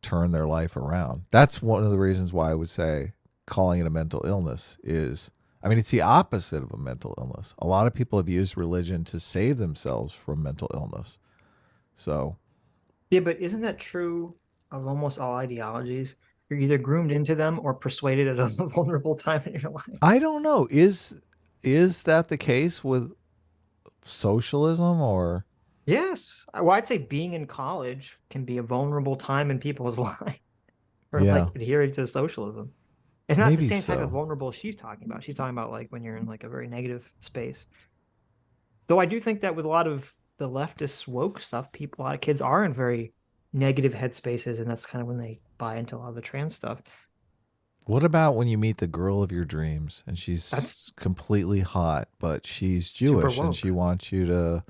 turn their life around. That's one of the reasons why I would say calling it a mental illness is, I mean, it's the opposite of a mental illness. A lot of people have used religion to save themselves from mental illness. So,
Yeah, but isn't that true of almost all ideologies? You're either groomed into them or persuaded at a vulnerable time in your life.
I don't know. Is that the case with socialism or?
Yes. Well, I'd say being in college can be a vulnerable time in people's life for
Yeah.
like adhering to socialism. It's not
Maybe
the same type
so.
of vulnerable she's talking about. She's talking about like when you're in like a very negative space. Though I do think that with a lot of the leftist woke stuff, a lot of kids are in very negative headspaces, and that's kind of when they buy into a lot of the trans stuff.
What about when you meet the girl of your dreams and she's
That's
completely hot, but she's
super
Jewish and
woke.
she wants you to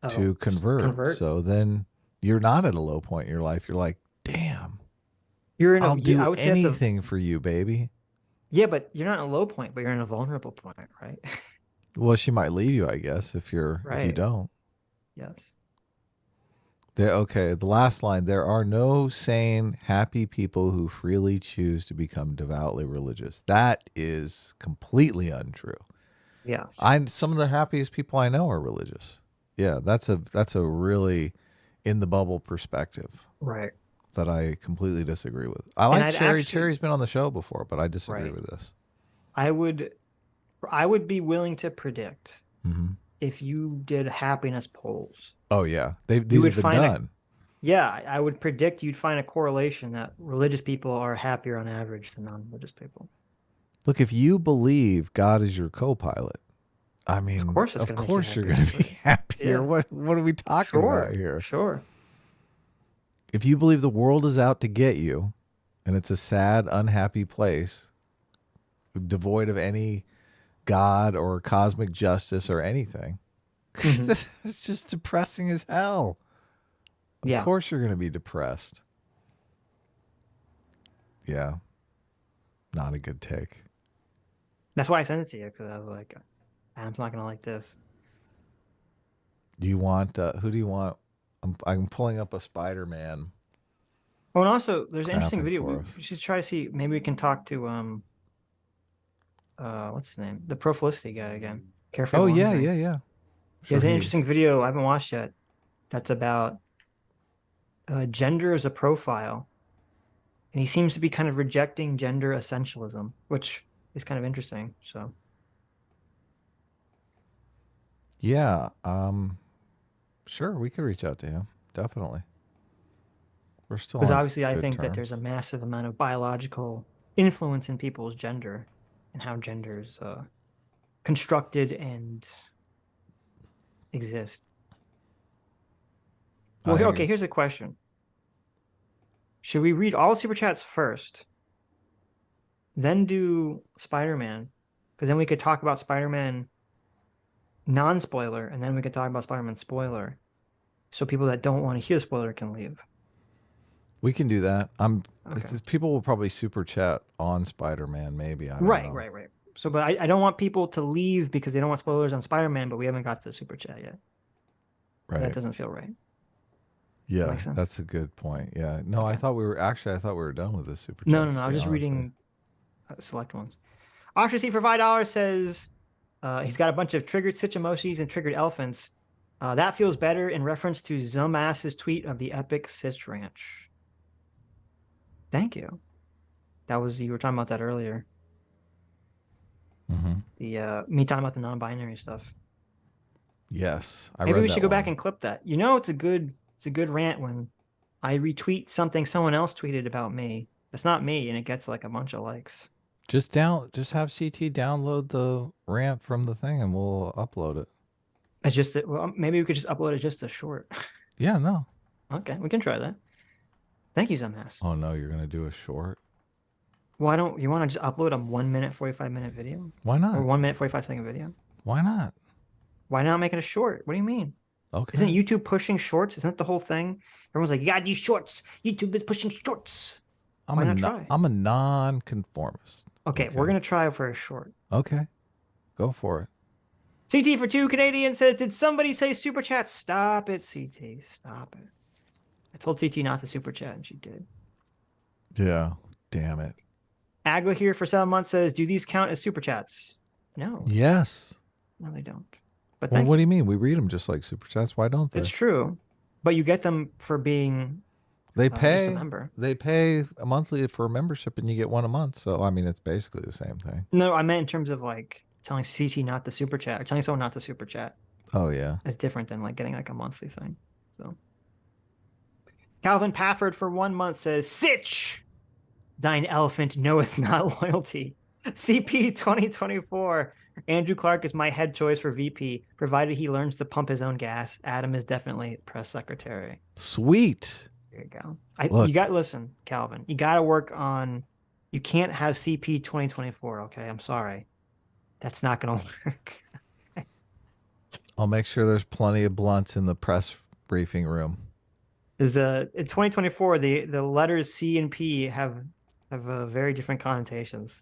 Oh,
convert. So then you're not at a low point in your life. You're like, damn,
You're in
I'll
I
do
would say that's
anything for you, baby.
yeah, but you're not in a low point, but you're in a vulnerable point, right?
Well, she might leave you, I guess, if you
Right.
don't.
Yes.
Okay, the last line, there are no sane, happy people who freely choose to become devoutly religious. That is completely untrue.
Yes.
Some of the happiest people I know are religious. Yeah, that's a really in the bubble perspective
Right.
that I completely disagree with. I like
I'd
Chaeiry.
actually-
Chaeiry's been on the show before, but I disagree
Right.
with this.
I would be willing to predict
Hmm.
if you did happiness polls.
Oh yeah, these
would
have been
find
done.
Yeah, I would predict you'd find a correlation that religious people are happier on average than non-religious people.
Look, if you believe God is your co-pilot, I mean,
Of course, it's gonna make you
course you're
happier.
going to be happier.
Yeah.
What are we talking about here?
Sure.
If you believe the world is out to get you, and it's a sad, unhappy place, devoid of any God or cosmic justice or anything, it's just depressing as hell.
Yeah.
Of course you're going to be depressed. Yeah. Not a good take.
That's why I sent it to you, because I was like, Adam's not gonna like this.
Do you want, who do you want? I'm pulling up a Spider-Man.
Oh, and also there's an interesting
graphic
video.
for
We
us.
should try to see. Maybe we can talk to what's his name? The Pro Felicity guy again. Careful.
Oh, yeah.
Wandering.
Yeah.
He has an
he-
interesting video I haven't watched yet. That's about gender as a profile, and he seems to be kind of rejecting gender essentialism, which is kind of interesting. So
Yeah. Sure, we could reach out to him. Definitely. We're still
because
on
obviously I
good
think that there's a
terms.
massive amount of biological influence in people's gender and how gender is constructed and exist. Well,
I
okay,
agree.
here's a question. Should we read all super chats first, then do Spider-Man? Because then we could talk about Spider-Man non-spoiler, and then we could talk about Spider-Man spoiler. So people that don't want to hear the spoiler can leave.
We can do that.
Okay.
People will probably super chat on Spider-Man, maybe. I don't know.
Right. So, but I don't want people to leave because they don't want spoilers on Spider-Man, but we haven't got to the super chat yet.
Right.
That doesn't feel right.
Yeah,
makes sense.
that's a good point. Yeah. No, I
Okay.
thought we were done with this super chat.
No. I was just reading select ones. Oxtracey for $5 says he's got a bunch of triggered Sitch emojis and triggered elephants. That feels better in reference to Zumass's tweet of the epic Sitch Ranch. Thank you. You were talking about that earlier.
Mm-hmm.
The me talking about the non-binary stuff.
Yes.
Maybe we should go back and clip that. You know, it's a good rant when I retweet something someone else tweeted about me. It's not me, and it gets like a bunch of likes.
Just have CT download the rant from the thing and we'll upload it.
It's just that, well, maybe we could just upload it just a short.
Yeah, no.
Okay, we can try that. Thank you, Zumass.
Oh no, you're gonna do a short?
Why don't you want to just upload a 1 minute, 45-minute video?
Why
Or
not?
1 minute, 45-second video?
Why not?
Why not make it a short? What do you mean?
Okay.
Isn't YouTube pushing shorts? Isn't that the whole thing? Everyone's like, you gotta do shorts. YouTube is pushing shorts. Why not try?
I'm a non-conformist.
Okay, we're gonna try for a short.
Okay. Go for it.
CT for 2 Canadian says, did somebody say super chat? Stop it, CT. Stop it. I told CT not to super chat, and she did.
Yeah. Damn it.
Agla here for 7 months says, do these count as super chats? No.
Yes.
No, they don't. But
Well,
thank
what do you mean? We read them just like super chats. Why don't they?
It's true. But you get them for being
They
just
pay.
a member.
They pay a monthly for a membership, and you get one a month. So I mean, it's basically the same thing.
No, I meant in terms of like telling CT not to super chat or telling someone not to super chat.
Oh yeah.
It's different than like getting like a monthly thing. So Calvin Pafford for 1 month says, Sitch, thine elephant knoweth not loyalty. CP 2024. Andrew Clark is my head choice for VP, provided he learns to pump his own gas. Adam is definitely press secretary.
Sweet.
There you go. Listen, Calvin, you got to work on, you can't have CP 2024. Okay. I'm sorry. That's not going to work.
I'll make sure there's plenty of blunts in the press briefing room.
Is in 2024, the letters C and P have very different connotations.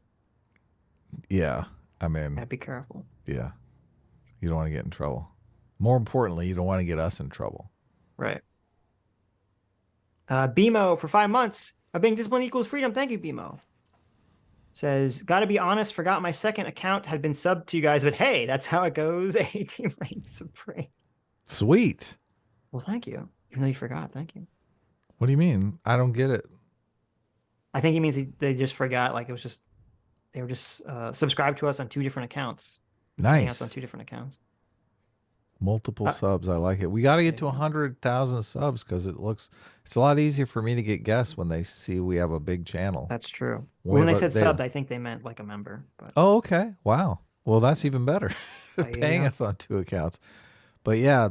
Yeah. I mean,
Gotta be careful.
yeah. You don't want to get in trouble. More importantly, you don't want to get us in trouble.
Right. BMO for 5 months. Being disciplined equals freedom. Thank you, BMO. Says, gotta be honest, forgot my second account had been subbed to you guys, but hey, that's how it goes. 18 reigns supreme.
Sweet.
Well, thank you. Even though you forgot, thank you.
What do you mean? I don't get it.
I think he means they just forgot, like it was just, they were just subscribed to us on 2 different accounts.
Nice.
Us on 2 different accounts.
Multiple subs. I like it. We got to get to 100,000 subs because it's a lot easier for me to get guests when they see we have a big channel.
That's true. When they said subbed, I think they meant like a member. But...
Oh, okay. Wow. Well, that's even better. Paying us on 2 accounts. But yeah,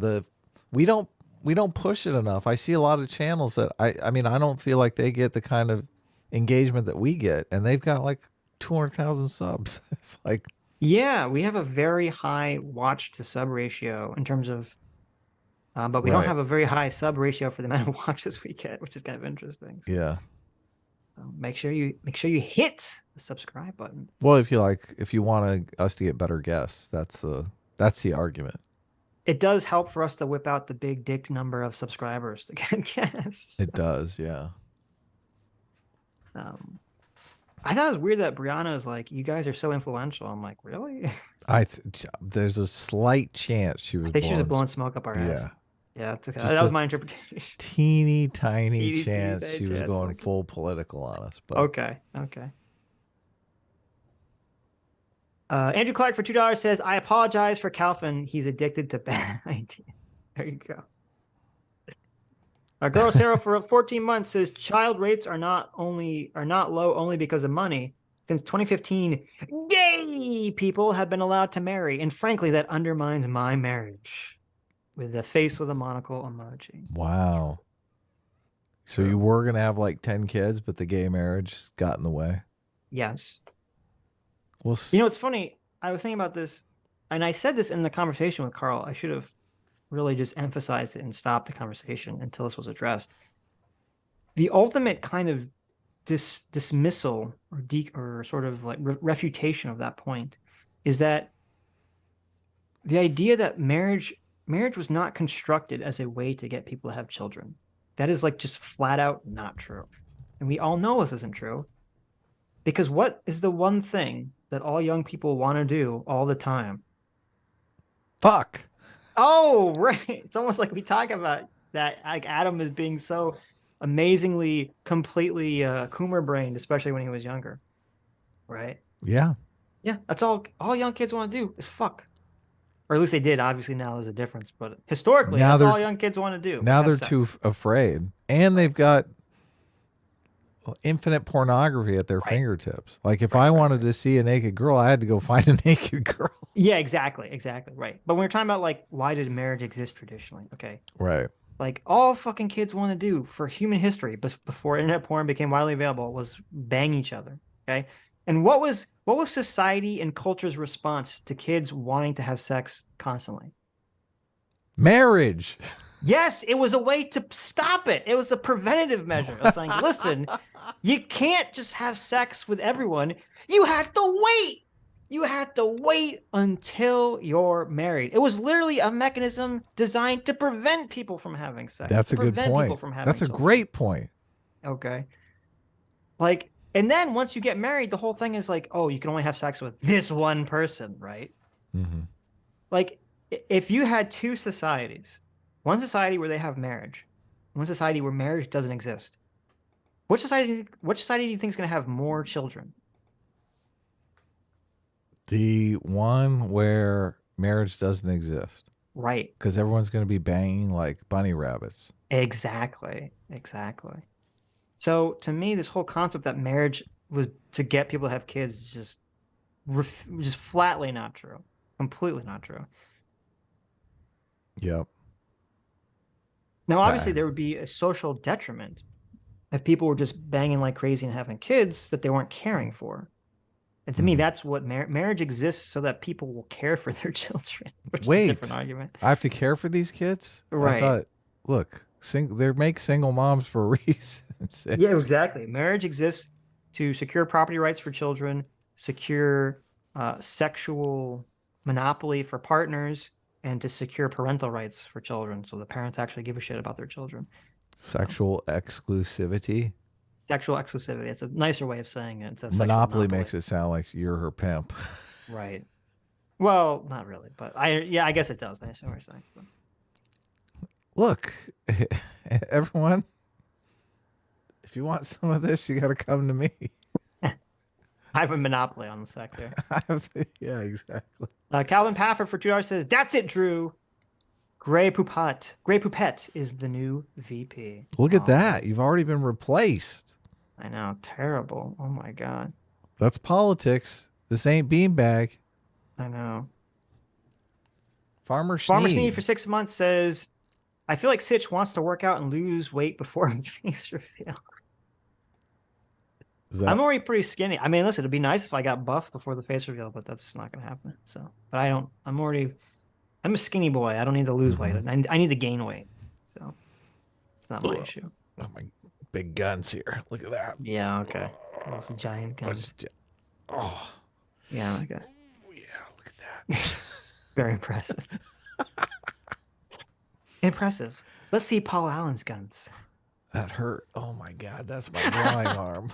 we don't push it enough. I see a lot of channels that I mean, I don't feel like they get the kind of engagement that we get, and they've got like 200,000 subs. It's like,
yeah, we have a very high watch to sub ratio in terms of, but we don't have a very high sub ratio for the amount of watches we get, which is kind of interesting. So,
yeah.
Make sure you hit the subscribe button.
Well, if you want us to get better guests, that's the argument.
It does help for us to whip out the big dick number of subscribers to get guests.
It does, yeah.
I thought it was weird that Brianna is like, you guys are so influential. I'm like, really?
There's a slight chance she was.
I think she was blowing smoke up our ass.
Yeah.
Yeah, it's okay. That was my interpretation.
Teeny tiny chance she was going full political on us. But
okay. Andrew Clark for $2 says, I apologize for Calvin. He's addicted to bad ideas. There you go. Our girl Sarah for 14 months says child rates are not low only because of money. Since 2015, gay people have been allowed to marry, and frankly, that undermines my marriage. With the face with a monocle emoji.
Wow. So you were gonna have like 10 kids, but the gay marriage got in the way.
Yes.
Well,
you know, it's funny. I was thinking about this, and I said this in the conversation with Carl. I should have really just emphasized it and stopped the conversation until this was addressed. The ultimate kind of dismissal or sort of like refutation of that point is that the idea that marriage was not constructed as a way to get people to have children. That is like just flat out not true. And we all know this isn't true. Because what is the one thing that all young people want to do all the time?
Fuck.
Oh, right. It's almost like we talk about that, like Adam is being so amazingly, completely Coomer-brained, especially when he was younger. Right?
Yeah.
Yeah, that's all young kids want to do is fuck. Or at least they did. Obviously now there's a difference. But historically, that's all young kids want to do.
Now they're too afraid. And they've got infinite pornography at their fingertips. Like if I wanted to see a naked girl, I had to go find a naked girl.
Yeah, exactly. Right. But when we're talking about like, why did marriage exist traditionally? Okay.
Right.
Like all fucking kids want to do for human history before internet porn became widely available was bang each other. Okay. And what was society and culture's response to kids wanting to have sex constantly?
Marriage.
Yes, it was a way to stop it. It was a preventative measure. It was like, listen, you can't just have sex with everyone. You have to wait. You have to wait until you're married. It was literally a mechanism designed to prevent people from having sex.
That's a good point. That's a great point.
Okay. Like, and then once you get married, the whole thing is like, oh, you can only have sex with this one person, right?
Mm-hmm.
Like, if you had two societies, one society where they have marriage, one society where marriage doesn't exist, which society do you think is going to have more children?
The one where marriage doesn't exist.
Right.
Because everyone's going to be banging like bunny rabbits.
Exactly. So to me, this whole concept that marriage was to get people to have kids is just flatly not true. Completely not true.
Yep.
Now, obviously, there would be a social detriment if people were just banging like crazy and having kids that they weren't caring for. And to me, that's what marriage exists, so that people will care for their children. Which is a different argument.
I have to care for these kids?
Right.
I thought, look, they make single moms for a reason.
Yeah, exactly. Marriage exists to secure property rights for children, secure sexual monopoly for partners, and to secure parental rights for children, so the parents actually give a shit about their children.
Sexual exclusivity.
Sexual exclusivity. It's a nicer way of saying it.
Monopoly makes it sound like you're her pimp.
Right. Well, not really, but I guess it does. I see what you're saying.
Look, everyone, if you want some of this, you got to come to me.
I have a monopoly on the sector.
Yeah, exactly.
Calvin Paffer for $2 says, "That's it, Drew. Grey Poupette is the new VP."
Look at that. You've already been replaced.
I know. Terrible. Oh, my God.
That's politics. This ain't beanbag.
I know.
Farmer
Sneed for 6 months says, "I feel like Sitch wants to work out and lose weight before a face reveal." I'm already pretty skinny. I mean, listen, it'd be nice if I got buff before the face reveal, but that's not going to happen. So, but I'm a skinny boy. I don't need to lose weight. I need to gain weight. So it's not my issue.
Oh, my big guns here. Look at that.
Yeah, okay. Giant guns.
Oh.
Yeah, okay.
Yeah, look at that.
Very impressive. Impressive. Let's see Paul Allen's guns.
That hurt. Oh, my God. That's my drawing arm.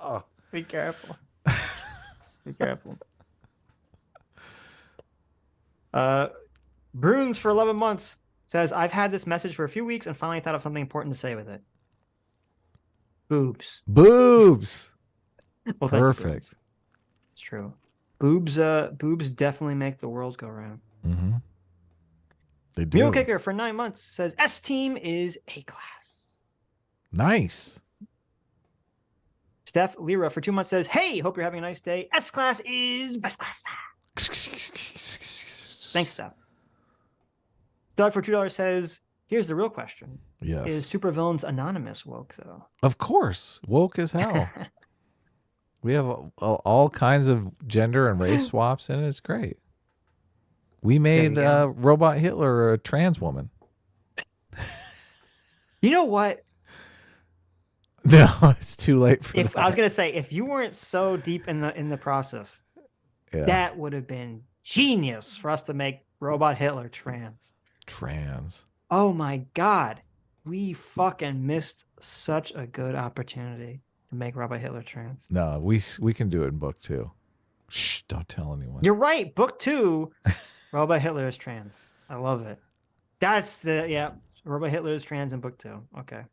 Oh. Be careful. Be careful. Bruins for 11 months says, "I've had this message for a few weeks and finally thought of something important to say with it." Boobs.
Boobs.
Well,
perfect.
It's true. Boobs definitely make the world go round.
Mm-hmm. They do.
Mule Kicker for 9 months says, "S team is A class."
Nice.
Steph Lira for 2 months says, "Hey, hope you're having a nice day. S class is best class." Thanks, Steph. Doug for $2 says, "Here's the real question.
Yes.
Is Supervillains Anonymous woke, though?"
Of course. Woke as hell. We have all kinds of gender and race swaps in it. It's great. We made Robot Hitler a trans woman.
You know what?
No, it's too late for that.
I was gonna say, if you weren't so deep in the process, that would have been genius for us to make Robot Hitler trans.
Trans.
Oh my God, we fucking missed such a good opportunity to make Robot Hitler trans.
No, we can do it in book 2. Shh! Don't tell anyone.
You're right. Book 2, Robot Hitler is trans. I love it. That's Robot Hitler is trans in book 2. Okay.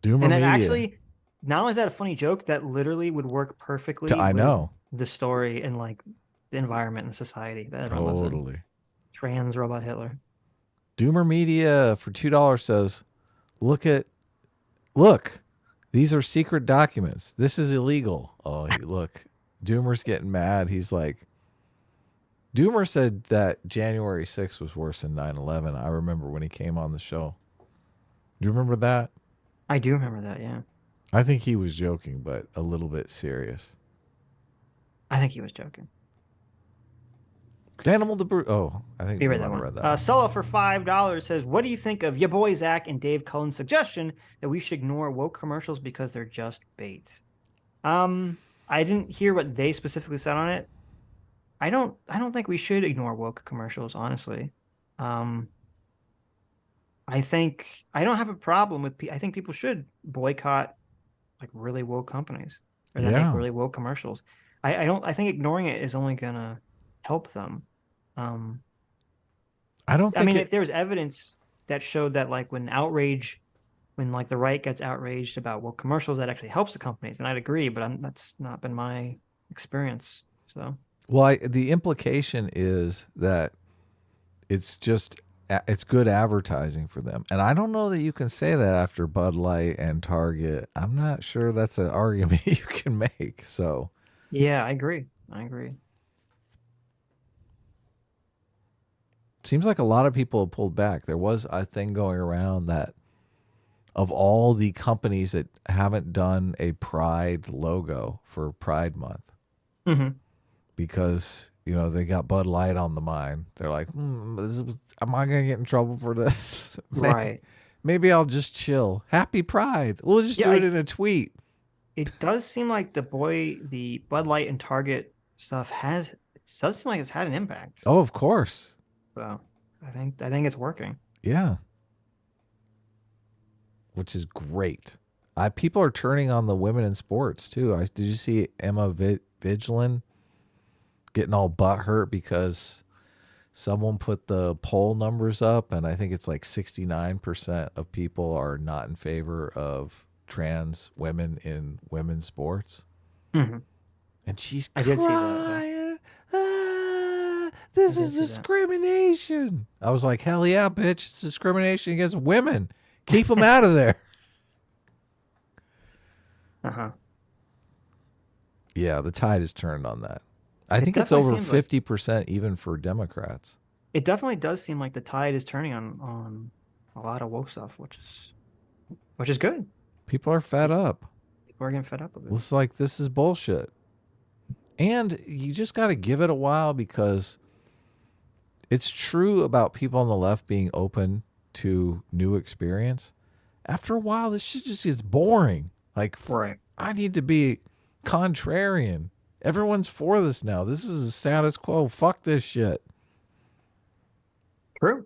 Doomer
and then
Media.
actually, not only is that a funny joke, that literally would work perfectly with the story and like the environment and the society that everyone lives in.
Totally.
Trans Robot Hitler.
Doomer Media for $2 says, look, these are secret documents. This is illegal. Oh, look, Doomer's getting mad. He's like, Doomer said that January 6th was worse than 9/11. I remember when he came on the show. Do you remember that?
I do remember that, yeah.
I think he was joking, but a little bit serious.
I think he was joking.
Danimal the Brute. Oh, I think
You
we
read that
might have
one.
read that.
Sulla for $5 says, "What do you think of your boy Zach and Dave Cullen's suggestion that we should ignore woke commercials because they're just bait?" I didn't hear what they specifically said on it. I don't think we should ignore woke commercials, honestly. I think I don't have a problem with. I think people should boycott like really woke companies or that make really woke commercials. I don't. I think ignoring it is only gonna help them.
I don't think.
I mean, if there's evidence that showed that like when like the right gets outraged about woke commercials, that actually helps the companies, then I'd agree. But that's not been my experience. So.
Well, the implication is that it's good advertising for them. And I don't know that you can say that after Bud Light and Target. I'm not sure that's an argument you can make. So,
yeah, I agree.
Seems like a lot of people have pulled back. There was a thing going around that of all the companies that haven't done a Pride logo for Pride Month, because they got Bud Light on the mind. They're like, am I gonna get in trouble for this? Maybe I'll just chill. Happy Pride. We'll just do it in a tweet.
It does seem like the Bud Light and Target stuff does seem like it's had an impact.
Oh, of course.
So I think it's working.
Yeah. Which is great. People are turning on the women in sports too. Did you see Emma Vigilant getting all butthurt because someone put the poll numbers up, and I think it's like 69% of people are not in favor of trans women in women's sports. And she's crying. I did see that. This is discrimination. I was like, hell yeah, bitch. It's discrimination against women. Keep them out of there. Yeah, the tide has turned on that. I think it's over 50% even for Democrats.
It definitely does seem like the tide is turning on a lot of woke stuff, which is good.
People are fed up.
People are getting fed up with it.
It's like, this is bullshit. And you just got to give it a while, because it's true about people on the left being open to new experience. After a while, this shit just gets boring. Like, I need to be contrarian. Everyone's for this now. This is the status quo. Fuck this shit.
True.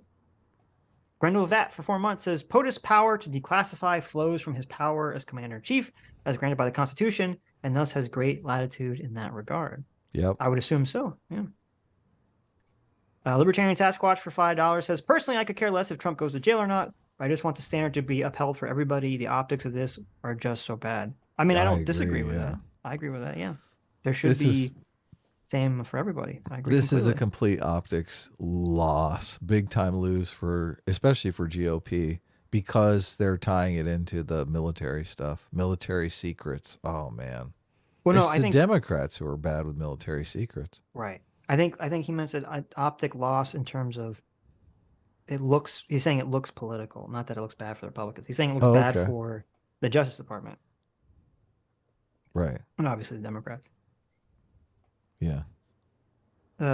Grendel Vat for 4 months says, POTUS power to declassify flows from his power as commander-in-chief, as granted by the Constitution, and thus has great latitude in that regard.
Yep.
I would assume so, yeah. Libertarian Task Watch for $5 says, personally, I could care less if Trump goes to jail or not, but I just want the standard to be upheld for everybody. The optics of this are just so bad. I mean, I don't disagree with that. I agree with that, yeah. There should be same for everybody. I agree.
This is a complete optics loss, big time lose especially for GOP, because they're tying it into the military stuff, military secrets. Oh man. Well, no, I think Democrats who are bad with military secrets.
Right. I think he meant an optic loss in terms of he's saying it looks political, not that it looks bad for the Republicans. He's saying it looks bad for the Justice Department.
Right.
And obviously the Democrats.
Yeah.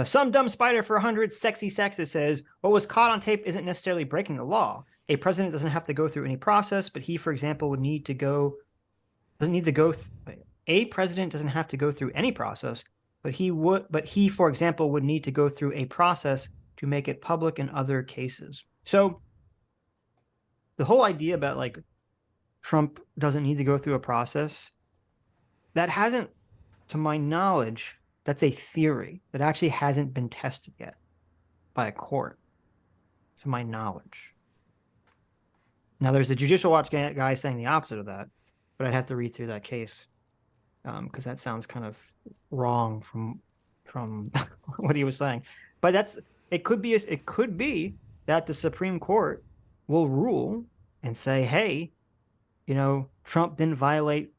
Some dumb spider for 100 sexy sexist says, what was caught on tape isn't necessarily breaking the law. A president doesn't have to go through any process, but he, for example, a president doesn't have to go through any process, but he, for example, would need to go through a process to make it public in other cases. So the whole idea about like Trump doesn't need to go through a process, that hasn't, to my knowledge, that's a theory that actually hasn't been tested yet by a court, to my knowledge. Now, there's the Judicial Watch guy saying the opposite of that, but I'd have to read through that case because that sounds kind of wrong from what he was saying. But it could be that the Supreme Court will rule and say, hey, Trump didn't violate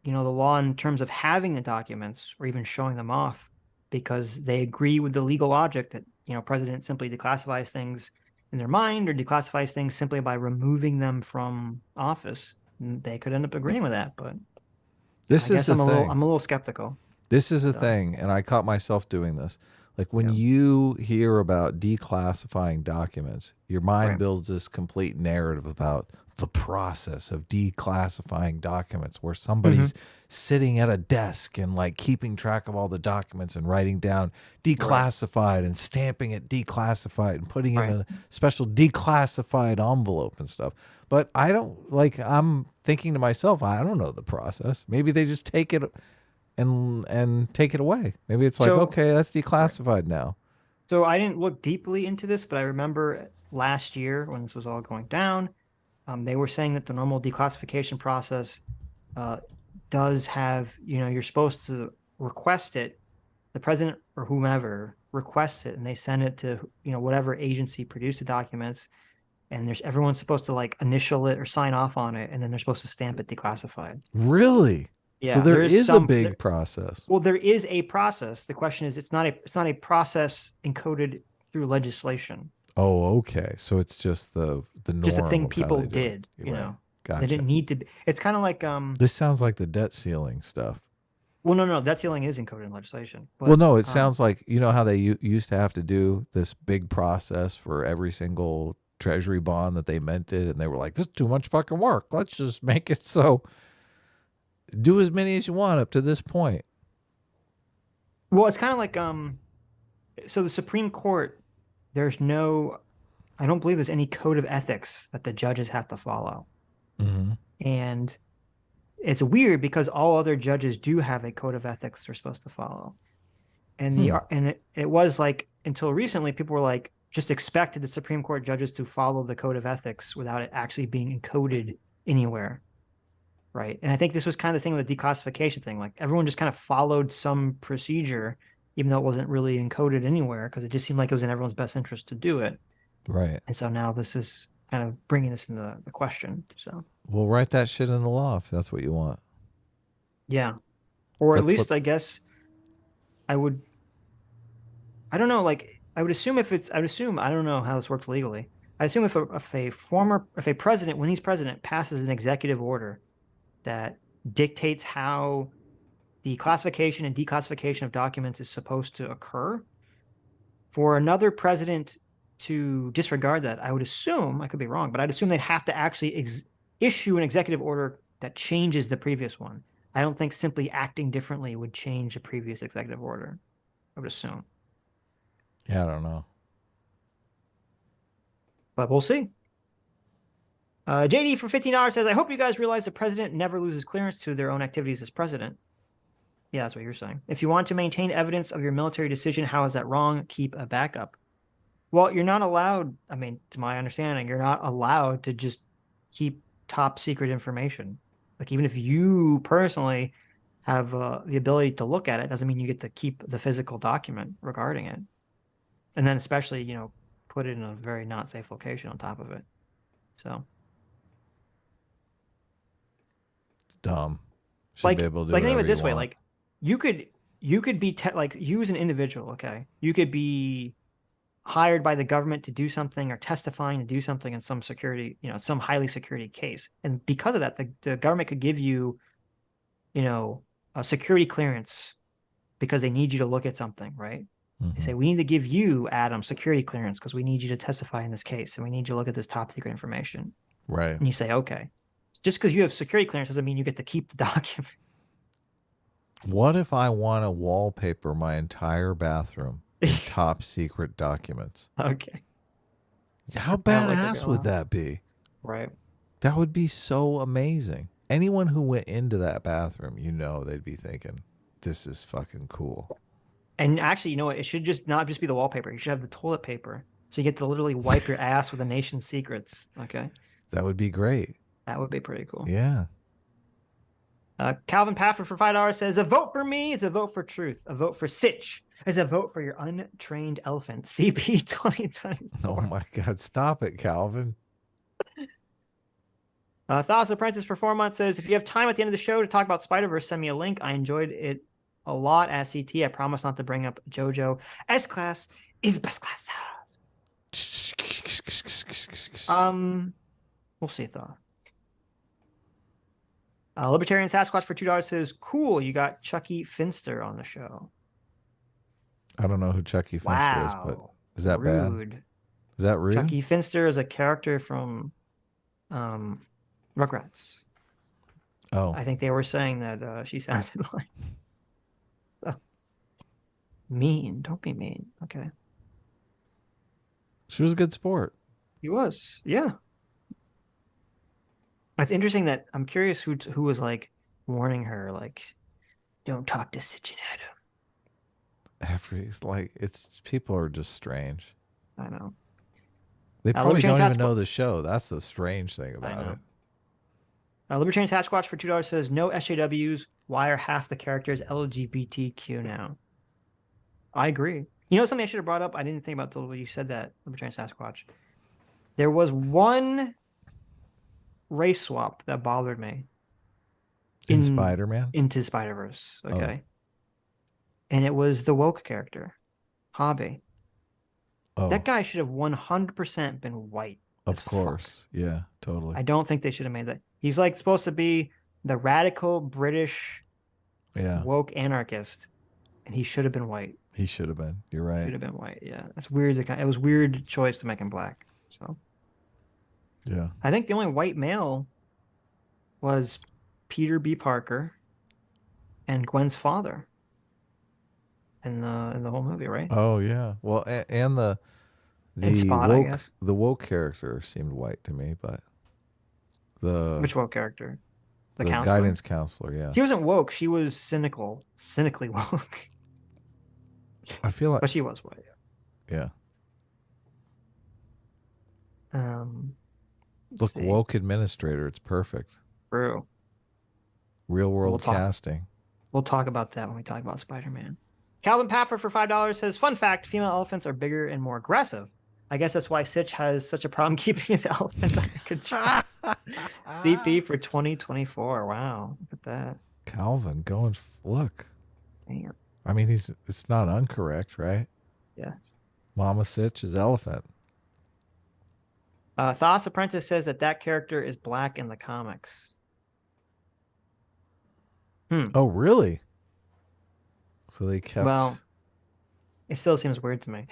the law in terms of having the documents or even showing them off, because they agree with the legal logic that, president simply declassifies things in their mind or declassifies things simply by removing them from office. they could end up agreeing with that. But
This
I
is
guess
the
I'm
thing.
a little skeptical.
This is a
So-
thing, and I caught myself doing this. Like when
Yeah.
you hear about declassifying documents, your mind
Right.
builds this complete narrative about the process of declassifying documents, where somebody's sitting at a desk and like keeping track of all the documents and writing down declassified and stamping it declassified and putting in a special declassified envelope and stuff. But I don't like, I'm thinking to myself, I don't know the process. Maybe they just take it and take it away. Maybe it's like,
So-
okay, that's declassified now.
So I didn't look deeply into this, but I remember last year when this was all going down, they were saying that the normal declassification process does have, you're supposed to request it. The president or whomever requests it, and they send it to, whatever agency produced the documents, and everyone's supposed to like initial it or sign off on it, and then they're supposed to stamp it declassified.
Really?
Yeah,
So there
there
is a
some-
big
there-
process.
Well, there is a process. The question is, it's not a process encoded through legislation.
Oh, okay. So it's just the norm.
Just a thing
of how
people
they do it.
did,
You're right.
They
Gotcha.
didn't need to be. It's kind of like
This sounds like the debt ceiling stuff.
Well, no, that ceiling is encoded in legislation. But,
Well, no, it sounds like, how they used to have to do this big process for every single treasury bond that they minted, and they were like, this is too much fucking work. Let's just make it so do as many as you want up to this point.
Well, it's kind of like so the Supreme Court, I don't believe there's any code of ethics that the judges have to follow. And it's weird because all other judges do have a code of ethics they're supposed to follow. And it was like, until recently, people were like, just expected the Supreme Court judges to follow the code of ethics without it actually being encoded anywhere. Right. And I think this was kind of the thing with the declassification thing. Like everyone just kind of followed some procedure, even though it wasn't really encoded anywhere, because it just seemed like it was in everyone's best interest to do it.
Right.
And so now this is kind of bringing this into the question. So,
Well, write that shit in the law if that's what you want.
yeah. Or at
That's
least
what-
I guess I don't know, like I would assume I don't know how this works legally. I assume if a president, when he's president, passes an executive order that dictates how the classification and declassification of documents is supposed to occur, for another president to disregard that, I would assume, I could be wrong, but I'd assume they'd have to actually issue an executive order that changes the previous one. I don't think simply acting differently would change a previous executive order, I would assume.
Yeah, I don't know.
But we'll see. JD for $15 says, I hope you guys realize the president never loses clearance to their own activities as president. Yeah, that's what you're saying. If you want to maintain evidence of your military decision, how is that wrong? Keep a backup. Well, you're not allowed, I mean, to my understanding, you're not allowed to just keep top secret information. Like even if you personally have the ability to look at it, doesn't mean you get to keep the physical document regarding it. And then especially, put it in a very not safe location on top of it. So
It's dumb. Should
like
be able to do
think of
whatever
it this
you
way,
want.
like you could be like you as an individual, okay, you could be hired by the government to do something or testifying to do something in some security, some highly security case, and because of that, the government could give you a security clearance because they need you to look at something, right? They say, we need to give you, Adam, security clearance because we need you to testify in this case and we need you to look at this top secret information.
Right.
And you say, okay. Just because you have security clearance doesn't mean you get to keep the document.
What if I want to wallpaper my entire bathroom in top secret documents?
Okay.
How
That would
badass
go
would
on.
that be?
Right.
That would be so amazing. Anyone who went into that bathroom, they'd be thinking, this is fucking cool.
And actually, you know what? It should just not just be the wallpaper. You should have the toilet paper. So you get to literally wipe your ass with the nation's secrets. Okay.
That would be great.
That would be pretty cool.
Yeah.
Calvin Pafford for $5 says, a vote for me is a vote for truth. A vote for Sitch is a vote for your untrained elephant. CP 2024.
Oh my God. Stop it, Calvin.
Thoughts Apprentice for 4 months says, if you have time at the end of the show to talk about Spider-Verse, send me a link. I enjoyed it a lot as CT. I promise not to bring up JoJo. S-Class is best class. We'll see though. Libertarian Sasquatch for $2 says, "Cool, you got Chucky Finster on the show."
I don't know who Chucky Finster is, but is that bad?
Rude.
Is that rude?
Chucky Finster is a character from Rugrats.
Oh,
I think they were saying that she sounded like mean. Don't be mean. Okay.
she was a good sport.
He was. Yeah. It's interesting that I'm curious who was like warning her, like, don't talk to Sitch and
It's people are just strange.
Adam. I know.
They probably
Libertarian
don't even
Sasquatch-
know the show. That's the strange thing about it.
Libertarian Sasquatch for $2 says, "No SJWs. Why are half the characters LGBTQ now?" I agree. You know something I should have brought up? I didn't think about it until you said that, Libertarian Sasquatch. There was one race swap that bothered me.
In Spider-Man?
Into Spider-Verse. Okay. And it was the woke character, HOBIE.
Oh,
That guy should have 100% been white.
of
as fuck.
course. Yeah, totally.
I don't think they should have made that. He's like supposed to be the radical British
Yeah,
woke anarchist, and he should have been white.
he should have been. You're right.
Should have been white. Yeah, that's weird. It was weird choice to make him black. So
Yeah.
I think the only white male was Peter B. Parker and Gwen's father in the whole movie, right?
Oh yeah. Well, and the
Spot, I
woke
guess.
the woke character seemed white to me, but the
Which woke character? The
the
counselor.
guidance counselor, yeah.
She wasn't woke. She was cynically woke.
I feel like
But she was white.
yeah.
Let's
Look,
see.
woke administrator, it's perfect.
True.
Real world
talk-
casting.
We'll talk about that when we talk about Spider-Man. Calvin Papper for $5 says, "Fun fact, female elephants are bigger and more aggressive. I guess that's why Sitch has such a problem keeping his elephant under control." CP for 2024. Wow. Look at that.
Calvin, look.
Damn.
I mean, it's not incorrect, right?
Yes.
Mama Sitch is elephant.
Thos Apprentice says that character is black in the comics.
Oh, really? So they kept.
Well, it still seems weird to me.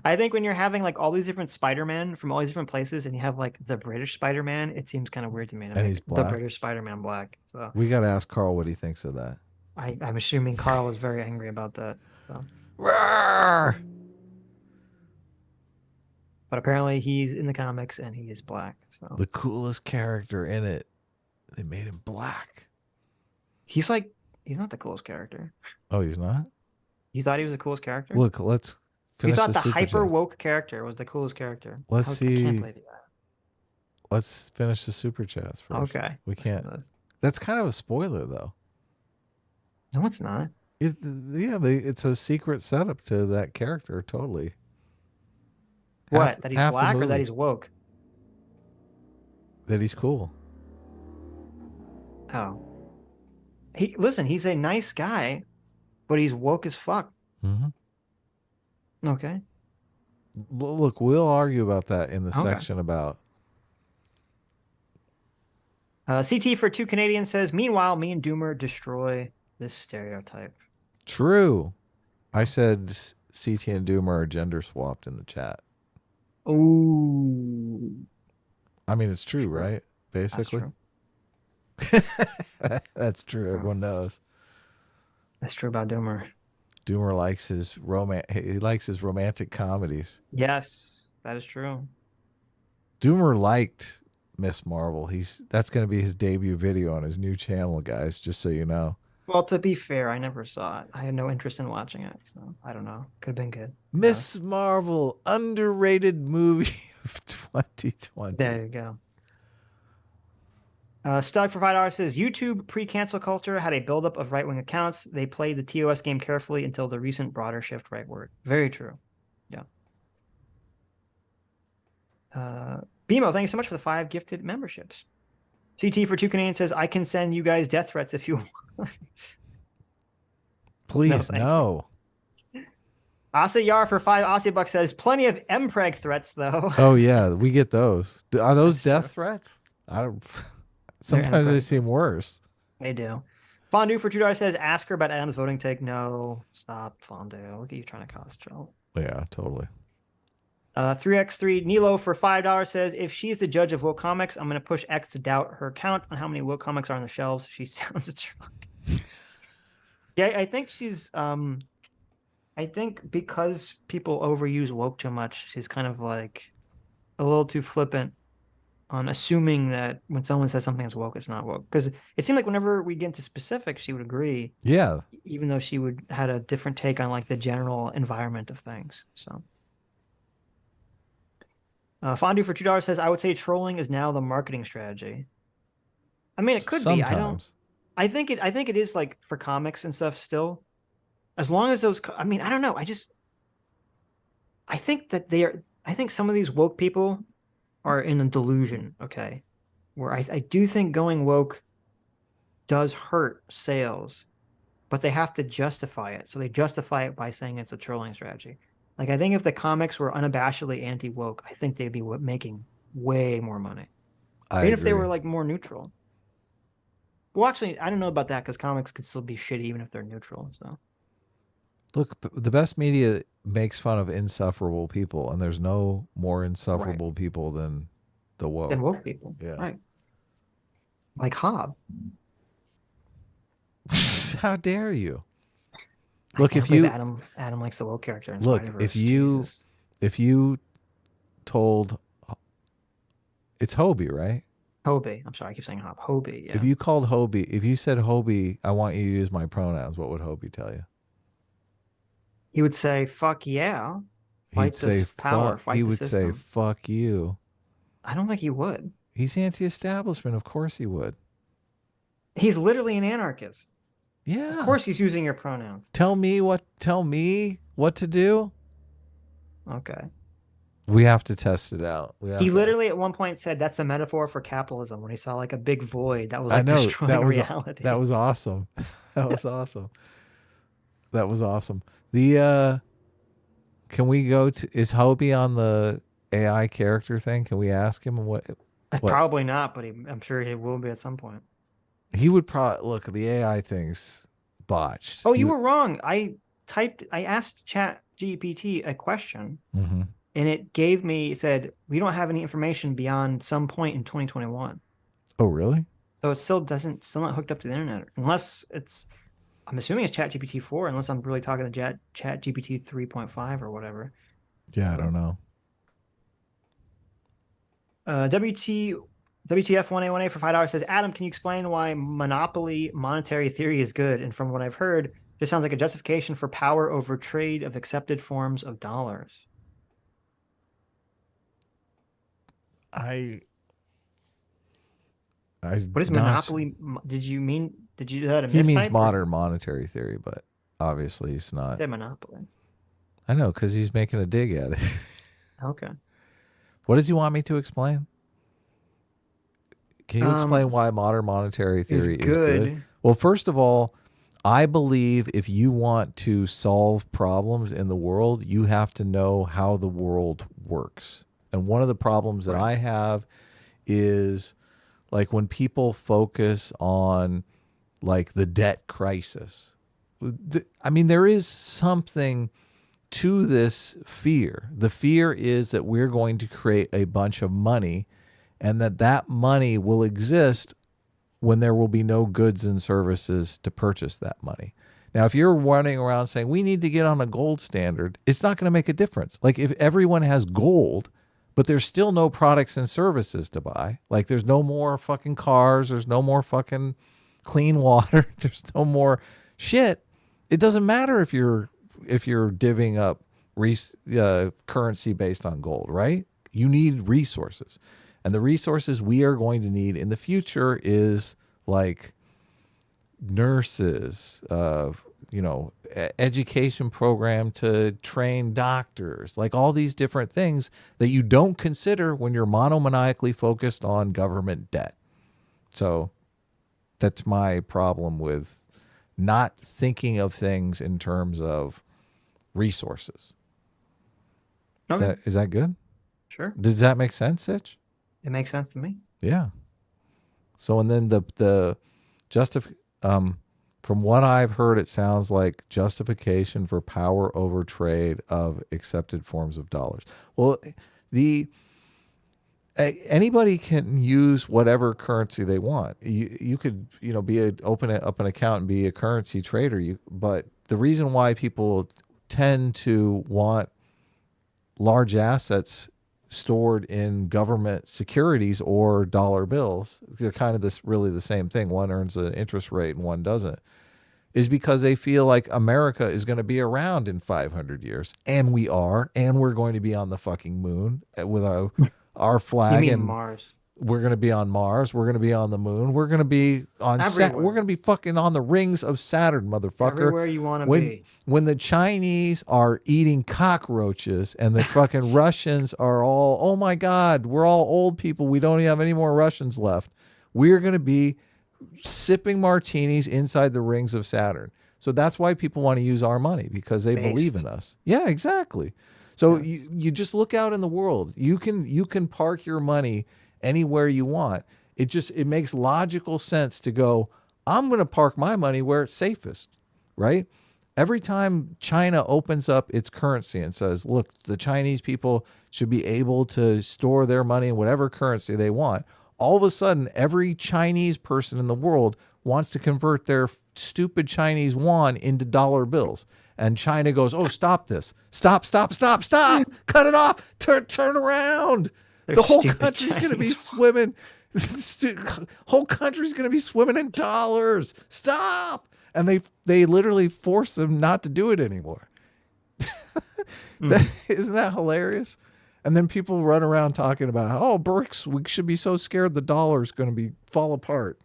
I think when you're having like all these different Spider-Man from all these different places and you have like the British Spider-Man, it seems kind of weird to me to
And
make
he's
the
black.
British Spider-Man black. So
We got to ask Carl what he thinks of that.
I'm assuming Carl is very angry about that. So,
Roar!
but apparently he's in the comics and he is black. So
The coolest character in it. They made him black.
he's not the coolest character.
Oh, he's not?
You thought he was the coolest character?
Look, let's
you
finish
thought the
super
hyper
chats.
woke character was the coolest character.
Let's
I
see.
can't believe that.
Let's finish the super chats first.
Okay.
We
Listen
can't.
to this.
That's kind of a spoiler, though.
No, it's not.
It's a secret setup to that character, totally.
What? That he's
half the
black or that
movie.
he's woke?
That he's cool.
Oh. He's a nice guy, but he's woke as fuck.
Mm-hmm.
Okay.
Look, we'll argue about that in the
Okay.
section about.
CT for 2 Canadians says, "Meanwhile, me and Doomer destroy this stereotype."
True. I said CT and Doomer are gender swapped in the chat.
Ooh.
I mean, it's true,
True.
right?
That's
Basically.
true.
That's true. Everyone knows.
That's true about Doomer.
Doomer likes his He likes his romantic comedies.
Yes, that is true.
Doomer liked Miss Marvel. That's going to be his debut video on his new channel, guys. Just so you know.
Well, to be fair, I never saw it. I had no interest in watching it, so I don't know. Could have been good.
Miss Marvel, underrated movie of 2020.
There you go. Stug for $5 says, "YouTube pre-cancel culture had a buildup of right-wing accounts. They played the TOS game carefully until the recent broader shift rightward." Very true. Yeah. BMO, thank you so much for the 5 gifted memberships. CT for 2 Canadians says, "I can send you guys death threats if you want."
Please,
thank
no.
Asa Yar for 5 Aussie bucks says, "Plenty of MPreg threats though."
Oh yeah, we get those. Are those
That's
death
true.
threats? I don't. Sometimes they
inappropriate.
seem worse.
They do. Fondue for $2 says, ask her about Adam's voting take. No, stop, Fondue. Look at you trying to cause trouble.
Yeah, totally.
3x3 Nilo for $5 says, if she's the judge of woke comics, I'm going to push X to doubt her count on how many woke comics are on the shelves. She sounds drunk. Yeah, I think she's I think because people overuse woke too much, she's kind of like a little too flippant on assuming that when someone says something is woke, it's not woke. Because it seemed like whenever we get into specifics, she would agree.
Yeah.
Even though she would had a different take on like the general environment of things. So Fondue for $2 says, I would say trolling is now the marketing strategy. I mean, it could be. I think it is like for comics and stuff still. As long as those, I mean, I don't know. I think some of these woke people are in a delusion. Okay. Where I do think going woke does hurt sales, but they have to justify it. So they justify it by saying it's a trolling strategy. Like, I think if the comics were unabashedly anti-woke, I think they'd be making way more money. Even if they were like more neutral. Well, actually, I don't know about that because comics could still be shitty even if they're neutral. So,
look, the best media makes fun of insufferable people, and there's no more insufferable people than the woke.
Than woke people,
yeah.
Right? Like Hob.
How dare you?
Look, if you Adam likes the woke character. In
look,
Spider-Verse.
if you told, it's HOBIE, right?
HOBIE. I'm sorry, I keep saying Hob. HOBIE. Yeah.
If you called HOBIE, if you said HOBIE, I want you to use my pronouns, what would HOBIE tell you?
He would say, "Fuck yeah."
He'd say
power. Fight
he
the
would
system.
say, "Fuck you."
I don't think he would.
He's anti-establishment. Of course he would.
He's literally an anarchist.
Yeah.
Of course he's using your pronouns.
Tell me what to do.
Okay.
We have to test it out.
He literally at one point said that's a metaphor for capitalism when he saw like a big void that was like destroying reality.
That was awesome. That was awesome. That was awesome. The can we go to, is HOBIE on the AI character thing? Can we ask him what?
Probably not, but I'm sure he will be at some point.
He would probably look at the AI things botched.
Oh, you were wrong. I asked ChatGPT a question, and it said we don't have any information beyond some point in 2021.
Oh, really?
So it still not hooked up to the internet unless it's. I'm assuming it's ChatGPT 4, unless I'm really talking to ChatGPT 3.5 or whatever.
Yeah, I don't know.
WTF1A1A for $5 says, Adam, can you explain why monopoly monetary theory is good? And from what I've heard, this sounds like a justification for power over trade of accepted forms of dollars.
What
is monopoly? Did you that a
He means
mistype,
modern monetary theory, but obviously he's not.
Said monopoly.
I know, because he's making a dig at it.
Okay.
What does he want me to explain? Can you explain why modern monetary theory is good? Well, first of all, I believe if you want to solve problems in the world, you have to know how the world works. And one of the problems that I have is like when people focus on like the debt crisis. I mean, there is something to this fear. The fear is that we're going to create a bunch of money and that money will exist when there will be no goods and services to purchase that money. Now, if you're running around saying we need to get on a gold standard, it's not going to make a difference. Like if everyone has gold, but there's still no products and services to buy, like there's no more fucking cars, there's no more fucking clean water, there's no more shit. It doesn't matter if you're divvying up currency based on gold, right? You need resources. And the resources we are going to need in the future is like nurses, education program to train doctors, like all these different things that you don't consider when you're monomaniacally focused on government debt. So that's my problem with not thinking of things in terms of resources.
Okay.
Is that good?
Sure.
Does that make sense, Sitch?
It makes sense to me.
Yeah. So and then the from what I've heard, it sounds like justification for power over trade of accepted forms of dollars. Well, anybody can use whatever currency they want. You could open up an account and be a currency trader. But the reason why people tend to want large assets stored in government securities or dollar bills, they're kind of really the same thing. One earns an interest rate and one doesn't, is because they feel like America is going to be around in 500 years. And we are, and we're going to be on the fucking moon with our flag.
You mean
and
Mars?
We're going to be on Mars. We're going to be on the moon. We're going to be on we're going to be fucking on the rings of Saturn, motherfucker.
Everywhere you want to be.
When the Chinese are eating cockroaches and the fucking Russians are all, oh my God, we're all old people. We don't have any more Russians left. We're going to be sipping martinis inside the rings of Saturn. So that's why people want to use our money, because they believe in us. Yeah, exactly. So you just look out in the world. You can park your money anywhere you want. It makes logical sense to go, I'm going to park my money where it's safest, right? Every time China opens up its currency and says, look, the Chinese people should be able to store their money in whatever currency they want, all of a sudden, every Chinese person in the world wants to convert their stupid Chinese yuan into dollar bills. And China goes, oh, stop this. Stop. Cut it off. Turn around. The whole country's going to be swimming. Whole country's going to be swimming in dollars. Stop. And they literally force them not to do it anymore. Isn't that hilarious? And then people run around talking about, oh, BRICS, we should be so scared the dollar's going to fall apart.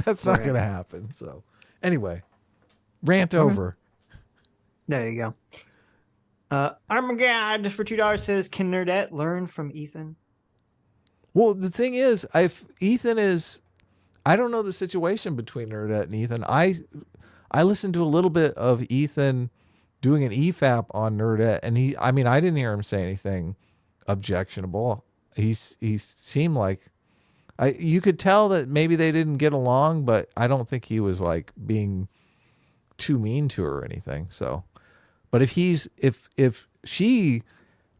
That's not going to happen. So anyway, rant over.
There you go. Armagad for $2 says, can Nerdette learn from Ethan?
Well, the thing is, I don't know the situation between Nerdette and Ethan. I listened to a little bit of Ethan doing an EFAP on Nerdette, and I didn't hear him say anything objectionable. He seemed like you could tell that maybe they didn't get along, but I don't think he was like being too mean to her or anything. So, but if she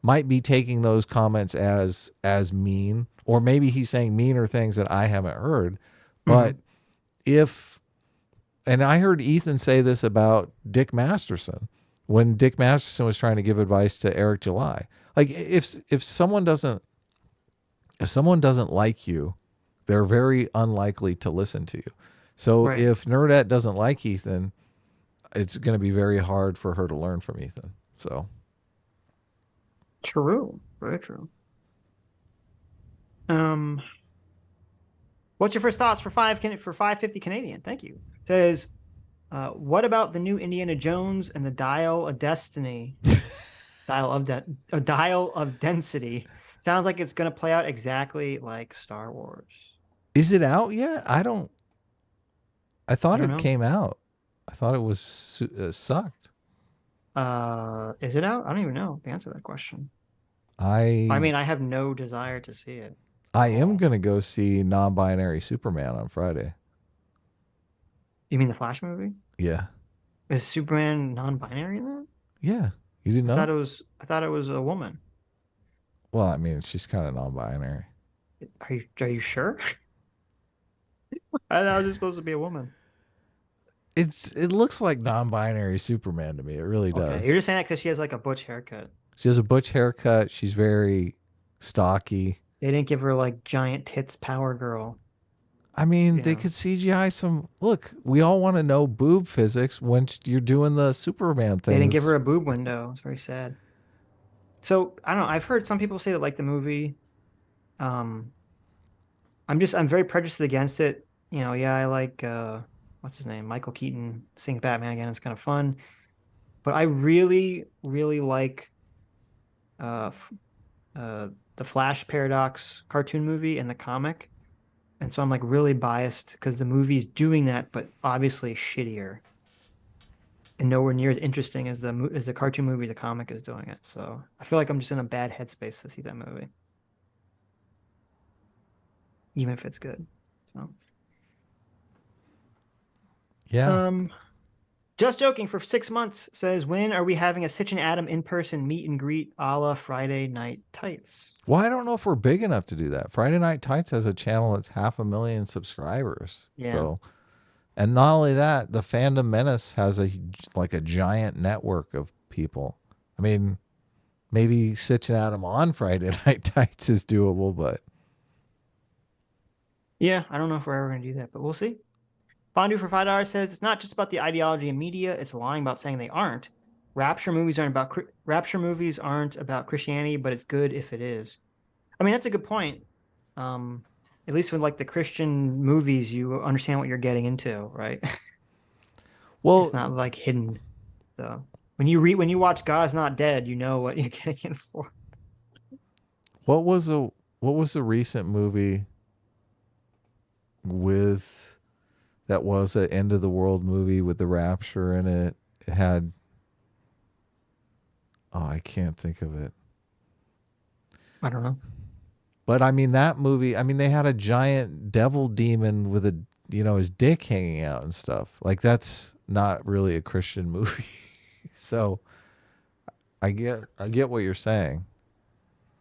might be taking those comments as mean, or maybe he's saying meaner things that I haven't heard, but and I heard Ethan say this about Dick Masterson when Dick Masterson was trying to give advice to Eric July. Like if someone doesn't like you, they're very unlikely to listen to you. So if Nerdette doesn't like Ethan, it's going to be very hard for her to learn from Ethan. So
true, very true. What's your first thoughts for $5.50 Canadian? Thank you. It says, what about the new Indiana Jones and the Dial of Destiny? Dial of Density. Sounds like it's going to play out exactly like Star Wars.
Is it out yet? I thought it came out. I thought it was sucked.
Is it out? I don't even know the answer to that question. I have no desire to see it.
I am going to go see Non-Binary Superman on Friday.
You mean the Flash movie?
Yeah.
Is Superman non-binary in that?
Yeah. You didn't know?
I thought it was a woman.
Well, I mean, she's kind of non-binary.
Are you sure? I thought it was supposed to be a woman.
It looks like non-binary Superman to me. It really does.
Okay. You're just saying that because she has like a butch haircut.
She has a butch haircut. She's very stocky.
They didn't give her like giant tits Power Girl.
I mean, they could CGI some. Look, we all want to know boob physics when you're doing the Superman thing.
They didn't give her a boob window. It's very sad. So I don't know. I've heard some people say that like the movie. I'm very prejudiced against it. I like what's his name, Michael Keaton sings Batman again. It's kind of fun, but I really, really like the Flash Paradox cartoon movie and the comic. And so I'm like really biased because the movie's doing that, but obviously shittier and nowhere near as interesting as the cartoon movie, the comic is doing it. So I feel like I'm just in a bad headspace to see that movie, even if it's good. So.
Yeah.
Just joking for 6 months says, when are we having a Sitch and Adam in-person meet and greet a la Friday Night Tights?
Well, I don't know if we're big enough to do that. Friday Night Tights has a channel that's 500,000 subscribers.
Yeah.
So, and not only that, the Fandom Menace has a giant network of people. I mean, maybe Sitch and Adam on Friday Night Tights is doable, but
Yeah, I don't know if we're ever going to do that, but we'll see. Fondue for $5 says, it's not just about the ideology in media, it's lying about saying they aren't. Rapture movies aren't about Christianity, but it's good if it is. I mean, that's a good point. At least with like the Christian movies, you understand what you're getting into, right?
well,
It's not like hidden. So when you watch God's Not Dead, you know what you're getting in for.
what was the recent movie with that was an end of the world movie with the rapture in it? It had, I can't think of it.
I don't know.
But I mean, that movie, I mean, they had a giant devil demon with his dick hanging out and stuff. Like, that's not really a Christian movie. So I get what you're saying.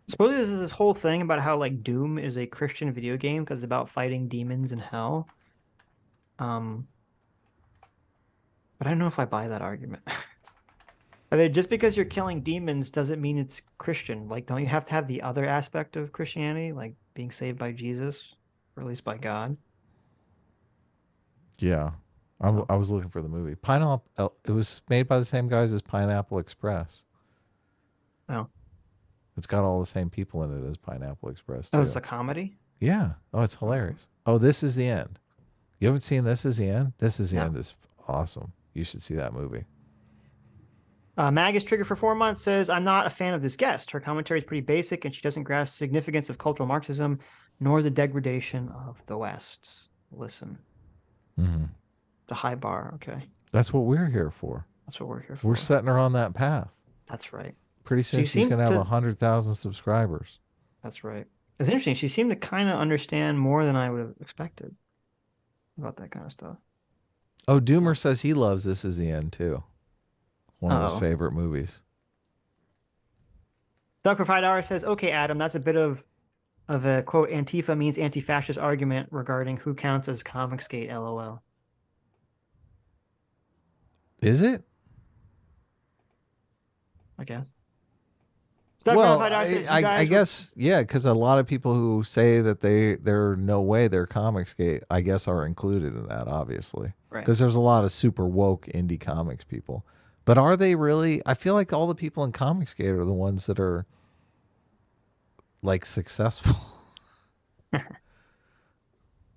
Supposedly there's this whole thing about how like Doom is a Christian video game because it's about fighting demons in hell. But I don't know if I buy that argument. I mean, just because you're killing demons doesn't mean it's Christian. Like, don't you have to have the other aspect of Christianity, like being saved by Jesus, or at least by God?
Yeah. I was looking for the movie. Pineapple. It was made by the same guys as Pineapple Express.
Oh.
It's got all the same people in it as Pineapple Express, too.
Oh, it's a comedy?
Yeah. Oh, it's hilarious. Oh, This Is the End. You haven't seen This Is the End? This Is the End is awesome. You should see that movie.
Mag is triggered for 4 months says, I'm not a fan of this guest. Her commentary is pretty basic and she doesn't grasp the significance of cultural Marxism nor the degradation of the West. Listen.
Mm-hmm.
The high bar. Okay.
That's what we're here for.
That's what we're here for.
We're setting her on that path.
That's right.
Pretty soon she's going to have 100,000 subscribers.
That's right. It's interesting. She seemed to kind of understand more than I would have expected about that kind of stuff.
Oh, Doomer says he loves This Is the End, too. One of his favorite movies.
Duck for $5 says, okay, Adam, that's a bit of a, quote, Antifa means anti-fascist argument regarding who counts as Comicsgate, LOL.
Is it?
I guess.
Well, I guess, yeah, because a lot of people who say that they're no way they're Comicsgate, I guess, are included in that, obviously.
Right.
Because there's a lot of super woke indie comics people. But are they really? I feel like all the people in Comicsgate are the ones that are, like, successful.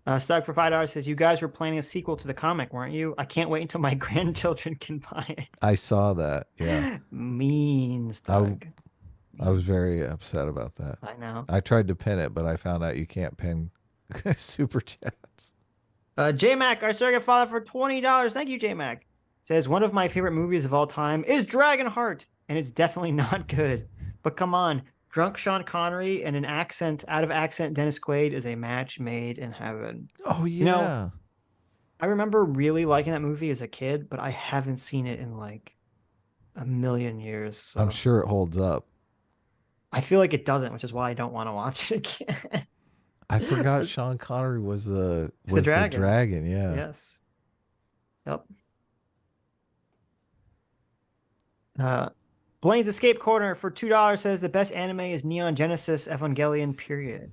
Stug for $5 says, you guys were planning a sequel to the comic, weren't you? I can't wait until my grandchildren can buy it.
I saw that, yeah.
Mean Stug.
I was very upset about that.
I know.
I tried to pin it, but I found out you can't pin super chats.
J-Mac, our surrogate father, for $20. Thank you, J-Mac. Says, one of my favorite movies of all time is Dragonheart, and it's definitely not good. But come on, drunk Sean Connery and an out of accent Dennis Quaid is a match made in heaven.
Oh, yeah.
You know, I remember really liking that movie as a kid, but I haven't seen it in like a million years. So.
I'm sure it holds up.
I feel like it doesn't, which is why I don't want to watch it again.
I forgot Sean Connery was the dragon. Yeah.
Yes. Yep. Blaine's Escape Corner for $2 says the best anime is Neon Genesis Evangelion, period.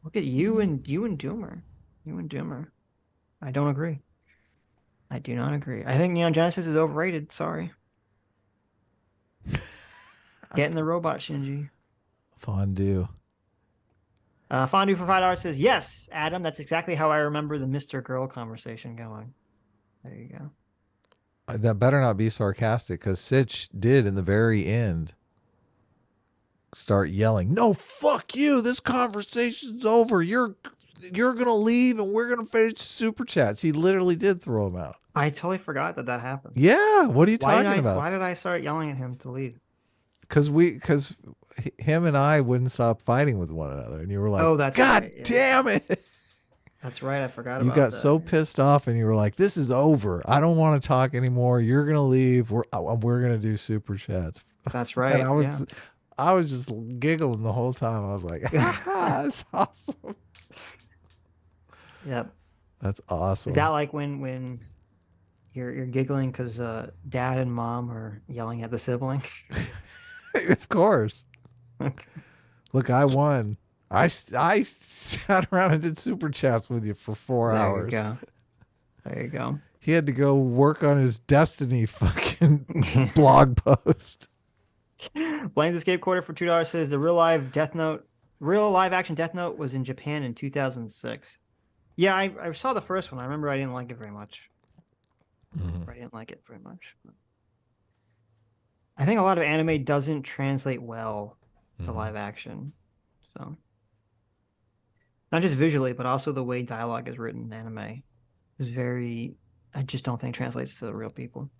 Look at you and Doomer. You and Doomer. I don't agree. I do not agree. I think Neon Genesis is overrated. Sorry. Get in the robot, Shinji.
Fondue.
Fondue for $5 says, yes, Adam, that's exactly how I remember the Mr. Girl conversation going. There you go.
That better not be sarcastic, because Sitch did in the very end start yelling, no, fuck you, this conversation's over. You're gonna leave and we're gonna finish super chats. He literally did throw him out.
I totally forgot that happened.
Yeah, what are you talking about?
Why did I start yelling at him to leave?
Because him and I wouldn't stop fighting with one another, and you were like,
oh, that's
God
right, yeah.
damn it.
That's right. I forgot
You
about
got
that.
so pissed off, and you were like, "This is over. I don't want to talk anymore. You're gonna leave. We're gonna do super chats."
That's right.
And I was just giggling the whole time. I was like, "That's awesome.
Yep.
That's awesome."
Is that like when you're giggling because dad and mom are yelling at the sibling?
Of course.
Okay.
Look, I won. I sat around and did super chats with you for 4 hours.
There you go. There you go.
He had to go work on his Destiny fucking blog post.
Blames Escape Quarter for $2 says the real live action Death Note was in Japan in 2006. Yeah, I saw the first one. I remember I didn't like it very much. I didn't like it very much. I think a lot of anime doesn't translate well to live action. So not just visually, but also the way dialogue is written in anime is very, I just don't think translates to the real people.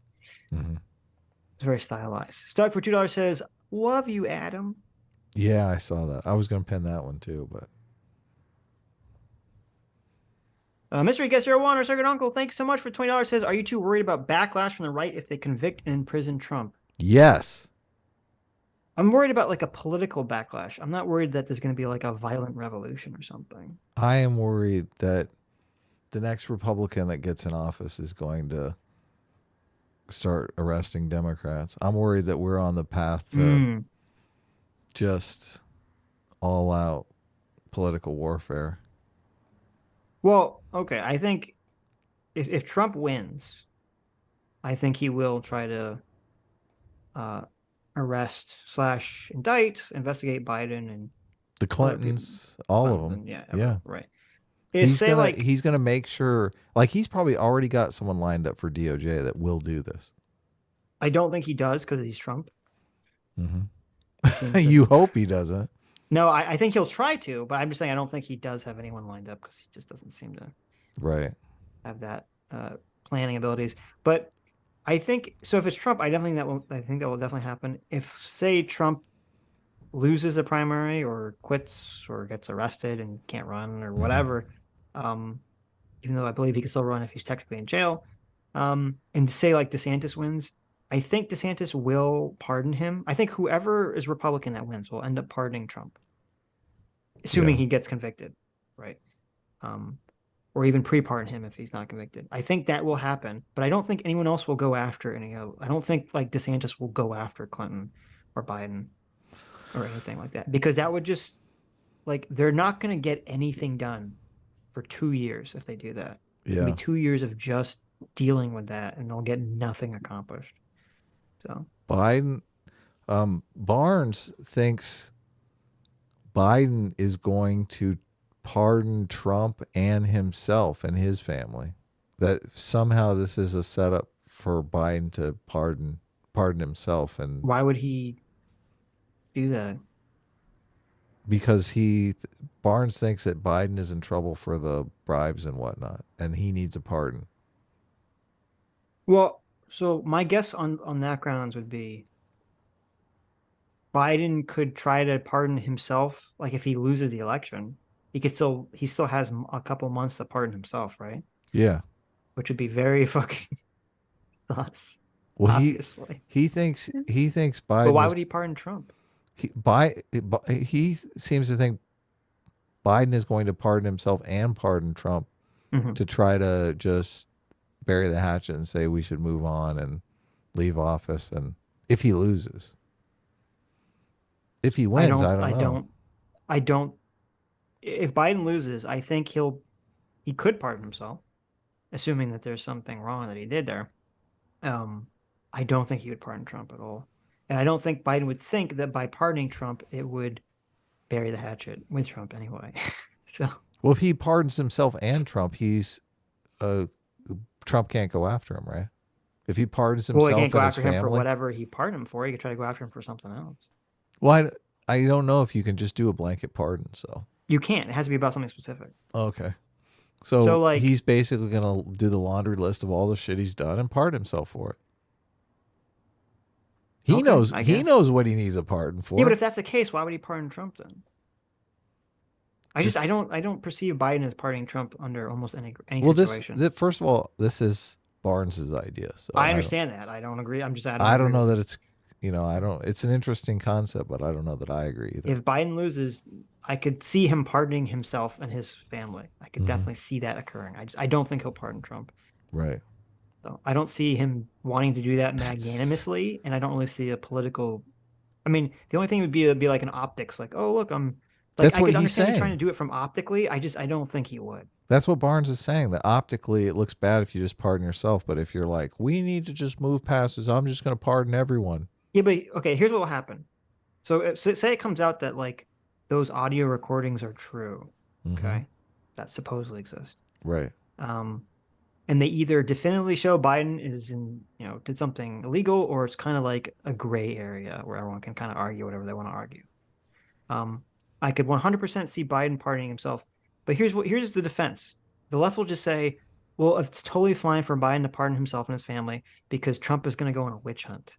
It's very stylized. Stuck for $2 says, love you, Adam.
Yeah, I saw that. I was going to pin that one too, but.
Mystery Guest 01 or Circuit Uncle, thank you so much for $20 says, are you too worried about backlash from the right if they convict and imprison Trump?
Yes.
I'm worried about like a political backlash. I'm not worried that there's going to be like a violent revolution or something.
I am worried that the next Republican that gets in office is going to start arresting Democrats. I'm worried that we're on the path to just all out political warfare.
Well, okay. I think if Trump wins, I think he will try to arrest / indict, investigate Biden and
The Clintons, all of them.
Yeah. Right.
He's gonna make sure, like, he's probably already got someone lined up for DOJ that will do this.
I don't think he does because he's Trump.
You hope he doesn't.
No, I think he'll try to, but I'm just saying I don't think he does have anyone lined up because he just doesn't seem to have that planning abilities. But I think so. If it's Trump, I think that will definitely happen. If, say, Trump loses the primary or quits or gets arrested and can't run or whatever, even though I believe he can still run if he's technically in jail, and say like DeSantis wins, I think DeSantis will pardon him. I think whoever is Republican that wins will end up pardoning Trump, assuming he gets convicted, right? Or even pre-pardon him if he's not convicted. I think that will happen, but I don't think anyone else will go after any of. I don't think like DeSantis will go after Clinton or Biden or anything like that, because that would just, like, they're not going to get anything done for 2 years if they do that. It'll be 2 years of just dealing with that, and they'll get nothing accomplished. So
Biden, Barnes thinks Biden is going to pardon Trump and himself and his family. That somehow this is a setup for Biden to pardon himself. And
why would he do that?
Because Barnes thinks that Biden is in trouble for the bribes and whatnot, and he needs a pardon.
Well, so my guess on that grounds would be Biden could try to pardon himself. Like if he loses the election, he still has a couple months to pardon himself, right?
Yeah.
Which would be very fucking sus.
Well,
obviously.
he thinks Biden.
But why would he pardon Trump?
He seems to think Biden is going to pardon himself and pardon Trump to try to just bury the hatchet and say we should move on and leave office. And if he loses, if he wins, I don't know. If Biden loses, I think he could pardon himself, assuming that there's something wrong that he did there. I don't think he would pardon Trump at all. And I don't think Biden would think that by pardoning Trump, it would bury the hatchet with Trump anyway. So, well, if he pardons himself and Trump, Trump can't go after him, right? If he pardons himself,
he can't go
and
after
his family,
him for whatever he pardoned him for. He could try to go after him for something else.
Well, I don't know if you can just do a blanket pardon. So
you can't. It has to be about something specific.
Okay. So like, he's basically going to do the laundry list of all the shit he's done and pardon himself for it. He knows what he needs a pardon for.
Yeah, but if that's the case, why would he pardon Trump then? I don't perceive Biden as pardoning Trump under almost any
Well,
situation.
first of all, this is Barnes's idea. So
I understand that. I don't agree. I'm just
I don't know that it's, I don't. It's an interesting concept, but I don't know that I agree either.
If Biden loses, I could see him pardoning himself and his family. I could definitely see that occurring. I don't think he'll pardon Trump.
Right.
So I don't see him wanting to do that magnanimously, and I don't really see a political. I mean, the only thing would be like an optics, like, oh look, I'm. Like,
That's
I
what
could
he's
understand him
saying.
trying to do it from optically. I don't think he would.
That's what Barnes is saying. That optically it looks bad if you just pardon yourself, but if you're like, we need to just move past this, I'm just going to pardon everyone.
Yeah, but okay, here's what will happen. So say it comes out that like those audio recordings are true, okay, that supposedly exist,
right?
And they either definitively show Biden is did something illegal, or it's kind of like a gray area where everyone can kind of argue whatever they want to argue. I could 100% see Biden pardoning himself, but here's the defense. The left will just say, well, it's totally fine for Biden to pardon himself and his family because Trump is going to go on a witch hunt.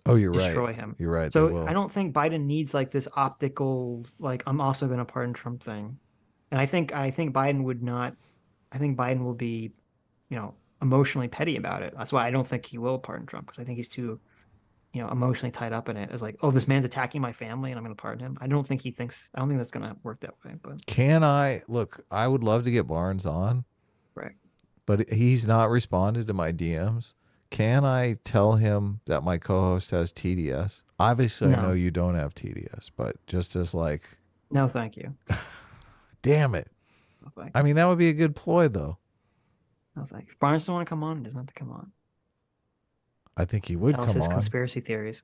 Oh, you're
destroy
right.
him.
You're right.
So I don't think Biden needs like this optical, like, I'm also going to pardon Trump thing. And I think Biden would not. I think Biden will be, emotionally petty about it. That's why I don't think he will pardon Trump, because I think he's too, emotionally tied up in it. As like, oh, this man's attacking my family and I'm going to pardon him. I don't think that's going to work that way. But
I would love to get Barnes on,
right?
But he's not responded to my DMs. Can I tell him that my co-host has TDS? Obviously,
No.
I know you don't have TDS, but just as like...
No, thank you.
Damn it.
No, thank you.
I mean, that would be a good ploy, though.
No, thank you. If Barnes doesn't want to come on, he doesn't have to come on.
I think he would
Tell
come
us his
on.
conspiracy theories.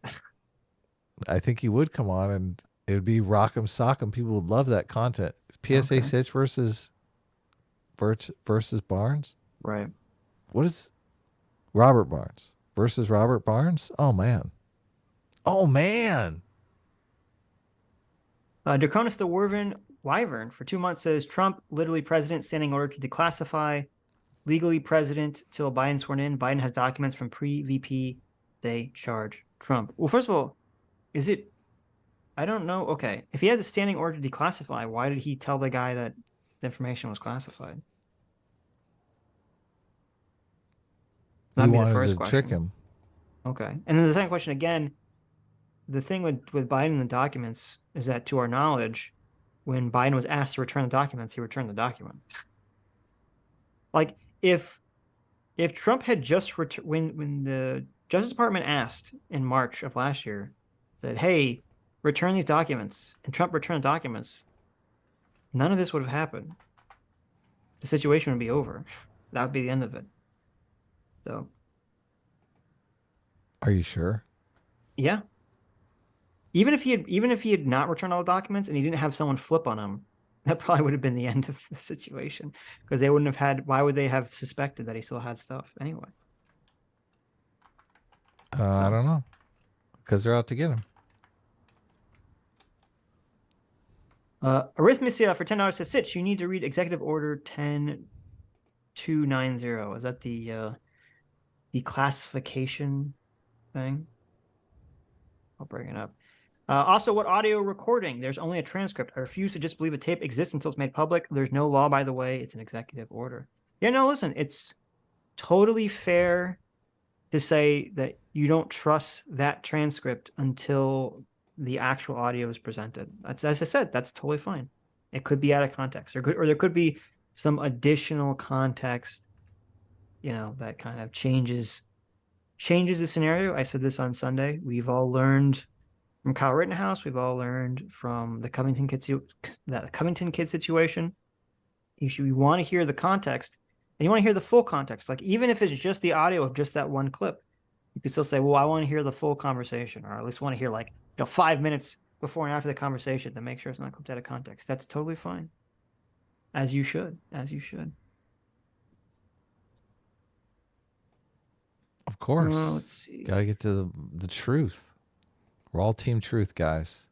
I think he would come on, and it would be rock'em sock'em. People would love that content. PSA
Okay.
Sitch versus Barnes?
Right. What is...
Robert Barnes versus Robert Barnes? Oh, man. Oh, man.
Draconis the Wyvern for 2 months says Trump, literally president, standing order to declassify, legally president till Biden sworn in. Biden has documents from pre-VP. They charge Trump. Well, first of all, is it... I don't know. Okay. If he has a standing order to declassify, why did he tell the guy that the information was classified?
He
That'd be the
wanted
first
to
question.
trick him.
Okay. And then the second question again, the thing with Biden and the documents is that, to our knowledge, when Biden was asked to return the documents, he returned the documents. Like, if Trump had just when the Justice Department asked in March of last year, said, hey, return these documents, and Trump returned the documents, none of this would have happened. The situation would be over. That would be the end of it. So,
are you sure?
Yeah. Even if he had not returned all the documents and he didn't have someone flip on him, that probably would have been the end of the situation, because they wouldn't have had. Why would they have suspected that he still had stuff anyway?
I don't know, because they're out to get him.
Arithmesia for $10 says, Sitch, you need to read Executive Order 10290. Is that the classification thing? I'll bring it up. Also, what audio recording? There's only a transcript. I refuse to just believe a tape exists until it's made public. There's no law, by the way. It's an executive order. Yeah, no, listen, it's totally fair to say that you don't trust that transcript until the actual audio is presented. That's, as I said, that's totally fine. It could be out of context, or there could be some additional context, that kind of changes the scenario. I said this on Sunday. We've all learned from Kyle Rittenhouse. We've all learned from the Covington kid situation. You want to hear the context, and you want to hear the full context. Like, even if it's just the audio of just that one clip, you could still say, well, I want to hear the full conversation, or at least want to hear 5 minutes before and after the conversation to make sure it's not clipped out of context. That's totally fine. As you should.
Of course.
Let's see.
Got to get to the truth. We're all team truth, guys.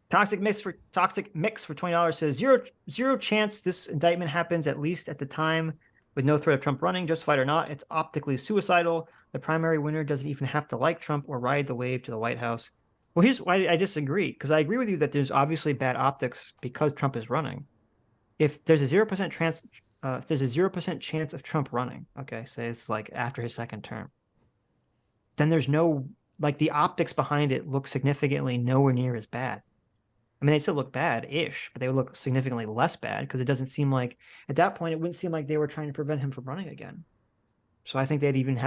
Toxic Mix for $20 says zero chance this indictment happens, at least at the time, with no threat of Trump running. Justified or not, it's optically suicidal. The primary winner doesn't even have to like Trump or ride the wave to the White House. Well, here's why I disagree, because I agree with you that there's obviously bad optics because Trump is running. If there's a 0% chance, if there's a 0% chance of Trump running, okay, say it's like after his second term, then there's no, like, the optics behind it look significantly nowhere near as bad. I mean, they'd still look bad-ish, but they would look significantly less bad because it doesn't seem like, at that point, it wouldn't seem like they were trying to prevent him from running again. So I think they'd even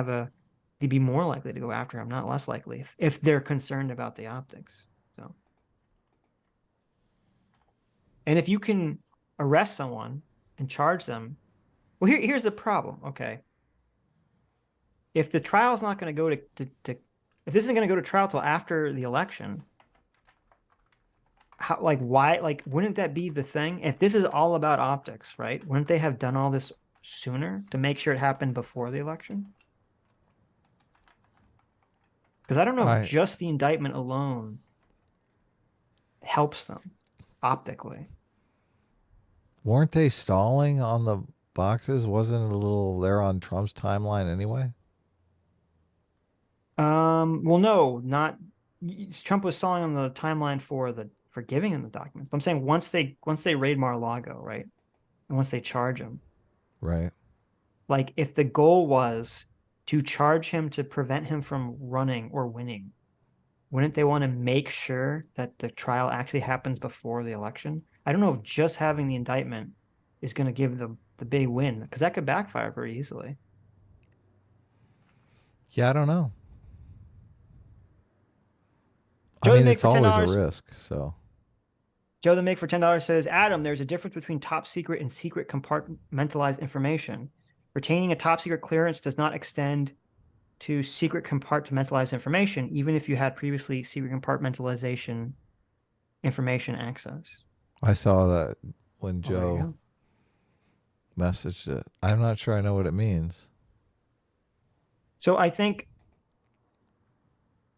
they'd be more likely to go after him, not less likely, if they're concerned about the optics. So, and if you can arrest someone and charge them, well, here's the problem. Okay, if the trial's not going to go if this isn't going to go to trial till after the election, how, like, why, like, wouldn't that be the thing? If this is all about optics, right? Wouldn't they have done all this sooner to make sure it happened before the election? Because I don't know if just the indictment alone helps them optically.
Weren't they stalling on the boxes? Wasn't it a little there on Trump's timeline anyway?
Well, no, not Trump was stalling on the timeline for giving him the documents. But I'm saying once they raid Mar-a-Lago, right, and once they charge him,
right?
Like, if the goal was to charge him to prevent him from running or winning, wouldn't they want to make sure that the trial actually happens before the election? I don't know if just having the indictment is going to give the big win, because that could backfire very easily.
Yeah, I don't know.
Joe
I mean,
the
it's always a risk. So,
Joe the Make for $10 says, Adam, there's a difference between top secret and secret compartmentalized information. Retaining a top secret clearance does not extend to secret compartmentalized information, even if you had previously secret compartmentalization information access.
I saw that when Joe messaged it. I'm not sure I know what it means.
So I think,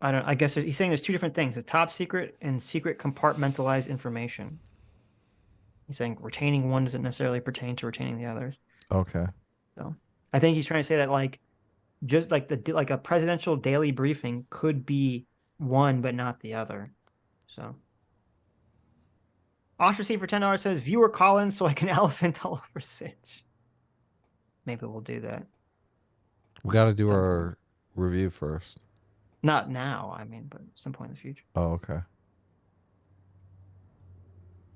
I guess he's saying there's two different things: a top secret and secret compartmentalized information. He's saying retaining one doesn't necessarily pertain to retaining the others.
Okay.
So I think he's trying to say that, like, just like a presidential daily briefing could be one but not the other. So Ostracey for $10 says, viewer call in so I can elephant all over Sitch. Maybe we'll do that.
We got to do our review first.
Not now, I mean, but at some point in the future.
Oh, okay.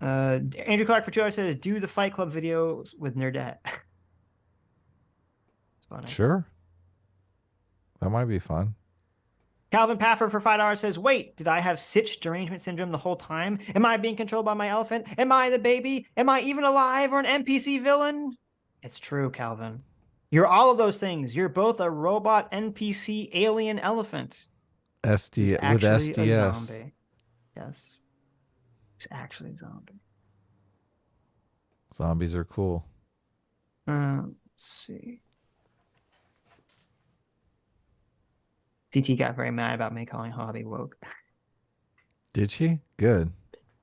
Andrew Clark for $2 says, do the Fight Club video with Nerdette. It's funny.
Sure. That might be fun.
Calvin Pafford for $5 says, wait, did I have Sitch derangement syndrome the whole time? Am I being controlled by my elephant? Am I the baby? Am I even alive or an NPC villain? It's true, Calvin. You're all of those things. You're both a robot, NPC, alien elephant.
With SDS.
A zombie. Yes. He's actually a zombie.
Zombies are cool.
Let's see. CT got very mad about me calling HOBIE woke.
Did she? Good.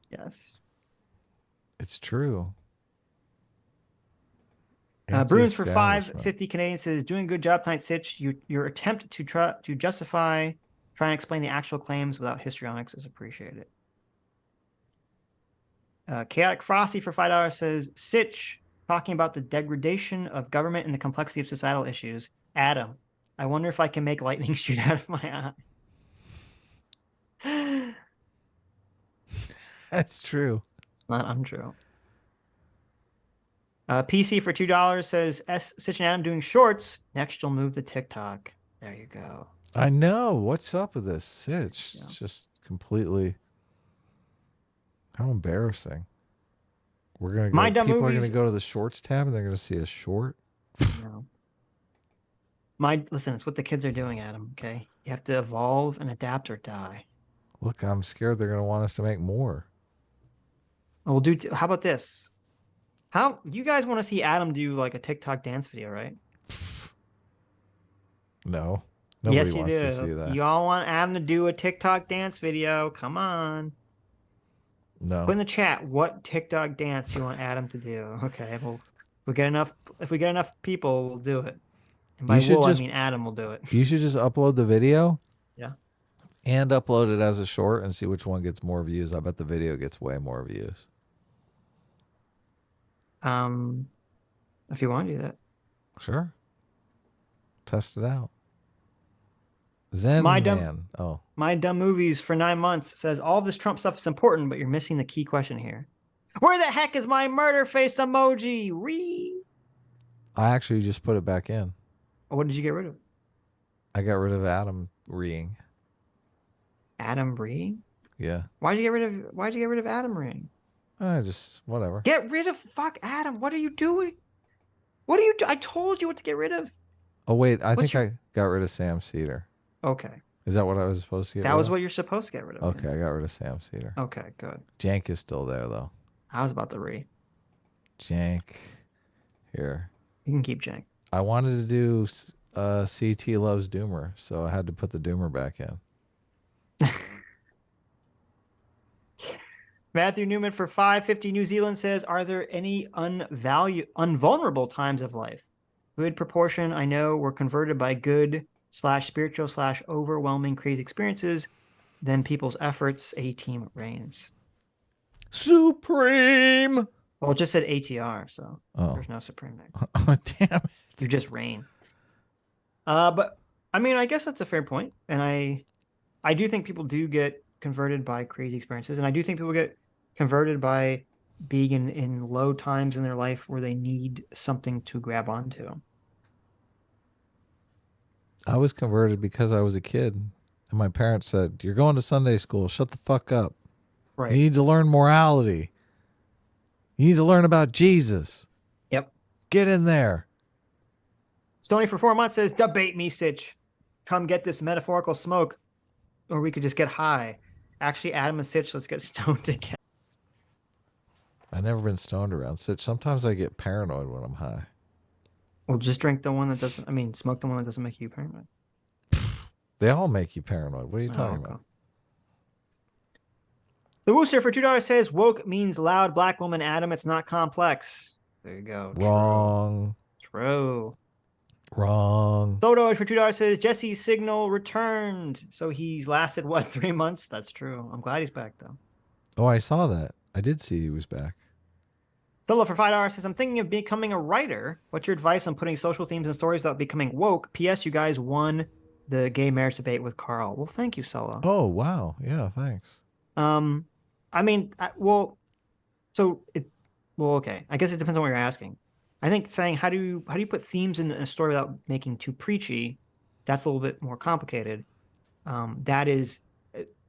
Yes.
It's true.
Bruins for $5.50 Canadian says, doing a good job tonight, Sitch. Your attempt to justify, try and explain the actual claims without histrionics is appreciated. Chaotic Frosty for $5 says, Sitch, talking about the degradation of government and the complexity of societal issues. Adam, I wonder if I can make lightning shoot out of my eye.
That's true.
Not untrue. PC for $2 says, Sitch and Adam doing shorts. Next, you'll move to TikTok. There you go.
I know. What's up with this Sitch?
Yeah.
It's just completely... How embarrassing. We're gonna go, people are gonna go to the shorts tab and they're gonna see a short.
No. Listen, it's what the kids are doing, Adam. Okay, you have to evolve and adapt or die.
Look, I'm scared they're gonna want us to make more.
We'll do. How about this? How you guys want to see Adam do like a TikTok dance video, right?
No, nobody
yes, you
wants
do.
to see that.
You all want Adam to do a TikTok dance video? Come on.
No.
Put in the chat what TikTok dance you want Adam to do. Okay, well, if we get enough people, we'll do it. And by I mean Adam will do it.
You should just upload the video.
Yeah.
And upload it as a short and see which one gets more views. I bet the video gets way more views.
If you want to do that.
Sure. Test it out. Zen
My
Man.
dumb movies for 9 months says all of this Trump stuff is important, but you're missing the key question here. Where the heck is my murder face emoji?
I actually just put it back in.
What did you get rid of?
I got rid of Adam reeing.
Adam reeing?
Yeah.
Why'd you get rid of Adam reeing?
Just whatever.
Get rid of fuck Adam. What are you doing? I told you what to get rid of.
Oh wait, I think I got rid of Sam Cedar.
Okay.
Is that what I was supposed to get rid of?
That was what you're supposed to get rid of.
Okay, I got rid of Sam Cedar.
Okay, good.
Jank is still there though.
I was about to re.
Jank. Here.
You can keep Jank.
I wanted to do CT Loves Doomer, so I had to put the Doomer back in.
Matthew Newman for 550 New Zealand says, are there any unvulnerable times of life? Good proportion, I know, were converted by good/spiritual/overwhelming crazy experiences. Then people's efforts, A-team reigns.
Supreme!
Well, it just said ATR, so there's no Supreme there.
Oh, damn it.
You just reign. But, I mean, I guess that's a fair point. And I do think people do get converted by crazy experiences. And I do think people get converted by being in low times in their life where they need something to grab onto.
I was converted because I was a kid. And my parents said, you're going to Sunday school. Shut the fuck up.
Right.
You need to learn morality. You need to learn about Jesus.
Yep.
Get in there.
Stony for 4 months says, debate me, Sitch. Come get this metaphorical smoke. Or we could just get high. Actually, Adam and Sitch, let's get stoned again.
I've never been stoned around Sitch. Sometimes I get paranoid when I'm high.
Well, just drink the one that doesn't, smoke the one that doesn't make you paranoid.
They all make you paranoid. What are you talking
Okay.
about?
The Wooster for $2 says, woke means loud black woman, Adam. It's not complex. There you go.
Wrong.
True.
Wrong.
Soto for $2 says, Jesse's signal returned. So he's lasted, 3 months? That's true. I'm glad he's back, though.
Oh, I saw that. I did see he was back.
Solo for $5 says, I'm thinking of becoming a writer. What's your advice on putting social themes and stories without becoming woke? P.S. You guys won the gay marriage debate with Carl. Well, thank you, Solo.
Oh, wow. Yeah, thanks.
Okay. I guess it depends on what you're asking. I think saying how do you put themes in a story without making too preachy, that's a little bit more complicated. That is,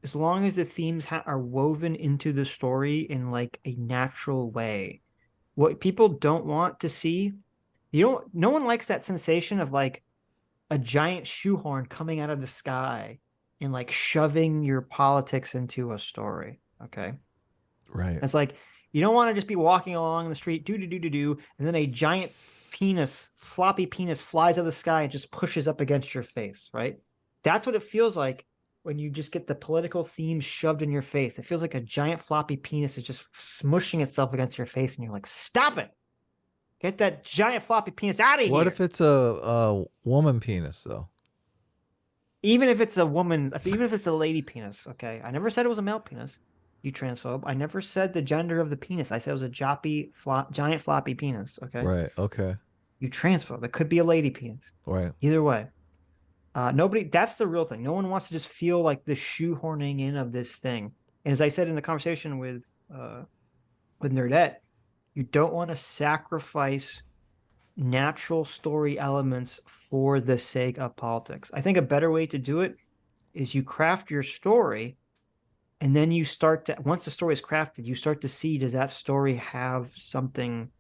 as long as the themes are woven into the story in like a natural way. What people don't want to see, no one likes that sensation of like a giant shoehorn coming out of the sky and like shoving your politics into a story. Okay.
Right.
It's like, you don't want to just be walking along the street, and then a giant floppy penis flies out of the sky and just pushes up against your face, right? That's what it feels like when you just get the political themes shoved in your face. It feels like a giant floppy penis is just smushing itself against your face, and you're like, stop it. Get that giant floppy penis out of here.
What if it's a woman penis, though?
Even if it's a woman, even if it's a lady penis, okay? I never said it was a male penis, you transphobe. I never said the gender of the penis. I said it was a giant floppy penis, okay?
Right, okay.
You transphobe. It could be a lady penis.
Right.
Either way. That's the real thing. No one wants to just feel like the shoehorning in of this thing. And as I said in the conversation with Nerdette, you don't want to sacrifice natural story elements for the sake of politics. I think a better way to do it is you craft your story, and then you start to, once the story is crafted, you start to see, does that story have something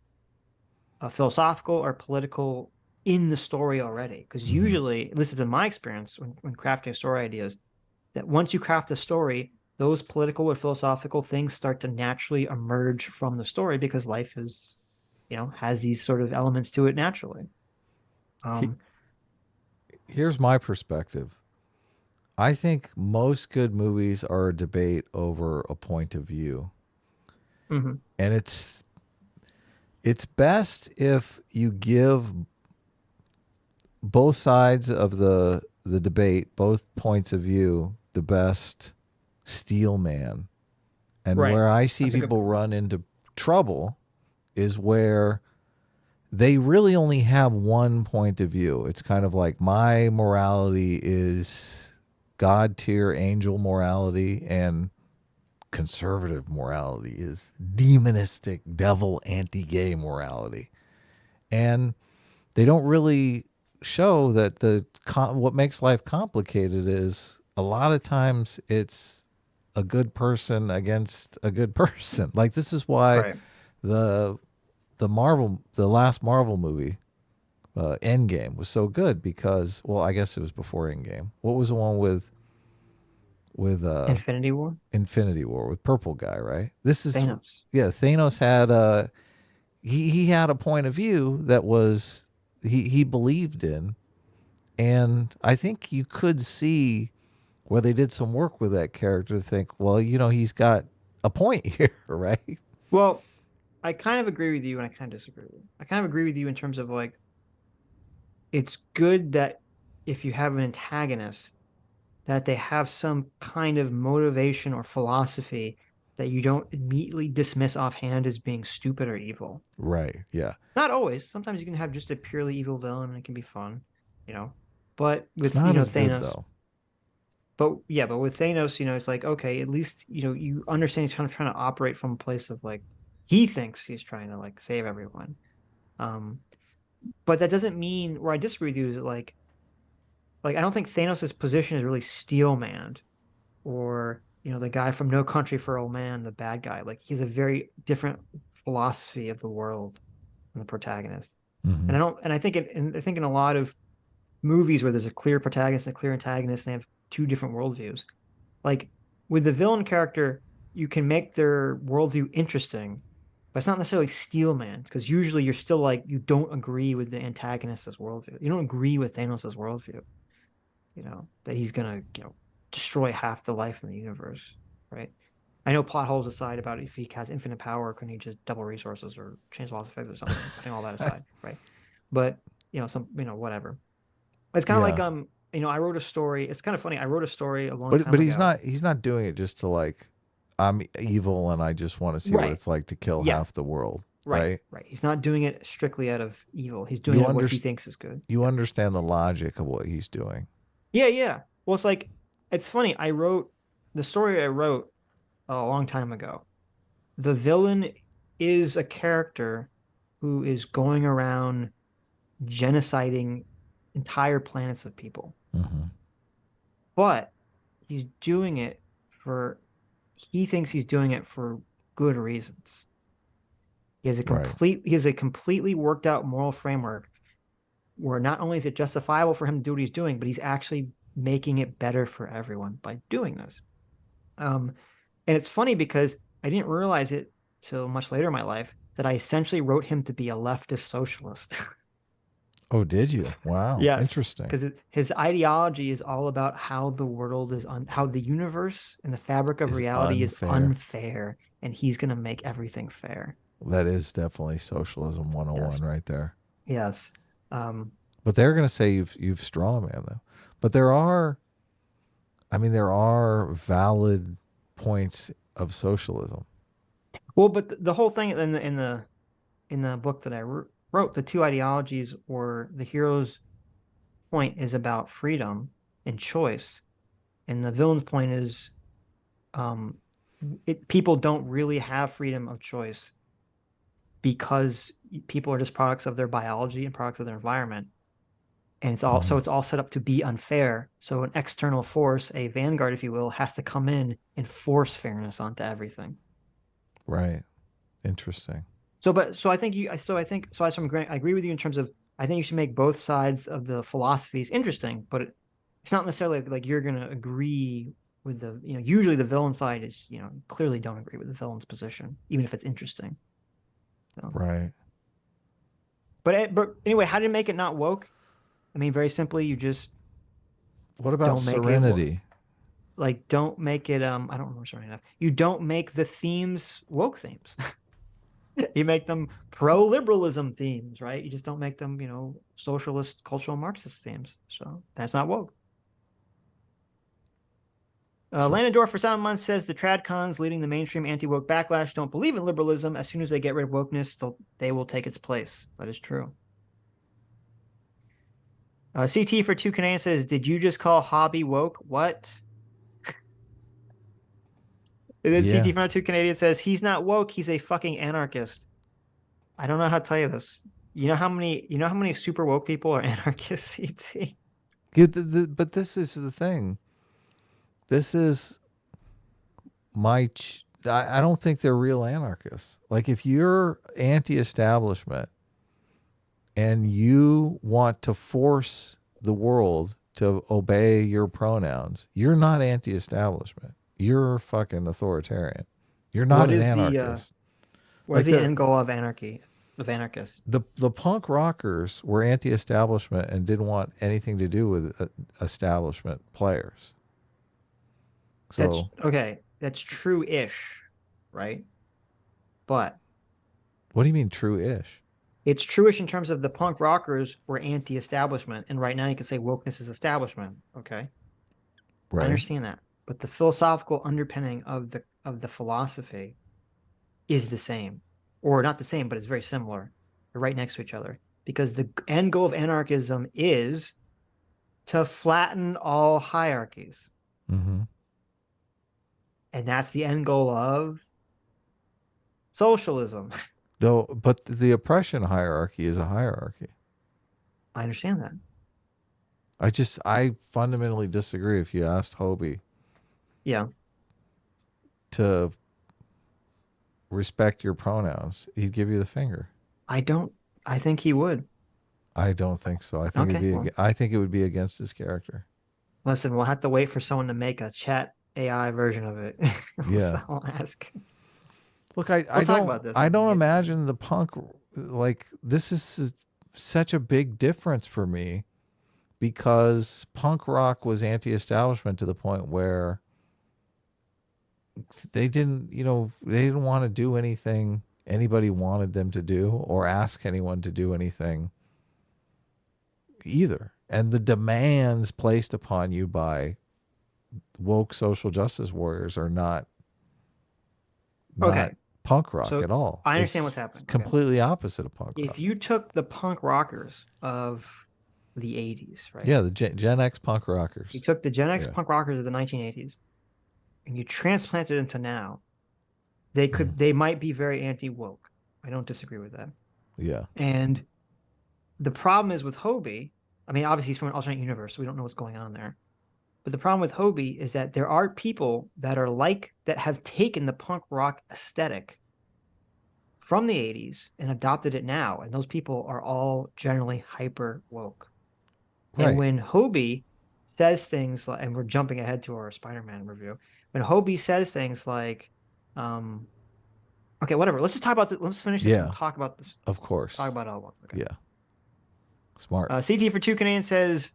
philosophical or political in the story already? Because usually, at least it's been my experience when crafting story ideas, that once you craft a story, those political or philosophical things start to naturally emerge from the story because life is, has these sort of elements to it naturally.
Here's my perspective. I think most good movies are a debate over a point of view.
Mm-hmm.
And it's best if you give both sides of the debate, both points of view, the best steel man. And
Right.
where I see
That's a good
people run into trouble is where they really only have one point of view. It's kind of like my morality is God tier angel morality, and conservative morality is demonistic devil anti-gay morality. And they don't really show that what makes life complicated is a lot of times it's a good person against a good person. Like, this is why
Right.
the last Marvel movie, Endgame, was so good, because, well, I guess it was before Endgame. What was the one with
Infinity War.
Infinity War with purple guy, right? This is
Thanos.
Yeah, Thanos had he had a point of view that was he believed in, and I think you could see where they did some work with that character to think, well, he's got a point here, right?
Well, I kind of agree with you, and I kind of disagree with you. I kind of agree with you in terms of, like, it's good that if you have an antagonist, that they have some kind of motivation or philosophy that you don't immediately dismiss offhand as being stupid or evil.
Right. Yeah.
Not always. Sometimes you can have just a purely evil villain and it can be fun, But with
It's not as
Thanos,
good, though.
but with Thanos, it's like, okay, at least you understand he's kind of trying to operate from a place of, like, he thinks he's trying to, like, save everyone. But that doesn't mean, where I disagree with you is that, like I don't think Thanos' position is really steel manned, or the guy from No Country for Old Man, the bad guy. Like, he's a very different philosophy of the world than the protagonist.
Mhm.
And I think in a lot of movies where there's a clear protagonist and a clear antagonist, and they have two different worldviews. Like, with the villain character, you can make their worldview interesting, but it's not necessarily steel man, because usually you're still, like, you don't agree with the antagonist's worldview. You don't agree with Thanos' worldview. That he's gonna, destroy half the life in the universe, right? I know, plot holes aside, about if he has infinite power, can he just double resources or change laws of physics or something? Putting all that aside, right? But whatever. It's kind of
Yeah.
like I wrote a story. It's kind of funny. I wrote a story a long time
But
ago.
he's not doing it just to, like, I'm evil and I just want to see what
Right.
it's like to kill
Yeah.
half the world,
Right.
right?
He's not doing it strictly out of evil. He's doing it what he thinks is good.
You understand the logic of what he's doing.
Yeah. Well, it's like, it's funny. I wrote the story I wrote a long time ago. The villain is a character who is going around genociding entire planets of people.
Mm-hmm.
But he thinks he's doing it for good reasons. He has a completely worked out moral framework where not only is it justifiable for him to do what he's doing, but he's actually making it better for everyone by doing this. And it's funny because I didn't realize it till much later in my life that I essentially wrote him to be a leftist socialist.
Oh, did you? Wow.
Yes,
Interesting.
because his ideology is all about how the world is how the universe and the fabric of reality is unfair, and he's going to make everything fair.
That is definitely socialism 101 right there.
Yes.
But they're going to say you've strawman, though. But there are valid points of socialism.
Well, but the whole thing in the book that I wrote, the two ideologies, or the hero's point is about freedom and choice, and the villain's point is people don't really have freedom of choice because people are just products of their biology and products of their environment. And it's all set up to be unfair. So an external force, a vanguard, if you will, has to come in and force fairness onto everything.
Right. Interesting.
I agree with you in terms of, I think you should make both sides of the philosophies interesting, but it's not necessarily like you're going to agree with usually the villain side is, clearly don't agree with the villain's position, even if it's interesting. So.
Right.
But anyway, how do you make it not woke? I mean, very simply,
what about Serenity?
Don't make it, I don't remember Serenity enough. You don't make the themes woke themes. You make them pro-liberalism themes, right? You just don't make them, socialist, cultural Marxist themes. So that's not woke. Landador for 7 months says the tradcons leading the mainstream anti-woke backlash don't believe in liberalism. As soon as they get rid of wokeness, they will take its place. That is true. CT for 2 Canadian says, did you just call HOBIE woke? What? And then
Yeah.
CT for 2 Canadian says, he's not woke. He's a fucking anarchist. I don't know how to tell you this. You know how many super woke people are anarchists, CT?
But this is the thing. This is I don't think they're real anarchists. Like, if you're anti-establishment and you want to force the world to obey your pronouns, you're not anti-establishment. You're fucking authoritarian. You're not an anarchist.
What is the end goal of anarchy? Of anarchists?
The punk rockers were anti-establishment and didn't want anything to do with establishment players. So
that's true-ish, right? But
what do you mean true-ish?
It's true-ish in terms of the punk rockers were anti-establishment, and right now you can say wokeness is establishment. Okay,
Right.
I understand that, but the philosophical underpinning of the philosophy is the same, or not the same, but it's very similar. They're right next to each other, because the end goal of anarchism is to flatten all hierarchies.
Mm-hmm.
And that's the end goal of socialism.
Though, but the oppression hierarchy is a hierarchy.
I understand that.
I fundamentally disagree. If you asked Hobie,
Yeah,
to respect your pronouns, he'd give you the finger.
I think he would.
I don't think so. I think I think it would be against his character.
Listen, we'll have to wait for someone to make a chat AI version of it.
Yeah.
I'll ask.
Look,
talk about this
I
when
don't
we get
imagine the punk, like, this is such a big difference for me, because punk rock was anti-establishment to the point where they didn't want to do anything anybody wanted them to do or ask anyone to do anything either. And the demands placed upon you by woke social justice warriors are not
Okay.
punk rock
So
at all.
I understand
It's
what's happening. Okay.
completely opposite of punk rock.
If you took the punk rockers of the 80s, right?
Yeah, the Gen X punk rockers.
You took the Gen X
Yeah.
punk rockers of the 1980s and you transplanted them to now, they might be very anti-woke. I don't disagree with that.
Yeah.
And the problem is with Hobie, I mean, obviously he's from an alternate universe, so we don't know what's going on there. But the problem with Hobie is that there are people that have taken the punk rock aesthetic from the 80s and adopted it now. And those people are all generally hyper woke.
Right.
And when Hobie says things like, and we're jumping ahead to our Spider-Man review, when Hobie says things like, okay, whatever, let's just talk about this. Let's finish this and talk about this.
Of course.
Talk about it all at once. Okay.
Yeah. Smart.
CT for 2 Canadian says,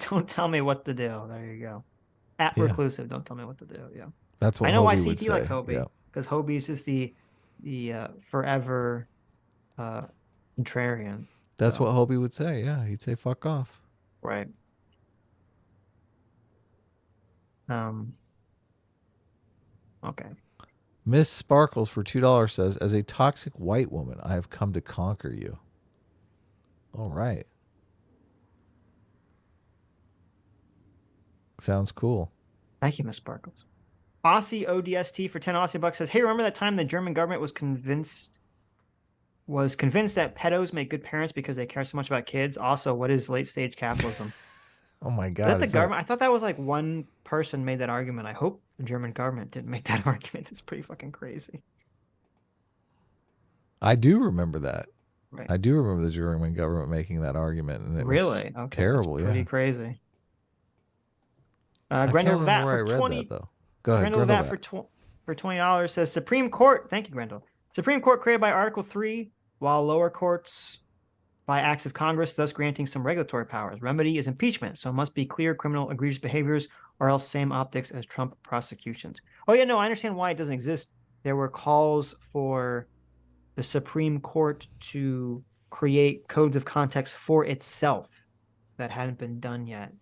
don't tell me what to do. There you go. At reclusive, don't tell me what to do. Yeah.
That's what
I know why
Hobie would
CT likes
say.
Hobie, because Hobie is just the forever contrarian.
That's what Hobie would say. Yeah, he'd say fuck off.
Right. Okay.
Miss Sparkles for $2 says, as a toxic white woman, I have come to conquer you. All right. Sounds cool.
Thank you, Miss Sparkles. Aussie ODST for 10 Aussie bucks says, hey, remember that time the German government was convinced that pedos make good parents because they care so much about kids? Also, what is late stage capitalism?
Oh my
Is
God.
that the government? I thought that was like one person made that argument. I hope the German government didn't make that argument. It's pretty fucking crazy.
I do remember that.
Right.
I do remember the German government making that argument, and it
Really?
was
Okay.
terrible.
That's pretty
Yeah.
crazy.
I can't
Grendel
remember
Vat
where I
for
read
20.
that though. Go ahead.
Grendel
Grendel
Vat
Vat.
for $20 says Supreme Court. Thank you, Grendel. Supreme Court created by Article 3, while lower courts by acts of Congress, thus granting some regulatory powers. Remedy is impeachment, so it must be clear criminal egregious behaviors or else same optics as Trump prosecutions. Oh yeah, no, I understand why it doesn't exist. There were calls for the Supreme Court to create codes of context for itself that hadn't been done yet.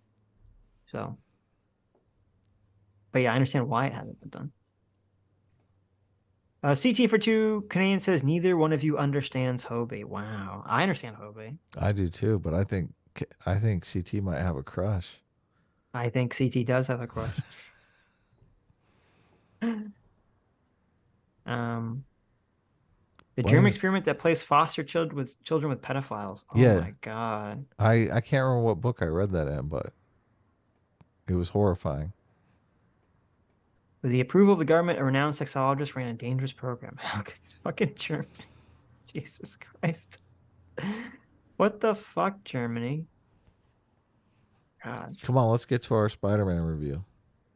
So But yeah, I understand why it hasn't been done. CT for 2, Canadian says, neither one of you understands Hobie. Wow. I understand Hobie.
I do too, but I think CT might have a crush.
I think CT does have a crush. The German experiment that placed foster children with pedophiles. Oh
Yeah.
my God.
I can't remember what book I read that in, but it was horrifying.
With the approval of the government, a renowned sexologist ran a dangerous program. How could these fucking Germans? Jesus Christ. What the fuck, Germany? God.
Come on, let's get to our Spider-Man review.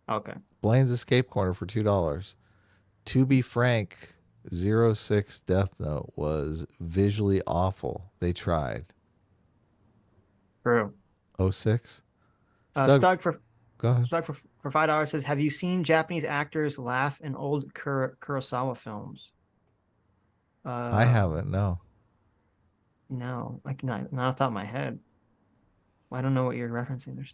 Okay.
Blaine's Escape Corner for $2. To be frank, 06 Death Note was visually awful. They tried.
True.
06?
Stug for
Go ahead.
Stug for $5 says, have you seen Japanese actors laugh in old Kurosawa films?
I haven't, no.
No, like not off the top of my head. I don't know what you're referencing there,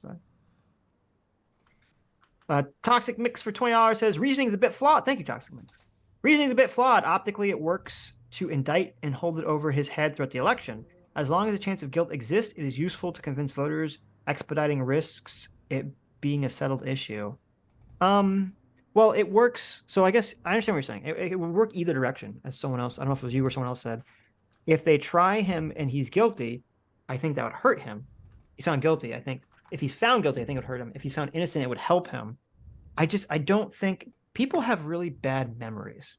Stug. Toxic Mix for $20 says, reasoning is a bit flawed. Thank you, Toxic Mix. Reasoning is a bit flawed. Optically, it works to indict and hold it over his head throughout the election. As long as a chance of guilt exists, it is useful to convince voters, expediting risks it being a settled issue. Well, it works. So I guess I understand what you're saying. It would work either direction, as someone else, I don't know if it was you or someone else said. If they try him and he's guilty, I think that would hurt him. He's found guilty. I think if he's found guilty, I think it would hurt him. If he's found innocent, it would help him. I don't think people have really bad memories.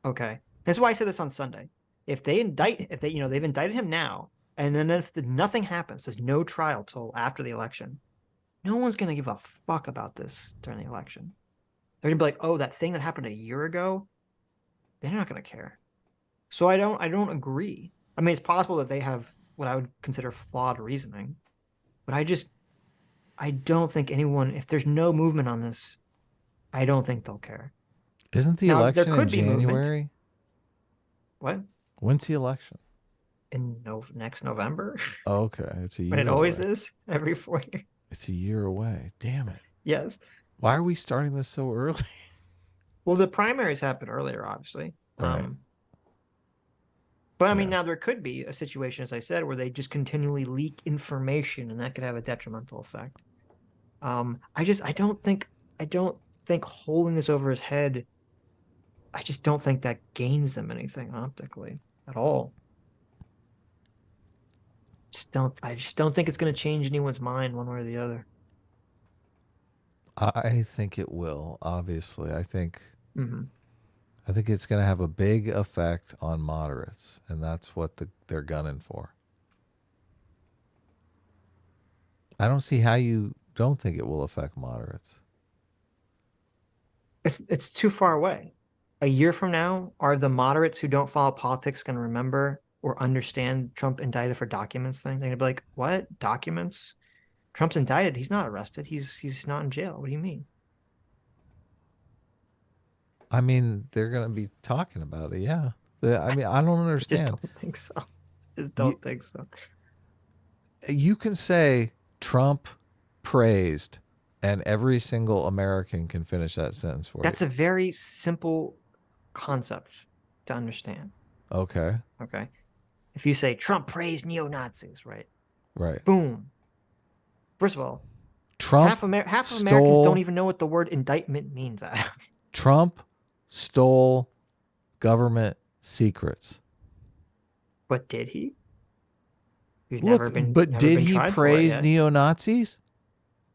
Okay. That's why I said this on Sunday. If they've indicted him now, and then if nothing happens, there's no trial till after the election, no one's going to give a fuck about this during the election. They're going to be like, oh, that thing that happened a year ago, they're not going to care. So I don't agree. I mean, it's possible that they have what I would consider flawed reasoning, but I don't think anyone, if there's no movement on this, I don't think they'll care.
Isn't the election in January?
What?
When's the election?
Next November.
Oh, okay. It's a year
But it always
away.
is, every 4 years.
It's a year away. Damn it.
Yes.
Why are we starting this so early?
Well, the primaries happened earlier, obviously.
Right.
But I mean, now there could be a situation, as I said, where they just continually leak information, and that could have a detrimental effect. I don't think holding this over his head, I just don't think that gains them anything optically at all. I just don't think it's going to change anyone's mind one way or the other.
I think it will, obviously. I think
Mm-hmm.
I think it's going to have a big effect on moderates, and that's what they're gunning for. I don't see how you don't think it will affect moderates.
It's too far away. A year from now, are the moderates who don't follow politics going to remember or understand Trump indicted for documents thing? They're going to be like, what? Documents? Trump's indicted. He's not arrested. He's not in jail. What do you mean?
I mean, they're going to be talking about it, yeah. I mean, I don't understand.
Just don't think so. Just don't think so.
You can say Trump praised, and every single American can finish that sentence for you.
That's a very simple concept to understand.
Okay.
Okay. If you say Trump praised neo-Nazis, right?
Right.
Boom. First of all,
Trump
half of Americans don't even know what the word indictment means.
Trump stole government secrets.
But did he? He's
did he praise neo-Nazis?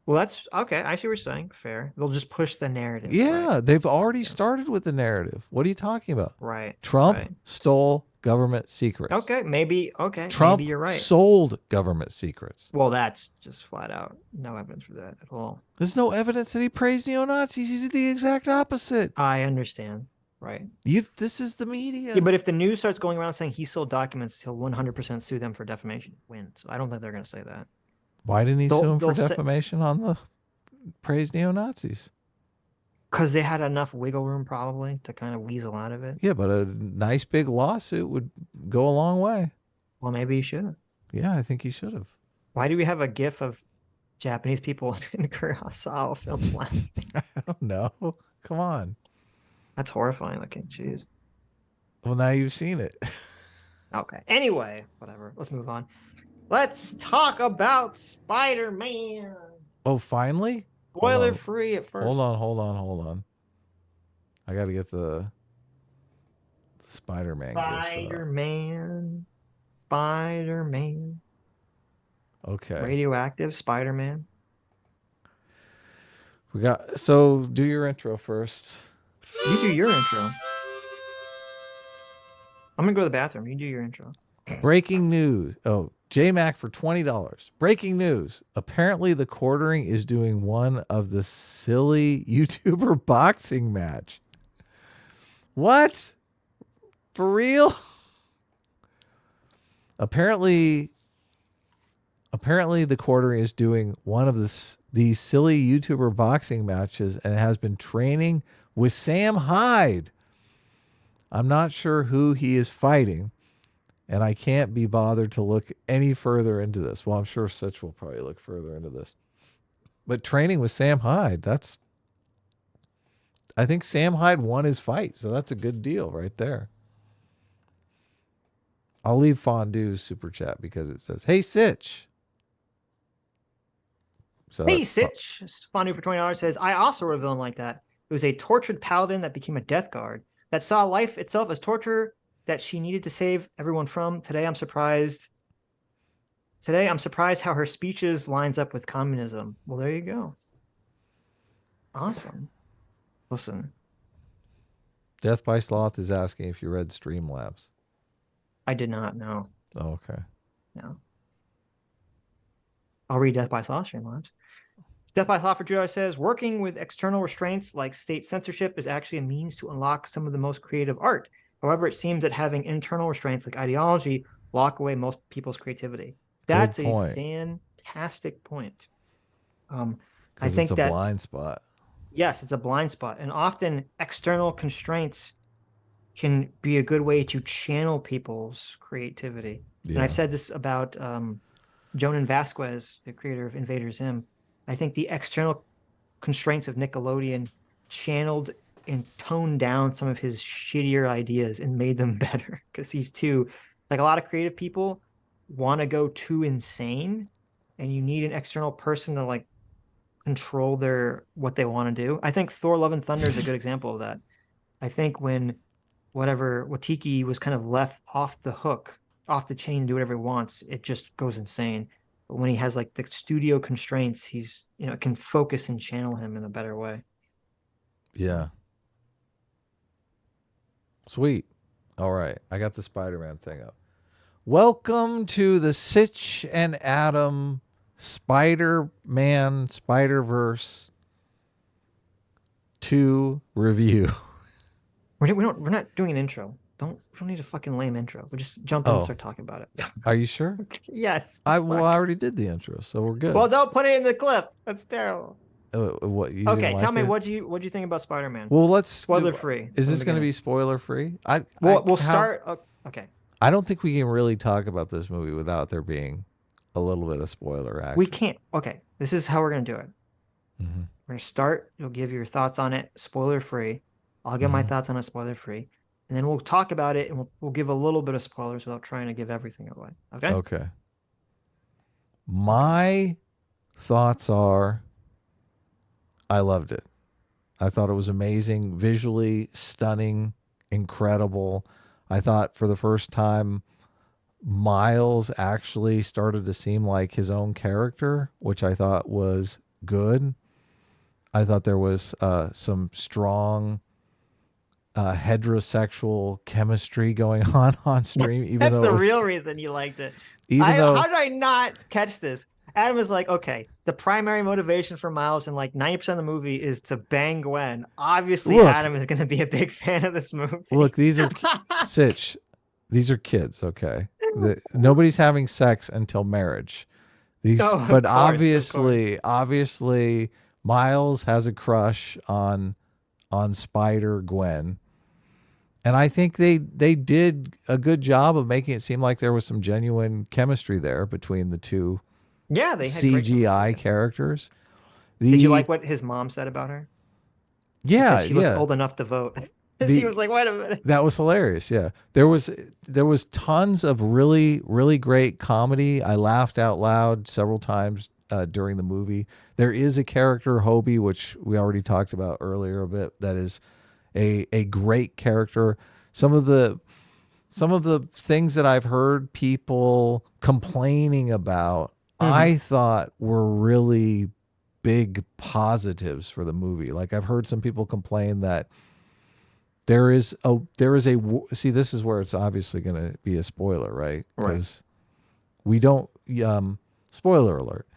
Well, that's okay. I see what you're saying. Fair. They'll just push the narrative.
Yeah,
right?
they've already started with the narrative. What are you talking about?
Right.
Trump
right.
stole government secrets.
Okay, maybe. Okay,
Trump
maybe you're right.
sold government secrets.
Well, that's just flat out no evidence for that at all.
There's no evidence that he praised neo-Nazis. He did the exact opposite.
I understand. Right.
This is the media.
Yeah, but if the news starts going around saying he sold documents, he'll 100% sue them for defamation. Win. So I don't think they're going to say that.
Why didn't he sue him for defamation on the praised neo-Nazis?
Because they had enough wiggle room probably to kind of weasel out of it.
Yeah, but a nice big lawsuit would go a long way.
Well, maybe he should have.
Yeah, I think he should have.
Why do we have a gif of Japanese people in Kurosawa films laughing?
I don't know. Come on.
That's horrifying looking. Jeez.
Well, now you've seen it.
Okay. Anyway, whatever. Let's move on. Let's talk about Spider-Man.
Oh, finally?
Spoiler free at first.
Hold on. I got to get the Spider-Man.
Spider-Man.
Okay.
Radioactive Spider-Man.
So do your intro first.
You do your intro. I'm gonna go to the bathroom. You do your intro.
Breaking news. Oh, J-Mac for $20. Breaking news. Apparently the quartering is doing one of the silly YouTuber boxing match. What? For real? Apparently the quartering is doing one of these silly YouTuber boxing matches and has been training with Sam Hyde. I'm not sure who he is fighting, and I can't be bothered to look any further into this. Well, I'm sure Sitch will probably look further into this. But training with Sam Hyde, I think Sam Hyde won his fight, so that's a good deal right there. I'll leave Fondue's super chat because it says, "Hey Sitch." So
hey Sitch, Fondue for $20 says, I also wrote a villain like that. It was a tortured paladin that became a death guard that saw life itself as torture that she needed to save everyone from. Today I'm surprised how her speeches lines up with communism. Well, there you go. Awesome. Listen.
Death by Sloth is asking if you read Streamlabs.
I did not know.
Oh, okay.
No. I'll read Death by Sloth Streamlabs. Death by Sloth for $2 says, working with external restraints like state censorship is actually a means to unlock some of the most creative art. However, it seems that having internal restraints like ideology lock away most people's creativity. That's a fantastic point. I think
it's a blind spot.
Yes, it's a blind spot. And often external constraints can be a good way to channel people's creativity.
Yeah.
And I've said this about Jonan Vasquez, the creator of Invader Zim. I think the external constraints of Nickelodeon channeled and toned down some of his shittier ideas and made them better, because he's too, like, a lot of creative people want to go too insane, and you need an external person to like control what they want to do. I think Thor Love and Thunder is a good example of that. I think when Watiki was kind of left off the hook, off the chain, do whatever he wants, it just goes insane. But when he has like the studio constraints, he's, can focus and channel him in a better way.
Yeah. Sweet. All right. I got the Spider-Man thing up. Welcome to the Sitch and Adam Spider-Man Spider-Verse 2 review.
We're not doing an intro. We don't need a fucking lame intro. We just jump in and start talking about it.
Are you sure?
Yes.
I already did the intro, so we're good.
Well, don't put it in the clip. That's terrible.
What? You
Okay,
didn't
tell
like
me
it?
what do you think about Spider-Man?
Well, let's
spoiler free.
Is this going to be spoiler free?
We'll start. Okay.
I don't think we can really talk about this movie without there being a little bit of spoiler action.
We can't. Okay, this is how we're going to do it.
Mm-hmm.
We're going to start. You'll give your thoughts on it, spoiler free. I'll give my thoughts on it, spoiler free. And then we'll talk about it, and we'll give a little bit of spoilers without trying to give everything away. Okay?
Okay. My thoughts are, I loved it. I thought it was amazing, visually stunning, incredible. I thought for the first time, Miles actually started to seem like his own character, which I thought was good. I thought there was some strong heterosexual chemistry going on stream. Even
That's
though
the real reason you liked it. How did I not catch this? Adam is like, okay, the primary motivation for Miles in like 90% of the movie is to bang Gwen. Obviously, Adam is going to be a big fan of this movie.
Look, these are Sitch. These are kids, okay? Nobody's having sex until marriage. But obviously, Miles has a crush on Spider-Gwen. And I think they did a good job of making it seem like there was some genuine chemistry there between the two
Yeah, they had great
CGI characters.
Did you like what his mom said about her? She
Yeah,
said she was
yeah.
old enough to vote.
The-
She was like, wait a minute.
That was hilarious. Yeah, there was tons of really great comedy. I laughed out loud several times during the movie. There is a character, Hobie, which we already talked about earlier a bit. That is a great character. Some of the things that I've heard people complaining about, I thought were really big positives for the movie. Like I've heard some people complain that there is a see, this is where it's obviously going to be a spoiler, right? Because we don't spoiler alert.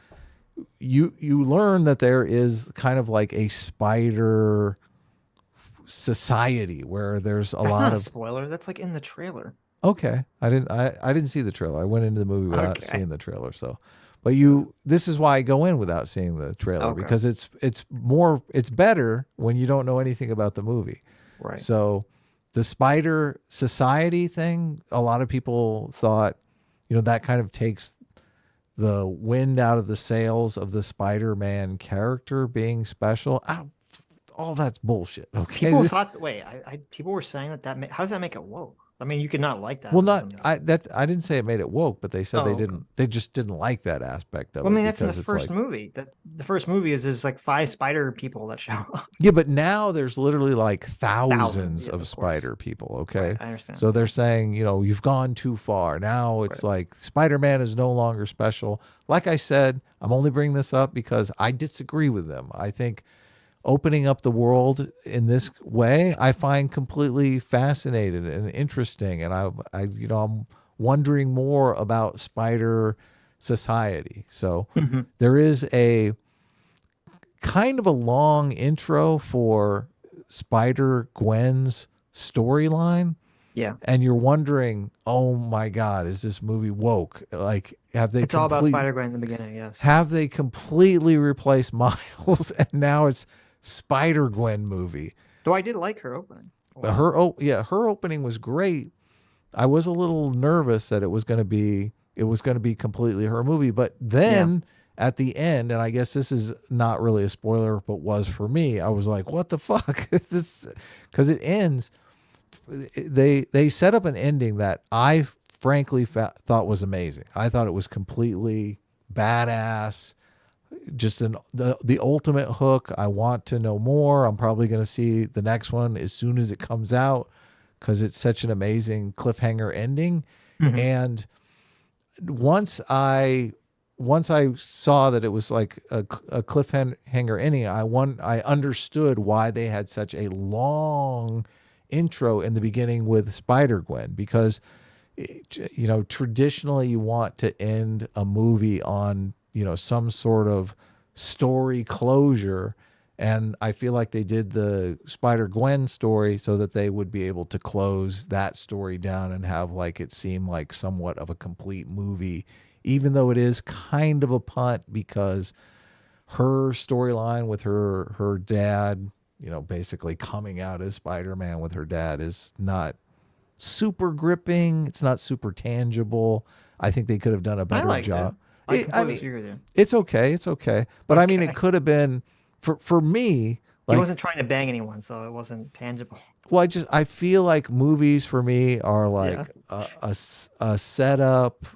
You learn that there is kind of like a spider society where there's a
That's
lot
not a
of
spoiler. That's like in the trailer.
Okay. I didn't see the trailer. I went into the movie without
Okay.
seeing the trailer. So, but this is why I go in without seeing the trailer
Okay.
because it's better when you don't know anything about the movie.
Right.
So the spider society thing, a lot of people thought, that kind of takes the wind out of the sails of the Spider-Man character being special. All that's bullshit. Okay.
People thought, people were saying that how does that make it woke? I mean, you could not like that.
Well, I didn't say it made it woke, but they said
okay.
they just didn't like that aspect of it.
Well, I mean, that's in
because
the
it's
first
like-
movie. The first movie is there's like 5 spider people that show up.
Yeah, but now there's literally like thousands
Thousands, yeah,
of
of
spider people. Okay.
Right, I understand.
So they're saying, you've gone too far. Now it's like Spider-Man is no longer special. Like I said, I'm only bringing this up because I disagree with them. I think opening up the world in this way, I find completely fascinating and interesting. And I'm wondering more about spider society. So there is a kind of a long intro for Spider-Gwen's storyline.
Yeah.
And you're wondering, oh my God, is this movie woke? Like, have they
It's all about Spider-Gwen in the beginning, yes.
Have they completely replaced Miles and now it's Spider-Gwen movie?
Though I did like her opening.
Her opening was great. I was a little nervous that it was going to be completely her movie, but then at the end, and I guess this is not really a spoiler, but was for me, I was like, what the fuck is this? Because it ends. They set up an ending that I frankly thought was amazing. I thought it was completely badass. Just the ultimate hook. I want to know more. I'm probably going to see the next one as soon as it comes out because it's such an amazing cliffhanger ending. And once I saw that it was like a cliffhanger ending, I understood why they had such a long intro in the beginning with Spider-Gwen, because traditionally you want to end a movie on some sort of story closure, and I feel like they did the Spider-Gwen story so that they would be able to close that story down and have like it seem like somewhat of a complete movie, even though it is kind of a punt because her storyline with her dad, basically coming out as Spider-Man with her dad, is not super gripping. It's not super tangible. I think they could have done a better job.
I completely agree with you.
It's okay. But I mean, it could have been for me. Like,
He wasn't trying to bang anyone, so it wasn't tangible.
Well, I feel like movies for me are like a setup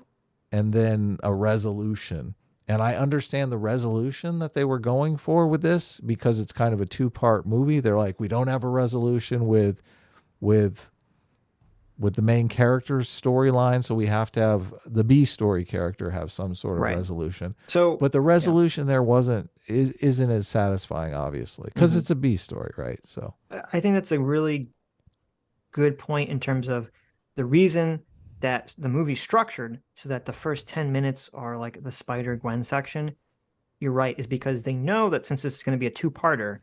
and then a resolution. And I understand the resolution that they were going for with this because it's kind of a 2-part movie. They're like, we don't have a resolution with the main character's storyline, so we have to have the B story character have some sort of resolution.
So,
but the resolution there isn't as satisfying, obviously, because it's a B story, right? So
I think that's a really good point in terms of the reason that the movie's structured so that the first 10 minutes are like the Spider-Gwen section. You're right, is because they know that since this is going to be a 2-parter,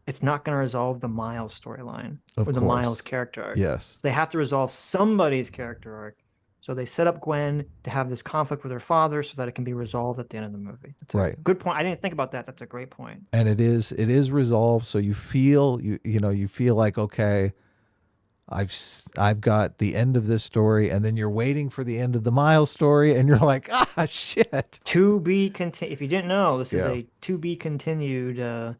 it's not going to resolve the Miles storyline or the Miles character arc.
Yes.
So they have to resolve somebody's character arc. So they set up Gwen to have this conflict with her father so that it can be resolved at the end of the movie. That's a good point. I didn't think about that. That's a great point.
And it is resolved. So you feel, you feel like, okay, I've got the end of this story, and then you're waiting for the end of the Miles story, and you're like, ah, shit.
To be continued. If you didn't know, this is
Yeah.
a to be continued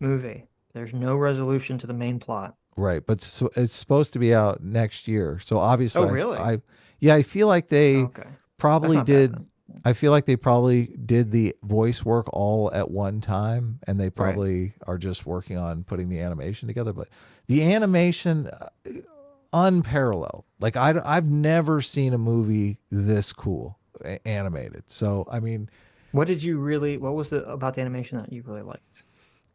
movie. There's no resolution to the main plot.
Right, but so it's supposed to be out next year. So obviously,
Oh, really?
I feel like they
Okay.
probably
That's not
did.
bad, then.
I feel like they probably did the voice work all at one time, and they probably are just working on putting the animation together. But the animation, unparalleled. Like I've never seen a movie this cool animated. So I mean,
What was it about the animation that you really liked?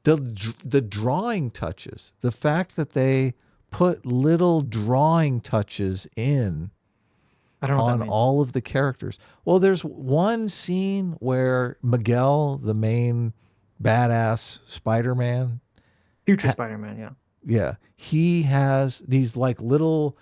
the drawing touches, the fact that they put little drawing touches in
I don't know what that
on
means.
all of the characters. Well, there's one scene where Miguel, the main badass Spider-Man,
Future Spider-Man, yeah.
yeah, he has these like little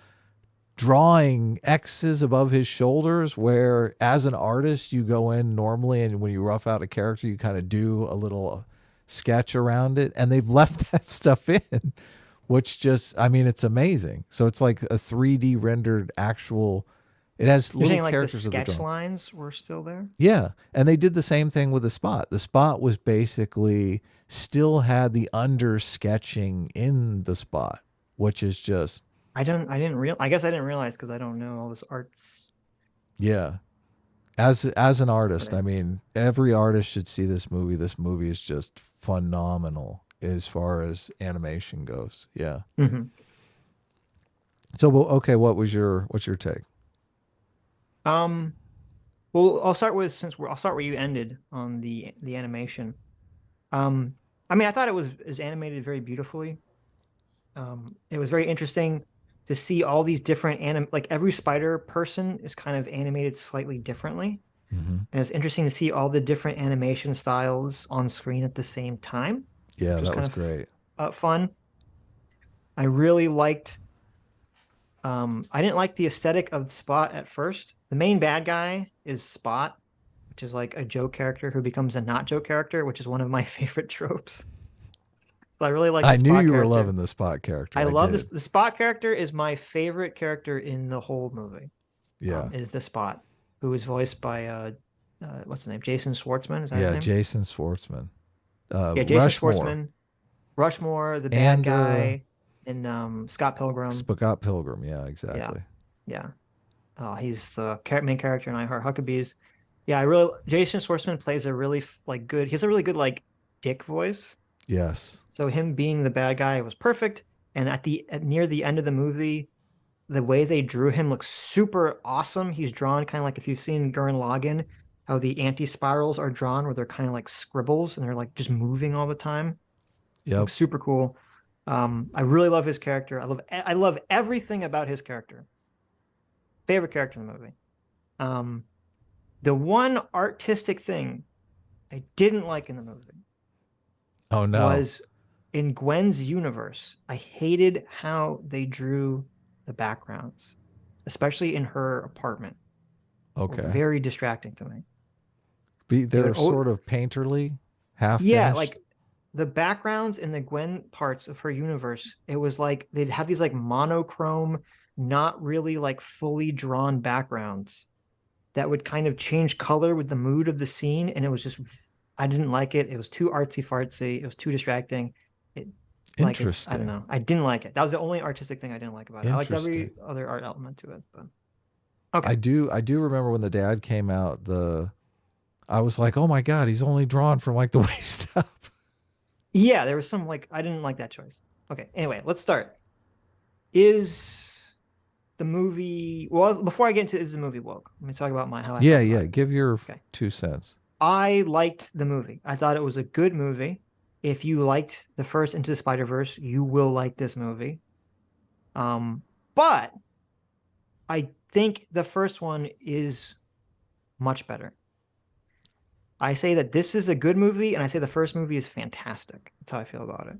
drawing X's above his shoulders where as an artist you go in normally, and when you rough out a character you kind of do a little sketch around it, and they've left that stuff in, which just, I mean, it's amazing. So it's like a 3D rendered actual, it has
You're
little
saying like the
characters of the
sketch
drawing.
lines were still there?
Yeah, and they did the same thing with the Spot. The Spot was basically still had the under sketching in the Spot, which is just,
I guess I didn't realize because I don't know all this arts.
yeah. As an artist,
Right.
I mean, every artist should see this movie. This movie is just phenomenal as far as animation goes. Yeah.
Mm-hmm.
So, well, okay, what's your take?
Well, I'll start where you ended on the animation. I mean, I thought it was animated very beautifully. It was very interesting to see all these different like every spider person is kind of animated slightly differently.
Mm-hmm.
And it's interesting to see all the different animation styles on screen at the same time.
Yeah,
Which
that was
kind
great.
of fun. I really liked. I didn't like the aesthetic of Spot at first. The main bad guy is Spot, which is like a joke character who becomes a not joke character, which is one of my favorite tropes. So I really like.
I knew
Spot
you were
character.
loving the Spot character.
I love
did.
this. The Spot character is my favorite character in the whole movie.
Yeah.
Is the Spot, who is voiced by what's his name? Jason Schwartzman. Is that his
Yeah,
name?
Jason Schwartzman.
Yeah, Jason
Rushmore.
Schwartzman. Rushmore, the bad
And,
guy, and Scott Pilgrim.
Scott Pilgrim. Yeah, exactly.
Yeah. He's the main character in I Heart Huckabees. Yeah, Jason Schwartzman plays a really good. He has a really good like dick voice.
Yes.
So him being the bad guy was perfect. And near the end of the movie, the way they drew him looks super awesome. He's drawn kind of like if you've seen Gurren Lagann, how the anti-spirals are drawn, where they're kind of like scribbles and they're like just moving all the time.
Yep.
Looks super cool. I really love his character. I love everything about his character. Favorite character in the movie. The one artistic thing I didn't like in the movie
Oh no.
was in Gwen's universe. I hated how they drew the backgrounds, especially in her apartment.
Okay.
Were very distracting to me.
They're
would-
sort of painterly, half.
Yeah,
finished.
like the backgrounds in the Gwen parts of her universe, it was like they'd have these like monochrome, not really like fully drawn backgrounds that would kind of change color with the mood of the scene. And it was just, I didn't like it. It was too artsy fartsy. It was too distracting.
Interesting.
I don't know. I didn't like it. That was the only artistic thing I didn't like about it. I liked every
Interesting.
other art element to it, but okay.
I do remember when the dad came out, I was like, oh my God, he's only drawn from like the waist up.
Yeah, there was some like I didn't like that choice. Okay, anyway, let's start. Is the movie before I get into is the movie woke? Let me talk about how I
Yeah,
felt about
yeah.
it.
Give your
Okay.
2 cents.
I liked the movie. I thought it was a good movie. If you liked the first Into the Spider-Verse, you will like this movie. But I think the first one is much better. I say that this is a good movie, and I say the first movie is fantastic. That's how I feel about it.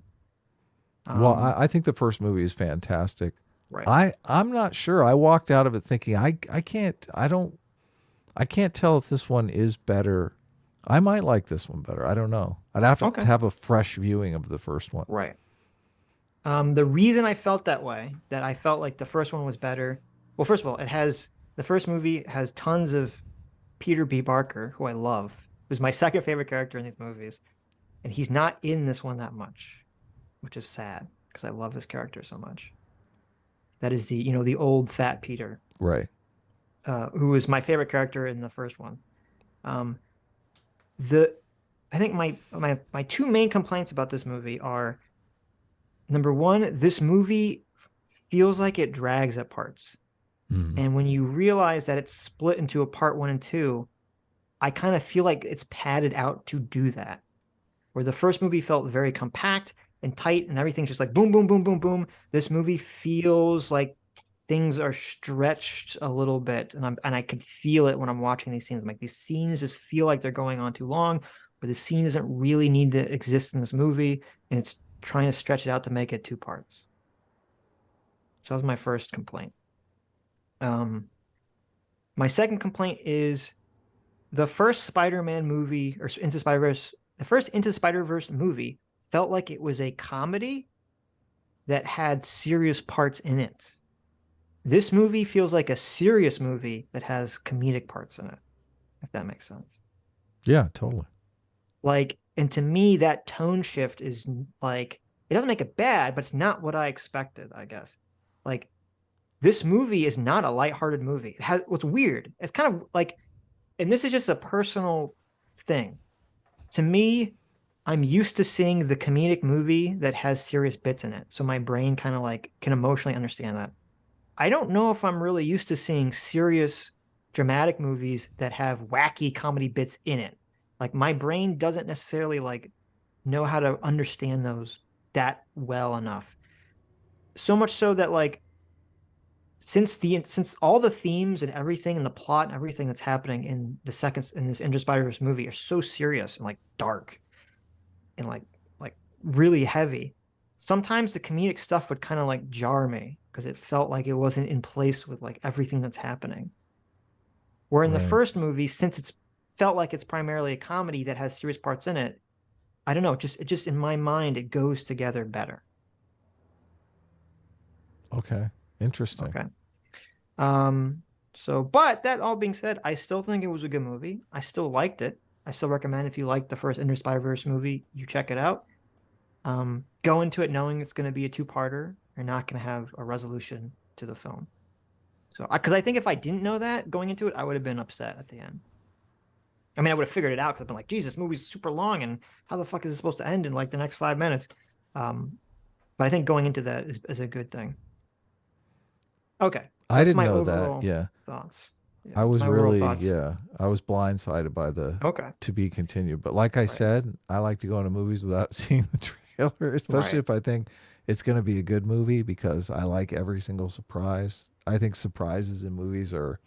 Well, I think the first movie is fantastic.
Right.
I'm not sure. I walked out of it thinking I can't tell if this one is better. I might like this one better. I don't know. I'd have to have a fresh viewing of the first one.
Right. The reason I felt that way, that I felt like the first one was better. Well, first of all, the first movie has tons of Peter B. Barker, who I love, who's my second favorite character in these movies, and he's not in this one that much, which is sad because I love his character so much. That is the old fat Peter,
Right.
who was my favorite character in the first one. I think my two main complaints about this movie are, number one, this movie feels like it drags at parts. And when you realize that it's split into a part 1 and 2, I kind of feel like it's padded out to do that. Where the first movie felt very compact and tight and everything's just like boom, boom, boom, boom, boom. This movie feels like things are stretched a little bit, and I can feel it when I'm watching these scenes. I'm like, these scenes just feel like they're going on too long, but the scene doesn't really need to exist in this movie, and it's trying to stretch it out to make it 2 parts. So that was my first complaint. My second complaint is the first Spider-Man movie, or Into Spider-Verse, the first Into Spider-Verse movie felt like it was a comedy that had serious parts in it. This movie feels like a serious movie that has comedic parts in it, if that makes sense.
Yeah, totally.
Like, and to me, that tone shift is like, it doesn't make it bad, but it's not what I expected, I guess. Like, this movie is not a lighthearted movie. It has what's weird. It's kind of like, and this is just a personal thing. To me, I'm used to seeing the comedic movie that has serious bits in it. So my brain kind of like can emotionally understand that. I don't know if I'm really used to seeing serious dramatic movies that have wacky comedy bits in it. Like, my brain doesn't necessarily like know how to understand those that well enough. So much so that like, since all the themes and everything and the plot and everything that's happening in this Into Spider-Verse movie are so serious and like dark and like really heavy, sometimes the comedic stuff would kind of like jar me because it felt like it wasn't in place with like everything that's happening. Where in the first movie, since it's felt like it's primarily a comedy that has serious parts in it, I don't know, it just in my mind, it goes together better.
Okay. Interesting.
Okay. But that all being said, I still think it was a good movie. I still liked it. I still recommend, if you like the first Into Spider-Verse movie, you check it out. Go into it knowing it's going to be a 2-parter. You're not going to have a resolution to the film. So, because I think if I didn't know that going into it, I would have been upset at the end. I mean, I would have figured it out because I've been like, Jesus, this movie's super long, and how the fuck is it supposed to end in like the next 5 minutes? But I think going into that is a good thing. Okay.
I didn't
my
know
overall
that. Yeah.
Thoughts. Yeah,
I was
my overall
really,
thoughts.
I was blindsided by the
Okay.
to be continued. But like I said, I like to go into movies without seeing the trailer, especially if I think it's going to be a good movie, because I like every single surprise. I think surprises in movies are,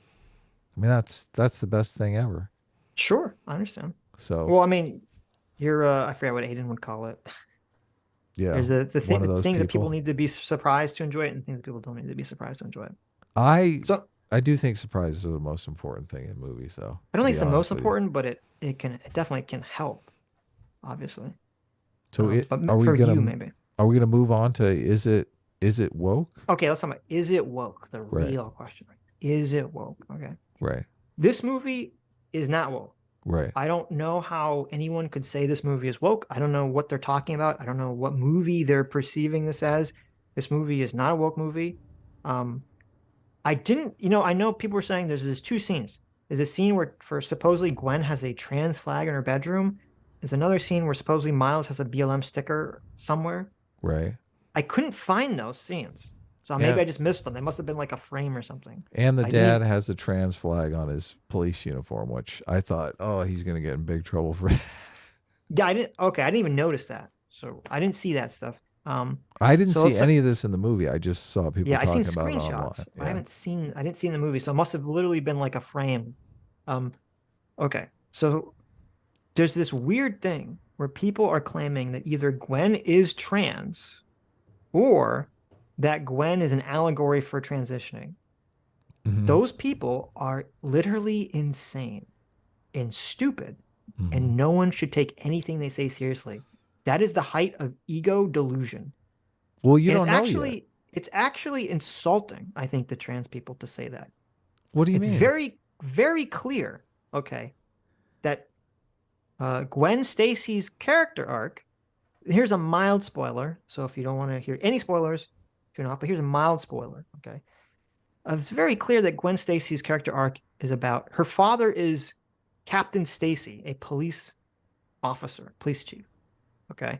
I mean, that's the best thing ever.
Sure. I understand.
So,
well, I mean, you're, I forget what Aiden would call it.
yeah.
There's the things that people
people
need to be surprised to enjoy it, and things that people don't need to be surprised to enjoy it.
I do think surprises are the most important thing in movies, though.
I don't think it's the most important, but it definitely can help, obviously.
So
are we
gonna move on to is it woke?
Okay, let's talk about, is it woke? The real question. Is it woke? Okay.
Right.
This movie is not woke.
Right.
I don't know how anyone could say this movie is woke. I don't know what they're talking about. I don't know what movie they're perceiving this as. This movie is not a woke movie. I know people were saying there's 2 scenes. There's a scene where supposedly Gwen has a trans flag in her bedroom. There's another scene where supposedly Miles has a BLM sticker somewhere.
Right.
I couldn't find those scenes. So maybe I just missed them. They must have been like a frame or something.
And the dad has a trans flag on his police uniform, which I thought, oh, he's going to get in big trouble for that.
Yeah, I didn't even notice that. So I didn't see that stuff.
I didn't see any of this in the movie. I just saw people talking about it online.
Screenshots. Yeah. I didn't see it in the movie. So it must have literally been like a frame. Okay. So there's this weird thing where people are claiming that either Gwen is trans or that Gwen is an allegory for transitioning. Mm-hmm. Those people are literally insane and stupid, and no one should take anything they say seriously. That is the height of ego delusion.
Well, you
And
don't know yet.
it's actually insulting, I think, to trans people to say that.
What do you
It's
mean?
very, very clear, okay, that Gwen Stacy's character arc. Here's a mild spoiler. So if you don't want to hear any spoilers, tune off. But here's a mild spoiler. Okay, it's very clear that Gwen Stacy's character arc is about her father is Captain Stacy, a police officer, police chief. Okay,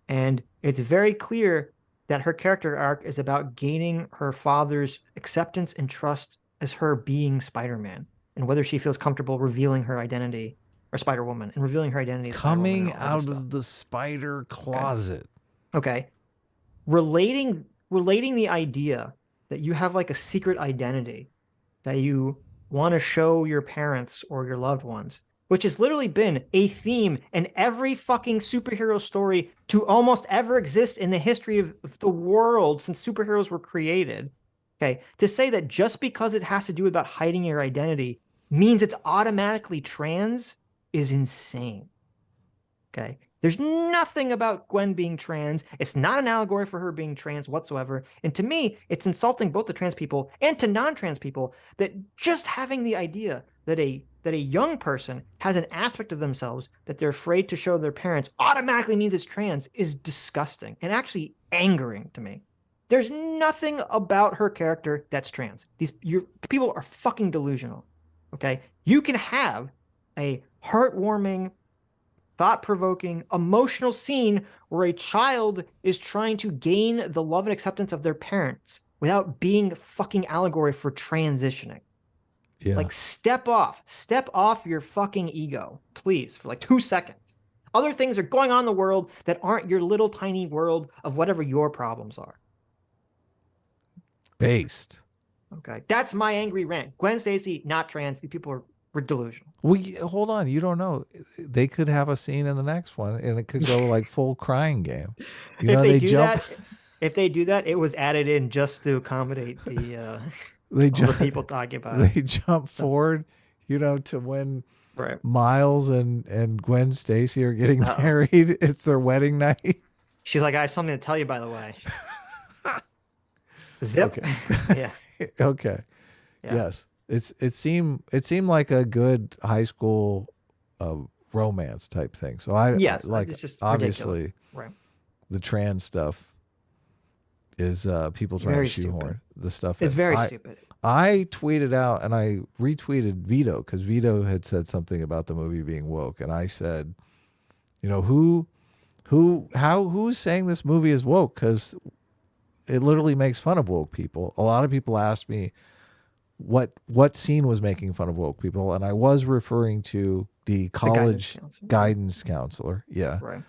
and it's very clear that her character arc is about gaining her father's acceptance and trust as her being Spider-Man, and whether she feels comfortable revealing her identity, or Spider-Woman, and revealing her identity as Spider-Woman
Coming
and all
out
that
of the spider closet.
Okay. Relating the idea that you have like a secret identity that you want to show your parents or your loved ones, which has literally been a theme in every fucking superhero story to almost ever exist in the history of the world since superheroes were created. Okay. To say that just because it has to do about hiding your identity means it's automatically trans is insane. Okay. There's nothing about Gwen being trans. It's not an allegory for her being trans whatsoever. And to me, it's insulting both to trans people and to non-trans people that just having the idea that a young person has an aspect of themselves that they're afraid to show their parents automatically means it's trans is disgusting and actually angering to me. There's nothing about her character that's trans. People are fucking delusional. Okay? You can have a heartwarming, thought-provoking, emotional scene where a child is trying to gain the love and acceptance of their parents without being a fucking allegory for transitioning.
Yeah.
Like, step off your fucking ego, please, for like 2 seconds. Other things are going on in the world that aren't your little tiny world of whatever your problems are.
Based.
Okay, that's my angry rant. Gwen Stacy, not trans. These people were delusional.
Hold on. You don't know. They could have a scene in the next one, and it could go like full crying game. You know,
If they do that, it was added in just to accommodate the the people talking about it.
They jump forward, you know, to when
Right.
Miles and Gwen Stacy are getting married. It's their wedding night.
She's like, I have something to tell you, by the way. Zip.
Okay.
Yeah.
Okay.
Yeah.
Yes. It seemed like a good high school romance type thing. So
Yes,
like
it's just
obviously
ridiculous. Right.
the trans stuff is people trying
Very
to shoehorn
stupid.
the stuff.
It's very stupid.
I tweeted out and I retweeted Vito because Vito had said something about the movie being woke, and I said, you know, who's saying this movie is woke? Because it literally makes fun of woke people. A lot of people asked me what scene was making fun of woke people, and I was referring to the college guidance counselor. Yeah,
Right.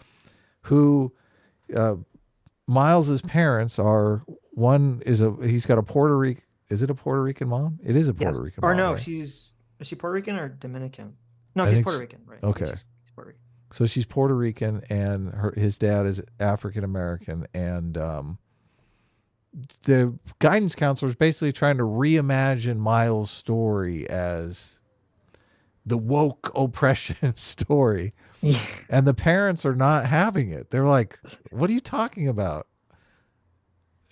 Who Miles's parents are. He's got a Puerto Rican. Is it a Puerto Rican mom? It is a Puerto Rican mom.
Or no,
right?
is she Puerto Rican or Dominican? No,
I
she's
think
Puerto Rican, right?
Okay.
She's Puerto Rican.
So she's Puerto Rican, and his dad is African American, and the guidance counselor is basically trying to reimagine Miles' story as the woke oppression story.
Yeah.
And the parents are not having it. They're like, what are you talking about?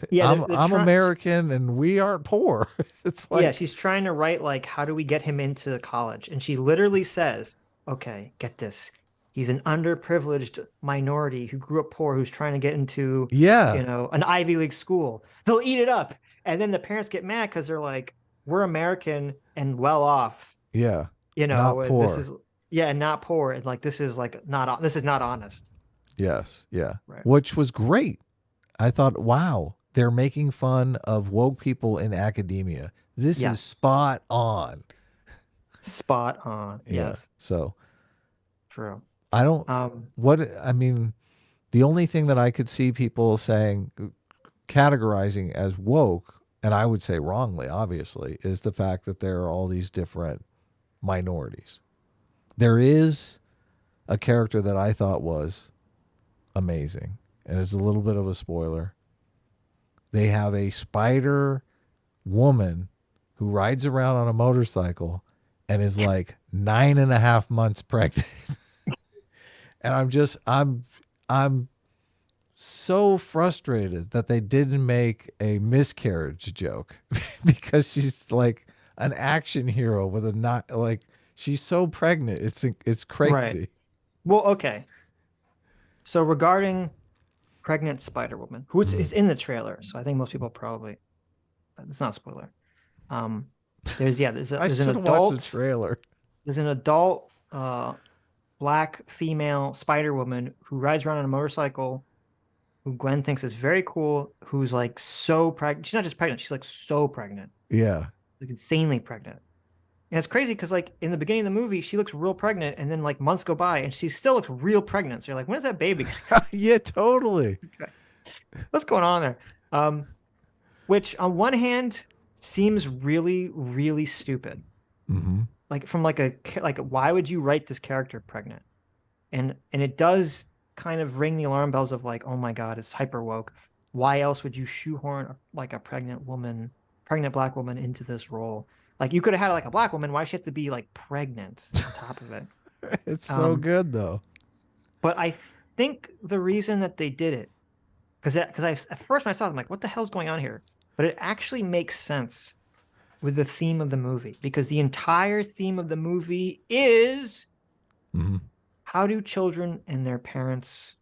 Yeah,
I'm American and we aren't poor. It's like,
yeah, she's trying to write like, how do we get him into college? And she literally says, okay, get this. He's an underprivileged minority who grew up poor, who's trying to get into, an Ivy League school. They'll eat it up. And then the parents get mad because they're like, we're American and well off.
Yeah.
Not
poor.
And not poor. And like, this is not honest.
Yes. Yeah.
Right.
Which was great. I thought, wow, they're making fun of woke people in academia. This is spot on.
Spot on.
Yeah.
Yes.
So
True.
I don't, the only thing that I could see people saying, categorizing as woke, and I would say wrongly, obviously, is the fact that there are all these different minorities. There is a character that I thought was amazing, and it's a little bit of a spoiler. They have a spider woman who rides around on a motorcycle and is like 9.5 months pregnant. And I'm so frustrated that they didn't make a miscarriage joke because she's like an action hero with a not like she's so pregnant. It's crazy.
Right. Well, okay. So regarding pregnant Spider-Woman, who it's in the trailer, so I think most people probably it's not a spoiler. There's an adult
watch the trailer.
There's an adult black female Spider-Woman who rides around on a motorcycle, who Gwen thinks is very cool, who's like so pregnant. She's not just pregnant, she's like so pregnant.
Yeah.
Like insanely pregnant. And it's crazy because like in the beginning of the movie, she looks real pregnant, and then like months go by and she still looks real pregnant. So you're like, when is that baby gonna come?
Yeah, totally.
Okay. What's going on there? Which on one hand seems really, really stupid.
Mm-hmm.
Like from like why would you write this character pregnant? And it does kind of ring the alarm bells of like, oh my God, it's hyper woke. Why else would you shoehorn like a pregnant black woman into this role? Like you could have had like a black woman. Why does she have to be like pregnant on top of it?
It's so good though.
But I think the reason that they did it, because at first when I saw it, I'm like, what the hell's going on here? But it actually makes sense with the theme of the movie, because the entire theme of the movie is how do children and their parents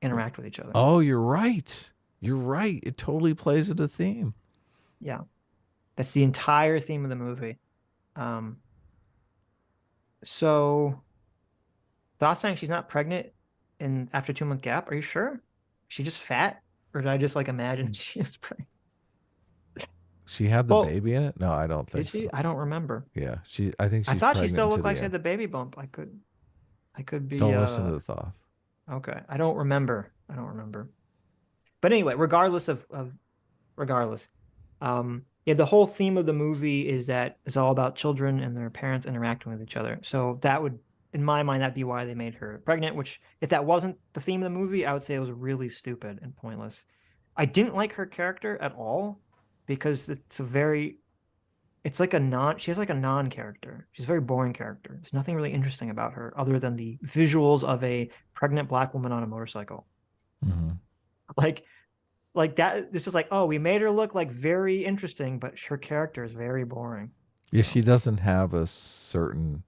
interact with each other?
Oh, you're right. You're right. It totally plays into theme.
Yeah. That's the entire theme of the movie. So thoughts saying she's not pregnant after a 2-month gap? Are you sure? Is she just fat? Or did I just like imagine she is pregnant?
She had the baby in it? No, I don't think
Did she?
so.
I don't remember.
Yeah, I think she's
I thought she
pregnant
still
to
looked
the
like she had
end.
the baby bump. I could be.
Don't listen to the thought.
Okay, I don't remember. But anyway, regardless, yeah, the whole theme of the movie is that it's all about children and their parents interacting with each other. So that would, in my mind, that'd be why they made her pregnant. Which, if that wasn't the theme of the movie, I would say it was really stupid and pointless. I didn't like her character at all, because she has like a non-character. She's a very boring character. There's nothing really interesting about her other than the visuals of a pregnant black woman on a motorcycle.
Mm-hmm.
Like that. This is like, oh, we made her look like very interesting, but her character is very boring.
Yeah, she doesn't have a certain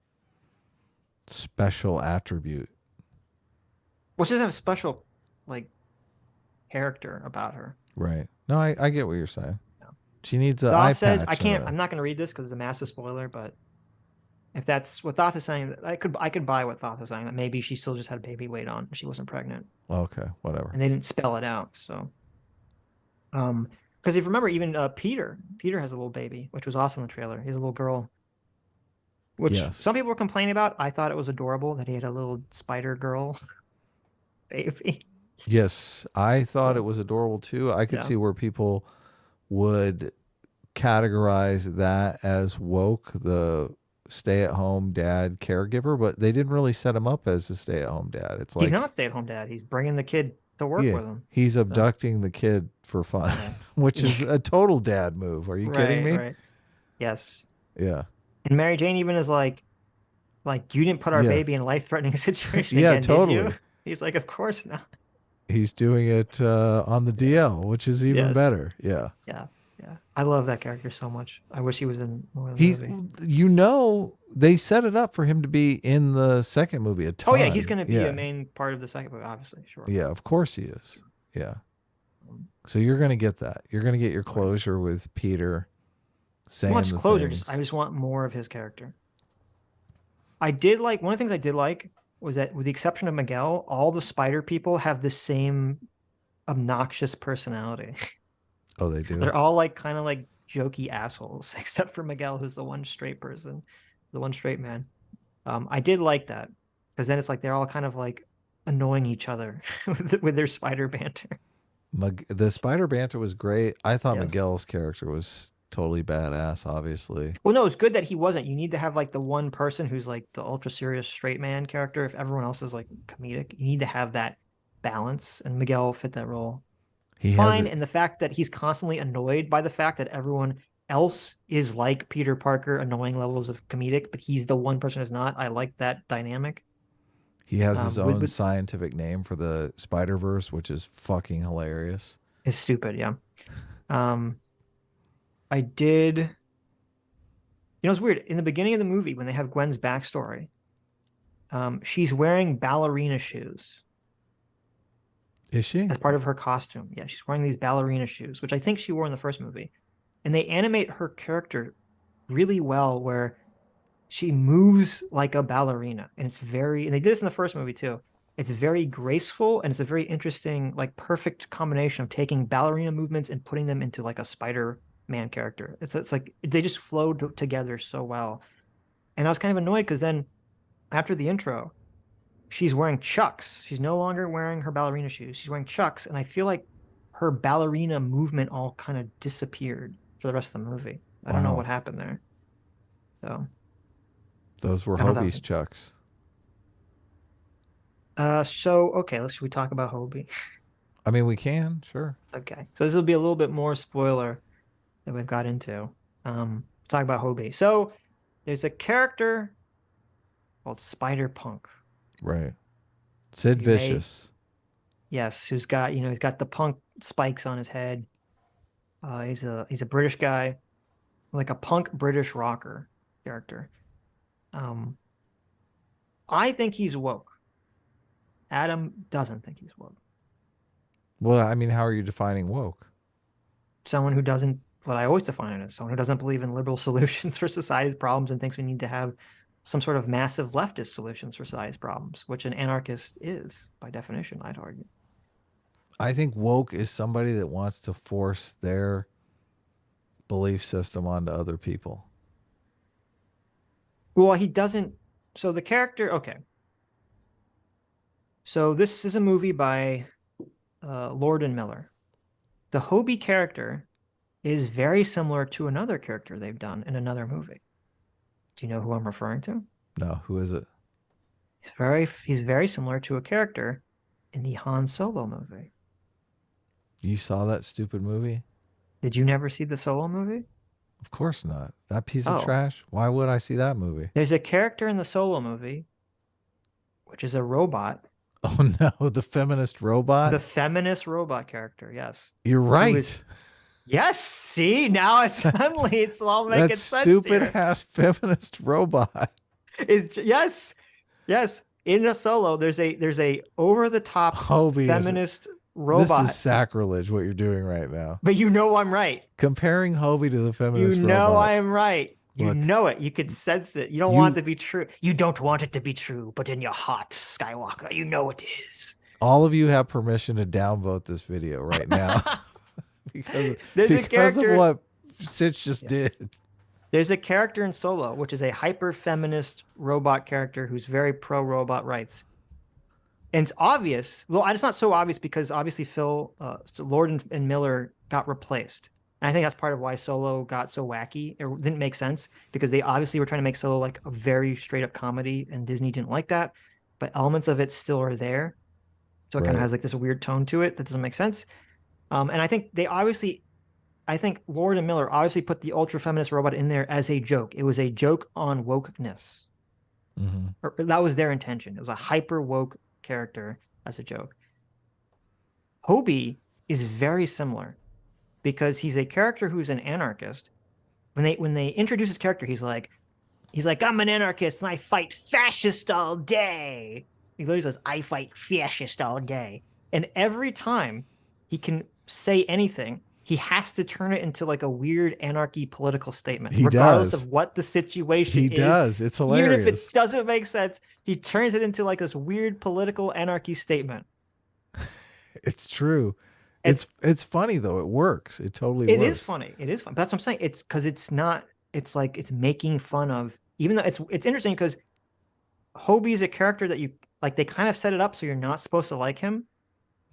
special attribute.
Well, she doesn't have a special like character about her.
Right. No, I get what you're saying. She needs an
Thoth
eye
said,
patch.
I'm not going to read this because it's a massive spoiler, but if that's what Thoth is saying, I could buy what Thoth is saying, that maybe she still just had baby weight on. She wasn't pregnant.
Okay, whatever.
And they didn't spell it out. So, because if you remember, even Peter has a little baby, which was awesome in the trailer. He has a little girl, which some people were complaining about. I thought it was adorable that he had a little spider girl baby.
Yes, I thought it was adorable too. I could see where people would categorize that as woke, the stay-at-home dad caregiver, but they didn't really set him up as a stay-at-home dad. It's like
he's not a stay-at-home dad. He's bringing the kid to work with him.
He's abducting the kid for fun, which is a total dad move. Are you kidding me?
Right. Yes.
Yeah.
And Mary Jane even is like you didn't put our baby in a life-threatening situation.
Yeah,
again,
totally.
Did you? He's like, of course not.
He's doing it on the DL, which is even better. Yeah.
Yeah. I love that character so much. I wish he was in more of the movie.
They set it up for him to be in the second movie a ton.
Oh, yeah, he's going to be a main part of the second movie, obviously. Sure.
Yeah, of course he is. Yeah. So you're going to get that. You're going to get your closure with Peter saying
much
the
closure.
things.
I just want more of his character. One of the things I did like was that, with the exception of Miguel, all the spider people have the same obnoxious personality.
Oh, they do?
They're all like kind of like jokey assholes, except for Miguel, who's the one straight person, the one straight man. I did like that, because then it's like they're all kind of like annoying each other with their spider banter.
The spider banter was great. I thought Miguel's character was totally badass, obviously.
Well, no, it's good that he wasn't. You need to have like the one person who's like the ultra serious straight man character. If everyone else is like comedic, you need to have that balance, and Miguel fit that role. Fine, and the fact that he's constantly annoyed by the fact that everyone else is like Peter Parker, annoying levels of comedic, but he's the one person who's not. I like that dynamic.
He has his own
with
scientific name for the Spider-Verse, which is fucking hilarious.
It's stupid, yeah. I did. You know, it's weird. In the beginning of the movie, when they have Gwen's backstory, she's wearing ballerina shoes.
Is she?
As part of her costume. Yeah, she's wearing these ballerina shoes, which I think she wore in the first movie. And they animate her character really well, where she moves like a ballerina. And it's very, and they did this in the first movie too. It's very graceful, and it's a very interesting, like, perfect combination of taking ballerina movements and putting them into like a Spider-Man character. It's like they just flowed together so well. And I was kind of annoyed because then after the intro, she's wearing Chucks. She's no longer wearing her ballerina shoes. She's wearing Chucks, and I feel like her ballerina movement all kind of disappeared for the rest of the movie. I don't know what happened there. So
those were Hobie's Chucks.
Okay, should we talk about Hobie?
I mean, we can, sure.
Okay, so this will be a little bit more spoiler that we've got into. Talk about Hobie. So there's a character called Spider-Punk.
Right. Sid Vicious.
Yes, who's got, he's got the punk spikes on his head. He's a British guy, like a punk British rocker character. I think he's woke. Adam doesn't think he's woke.
Well, I mean, how are you defining woke?
Someone who doesn't, what I always define it as, someone who doesn't believe in liberal solutions for society's problems and thinks we need to have some sort of massive leftist solutions for society's problems, which an anarchist is, by definition, I'd argue.
I think woke is somebody that wants to force their belief system onto other people.
Well, he doesn't. So the character, okay. So this is a movie by Lord and Miller. The Hobie character is very similar to another character they've done in another movie. Do you know who I'm referring to?
No, who is it?
He's very similar to a character in the Han Solo movie.
You saw that stupid movie?
Did you never see the Solo movie?
Of course not. That piece of trash? Why would I see that movie?
There's a character in the Solo movie, which is a robot.
Oh no, the feminist robot?
The feminist robot character, yes.
You're right.
Yes, see, now it's suddenly it's all making
that
sense.
Stupid ass feminist robot.
Yes. In a Solo, there's a over the top feminist robot.
This is sacrilege what you're doing right now.
But you know I'm right.
Comparing Hobie to the feminist robot.
You know I am right. You
Look,
know it. You can sense it. You don't want it to be true. You don't want it to be true, but in your heart, Skywalker, you know it is.
All of you have permission to downvote this video right now. because of what Sitch just did.
There's a character in Solo, which is a hyper-feminist robot character who's very pro-robot rights. And it's obvious. Well, it's not so obvious because obviously Lord and Miller got replaced. And I think that's part of why Solo got so wacky. It didn't make sense because they obviously were trying to make Solo like a very straight-up comedy, and Disney didn't like that. But elements of it still are there. So it kind of has like this weird tone to it that doesn't make sense. And I think Lord and Miller obviously put the ultra feminist robot in there as a joke. It was a joke on wokeness.
Mm-hmm.
Or that was their intention. It was a hyper woke character as a joke. Hobie is very similar because he's a character who's an anarchist. When they introduce his character, he's like, I'm an anarchist and I fight fascist all day. He literally says, I fight fascist all day. And every time he can say anything, he has to turn it into like a weird anarchy political statement, regardless of what the situation is.
He does. It's hilarious.
Even if it doesn't make sense, he turns it into like this weird political anarchy statement.
It's true. It's funny though. It works. It totally works.
It is funny. It is fun. That's what I'm saying. It's because it's not, it's like it's making fun of, even though it's interesting because Hobie is a character that you like, they kind of set it up so you're not supposed to like him.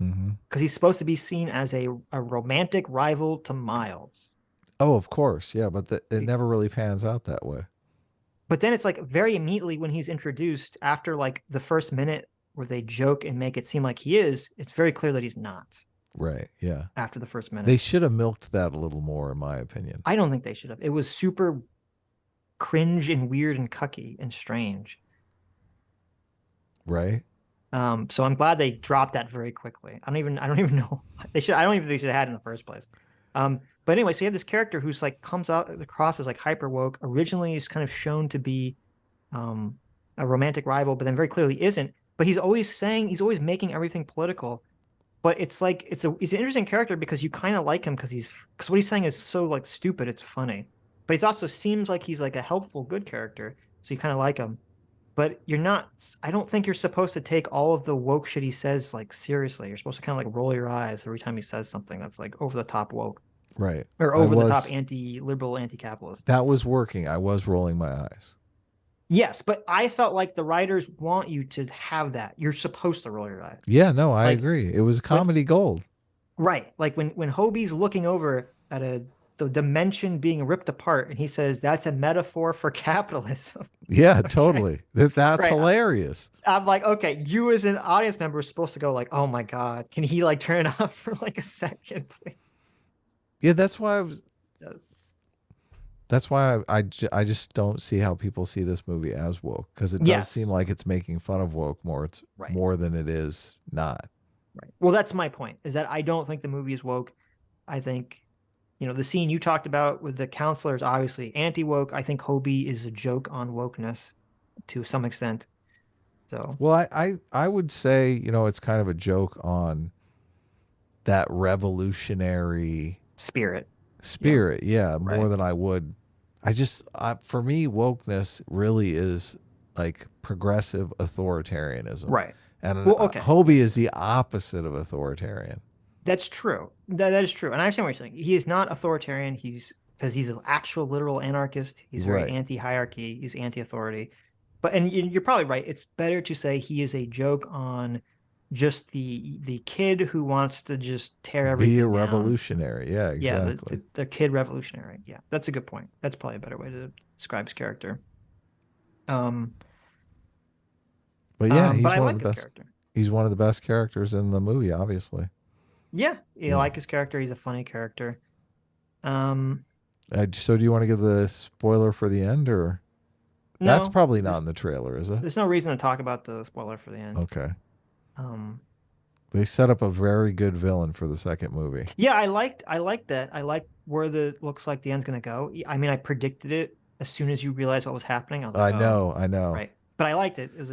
Because he's supposed to be seen as a romantic rival to Miles.
Oh, of course. Yeah, but it never really pans out that way.
But then it's like very immediately when he's introduced, after like the first minute where they joke and make it seem like he is, it's very clear that he's not.
Right, yeah.
After the first minute.
They should have milked that a little more, in my opinion.
I don't think they should have. It was super cringe and weird and cucky and strange.
Right?
So I'm glad they dropped that very quickly. I don't even know they should. I don't even think they should have had it in the first place. But anyway, so you have this character who's like comes out across as like hyper woke. Originally, is kind of shown to be a romantic rival, but then very clearly isn't. But he's always making everything political. But it's like he's an interesting character because you kind of like him because what he's saying is so like stupid, it's funny. But it also seems like he's like a helpful, good character, so you kind of like him. But you're not. I don't think you're supposed to take all of the woke shit he says like seriously. You're supposed to kind of like roll your eyes every time he says something that's like over the top woke,
Right.
or over the top anti-liberal, anti-capitalist.
That was working. I was rolling my eyes.
Yes, but I felt like the writers want you to have that. You're supposed to roll your eyes.
Yeah, no, I agree. It was comedy gold.
Right. Like when Hobie's looking over at the dimension being ripped apart and he says that's a metaphor for capitalism.
Yeah, totally. That's
Right.
hilarious.
I'm like, okay, you as an audience member are supposed to go like, oh my God, can he like turn it off for like a second, please?
Yeah, that's why I was.
Yes.
That's why I just don't see how people see this movie as woke, because it does seem like it's making fun of woke more. It's more than it is not.
Right. Well, that's my point, is that I don't think the movie is woke. I think, the scene you talked about with the counselor is obviously anti-woke. I think Hobie is a joke on wokeness to some extent. So,
well, I would say, it's kind of a joke on that revolutionary
spirit.
Yeah, more than I would. For me, wokeness really is like progressive authoritarianism.
Right.
And
okay.
Hobie is the opposite of authoritarian.
That's true. That is true. And I understand what you're saying. He is not authoritarian. Because he's an actual literal anarchist. He's very anti-hierarchy. He's anti-authority. And you're probably right. It's better to say he is a joke on just the kid who wants to just tear everything down.
Be a revolutionary. Yeah, exactly.
Yeah, the kid revolutionary. Yeah, that's a good point. That's probably a better way to describe his character.
But yeah, he's
but I
one
like
of the
his
best.
Character.
He's one of the best characters in the movie, obviously.
Yeah, I like his character. He's a funny character.
So do you want to give the spoiler for the end, or
no,
that's probably not in the trailer, is it?
There's no reason to talk about the spoiler for the end.
Okay. They set up a very good villain for the second movie.
Yeah, I liked that. I like where looks like the end's gonna go. I mean, I predicted it as soon as you realized what was happening. I was like,
I know.
Right, but I liked it. It was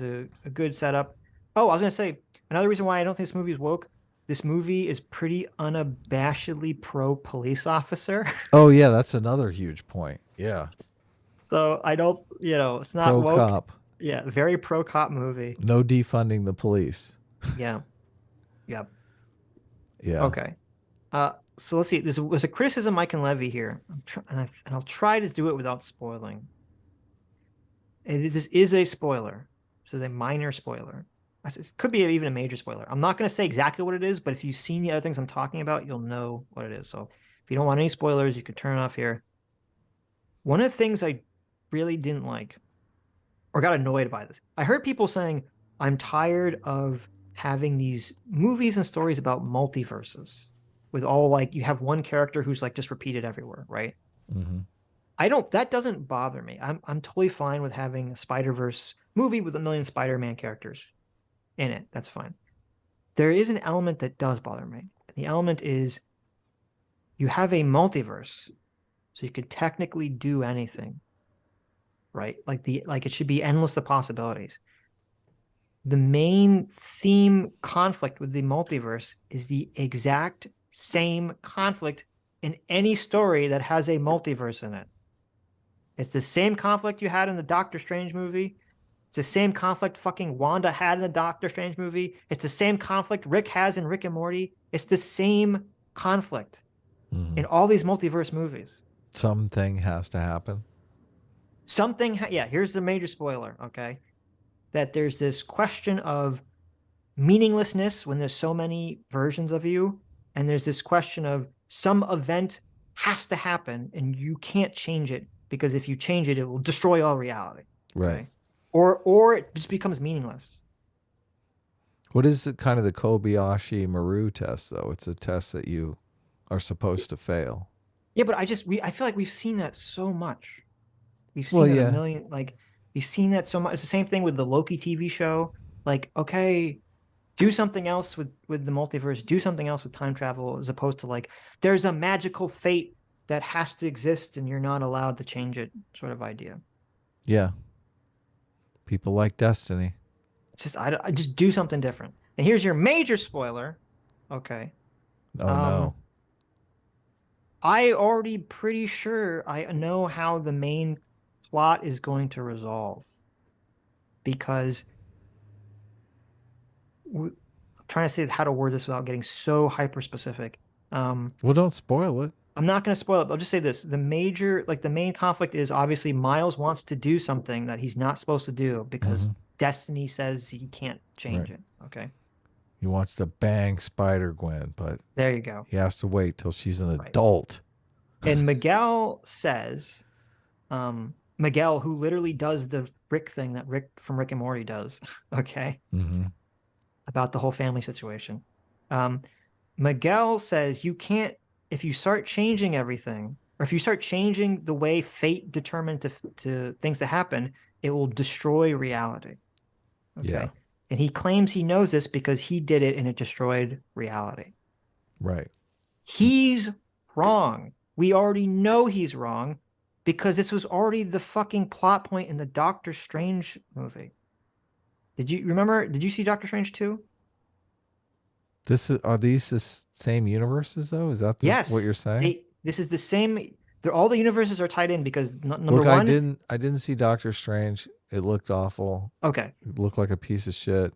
a good setup. Oh, I was gonna say another reason why I don't think this movie is woke. This movie is pretty unabashedly pro police officer.
Oh yeah, that's another huge point. Yeah.
So I don't, it's not
pro
woke.
Cop.
Yeah, very pro cop movie.
No defunding the police.
Yeah. Yep.
Yeah.
Okay. So let's see. There's a criticism I can levy here, and I'll try to do it without spoiling. This is a spoiler. This is a minor spoiler. It could be even a major spoiler. I'm not going to say exactly what it is, but if you've seen the other things I'm talking about, you'll know what it is. So if you don't want any spoilers, you can turn it off here. One of the things I really didn't like, or got annoyed by this, I heard people saying, I'm tired of having these movies and stories about multiverses with all like, you have one character who's like just repeated everywhere, right?
Mm-hmm.
That doesn't bother me. I'm totally fine with having a Spider-Verse movie with 1 million Spider-Man characters in it. That's fine. There is an element that does bother me. The element is you have a multiverse, so you could technically do anything, right? Like it should be endless the possibilities. The main theme conflict with the multiverse is the exact same conflict in any story that has a multiverse in it. It's the same conflict you had in the Doctor Strange movie. It's the same conflict fucking Wanda had in the Doctor Strange movie. It's the same conflict Rick has in Rick and Morty. It's the same conflict in all these multiverse movies.
Something has to happen.
Here's the major spoiler, okay? That there's this question of meaninglessness when there's so many versions of you, and there's this question of some event has to happen and you can't change it, because if you change it, it will destroy all reality.
Right.
Okay? Or it just becomes meaningless.
What is kind of the Kobayashi Maru test, though? It's a test that you are supposed to fail.
Yeah, but I feel like we've seen that so much. We've seen a million, like we've seen that so much. It's the same thing with the Loki TV show. Like, okay, do something else with the multiverse, do something else with time travel, as opposed to like, there's a magical fate that has to exist and you're not allowed to change it sort of idea.
Yeah. People like Destiny.
Just I just do something different. And here's your major spoiler. Okay.
Oh no.
I already pretty sure I know how the main plot is going to resolve, because I'm trying to say how to word this without getting so hyper specific.
Well, don't spoil it.
I'm not going to spoil it, but I'll just say this. The main conflict is obviously Miles wants to do something that he's not supposed to do because Destiny says he can't change it. Okay.
He wants to bang Spider-Gwen, but
there you go.
He has to wait till she's an adult.
And Miguel says, Miguel, who literally does the Rick thing that Rick from Rick and Morty does, okay, about the whole family situation. Miguel says you can't, if you start changing everything, or if you start changing the way fate determined to things to happen, it will destroy reality. Okay.
Yeah.
And he claims he knows this because he did it and it destroyed reality.
Right.
He's wrong. We already know he's wrong because this was already the fucking plot point in the Doctor Strange movie. Did you see Doctor Strange 2?
Are these the same universes though? Is that what you're saying?
This is the same. All the universes are tied in because number
one. I didn't see Doctor Strange. It looked awful.
Okay.
It looked like a piece of shit.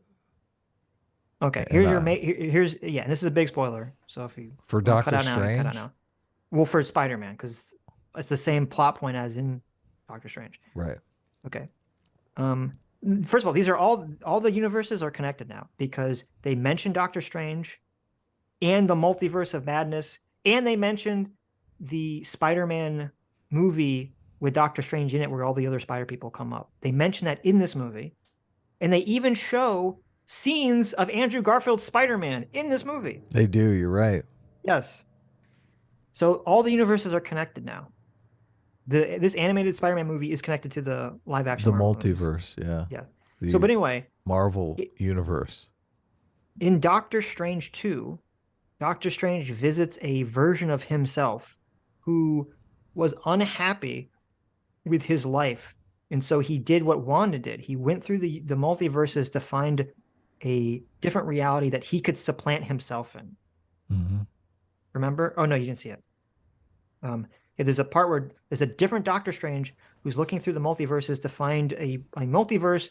Okay. Here's and this is a big spoiler. So if you
for Doctor Strange,
cut out now. Well, for Spider-Man, because it's the same plot point as in Doctor Strange.
Right.
Okay. First of all, these are all the universes are connected now because they mentioned Doctor Strange and the Multiverse of Madness, and they mentioned the Spider-Man movie with Doctor Strange in it where all the other Spider people come up. They mention that in this movie, and they even show scenes of Andrew Garfield's Spider-Man in this movie.
They do, you're right.
Yes. So all the universes are connected now. This animated Spider-Man movie is connected to the live action.
The multiverse, yeah.
Yeah. But anyway,
Marvel universe.
In Doctor Strange 2, Doctor Strange visits a version of himself who was unhappy with his life. And so he did what Wanda did. He went through the multiverses to find a different reality that he could supplant himself in. Remember? Oh, no, you didn't see it. There's a part where there's a different Doctor Strange who's looking through the multiverses to find a multiverse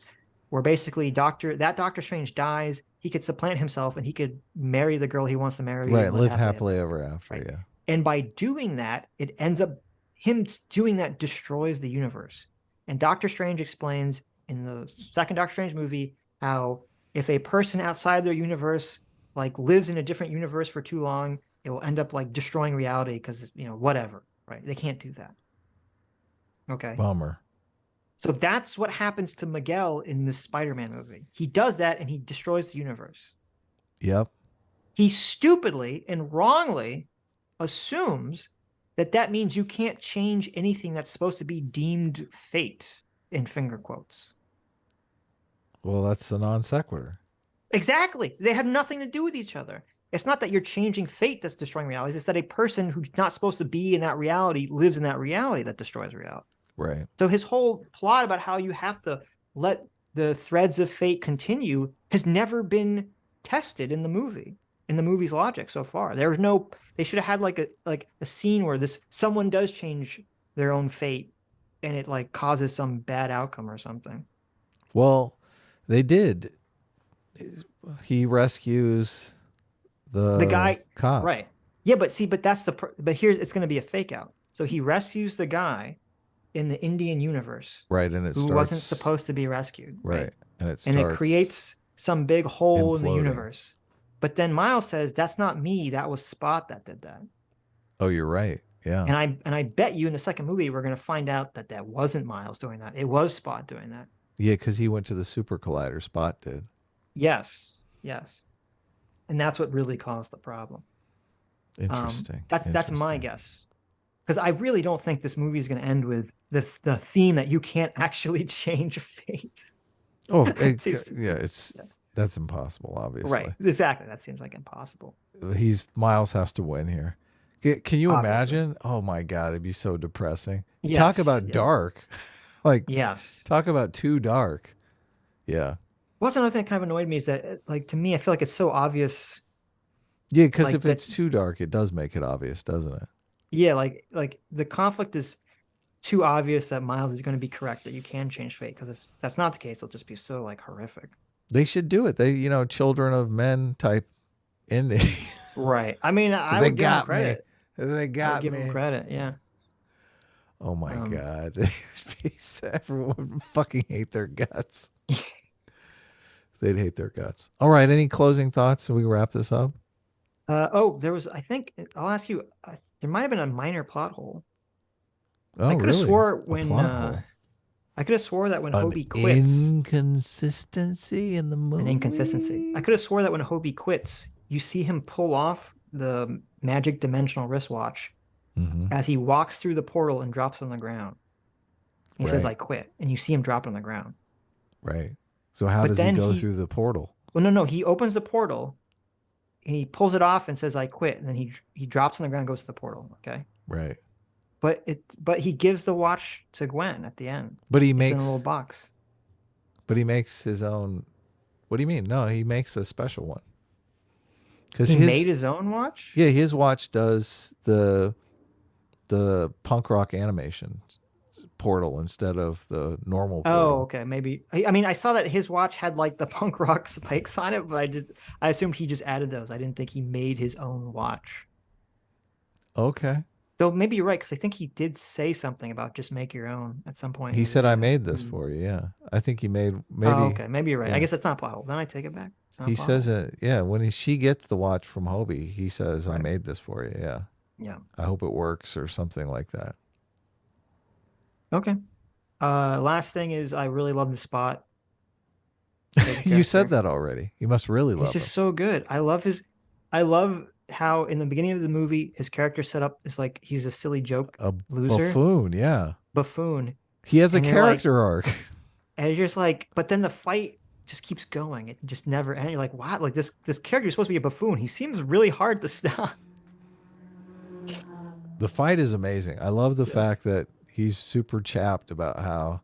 where basically that Doctor Strange dies. He could supplant himself and he could marry the girl he wants to marry.
Right, live happily ever after,
right.
Yeah.
And by doing that, it ends up, him doing that destroys the universe. And Doctor Strange explains in the second Doctor Strange movie how if a person outside their universe like lives in a different universe for too long, it will end up like destroying reality because, whatever, right? They can't do that. Okay.
Bummer.
So that's what happens to Miguel in this Spider-Man movie. He does that and he destroys the universe.
Yep.
He stupidly and wrongly assumes that means you can't change anything that's supposed to be deemed fate, in finger quotes.
Well, that's a non sequitur.
Exactly. They have nothing to do with each other. It's not that you're changing fate that's destroying reality. It's that a person who's not supposed to be in that reality lives in that reality that destroys reality.
Right.
So his whole plot about how you have to let the threads of fate continue has never been tested in the movie, in the movie's logic so far. There was no, they should have had like a scene where someone does change their own fate and it like causes some bad outcome or something.
Well, they did. He rescues the
guy
cop.
Right. Yeah, but here's, it's going to be a fake out. So he rescues the guy in the Indian universe.
Right. And
who wasn't supposed to be rescued.
Right. And
it creates some big hole in the
imploding.
universe. But then Miles says, that's not me. That was Spot that did that.
Oh, you're right. Yeah.
And I bet you in the second movie, we're going to find out that wasn't Miles doing that. It was Spot doing that.
Yeah, because he went to the super collider. Spot did.
Yes. Yes. And that's what really caused the problem.
Interesting.
That's my guess. Because I really don't think this movie is going to end with the theme that you can't actually change fate.
Oh,
Seems-
that's impossible, obviously.
Right. Exactly. That seems like impossible.
Miles has to win here. Can you
Obviously.
imagine? Oh my God, it'd be so depressing.
Yes,
Talk about
yeah.
dark. Like,
Yes.
talk about too dark. Yeah.
Well, that's another thing that kind of annoyed me is that, like, to me, I feel like it's so obvious.
Yeah, because
Like
if it's too dark, it does make it obvious, doesn't it?
Yeah, like the conflict is too obvious that Miles is going to be correct, that you can change fate. Because if that's not the case, it'll just be so like horrific.
They should do it. They, children of men type ending.
Right. I mean, I
They
would give him
got me.
credit.
They
I would
got
give
me.
him credit. Yeah.
Oh my God. Everyone would fucking hate their guts. They'd hate their guts. All right. Any closing thoughts so we wrap this up?
There was, I think, I'll ask you, there might have been a minor plot hole.
Oh,
I could have
really?
swore
A
when,
plot hole.
I could have swore that when
An
Hobie quits,
inconsistency in the movie.
an inconsistency. I could have swore that when Hobie quits, you see him pull off the magic dimensional wristwatch as he walks through the portal and drops on the ground. He says,
Right.
"I quit," and you see him drop on the ground.
Right. So how
But
does he
then
go
he-
through the portal?
Well, no, he opens the portal, and he pulls it off and says, "I quit," and then he drops on the ground, and goes to the portal. Okay,
Right.
but he gives the watch to Gwen at the end.
But he
It's
makes
in a little box.
But he makes his own. What do you mean? No, he makes a special one. Because
He made his own watch.
Yeah, his watch does the punk rock animation portal instead of the normal portal.
Oh, okay. Maybe. I mean, I saw that his watch had like the punk rock spikes on it, but I assumed he just added those. I didn't think he made his own watch.
Okay.
Though maybe you're right, because I think he did say something about just make your own at some point.
He
in
said,
the
"I
video.
made this for you." Yeah, I think he made maybe.
Oh, okay. Maybe you're right.
yeah.
I guess that's not plot hole. Then I take it back. It's not
He
plot
says
hole.
it. Yeah, when she gets the watch from Hobie, he says, "I
Right.
made this for you." Yeah.
Yeah.
I hope it works or something like that.
Okay. Last thing is I really love the Spot.
You said that already. You must really love
He's just
him.
so good. I love how in the beginning of the movie his character set up is like he's a silly joke
A
loser.
buffoon. Yeah.
Buffoon.
He has a
And you're like-
character arc.
And you're just like, but then the fight just keeps going. It just never ends. You're like, what? Like this character is supposed to be a buffoon. He seems really hard to stop.
The fight is amazing. I love the fact that he's super chapped about how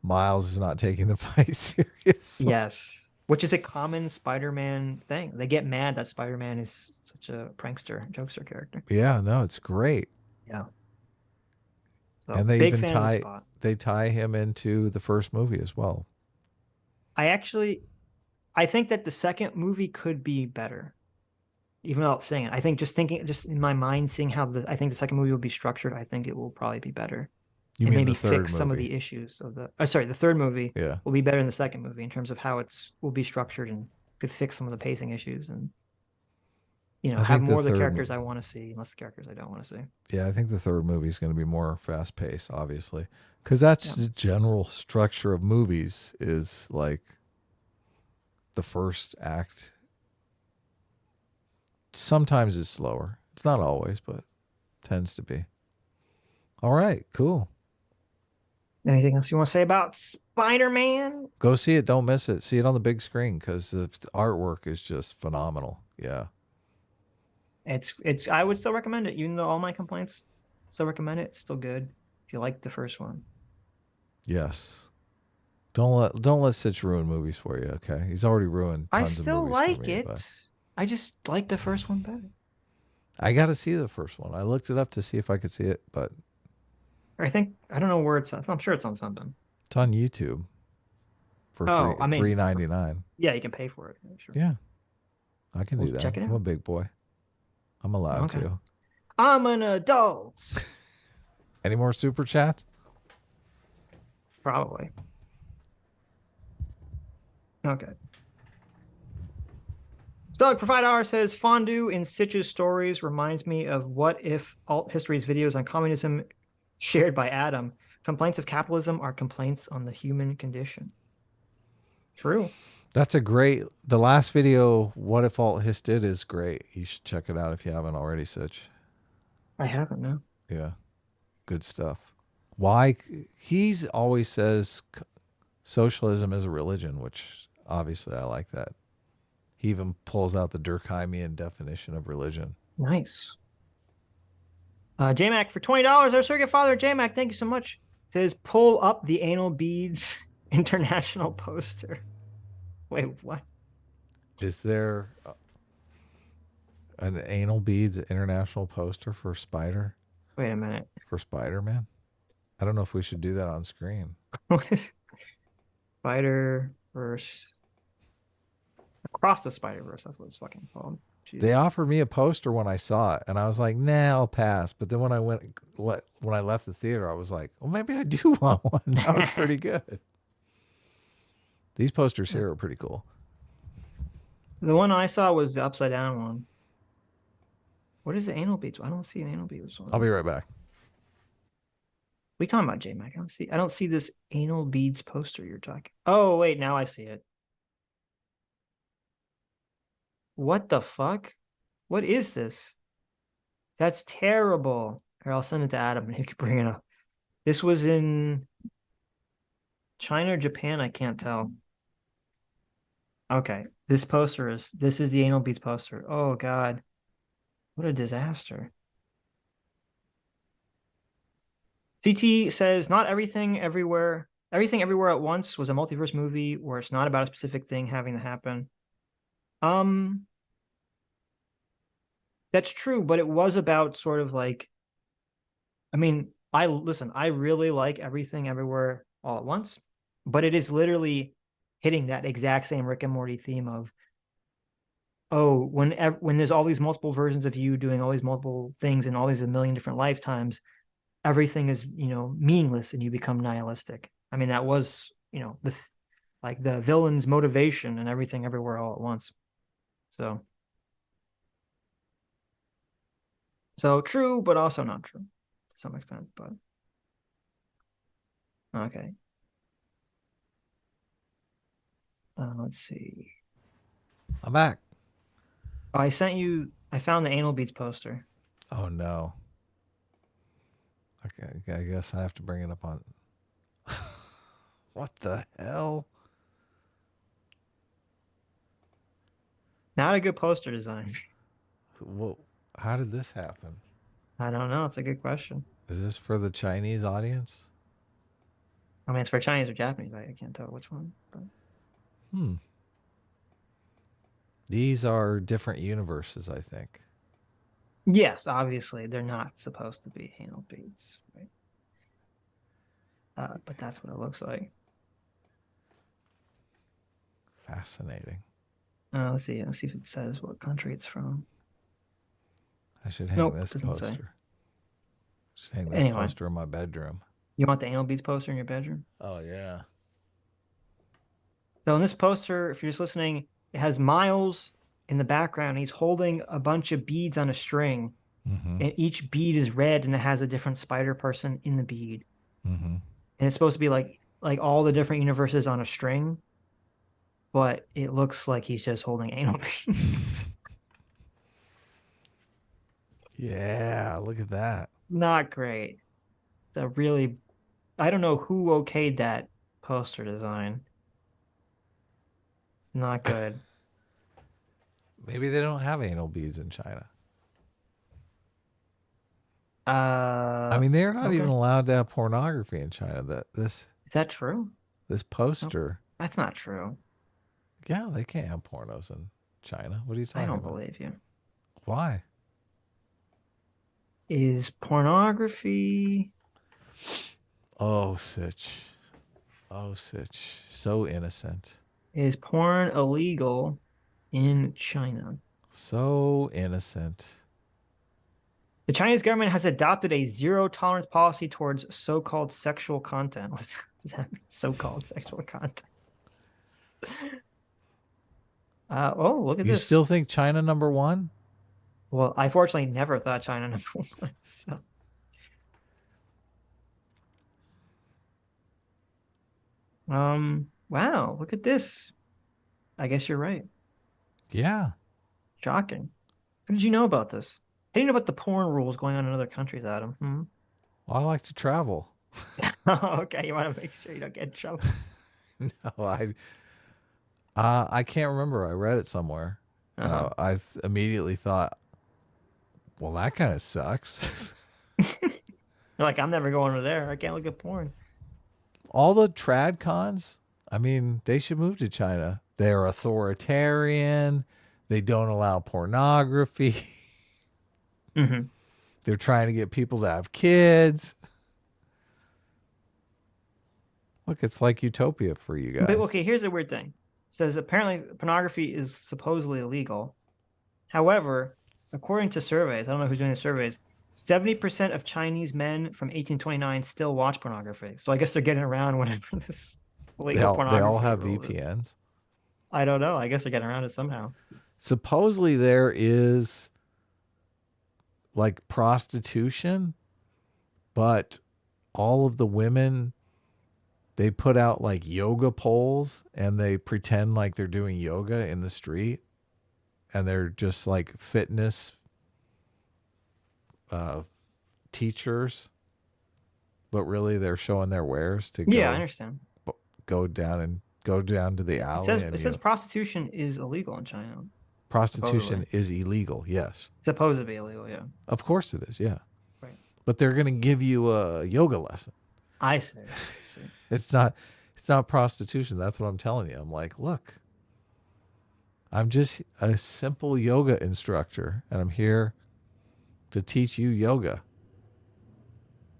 Miles is not taking the fight seriously.
Yes. Which is a common Spider-Man thing. They get mad that Spider-Man is such a prankster, jokester character.
Yeah, no, it's great.
Yeah. So,
And they
big
even
fan of the
tie
Spot.
him into the first movie as well.
I think that the second movie could be better. Even without saying it. I think just in my mind, seeing how I think the second movie will be structured, I think it will probably be better.
You
and
mean
maybe
the third
fix some of
movie?
the issues of the third movie
Yeah.
will be better than the second movie in terms of how will be structured and could fix some of the pacing issues and
I
have
think the
more of the
third
characters I want to see, less the characters I don't want to see.
Yeah, I think the third movie is going to be more fast paced, obviously, because that's the general structure of movies. Is like the first act sometimes is slower. It's not always, but tends to be. All right, cool.
Anything else you want to say about Spider-Man?
Go see it. Don't miss it. See it on the big screen because the artwork is just phenomenal. Yeah.
It's I would still recommend it, even though all my complaints. Still recommend it. It's still good if you like the first one.
Yes. Don't let Sitch ruin movies for you. Okay, he's already ruined.
I
Tons
still
of movies
like
for me,
it.
but
I just like the first one better.
I got to see the first one. I looked it up to see if I could see it, but
I don't know where it's at. I'm sure it's on something.
it's on YouTube for $3.99.
Yeah, you can pay for it. Sure.
Yeah, I can do
Well,
that.
check it
I'm a
out.
big boy. I'm allowed
Okay.
to.
I'm an adult.
Any more super chats?
Probably. Okay. Doug for $5 says fondue in Sitch's stories reminds me of what if alt history's videos on communism shared by Adam. Complaints of capitalism are complaints on the human condition. True.
That's the last video, What If Alt His did, is great. You should check it out if you haven't already, Sitch.
I haven't, no.
Yeah. Good stuff. Why? He's always says socialism is a religion, which obviously I like that. He even pulls out the Durkheimian definition of religion.
Nice. JMac for $20. Our circuit father, JMac, thank you so much. Says pull up the anal beads international poster. Wait, what?
Is there an anal beads international poster for Spider?
Wait a minute.
For Spider-Man? I don't know if we should do that on screen.
What is Spider-Verse? Across the Spider-Verse, that's what it's fucking called. Jeez.
They offered me a poster when I saw it, and I was like, "Nah, I'll pass." But then when I left the theater, I was like, "Well, maybe I do want one." That was pretty good. These posters here are pretty cool.
The one I saw was the upside down one. What is the anal beads? I don't see an anal beads one.
I'll be right back.
What are you talking about, J-Mac? I don't see this anal beads poster you're talking. Oh, wait, now I see it. What the fuck? What is this? That's terrible. Or I'll send it to Adam and he can bring it up. This was in China or Japan, I can't tell. Okay, this is the anal beads poster. Oh god. What a disaster. CT says not everything everywhere at once was a multiverse movie where it's not about a specific thing having to happen. That's true, but it was about sort of like, I mean, I really like Everything Everywhere All at Once, but it is literally hitting that exact same Rick and Morty theme of, oh, when there's all these multiple versions of you doing all these multiple things in all these a million different lifetimes, everything is, meaningless and you become nihilistic. I mean, that was, the villain's motivation and Everything Everywhere All at Once. So true, but also not true to some extent, but okay. Let's see.
I'm back.
I found the anal beads poster.
Oh no. Okay, I guess I have to bring it up on. What the hell?
Not a good poster design.
Well, how did this happen?
I don't know. It's a good question.
Is this for the Chinese audience?
I mean, it's for Chinese or Japanese. I can't tell which one. But...
These are different universes, I think.
Yes, obviously they're not supposed to be anal beads, right? But that's what it looks like.
Fascinating.
Let's see if it says what country it's from.
I should hang this
doesn't say.
poster. Should hang this poster in my bedroom.
You want the anal beads poster in your bedroom?
Oh yeah.
So in this poster, if you're just listening, it has Miles in the background. He's holding a bunch of beads on a string, and each bead is red, and it has a different spider person in the bead. And it's supposed to be like all the different universes on a string, but it looks like he's just holding anal beads.
Yeah, look at that.
Not great. I don't know who okayed that poster design. It's not good.
Maybe they don't have anal beads in China.
I
mean, they're not even allowed to have pornography in China.
Is that true?
This poster.
Nope, that's not true.
Yeah, they can't have pornos in China. What are you talking about?
I don't believe you.
Why?
Is pornography...
Oh, Sitch. Oh, Sitch. So innocent.
Is porn illegal in China?
So innocent.
The Chinese government has adopted a zero-tolerance policy towards so-called sexual content. What does that mean? So-called sexual content. Look at this.
You still think China #1?
Well, I fortunately never thought China #1. So. Wow, look at this. I guess you're right.
Yeah.
Shocking. How did you know about this? How do you know about the porn rules going on in other countries, Adam?
Well, I like to travel.
Okay, you want to make sure you don't get in trouble.
No, I can't remember. I read it somewhere.
Uh-huh.
And I immediately thought, well, that kind of sucks.
You're like, I'm never going over there. I can't look at porn.
All the trad cons, I mean, they should move to China. They're authoritarian. They don't allow pornography.
Mm-hmm.
They're trying to get people to have kids. Look, it's like utopia for you guys.
But okay, here's the weird thing. It says apparently pornography is supposedly illegal. However, according to surveys, I don't know who's doing the surveys, 70% of Chinese men from 1829 still watch pornography. So I guess they're getting around whenever this illegal pornography.
They all have
rule is.
VPNs.
I don't know. I guess they're getting around it somehow.
Supposedly there is like prostitution, but all of the women, they put out like yoga poles and they pretend like they're doing yoga in the street, and they're just like fitness teachers, but really they're showing their wares to
Yeah, I understand.
go down to the alley.
It says prostitution is illegal in China.
prostitution
supposedly.
is illegal. Yes,
Supposed to be illegal, yeah.
of course it is. Yeah,
Right.
but they're going to give you a yoga lesson.
I see.
It's not prostitution. That's what I'm telling you. I'm like, look, I'm just a simple yoga instructor, and I'm here to teach you yoga.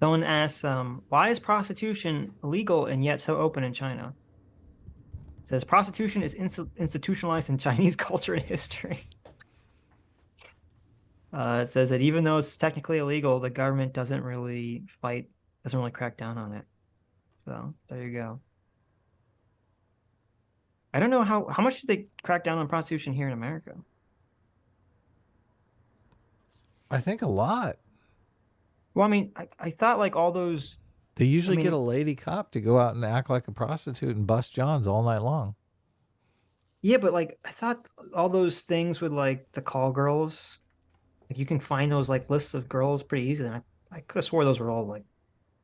Someone asks, why is prostitution illegal and yet so open in China? It says prostitution is institutionalized in Chinese culture and history. It says that even though it's technically illegal, the government doesn't really crack down on it. So there you go. I don't know how much do they crack down on prostitution here in America?
I think a lot.
Well, I mean, I thought like all those.
They usually
I
get a
mean-
lady cop to go out and act like a prostitute and bust Johns all night long.
Yeah, but like I thought all those things with like the call girls, like you can find those like lists of girls pretty easily. And I could have swore those were all like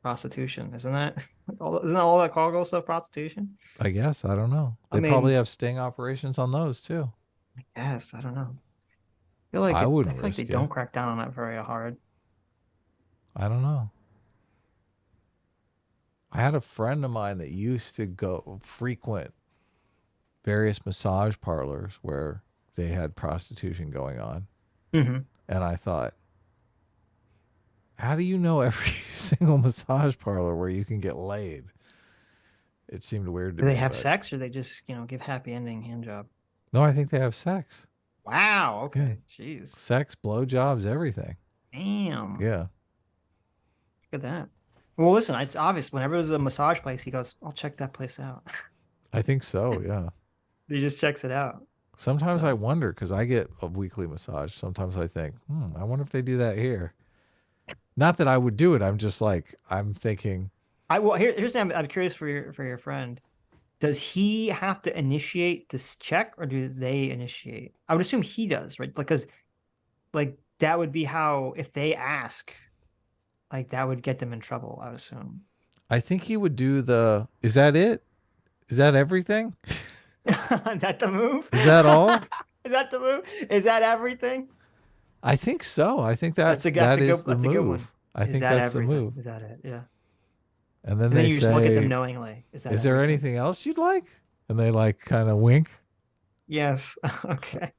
prostitution. Isn't that all that call girl stuff prostitution?
I guess. I don't know.
I
They probably
mean-
have sting operations on those too.
I guess I don't know. I feel like
I wouldn't
feel like they
risk it.
don't crack down on that very hard.
I don't know. I had a friend of mine that used to go frequent various massage parlors where they had prostitution going on.
Mm-hmm.
And I thought, how do you know every single massage parlor where you can get laid? It seemed weird to
Do
me.
they have
but-
sex or they just give happy ending hand job?
No, I think they have sex.
Wow. Okay. Jeez.
Sex, blowjobs, everything.
Damn.
Yeah.
Look at that. Well, listen, it's obvious. Whenever there's a massage place, he goes, I'll check that place out.
I think so, yeah.
He just checks it out.
Sometimes I wonder, because I get a weekly massage. Sometimes I think, I wonder if they do that here. Not that I would do it. I'm just like, I'm thinking.
Here's the I'm curious for your friend. Does he have to initiate this check or do they initiate? I would assume he does, right? Because like that would be how, if they ask, like that would get them in trouble, I would assume.
I think he would do is that it? Is that everything?
Is that the move?
Is that all?
Is that the move? Is that everything?
I think so. I think that is the
that's a good one.
move. I
Is
think
that
that's the
everything?
move.
Is that it? Yeah.
And then
And then
they
you
say,
just look at them knowingly. Is
there anything else you'd like? And they like kind of wink.
Yes. Okay.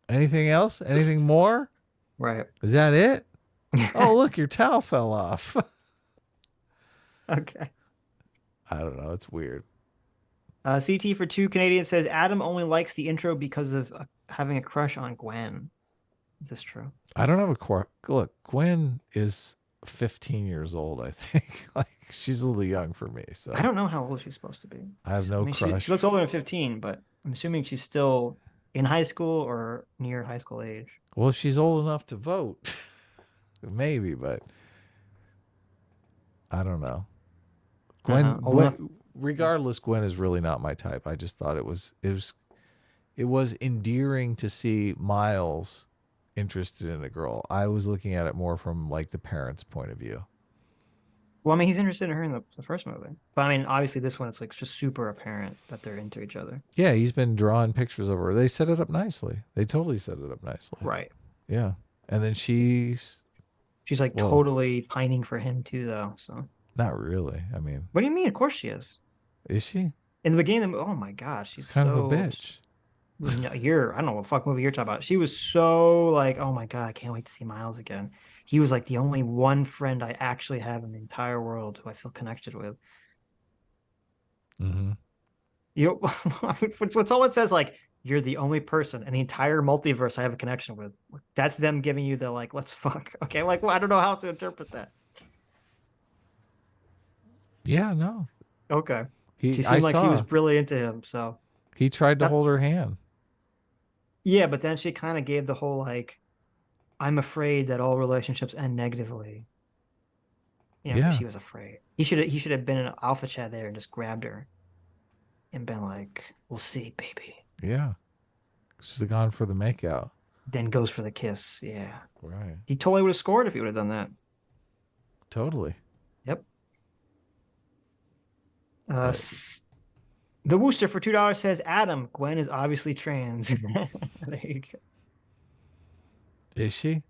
Anything else? Anything more?
Right.
Is that it? Oh, look, your towel fell off.
Okay.
I don't know. It's weird.
CT for 2 Canadians says Adam only likes the intro because of having a crush on Gwen. Is this true?
I don't have a look. Gwen is 15 years old, I think. Like she's a little young for me. So
I don't know how old she's supposed to be.
I have no
I mean,
crush.
she looks older than 15, but I'm assuming she's still in high school or near high school age.
Well, if she's old enough to vote, maybe, but I don't know. Gwen, regardless, Gwen is really not my type. I just thought it was endearing to see Miles interested in a girl. I was looking at it more from like the parents' point of view.
Well, I mean, he's interested in her in the first movie, but I mean, obviously, this one it's like just super apparent that they're into each other.
Yeah, he's been drawing pictures of her. They set it up nicely. They totally set it up nicely.
Right.
Yeah. And then she's
like
Well-
totally pining for him too, though. So
not really. I mean,
what do you mean? Of course she is.
is she?
In the beginning, oh my gosh, she's
Kind
so
of a bitch.
No, I don't know what fuck movie you're talking about. She was so like, oh my God, I can't wait to see Miles again. He was like the only one friend I actually have in the entire world who I feel connected with.
Mm-hmm.
You know, when someone says like, you're the only person in the entire multiverse I have a connection with, that's them giving you the like, let's fuck. Okay, like, well, I don't know how to interpret that.
Yeah, no.
Okay.
She
She seemed like she was really into him, so.
He tried to hold her hand.
Yeah, but then she kind of gave the whole like, I'm afraid that all relationships end negatively. You know,
Yeah.
she was afraid. He should have been in an alpha chat there and just grabbed her and been like, we'll see, baby.
Yeah. Should have gone for the makeout.
Then goes for the kiss. Yeah.
Right.
He totally would have scored if he would have done that.
Totally.
Yep. The Wooster for $2 says, Adam, Gwen is obviously trans. There you go.
Is she?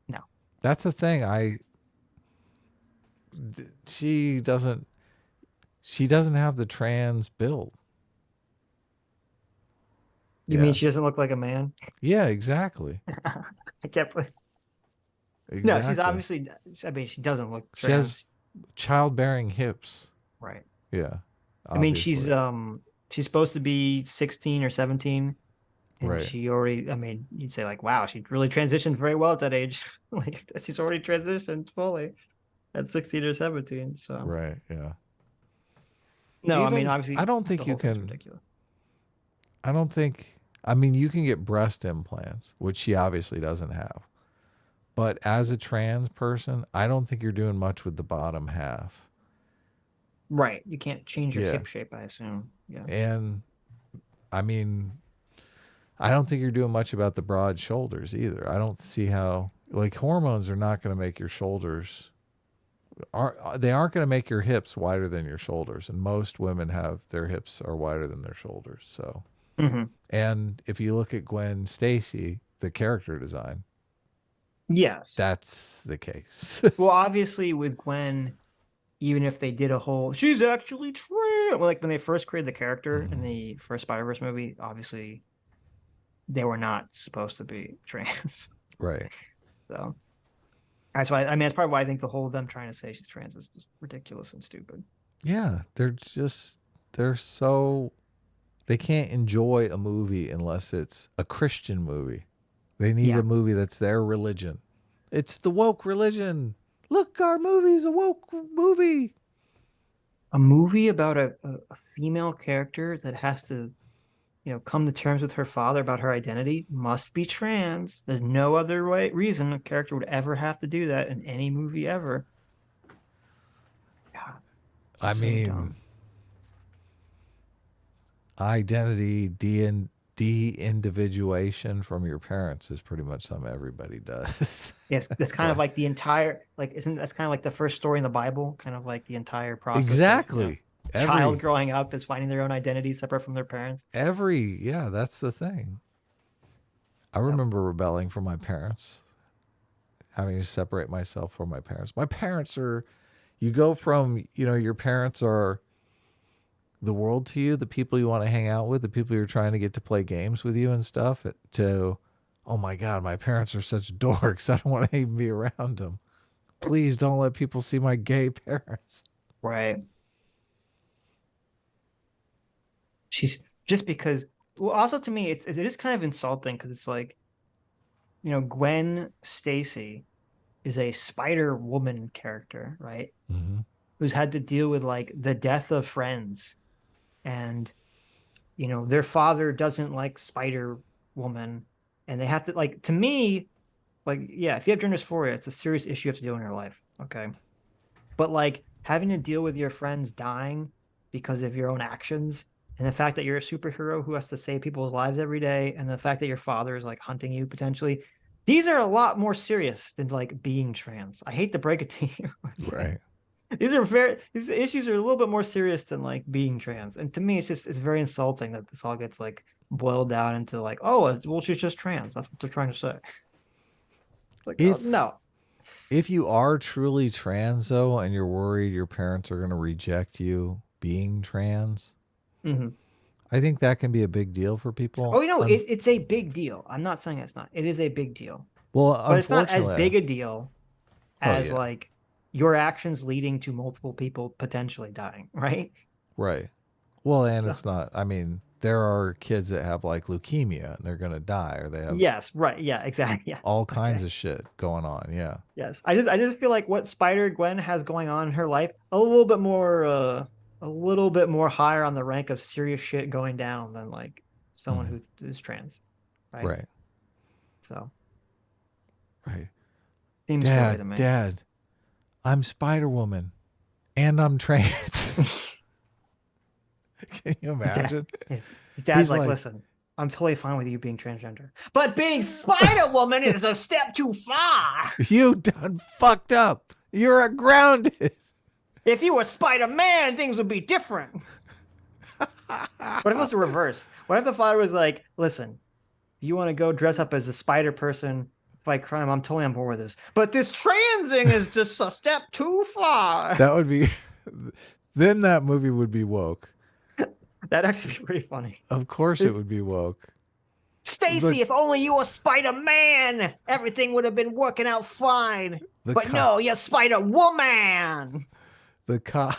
No.
That's the thing. She doesn't have the trans build.
You mean she doesn't look like a man?
Yeah, exactly.
I can't believe.
Exactly.
No, she's obviously. I mean, she doesn't look
She
trans.
has childbearing hips.
Right.
Yeah.
I mean,
obviously.
she's supposed to be 16 or 17. And
Right.
she already, I mean, you'd say like, wow, she really transitioned very well at that age. Like she's already transitioned fully at 16 or 17. So
Right. Yeah.
no, I mean,
Even-
obviously,
I don't think
the
you
whole thing's
can-
ridiculous.
I don't think. I mean, you can get breast implants, which she obviously doesn't have. But as a trans person, I don't think you're doing much with the bottom half.
Right. You can't change your
Yeah.
hip shape, I assume. Yeah.
And I mean, I don't think you're doing much about the broad shoulders either. I don't see how, like, hormones are not going to make your shoulders, they aren't going to make your hips wider than your shoulders. And most women have their hips are wider than their shoulders. So,
Mm-hmm.
and if you look at Gwen Stacy, the character design,
Yes.
that's the case.
Well, obviously with Gwen, even if they did a whole, she's actually trans. Well, like when they first created the character in the first Spider-Verse movie, obviously they were not supposed to be trans.
Right.
So that's why, I mean, that's probably why I think the whole of them trying to say she's trans is just ridiculous and stupid.
Yeah. They're so, they can't enjoy a movie unless it's a Christian movie. They need
Yeah.
a movie that's their religion. It's the woke religion. Look, our movie's a woke movie.
A movie about a female character that has to, come to terms with her father about her identity must be trans. There's no other reason a character would ever have to do that in any movie ever. God,
I
so
mean,
dumb.
identity de-individuation from your parents is pretty much something everybody does.
Yes, that's kind of like the entire, that's kind of like the first story in the Bible, kind of like the entire process. of,
Exactly.
child growing up is finding their own identity separate from their parents.
Yeah, that's the thing. I remember rebelling from my parents, having to separate myself from my parents. My parents are, you go from, your parents are the world to you, the people you want to hang out with, the people you're trying to get to play games with you and stuff, to, oh my God, my parents are such dorks. I don't want to even be around them. Please don't let people see my gay parents.
Right. She's just because, well, also to me, it is kind of insulting because it's like, Gwen Stacy is a Spider Woman character, right?
Mm-hmm.
Who's had to deal with like the death of friends, and their father doesn't like Spider Woman, and they have to, like, to me, like, yeah, if you have gender dysphoria, it's a serious issue you have to deal in your life, okay? But like having to deal with your friends dying because of your own actions, and the fact that you're a superhero who has to save people's lives every day, and the fact that your father is like hunting you potentially, these are a lot more serious than like being trans. I hate to break it to you.
Right.
these issues are a little bit more serious than like being trans. And to me, it's very insulting that this all gets like boiled down into like, oh, well, she's just trans. That's what they're trying to say. Like, oh, no.
If you are truly trans though, and you're worried your parents are going to reject you being trans, I think that can be a big deal for people.
Oh, you know, it's a big deal. I'm not saying it's not. It is a big deal.
Well,
but it's not as big a deal as like your actions leading to multiple people potentially dying, right?
Right. Well, and it's not. I mean, there are kids that have like leukemia and they're going to die, or they have
right, yeah, exactly, yeah,
all kinds of shit going on. Yeah.
Yes, I just feel like what Spider-Gwen has going on in her life a little bit more higher on the rank of serious shit going down than like someone who's trans, right?
Right.
So.
Right.
Seems silly to me.
Dad, I'm Spider-Woman, and I'm trans. Can you imagine?
His dad's like, listen, I'm totally fine with you being transgender, but being Spider-Woman is a step too far.
You done fucked up. You're grounded.
If you were Spider-Man, things would be different. What if it was the reverse? What if the father was like, listen, you want to go dress up as a spider person, fight crime, I'm totally on board with this. But this transing is just a step too far.
That would be... Then that movie would be woke.
That'd actually be pretty funny.
Of course it would be woke.
Stacy, if only you were Spider-Man, everything would have been working out fine. But no, you're Spider-Woman.
The cop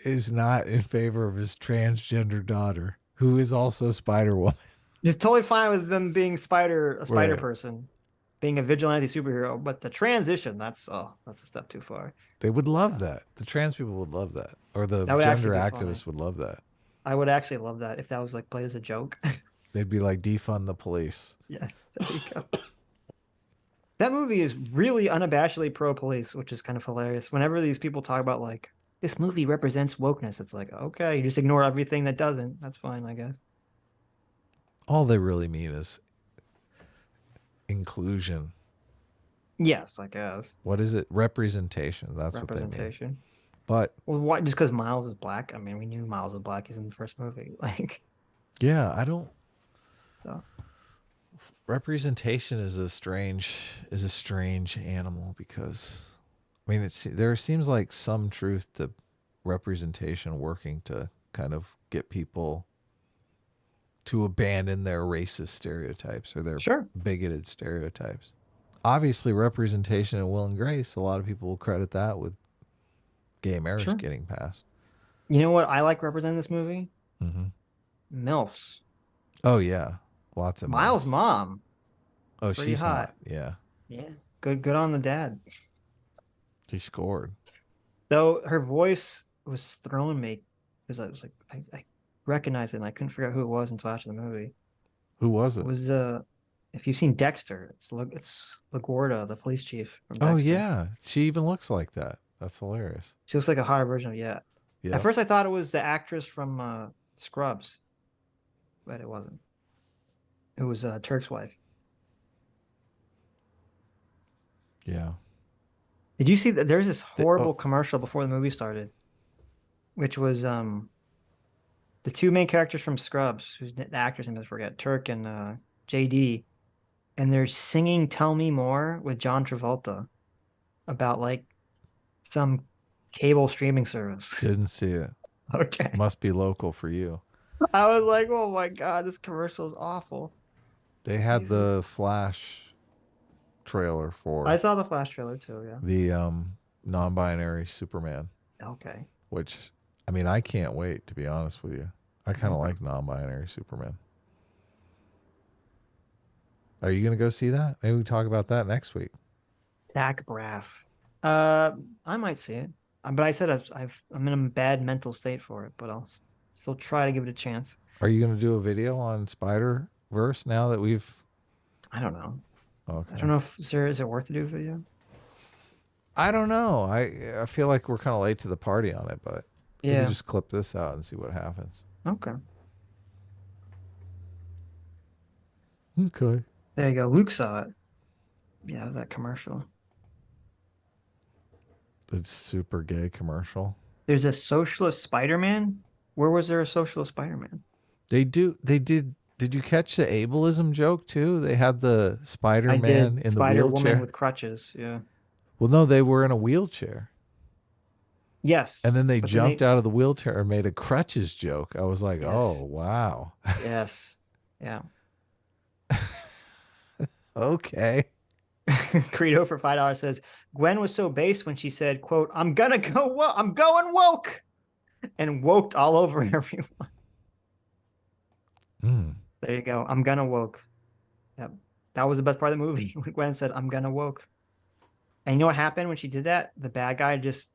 is not in favor of his transgender daughter, who is also Spider-Woman.
He's totally fine with them being a spider person, being a vigilante superhero, but the transition, that's a step too far.
They would love that. The trans people would love that. Or the gender activists would love that.
I would actually love that if that was like played as a joke.
They'd be like, defund the police.
Yes, there you go. That movie is really unabashedly pro-police, which is kind of hilarious. Whenever these people talk about like, this movie represents wokeness, it's like, okay, you just ignore everything that doesn't. That's fine, I guess.
All they really mean is inclusion.
Yes, I guess.
What is it? Representation. That's what they mean. But
why? Just because Miles is black? I mean, we knew Miles was black. He's in the first movie. Like,
yeah, I don't. So. Representation is a strange animal because, I mean, there seems like some truth to representation working to kind of get people to abandon their racist stereotypes or their bigoted stereotypes. Obviously, representation in Will and Grace, a lot of people will credit that with gay marriage getting passed.
You know what I like representing this movie? MILFs.
Oh, yeah. Lots of
Miles' mom.
Oh, she's hot. Yeah.
Yeah. Good on the dad.
She scored.
Though her voice was throwing me because I was like, I recognized it and I couldn't figure out who it was until after the movie.
Who was it?
It was if you've seen Dexter, it's LaGuardia, the police chief from Dexter.
Oh yeah, she even looks like that. That's hilarious.
She looks like a hotter version of Yeah. At first I thought it was the actress from Scrubs, but it wasn't. It was Turk's wife.
Yeah.
Did you see that there's this horrible commercial before the movie started, which was the two main characters from Scrubs, whose the actors' name I forget, Turk and JD, and they're singing "Tell Me More" with John Travolta about like some cable streaming service.
Didn't see it.
Okay.
Must be local for you.
I was like, oh my God, this commercial is awful.
They had the Flash trailer for...
I saw the Flash trailer too, yeah.
The non-binary Superman.
Okay.
Which, I mean, I can't wait, to be honest with you. I kind of like non-binary Superman. Are you going to go see that? Maybe we talk about that next week.
Zach Braff. I might see it. But I said I'm in a bad mental state for it, but I'll still try to give it a chance.
Are you going to do a video on Spider-Verse now that we've...
I don't know.
Okay.
I don't know if is it worth to do a video?
I don't know. I feel like we're kind of late to the party on it, but we can just clip this out and see what happens.
Okay.
Okay.
There you go. Luke saw it. Yeah, that commercial.
The super gay commercial.
There's a socialist Spider-Man. Where was there a socialist Spider-Man?
They did. Did you catch the ableism joke too? They had the
I
Spider-Man
did.
in the
Spider-Woman
wheelchair.
with crutches. Yeah.
Well, no, they were in a wheelchair.
Yes.
And then they
but
jumped out of the wheelchair and made a crutches joke. I was like,
Yes.
oh, wow.
Yes. Yeah.
Okay.
Credo for $5 says Gwen was so base when she said, "quote I'm gonna go woke. I'm going woke," and woked all over everyone. There you go. I'm gonna woke. Yep. That was the best part of the movie when Gwen said, "I'm gonna woke." And you know what happened when she did that? The bad guy just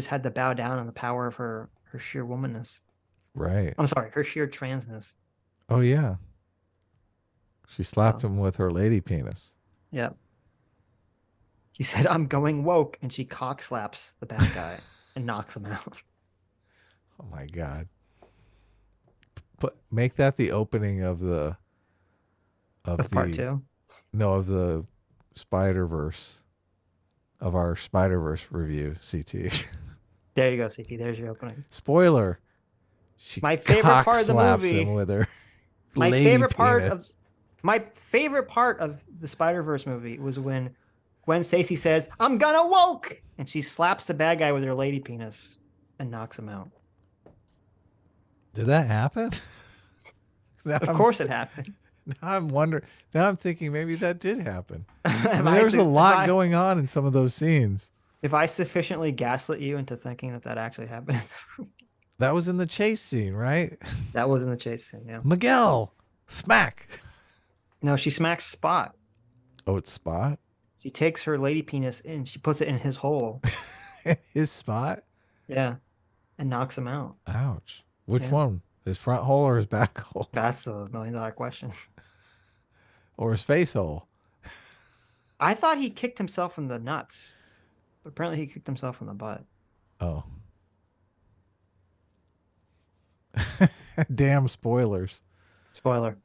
had to bow down on the power of her sheer womanness.
Right.
I'm sorry, her sheer transness.
Oh, yeah. She slapped him with her lady penis.
Yep. He said, "I'm going woke," and she cock slaps the bad guy and knocks him out.
Oh, my God. Make that the opening of the...
Of part 2?
No, of the Spider-Verse. Of our Spider-Verse review, CT.
There you go, CT. There's your opening.
Spoiler. She
My favorite part of the
slaps
movie.
him with her
My
lady
favorite
penis.
part of the Spider-Verse movie was when Gwen Stacy says, "I'm gonna woke," and she slaps the bad guy with her lady penis and knocks him out.
Did that happen?
Of course it happened.
Now I'm wondering. Now I'm thinking maybe that did happen.
If
There's a lot
if
going on in some of those scenes.
If I sufficiently gaslit you into thinking that actually happened,
That was in the chase scene, right?
that was in the chase scene. Yeah.
Miguel, smack.
No, she smacks Spot.
Oh, it's Spot?
She takes her lady penis and she puts it in his hole.
His Spot?
Yeah, and knocks him out.
Ouch. Which
Yeah.
one? His front hole or his back hole?
That's a $1 million question.
Or his face hole?
I thought he kicked himself in the nuts. But apparently he kicked himself in the butt.
Oh. Damn spoilers.
Spoiler.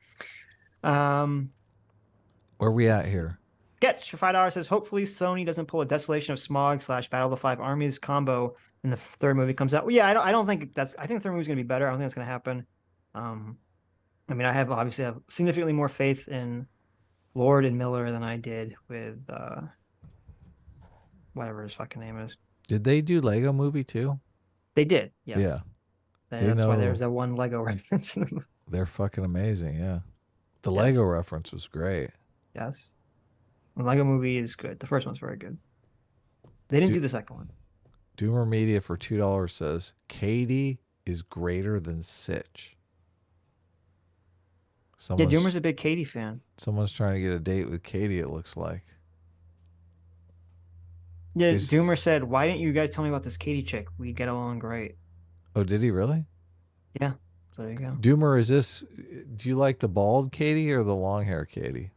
Where we at here?
Sketch for $5 says, hopefully Sony doesn't pull a Desolation of Smog / Battle of the Five Armies combo when the third movie comes out. Well, yeah, I don't think that's. I think the third movie's gonna be better. I don't think that's gonna happen. I mean, I obviously have significantly more faith in Lord and Miller than I did with whatever his fucking name is.
Did they do Lego Movie too?
They did, yeah.
Yeah.
That's why there's that one Lego reference.
They're fucking amazing, yeah. The
Yes.
Lego reference was great.
Yes. The Lego Movie is good. The first one's very good. They didn't do the second one.
Doomer Media for $2 says Katie is greater than Sitch.
Yeah, Doomer's a big Katie fan.
Someone's trying to get a date with Katie, it looks like.
Yeah, Doomer said, "Why didn't you guys tell me about this Katie chick? We'd get along great."
Oh, did he really?
Yeah. So there you go.
Doomer, do you like the bald Katie or the long hair Katie?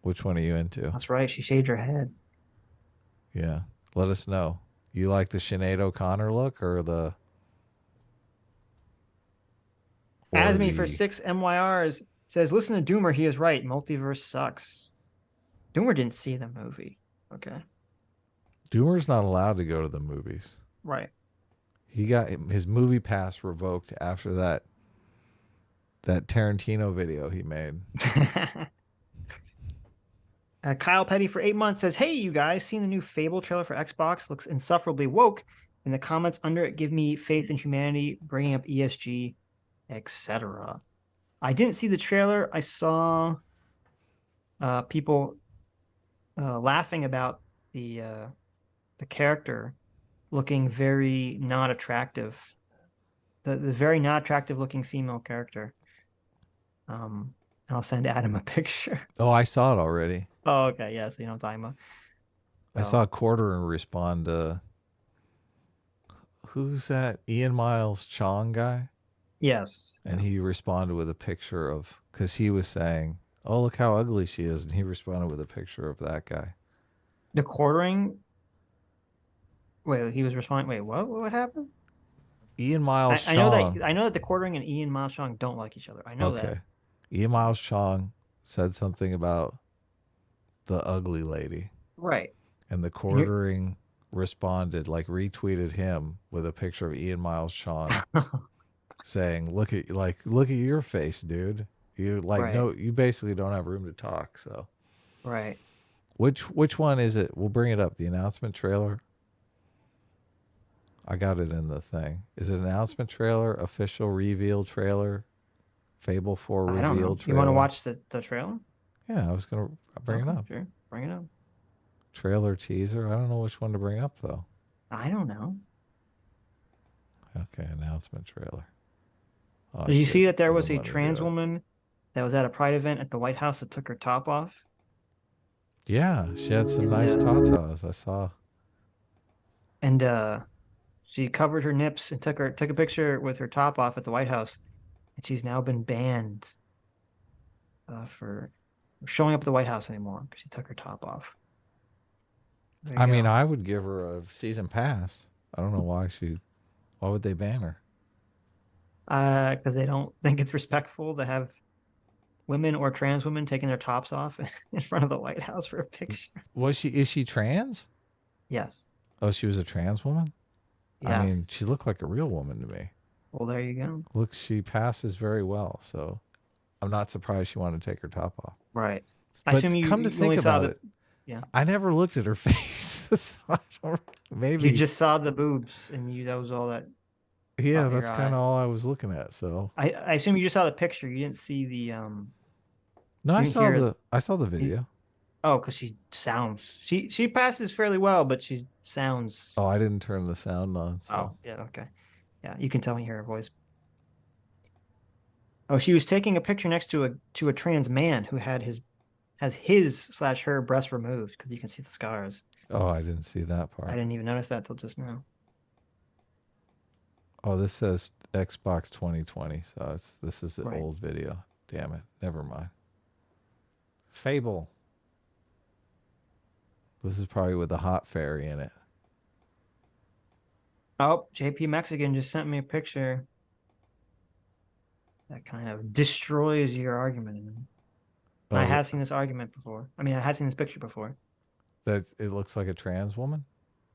Which one are you into?
That's right. She shaved her head.
Yeah. Let us know. You like the Sinead O'Connor look or the...
Asme for 6 MYRs says, listen to Doomer. He is right. Multiverse sucks. Doomer didn't see the movie. Okay.
Doomer's not allowed to go to the movies.
Right.
He got his movie pass revoked after that Tarantino video he made.
Kyle Petty for 8 months says, hey, you guys, seen the new Fable trailer for Xbox? Looks insufferably woke. In the comments under it, give me faith in humanity, bringing up ESG, etc. I didn't see the trailer. I saw people laughing about the character looking very not attractive. The very not attractive looking female character. I'll send Adam a picture.
Oh, I saw it already.
Oh, okay. Yeah, so you know what I'm talking about.
I saw Quarter respond to, who's that? Ian Miles Chong guy?
Yes.
And he responded with a picture of, because he was saying, oh, look how ugly she is. And he responded with a picture of that guy.
The Quartering. Wait, he was responding. Wait, what? What happened?
Ian Miles Chong.
I know that the Quartering and Ian Miles Chong don't like each other. I know that.
Ian Miles Chong said something about the ugly lady.
Right.
And the Quartering responded, like retweeted him with a picture of Ian Miles Sean saying, look at your face, dude. You like,
Right.
no, you basically don't have room to talk. So
Right.
which one is it? We'll bring it up. The announcement trailer. I got it in the thing. Is it announcement trailer, official reveal trailer, Fable 4
I don't know.
reveal trailer?
You want to watch the trailer?
Yeah, I was going to bring it
Okay,
up.
Sure. Bring it up.
Trailer, teaser. I don't know which one to bring up, though.
I don't know.
Okay, announcement trailer. Oh,
Did you
shit.
see that there
It
was a
wouldn't let me
trans
do it.
woman that was at a Pride event at the White House that took her top off?
Yeah, she had some nice
Yeah.
tatas. I saw.
And she covered her nips and took a picture with her top off at the White House, and she's now been banned for showing up at the White House anymore because she took her top off. There you
I mean,
go.
I would give her a season pass. I don't know why would they ban her?
Because they don't think it's respectful to have women or trans women taking their tops off in front of the White House for a picture.
Is she trans?
Yes.
Oh, she was a trans woman?
Yes.
I mean, she looked like a real woman to me.
Well, there you go.
Look, she passes very well, so I'm not surprised she wanted to take her top off.
Right. I
But
assume you
come to
you only
think
saw
about it,
Yeah.
I never looked at her face. So I don't, maybe
You just saw the boobs, and that was all that.
yeah,
caught your
that's kind
eye.
of all I was looking at. So
I assume you just saw the picture. You didn't see the
no,
you hear-
I saw the video.
Oh, because she sounds she passes fairly well, but she sounds.
Oh, I didn't turn the sound on. So.
Oh, yeah, okay, yeah, you can tell when you hear her voice. Oh, she was taking a picture next to a trans man who has his/her breast removed because you can see the scars.
Oh, I didn't see that part.
I didn't even notice that till just now.
Oh, this says Xbox 2020, so this is the
Right.
old video. Damn it. Never mind. Fable. This is probably with the hot fairy in it.
Oh, JP Mexican just sent me a picture that kind of destroys your argument.
Oh,
I have seen this argument before. I mean, I have seen this picture before.
that it looks like a trans woman?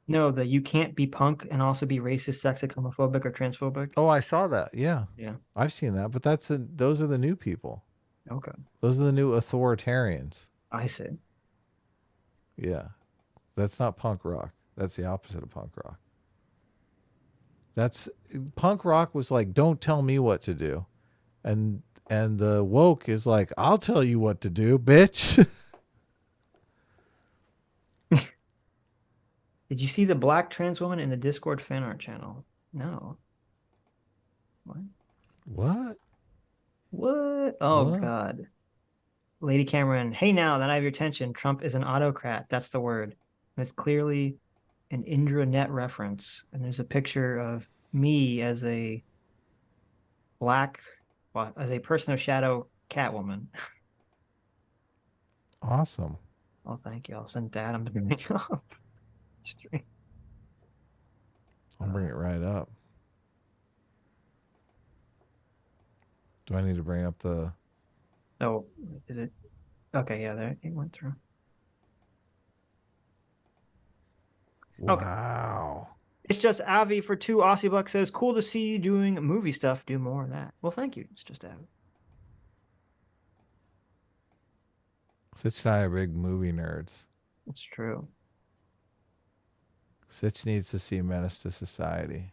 No, the you can't be punk and also be racist, sexist, homophobic, or transphobic.
Oh, I saw that. Yeah.
Yeah.
I've seen that, but those are the new people.
Okay.
Those are the new authoritarians.
I see.
Yeah. That's not punk rock. That's the opposite of punk rock. Punk rock was like, don't tell me what to do. And the woke is like, I'll tell you what to do, bitch.
Did you see the black trans woman in the Discord fan art channel? No. What?
What?
What? Oh,
What?
God. Lady Cameron, hey now that I have your attention, Trump is an autocrat. That's the word. And it's clearly an intranet reference. And there's a picture of me as a as a person of shadow Catwoman.
Awesome.
Oh, thank you. I'll send that. I'm bringing it up. Stream.
I'll bring it right up. Do I need to bring up the...
Oh, did it? Okay, yeah, there it went through. Okay.
Wow.
It's just Avi for 2 Aussie bucks says, cool to see you doing movie stuff. Do more of that. Well, thank you. It's just Avi.
Sitch and I are big movie nerds.
It's true.
Sitch needs to see Menace to Society.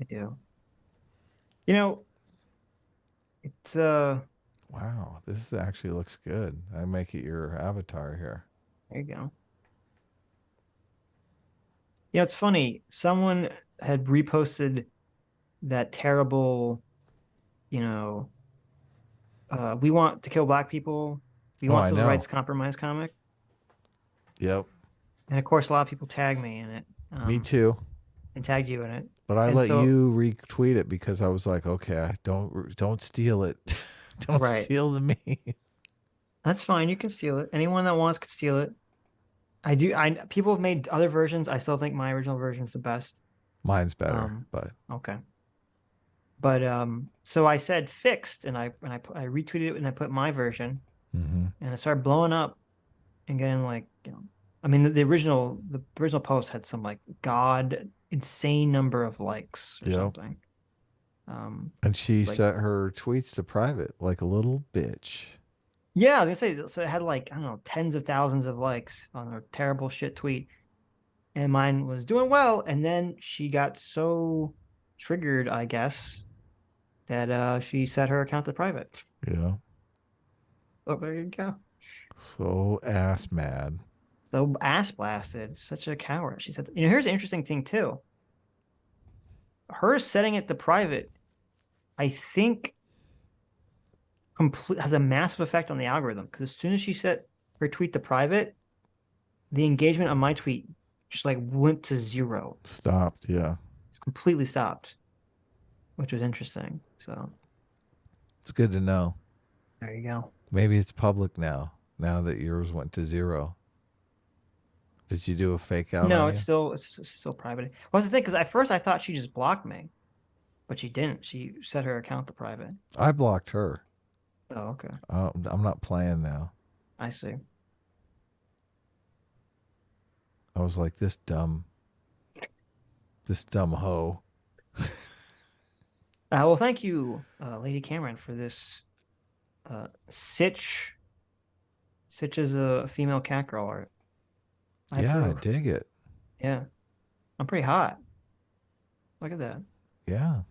I do. You know, it's
Wow, this actually looks good. I make it your avatar here.
there you go. You know, it's funny. Someone had reposted that terrible, we want to kill black people. We want
I
civil
know.
rights compromise comic.
Yep.
And of course, a lot of people tag me in it.
Me too.
And tagged you in it.
But I
And
let
so-
you retweet it because I was like, okay, don't steal it. Don't
Right.
steal the meme.
That's fine. You can steal it. Anyone that wants could steal it. People have made other versions. I still think my original version is the best.
Mine's better, but
Okay. But so I said fixed, and I retweeted it, and I put my version,
mm-hmm.
and it started blowing up, and getting like I mean, the original post had some like insane number of likes or
Yep.
something.
And she
like-
set her tweets to private like a little bitch.
Yeah, I was gonna say, so it had like, I don't know, tens of thousands of likes on her terrible shit tweet. And mine was doing well. And then she got so triggered, I guess, that she set her account to private.
Yeah.
Oh, there you go.
So ass mad.
So ass blasted. Such a coward. She said, here's an interesting thing too. Her setting it to private, I think, has a massive effect on the algorithm. Because as soon as she set her tweet to private, the engagement on my tweet just like went to 0.
Stopped. Yeah.
Completely stopped, which was interesting. So
It's good to know.
there you go.
Maybe it's public now that yours went to 0. Did you do a fake out?
No,
on
it's
you?
still private. What's the thing? Because at first I thought she just blocked me, but she didn't. She set her account to private.
I blocked her.
Oh, okay.
I'm not playing now.
I see.
I was like, this dumb hoe.
Well, thank you, Lady Cameron, for this. Sitch. Sitch is a female cat girl art. I
I
approve.
dig it.
Yeah, I'm pretty hot. Look at that.
Yeah.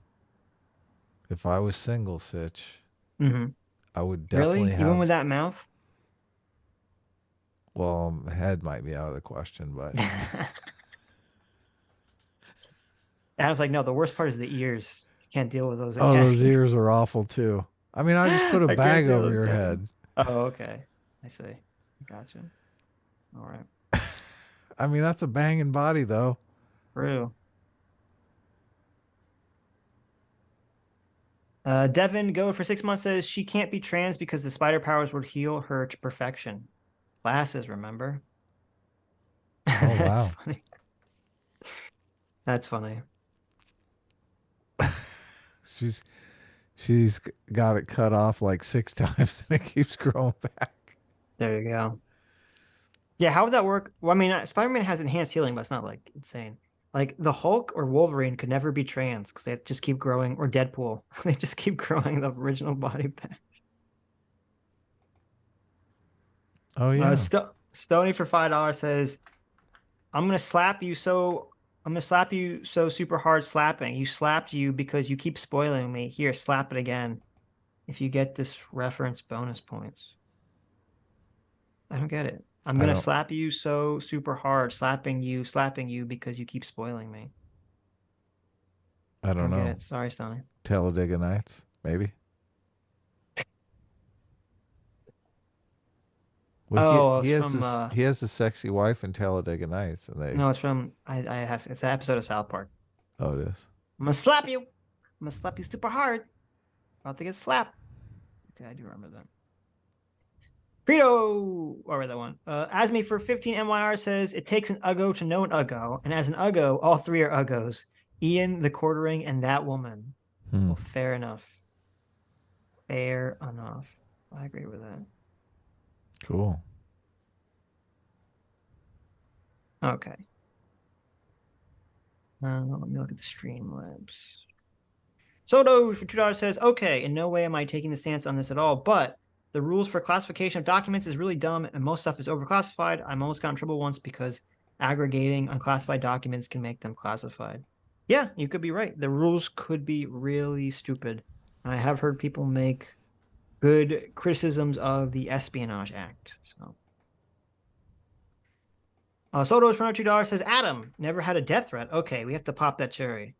If I was single, Sitch,
Mm-hmm.
I would definitely
Really?
have.
Even with that mouth?
Well, head might be out of the question, but
I was like, no, the worst part is the ears. You can't deal with those.
oh, those ears are awful too. I mean, I just put a
I can't
bag
deal
over
with
your
that.
head.
Oh, okay. I see. Gotcha. All right.
I mean, that's a banging body, though.
True. Devin, go for 6 months, says she can't be trans because the spider powers would heal her to perfection. Glasses, remember?
Oh,
That's
wow.
funny. That's funny.
She's got it cut off like 6 times and it keeps growing back.
There you go. Yeah, how would that work? Well, I mean, Spider-Man has enhanced healing, but it's not like insane. Like the Hulk or Wolverine could never be trans because they just keep growing, or Deadpool. They just keep growing the original body back.
Oh, yeah.
Stony for $5 says, I'm gonna slap you so super hard slapping. You slapped you because you keep spoiling me. Here, slap it again. If you get this reference, bonus points. I don't get it. I'm gonna slap you so super hard, slapping you because you keep spoiling me.
I don't know.
Get it. Sorry, Stony.
Talladega Nights, maybe. Well, he has a sexy wife in Talladega Nights, and they.
No, it's from it's an episode of South Park.
Oh, it is.
I'm gonna slap you. I'm gonna slap you super hard. About to get slapped. Okay, I do remember that. Frito, or read that one. Asmi for 15 MYR says it takes an Uggo to know an Uggo, and as an Uggo, all 3 are Uggos. Ian, the quartering, and that woman. Well, fair enough. Fair enough. I agree with that.
Cool.
Okay. Let me look at the Streamlabs. Sodo for $2 says, okay, in no way am I taking the stance on this at all, but the rules for classification of documents is really dumb and most stuff is overclassified. I'm almost got in trouble once because aggregating unclassified documents can make them classified. Yeah, you could be right. The rules could be really stupid. I have heard people make good criticisms of the Espionage Act. So, Soto's for $2 says, Adam, never had a death threat. Okay, we have to pop that cherry.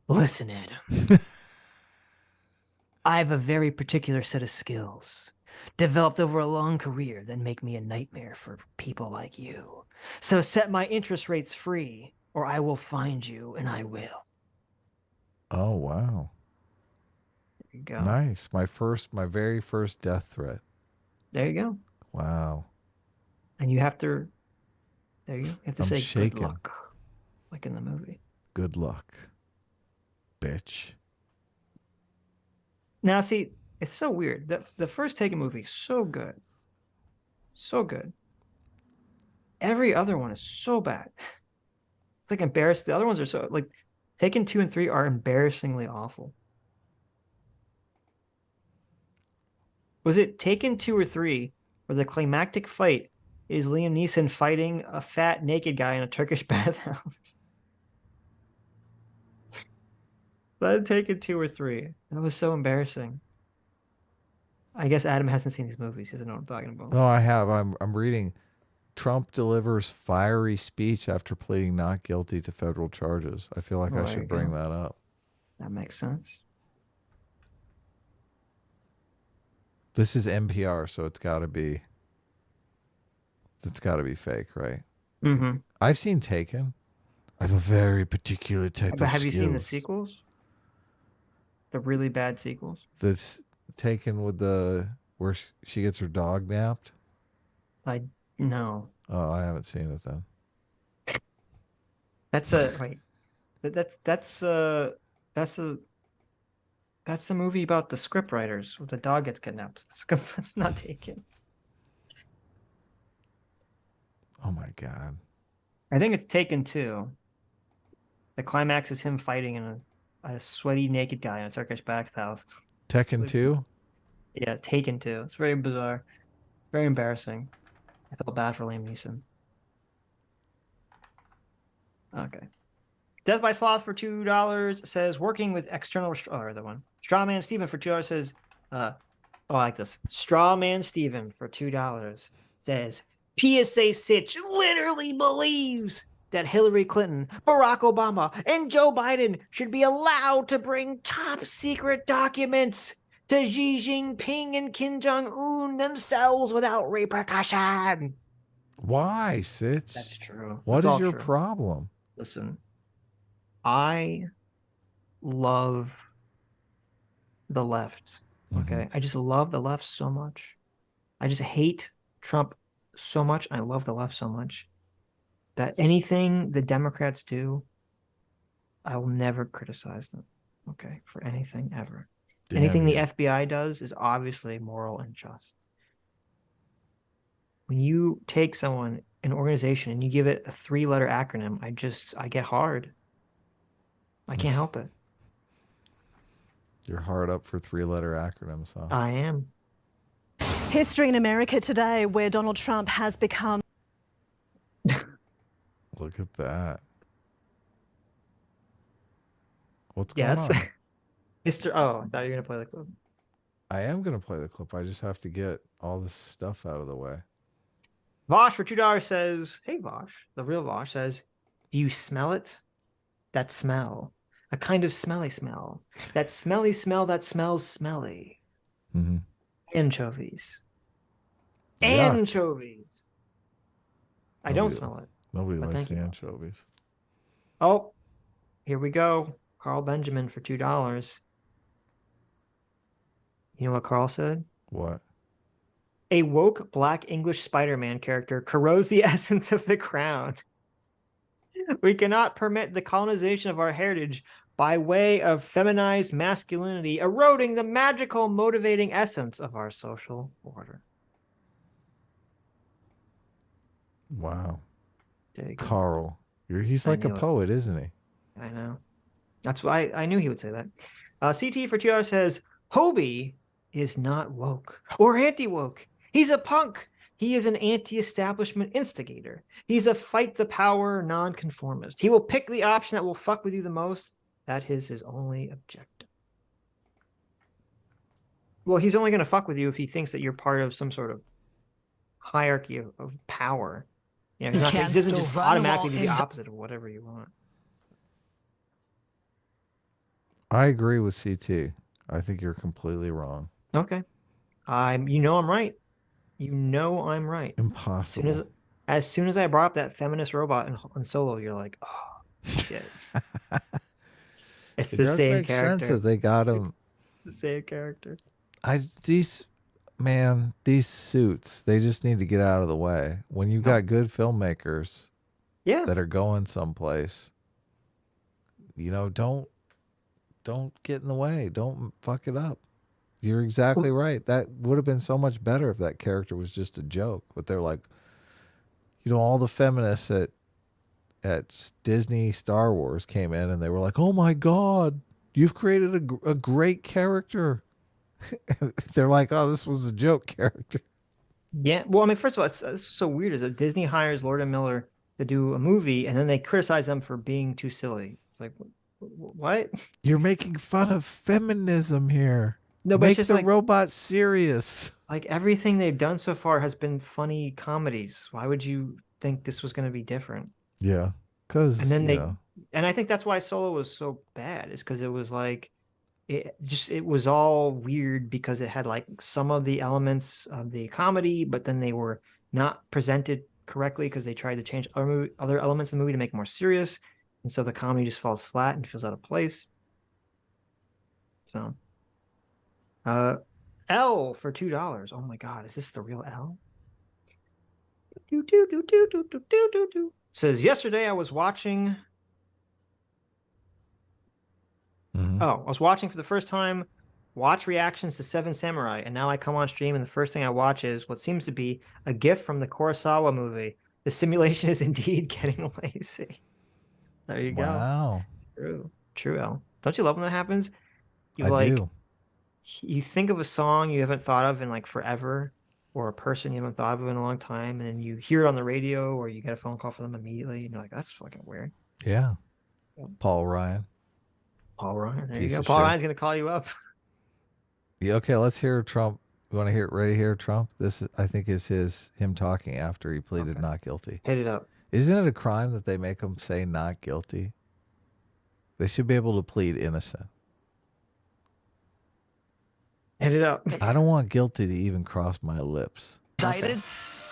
Listen, Adam. I have a very particular set of skills developed over a long career that make me a nightmare for people like you. So set my interest rates free, or I will find you, and I will.
Oh, wow.
There you go.
Nice. My very first death threat.
There you go.
Wow.
And you have to, there you go. You have to
I'm
say
shaking.
good luck, like in the movie.
Good luck, bitch.
Now, see, it's so weird. The first Taken movie is so good. So good. every other one is so bad. It's like embarrassing. The other ones are so like Taken 2 and 3 are embarrassingly awful. Was it Taken 2 or 3 where the climactic fight is Liam Neeson fighting a fat naked guy in a Turkish bathhouse? That Taken 2 or 3. That was so embarrassing. I guess Adam hasn't seen these movies. He doesn't know what I'm talking about.
No, I have. I'm reading. Trump delivers fiery speech after pleading not guilty to federal charges. I feel like
Well,
I
there you
should bring
go.
that up.
That makes sense.
This is NPR, so it's got to be fake, right?
Mm-hmm.
I've seen Taken. I have a very particular type
But
of
have you seen the
skills.
sequels? The really bad sequels?
That's Taken with the where she gets her dog napped.
No.
Oh, I haven't seen it then.
That's a wait. That's the movie about the script writers where the dog gets kidnapped. That's not Taken.
Oh my god.
I think it's Taken 2. The climax is him fighting in a sweaty naked guy in a Turkish bathhouse.
Tekken 2?
Yeah, Taken 2. It's very bizarre. Very embarrassing. I felt bad for Liam Neeson. Okay. Death by Sloth for $2 says working with external or the one. Strawman Steven for $2 says I like this. Strawman Steven for $2 says PSA Sitch literally believes that Hillary Clinton, Barack Obama, and Joe Biden should be allowed to bring top secret documents to Xi Jinping and Kim Jong-un themselves without repercussion.
Why, Sitch?
That's true.
What
That's
is
all
your
true.
problem?
Listen, I love the left. Okay. I just love the left so much. I just hate Trump so much. I love the left so much that anything the Democrats do, I will never criticize them. Okay. For anything ever.
Damn
Anything
you.
the FBI does is obviously moral and just. When you take someone, an organization, and you give it a 3-letter acronym, I get hard. I can't help it.
You're hard up for 3-letter acronyms, huh?
I am.
History in America today, where Donald Trump has become.
Look at that. What's
Yes.
going on?
Mr. Oh, I thought you were going to play the clip.
I am going to play the clip. I just have to get all this stuff out of the way.
Vosh for $2 says, hey, Vosh, the real Vosh says, do you smell it? That smell. A kind of smelly smell. That smelly smell that smells smelly.
Mm-hmm.
Anchovies.
Yuck.
Anchovies. I don't
Nobody-
smell it.
Nobody
But
likes
thank
the
you.
anchovies.
Oh, here we go. Carl Benjamin for $2. You know what Carl said?
What?
A woke black English Spider-Man character corrodes the essence of the crown. We cannot permit the colonization of our heritage by way of feminized masculinity, eroding the magical motivating essence of our social order.
Wow.
There you go.
Carl. He's
I
like a
knew it.
poet, isn't he?
I know. That's why I knew he would say that. CT for $2 says, Hobie is not woke or anti-woke. He's a punk. He is an anti-establishment instigator. He's a fight the power nonconformist. He will pick the option that will fuck with you the most. That is his only objective. Well, he's only going to fuck with you if he thinks that you're part of some sort of hierarchy of power. You know, he doesn't just automatically do the opposite of whatever you want.
I agree with CT. I think you're completely wrong.
Okay. You know I'm right. You know I'm right.
Impossible.
As soon as I brought up that feminist robot in Solo, you're like, oh, shit. It's
It
the
does
same
make
character.
sense that they got him.
The same character.
These suits, they just need to get out of the way. When you've got good filmmakers
Yeah.
that are going someplace, you know, don't get in the way. Don't fuck it up. You're exactly right. That would have been so much better if that character was just a joke. But they're like, you know, all the feminists at Disney Star Wars came in and they were like, "Oh my God, you've created a great character." They're like, "Oh, this was a joke character."
Yeah. Well, I mean, first of all, it's so weird is that Disney hires Lord and Miller to do a movie, and then they criticize them for being too silly. It's like, what?
You're making fun of feminism here.
No, but
Make
it's just
the
like
robot serious.
like everything they've done so far has been funny comedies. Why would you think this was going to be different?
Yeah, because
And then and I think that's why Solo was so bad, is because it was like it was all weird because it had like some of the elements of the comedy, but then they were not presented correctly because they tried to change other elements of the movie to make it more serious, and so the comedy just falls flat and feels out of place. So, L for $2. Oh my God, is this the real L? Says, yesterday I was watching. Oh, I was watching for the first time, watch reactions to Seven Samurai, and now I come on stream and the first thing I watch is what seems to be a GIF from the Kurosawa movie. The simulation is indeed getting lazy. There you go.
Wow.
True, L. Don't you love when that happens? You
I do.
You think of a song you haven't thought of in like forever, or a person you haven't thought of in a long time, and then you hear it on the radio or you get a phone call from them immediately, and you're like, that's fucking weird.
Yeah. Paul Ryan.
Paul Ryan. There
Piece
you go.
of
Paul
shit.
Ryan's gonna call you up.
Yeah, okay, let's hear Trump. You want to hear ready to hear Trump? This I think is him talking after he pleaded not guilty.
Hit it up.
Isn't it a crime that they make him say not guilty? They should be able to plead innocent.
Hit it up.
I don't want guilty to even cross my lips.
Indicted,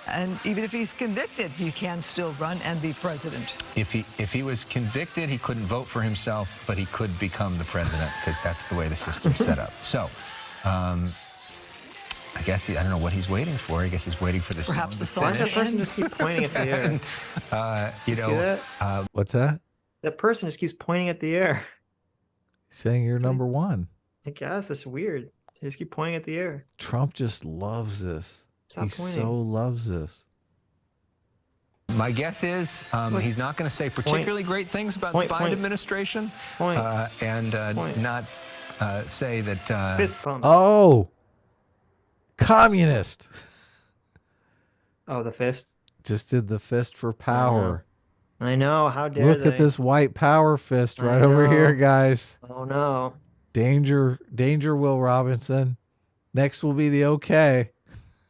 and even if he's convicted, he can still run and be president.
If he was convicted, he couldn't vote for himself, but he could become the president because that's the way the system's set up. So, I guess I don't know what he's waiting for. I guess he's waiting for the
Perhaps the
Why
song.
does that person just keep pointing at the air?
you
See
know,
that?
What's that?
That person just keeps pointing at the air.
Saying you're number one.
I guess that's weird. They just keep pointing at the air.
Trump just loves this.
Stop
He
pointing.
so loves this.
my guess is he's not going to say particularly great things about the Biden administration, and not say that.
Fist pump.
Oh, communist.
Oh, the fist.
Just did the fist for power.
I know. How dare
Look at this white power fist right over here, guys.
Oh no.
Danger, Will Robinson. Next will be the okay.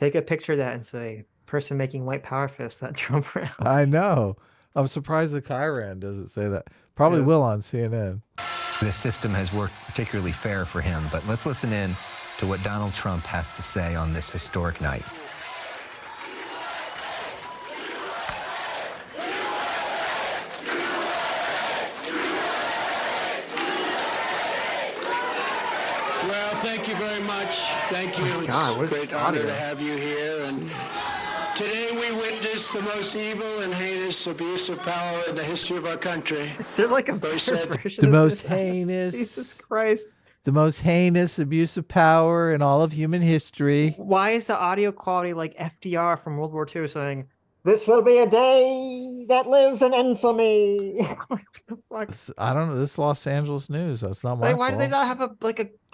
Take a picture of that and say, person making white power fist that Trump round.
I know. I'm surprised the Chieiry doesn't say that. Probably will on CNN.
This system has worked particularly fair for him, but let's listen in to what Donald Trump has to say on this historic night.
Thank you very much. Thank you.
God,
it's a great honor to have you here. And today we witness the most evil and heinous abuse of power in the history of our country.
They're like a version
The
of
most
this.
heinous.
Jesus Christ.
The most heinous abuse of power in all of human history.
Why is the audio quality like FDR from World War II saying, "This will be a day that lives in infamy"? What the fuck?
I don't know. This is Los Angeles news. That's not my
Like, why do
fault.
they not have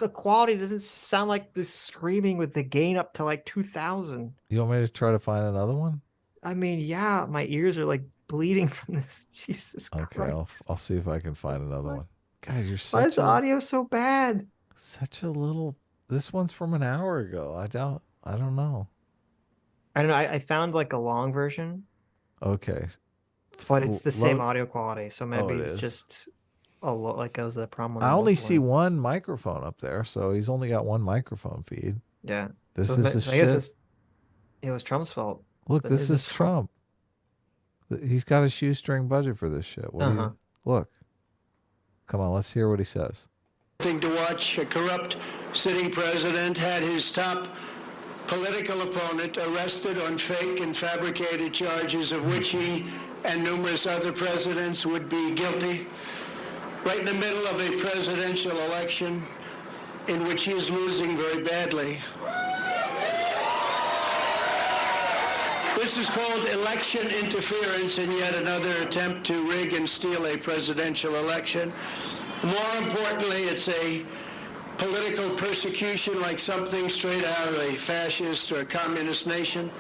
a quality that doesn't sound like this screaming with the gain up to like 2000?
You want me to try to find another one?
I mean, yeah, my ears are like bleeding from this. Jesus
Okay,
Christ.
I'll see if I can find another one. Guys, you're
Why is
such
the
a,
audio so bad?
such a little. This one's from an hour ago. I don't know.
I don't know. I found like a long version,
Okay.
but it's the same
Load-
audio quality. So maybe
it
it's
is.
just like it was a problem.
I only see one microphone up there, so he's only got one microphone feed.
Yeah.
This
So
is the
I guess
shit.
it was Trump's fault.
Look,
Th-
this
is
is
this
Trump. He's got a shoestring budget for this shit. What do you, look. Come on, let's hear what he says.
Thing to watch. A corrupt sitting president had his top political opponent arrested on fake and fabricated charges of which he and numerous other presidents would be guilty. Right in the middle of a presidential election in which he is losing very badly. This This is called election interference and yet another attempt to rig and steal a presidential election. More importantly, it's a political persecution like something straight out of a fascist or a communist nation.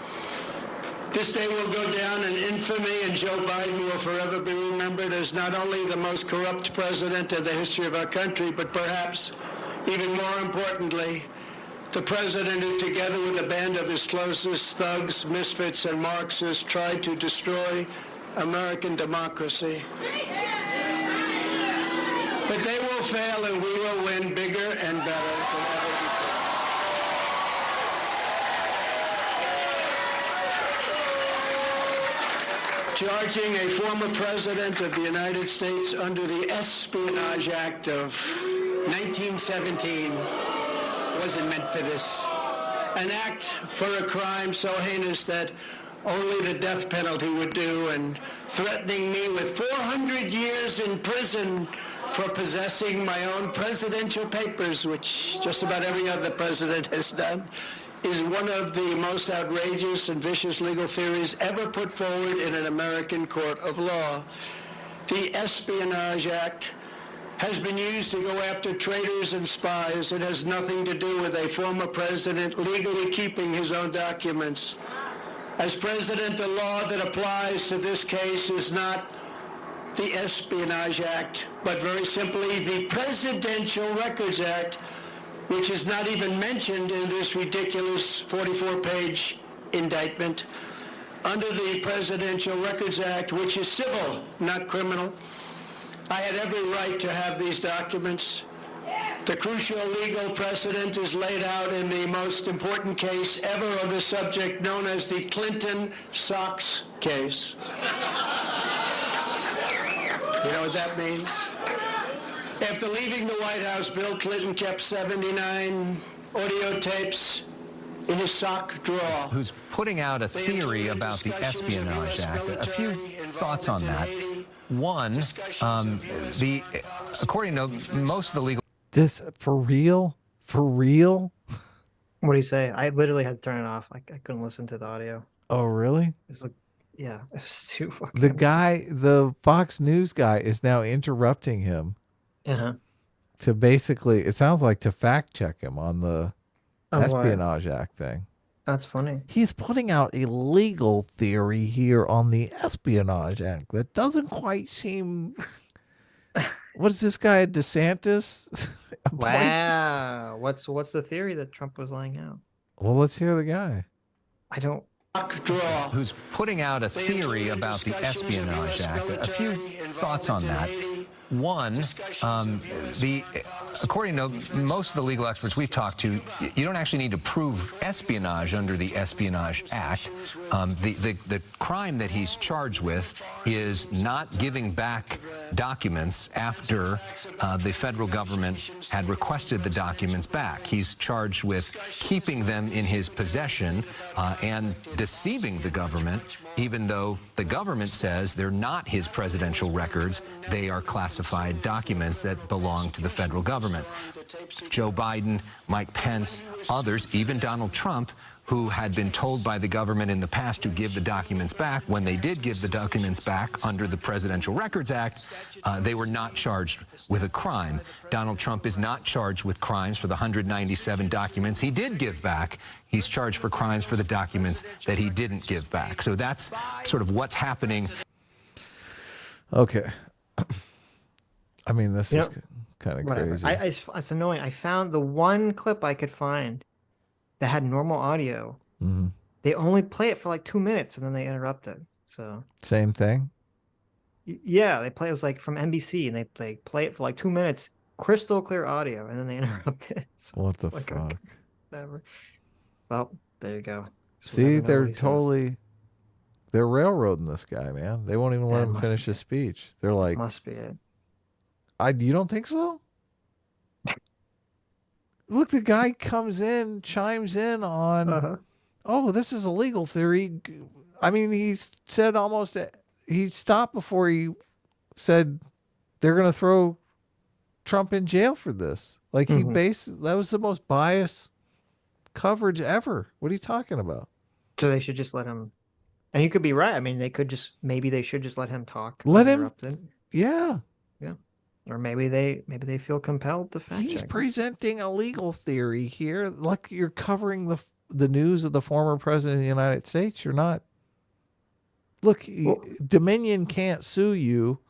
This day will go down in infamy, and Joe Biden will forever be remembered as not only the most corrupt president in the history of our country, but perhaps even more importantly, the president who, together with a band of his closest thugs, misfits, and Marxists, tried to destroy American democracy. But they will fail, and we will win bigger and better than ever before. Charging a former president of the United States under the Espionage Act of 1917 wasn't meant for this. An act for a crime so heinous that only the death penalty would do, and threatening me with 400 years in prison for possessing my own presidential papers, which just about every other president has done, is one of the most outrageous and vicious legal theories ever put forward in an American court of law. The Espionage Act has been used to go after traitors and spies. It has nothing to do with a former president legally keeping his own documents. As president, the law that applies to this case is not the Espionage Act, but very simply the Presidential Records Act, which is not even mentioned in this ridiculous 44-page indictment. Under the Presidential Records Act, which is civil, not criminal, I had every right to have these documents. The crucial legal precedent is laid out in the most important case ever on the subject, known as the Clinton Socks case. You know what that means? After leaving the White House, Bill Clinton kept 79 audio tapes in his sock drawer.
Who's putting out a theory about the Espionage Act. A few thoughts on that. One, according to most of the legal...
This, for real? For real?
What do you say? I literally had to turn it off. I couldn't listen to the audio.
Oh, really?
It was like, yeah, it was too fucking...
The guy, the Fox News guy is now interrupting him to basically, it sounds like to fact check him on the Espionage Act thing.
That's funny.
He's putting out a legal theory here on the Espionage Act that doesn't quite seem... What is this guy, DeSantis?
Wow. What's the theory that Trump was laying out?
Well, let's hear the guy.
I don't...
Who's putting out a theory about the Espionage Act. A few thoughts on that. One, according to most of the legal experts we've talked to, you don't actually need to prove espionage under the Espionage Act. The crime that he's charged with is not giving back documents after the federal government had requested the documents back. He's charged with keeping them in his possession and deceiving the government, even though the government says they're not his presidential records. They are classified documents that belong to the federal government. Joe Biden, Mike Pence, others, even Donald Trump, who had been told by the government in the past to give the documents back, when they did give the documents back under the Presidential Records Act, they were not charged with a crime. Donald Trump is not charged with crimes for the 197 documents he did give back. He's charged for crimes for the documents that he didn't give back. So that's sort of what's happening.
Okay. I mean, this is kind of crazy.
It's annoying. I found the one clip I could find that had normal audio. They only play it for like 2 minutes and then they interrupt it. So
same thing.
Yeah, they play. It was like from NBC, and they play it for like 2 minutes, crystal clear audio, and then they interrupt it. So
what the
like,
fuck?
okay, whatever. Well, there you go. So
see, they're they're railroading this guy, man. They won't even let him finish his speech. They're like,
must be it.
You don't think so? Look, the guy comes in, chimes in on, oh, this is a legal theory. I mean, he said he stopped before he said they're going to throw Trump in jail for this. Like, that was the most biased coverage ever. What are you talking about?
So they should just let him And you could be right. I mean, maybe they should just let him talk.
Let him.
uninterrupted.
Yeah.
Yeah. Or maybe they feel compelled to fact
He's
check.
presenting a legal theory here. Like you're covering the news of the former president of the United States. You're not. Look, Dominion can't sue you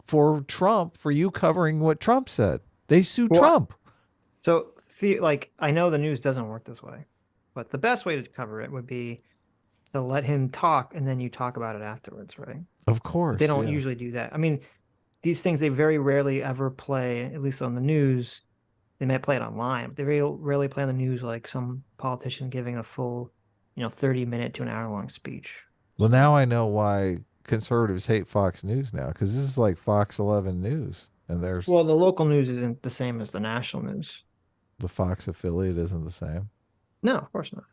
for Trump for you covering what Trump said. They sue Trump.
So, I know the news doesn't work this way, but the best way to cover it would be to let him talk and then you talk about it afterwards, right?
Of course.
They don't usually do that. I mean, these things they very rarely ever play, at least on the news. They might play it online, but they very rarely play on the news like some politician giving a full, 30-minute to an hour-long speech.
Well, now I know why conservatives hate Fox News now, because this is like Fox 11 News, and there's
the local news isn't the same as the national news.
The Fox affiliate isn't the same.
No, of course not.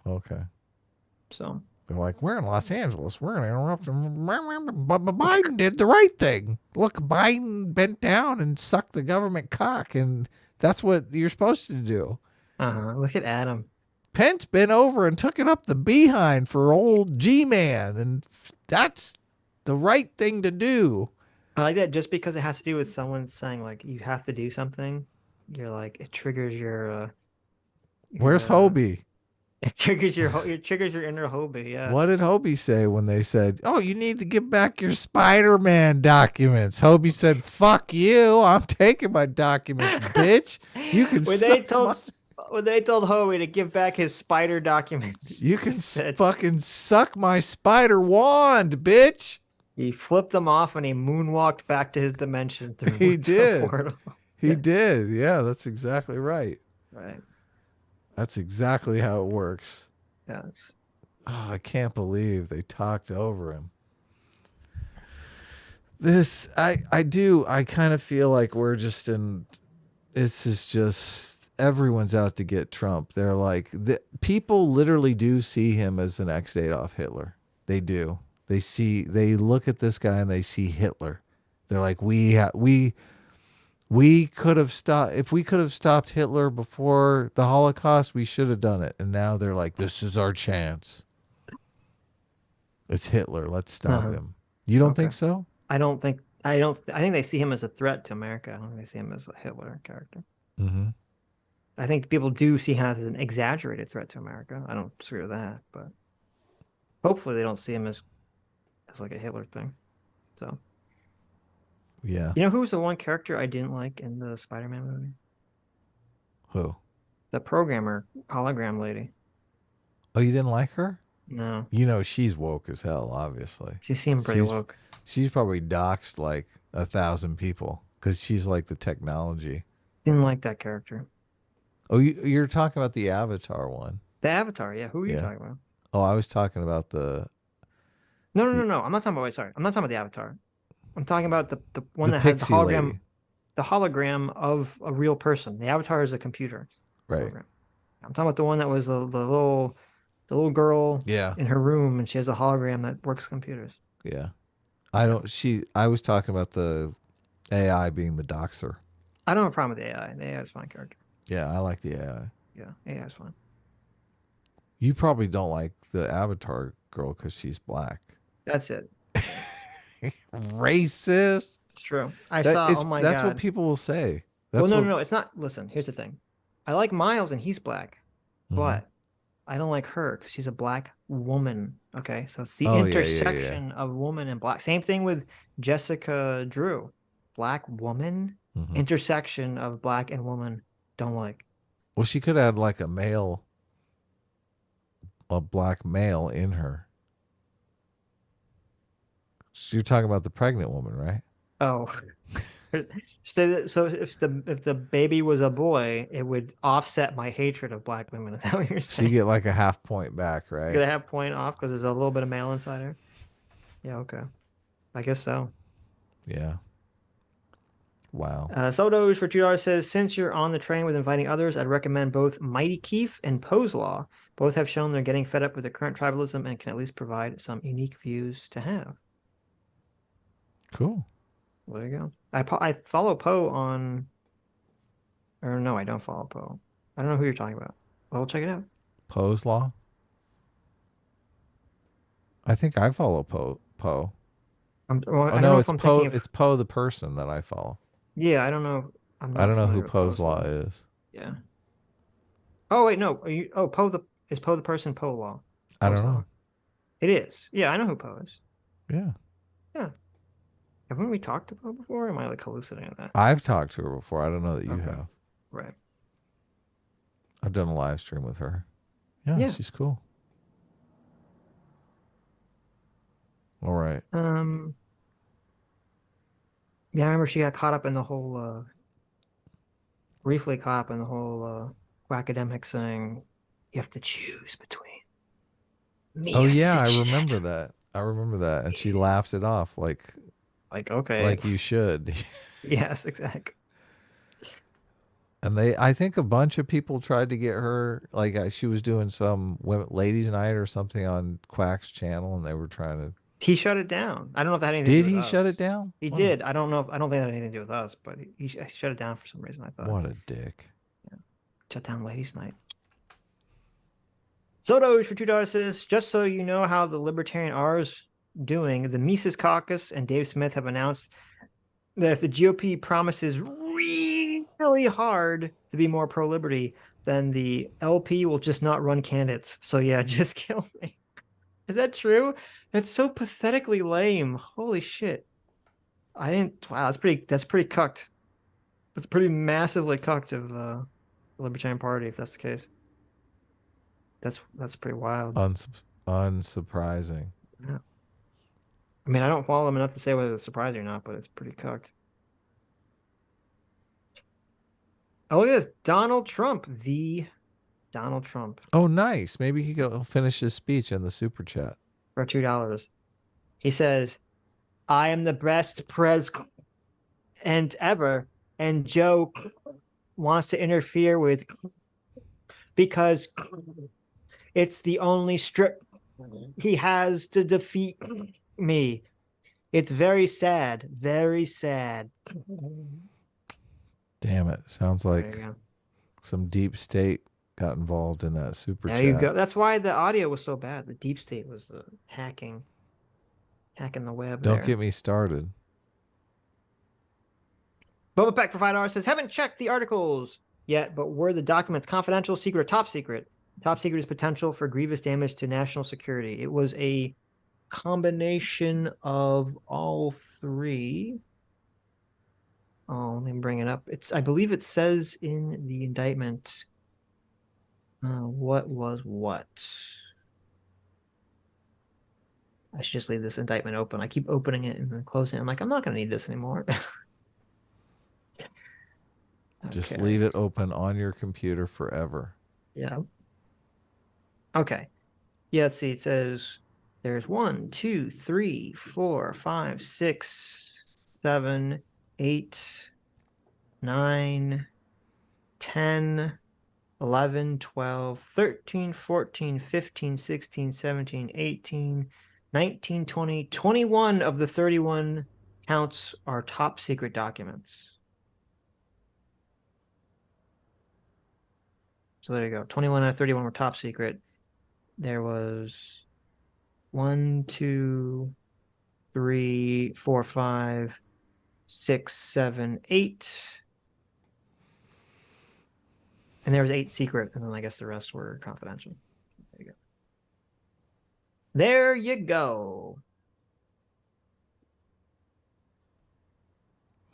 Okay.
So
they're like, we're in Los Angeles. We're going to interrupt them. But Biden did the right thing. Look, Biden bent down and sucked the government cock, and that's what you're supposed to do.
Look at Adam.
Pence bent over and took it up the behind for old G-Man, and that's the right thing to do.
I like that just because it has to do with someone saying, like, you have to do something. You're like, it triggers your
Where's HOBIE?
It triggers your inner HOBIE, yeah.
What did HOBIE say when they said, "Oh, you need to give back your Spider-Man documents"? HOBIE said, "Fuck you! I'm taking my documents, bitch. You can."
When they told HOBIE to give back his spider documents,
you can fucking suck my spider wand, bitch.
He flipped them off and he moonwalked back to his dimension through.
He did. He did. Yeah, that's exactly right.
Right.
That's exactly how it works.
Yes.
Oh, I can't believe they talked over him. I kind of feel like we're just in, this is just, everyone's out to get Trump. They're like, people literally do see him as an ex-Adolf Hitler. They do. They look at this guy and they see Hitler. They're like, we could have stopped, if we could have stopped Hitler before the Holocaust, we should have done it. And now they're like, this is our chance. It's Hitler. Let's stop him. You don't think so?
I think they see him as a threat to America. I don't think they see him as a Hitler character.
Mm-hmm.
I think people do see him as an exaggerated threat to America. I don't disagree with that, but hopefully they don't see him as like a Hitler thing. So.
Yeah.
You know who was the one character I didn't like in the Spider-Man movie?
Who?
The programmer, hologram lady.
Oh, you didn't like her?
No.
You know, she's woke as hell, obviously.
She seemed pretty woke.
She's probably doxed like 1,000 people because she's like the technology.
Didn't like that character.
Oh, you're talking about the Avatar one.
The Avatar, yeah. Who are you talking about?
Oh, I was talking about the...
No. I'm not talking about, sorry. I'm not talking about the Avatar. I'm talking about the one that had the hologram of a real person. The Avatar is a computer.
Right.
Hologram. I'm talking about the one that was the little girl in her room, and she has a hologram that works computers.
Yeah. I was talking about the AI being the doxer.
I don't have a problem with the AI. The AI is a fine character.
Yeah, I like the AI.
Yeah, AI is fine.
You probably don't like the Avatar girl because she's black.
That's it.
Racist.
It's true. Oh my God.
That's what people will say.
No. It's not. Listen, here's the thing. I like Miles and he's black, but I don't like her because she's a black woman. Okay, so it's the intersection of woman and black. Same thing with Jessica Drew, black woman, intersection of black and woman. Don't like.
Well, she could add like a black male in her. So you're talking about the pregnant woman, right?
Oh. So if the baby was a boy, it would offset my hatred of black women. Is that what you're saying?
So you get like a half point back, right?
You get a half point off because there's a little bit of male inside her. Yeah, okay. I guess so.
Yeah. Wow.
Sodos for $2 says, since you're on the train with inviting others, I'd recommend both Mighty Keef and Poe's Law. Both have shown they're getting fed up with the current tribalism and can at least provide some unique views to have.
Cool.
There you go. I follow Poe on... Or no, I don't follow Poe. I don't know who you're talking about. Well, we'll check it out.
Poe's Law? I think I follow Poe.
Well,
Oh
I don't
no,
know
it's
if I'm
Poe.
thinking of,
It's Poe the person that I follow.
yeah, I don't know. I'm
I
not
don't know who
familiar with
Poe's law is.
Yeah. Oh wait, no. Poe is Poe the person Poe law?
I don't
Poe's law.
know.
It is. Yeah, I know who Poe is.
Yeah,
Yeah. Haven't we talked to Poe before? Or am I like hallucinating that?
I've talked to her before. I don't know that you
Okay.
have.
Right.
I've done a live stream with her. Yeah,
Yeah.
she's cool. All right.
Yeah, I remember she got caught up in the whole briefly caught up in the whole academic saying you have to choose between me
Oh
or
yeah, I
Sitch.
remember that. I remember that, and she laughed it off like
okay.
like you should.
Yes, exactly.
And I think a bunch of people tried to get her, like she was doing some ladies' night or something on Quack's channel, and they were trying to.
He shut it down. I don't know if that had anything
Did
to do
he
with
shut
us.
it down?
He
What
did. I don't know. I don't think that had anything to do with us, but he shut it down for some reason. I thought.
What a dick.
Shut down ladies' night. Sodos for $2 says, just so you know how the Libertarian are doing, the Mises Caucus and Dave Smith have announced that if the GOP promises really hard to be more pro-liberty, then the LP will just not run candidates. So yeah, just kill me. Is that true? That's so pathetically lame. Holy shit. I didn't. Wow, that's pretty cucked. That's pretty massively cucked of the Libertarian Party, if that's the case. That's pretty wild.
Unsurprising.
Yeah. I mean, I don't follow them enough to say whether it's surprising or not, but it's pretty cucked. Oh, look at this. Donald Trump. The Donald Trump.
Oh, nice. Maybe he'll finish his speech in the super chat.
For $2. He says, I am the best president ever, and Joe wants to interfere with because it's the only strip he has to defeat me. It's very sad. Very sad.
Damn it. Sounds like some deep state got involved in that super chat.
There you go. That's why the audio was so bad. The deep state was hacking the web.
Don't get me started.
Boba Peck for $5 says, haven't checked the articles yet, but were the documents confidential, secret, or top secret? Top secret is potential for grievous damage to national security. It was a combination of all three. Oh, let me bring it up. I believe it says in the indictment what was what. I should just leave this indictment open. I keep opening it and then closing it. I'm like, I'm not going to need this anymore.
Just leave it open on your computer forever.
Yeah. Okay. Yeah, let's see. It says there's 1, 2, 3, 4, 5, 6, 7, 8, 9, 10, 11, 12, 13, 14, 15, 16, 17, 18, 19, 20, 21 of the 31 counts are top secret documents. So there you go. 21 out of 31 were top secret. There was 1, 2, 3, 4, 5, 6, 7, 8. And there was 8 secret, and then I guess the rest were confidential. There you go. There you go.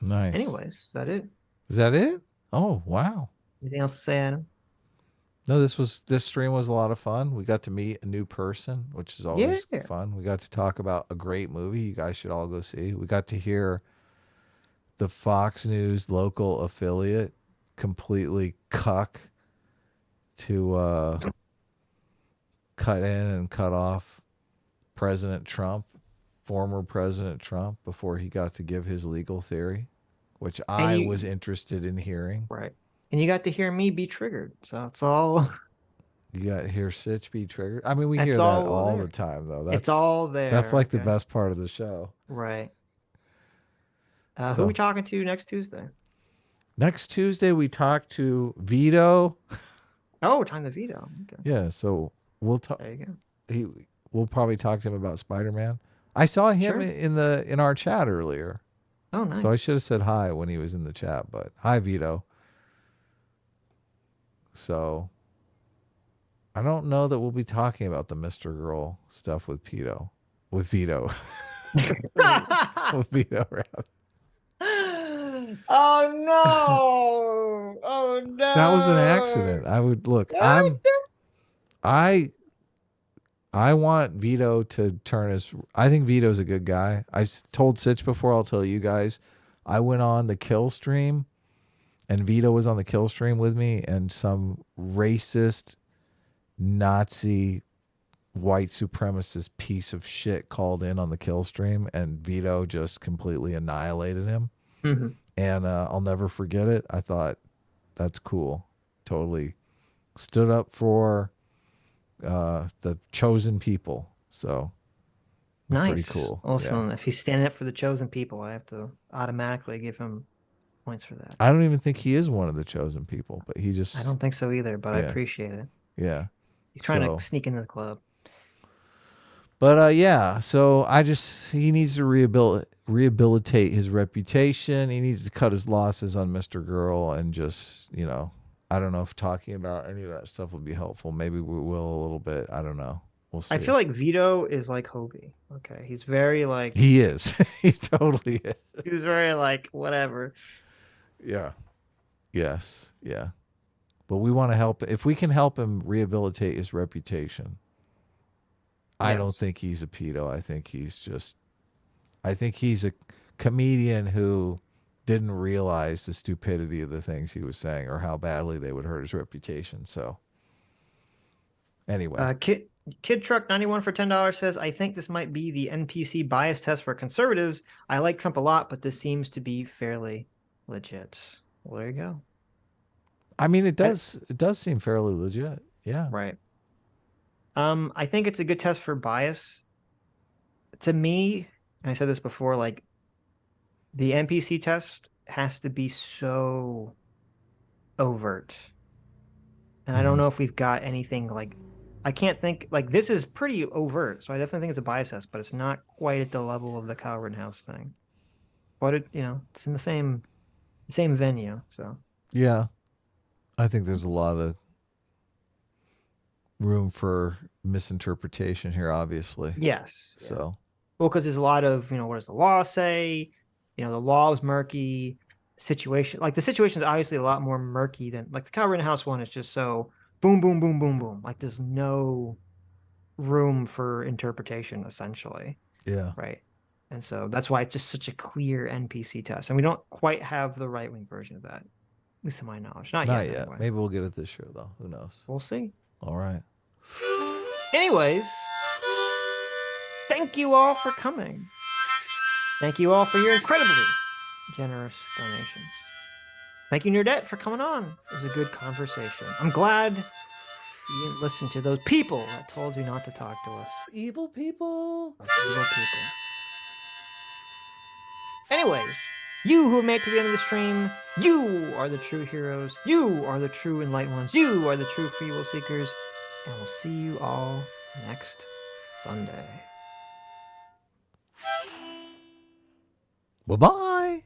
Nice.
Anyways, is that it?
Is that it? Oh, wow.
Anything else to say, Adam?
No, this stream was a lot of fun. We got to meet a new person, which is always
Yeah.
fun. We got to talk about a great movie you guys should all go see. We got to hear the Fox News local affiliate completely cuck to cut in and cut off President Trump, former President Trump, before he got to give his legal theory, which I was interested in hearing.
Right. And you got to hear me be triggered. So it's all...
You got to hear Sitch be triggered. I mean, we
That's
hear that all
there.
the time, though.
It's all there.
That's like the
okay?
best part of the show.
Right.
So-
Who are we talking to next Tuesday?
Next Tuesday, we talk to Vito.
Oh, we're talking to Vito. Okay.
Yeah, so we'll talk.
There you go.
we'll probably talk to him about Spider-Man. I saw him
Sure.
in our chat earlier.
Oh, nice.
So I should have said hi when he was in the chat, but hi, Vito. So I don't know that we'll be talking about the Mr. Girl stuff with Vito. With Vito. With Vito, rather.
Oh no! Oh no!
That was an accident. I would look. I want Vito to turn his. I think Vito's a good guy. I told Sitch before. I'll tell you guys. I went on the kill stream, and Vito was on the kill stream with me, and some racist, Nazi, white supremacist piece of shit called in on the kill stream, and Vito just completely annihilated him.
Mm-hmm.
And I'll never forget it. I thought, that's cool. Totally stood up for the chosen people. So it was
Nice.
pretty cool.
Also,
Yeah.
if he's standing up for the chosen people, I have to automatically give him points for that.
I don't even think he is one of the chosen people, but he just.
I don't think so either, but I
Yeah.
appreciate it.
Yeah.
He's trying
So-
to sneak into the club.
But yeah, so he needs to rehabilitate his reputation. He needs to cut his losses on Mr. Girl and just, I don't know if talking about any of that stuff would be helpful. Maybe we will a little bit. I don't know. We'll see.
I feel like Vito is like HOBIE. Okay. He's very like,
He is. He totally is.
he's very like, whatever.
Yeah. Yes. Yeah. But we want to help. If we can help him rehabilitate his reputation, I
Yes.
don't think he's a pedo. I think he's a comedian who didn't realize the stupidity of the things he was saying or how badly they would hurt his reputation. So anyway.
Kid Truck 91 for $10 says, I think this might be the NPC bias test for conservatives. I like Trump a lot, but this seems to be fairly legit. Well, there you go.
I mean, it does seem fairly legit. Yeah.
Right. I think it's a good test for bias. To me, and I said this before, like the NPC test has to be so overt. And I don't know if we've got anything like, I can't think, like this is pretty overt. So I definitely think it's a bias test, but it's not quite at the level of the Kyle Rittenhouse thing. But it's in the same venue. So
Yeah. I think there's a lot of room for misinterpretation here, obviously.
yes. Yeah.
So
Well, because there's a lot of, what does the law say? The law is murky. Situation, like the situation is obviously a lot more murky than like the Kyle Rittenhouse one is just so boom, boom, boom, boom, boom. Like there's no room for interpretation, essentially.
yeah.
Right. And so that's why it's just such a clear NPC test. And we don't quite have the right wing version of that, at least to my knowledge. Not
Not
yet.
yet.
Anyway.
Maybe we'll get it this year, though. Who knows?
We'll see.
All right.
Anyways, thank you all for coming. Thank you all for your incredibly generous donations. Thank you, Nerdette, for coming on. It was a good conversation. I'm glad you didn't listen to those people that told you not to talk to us.
Evil people.
Evil people. Anyways, you who made it to the end of the stream, you are the true heroes. You are the true enlightened ones. You are the true free will seekers. And we'll see you all next Sunday.
Bye-bye.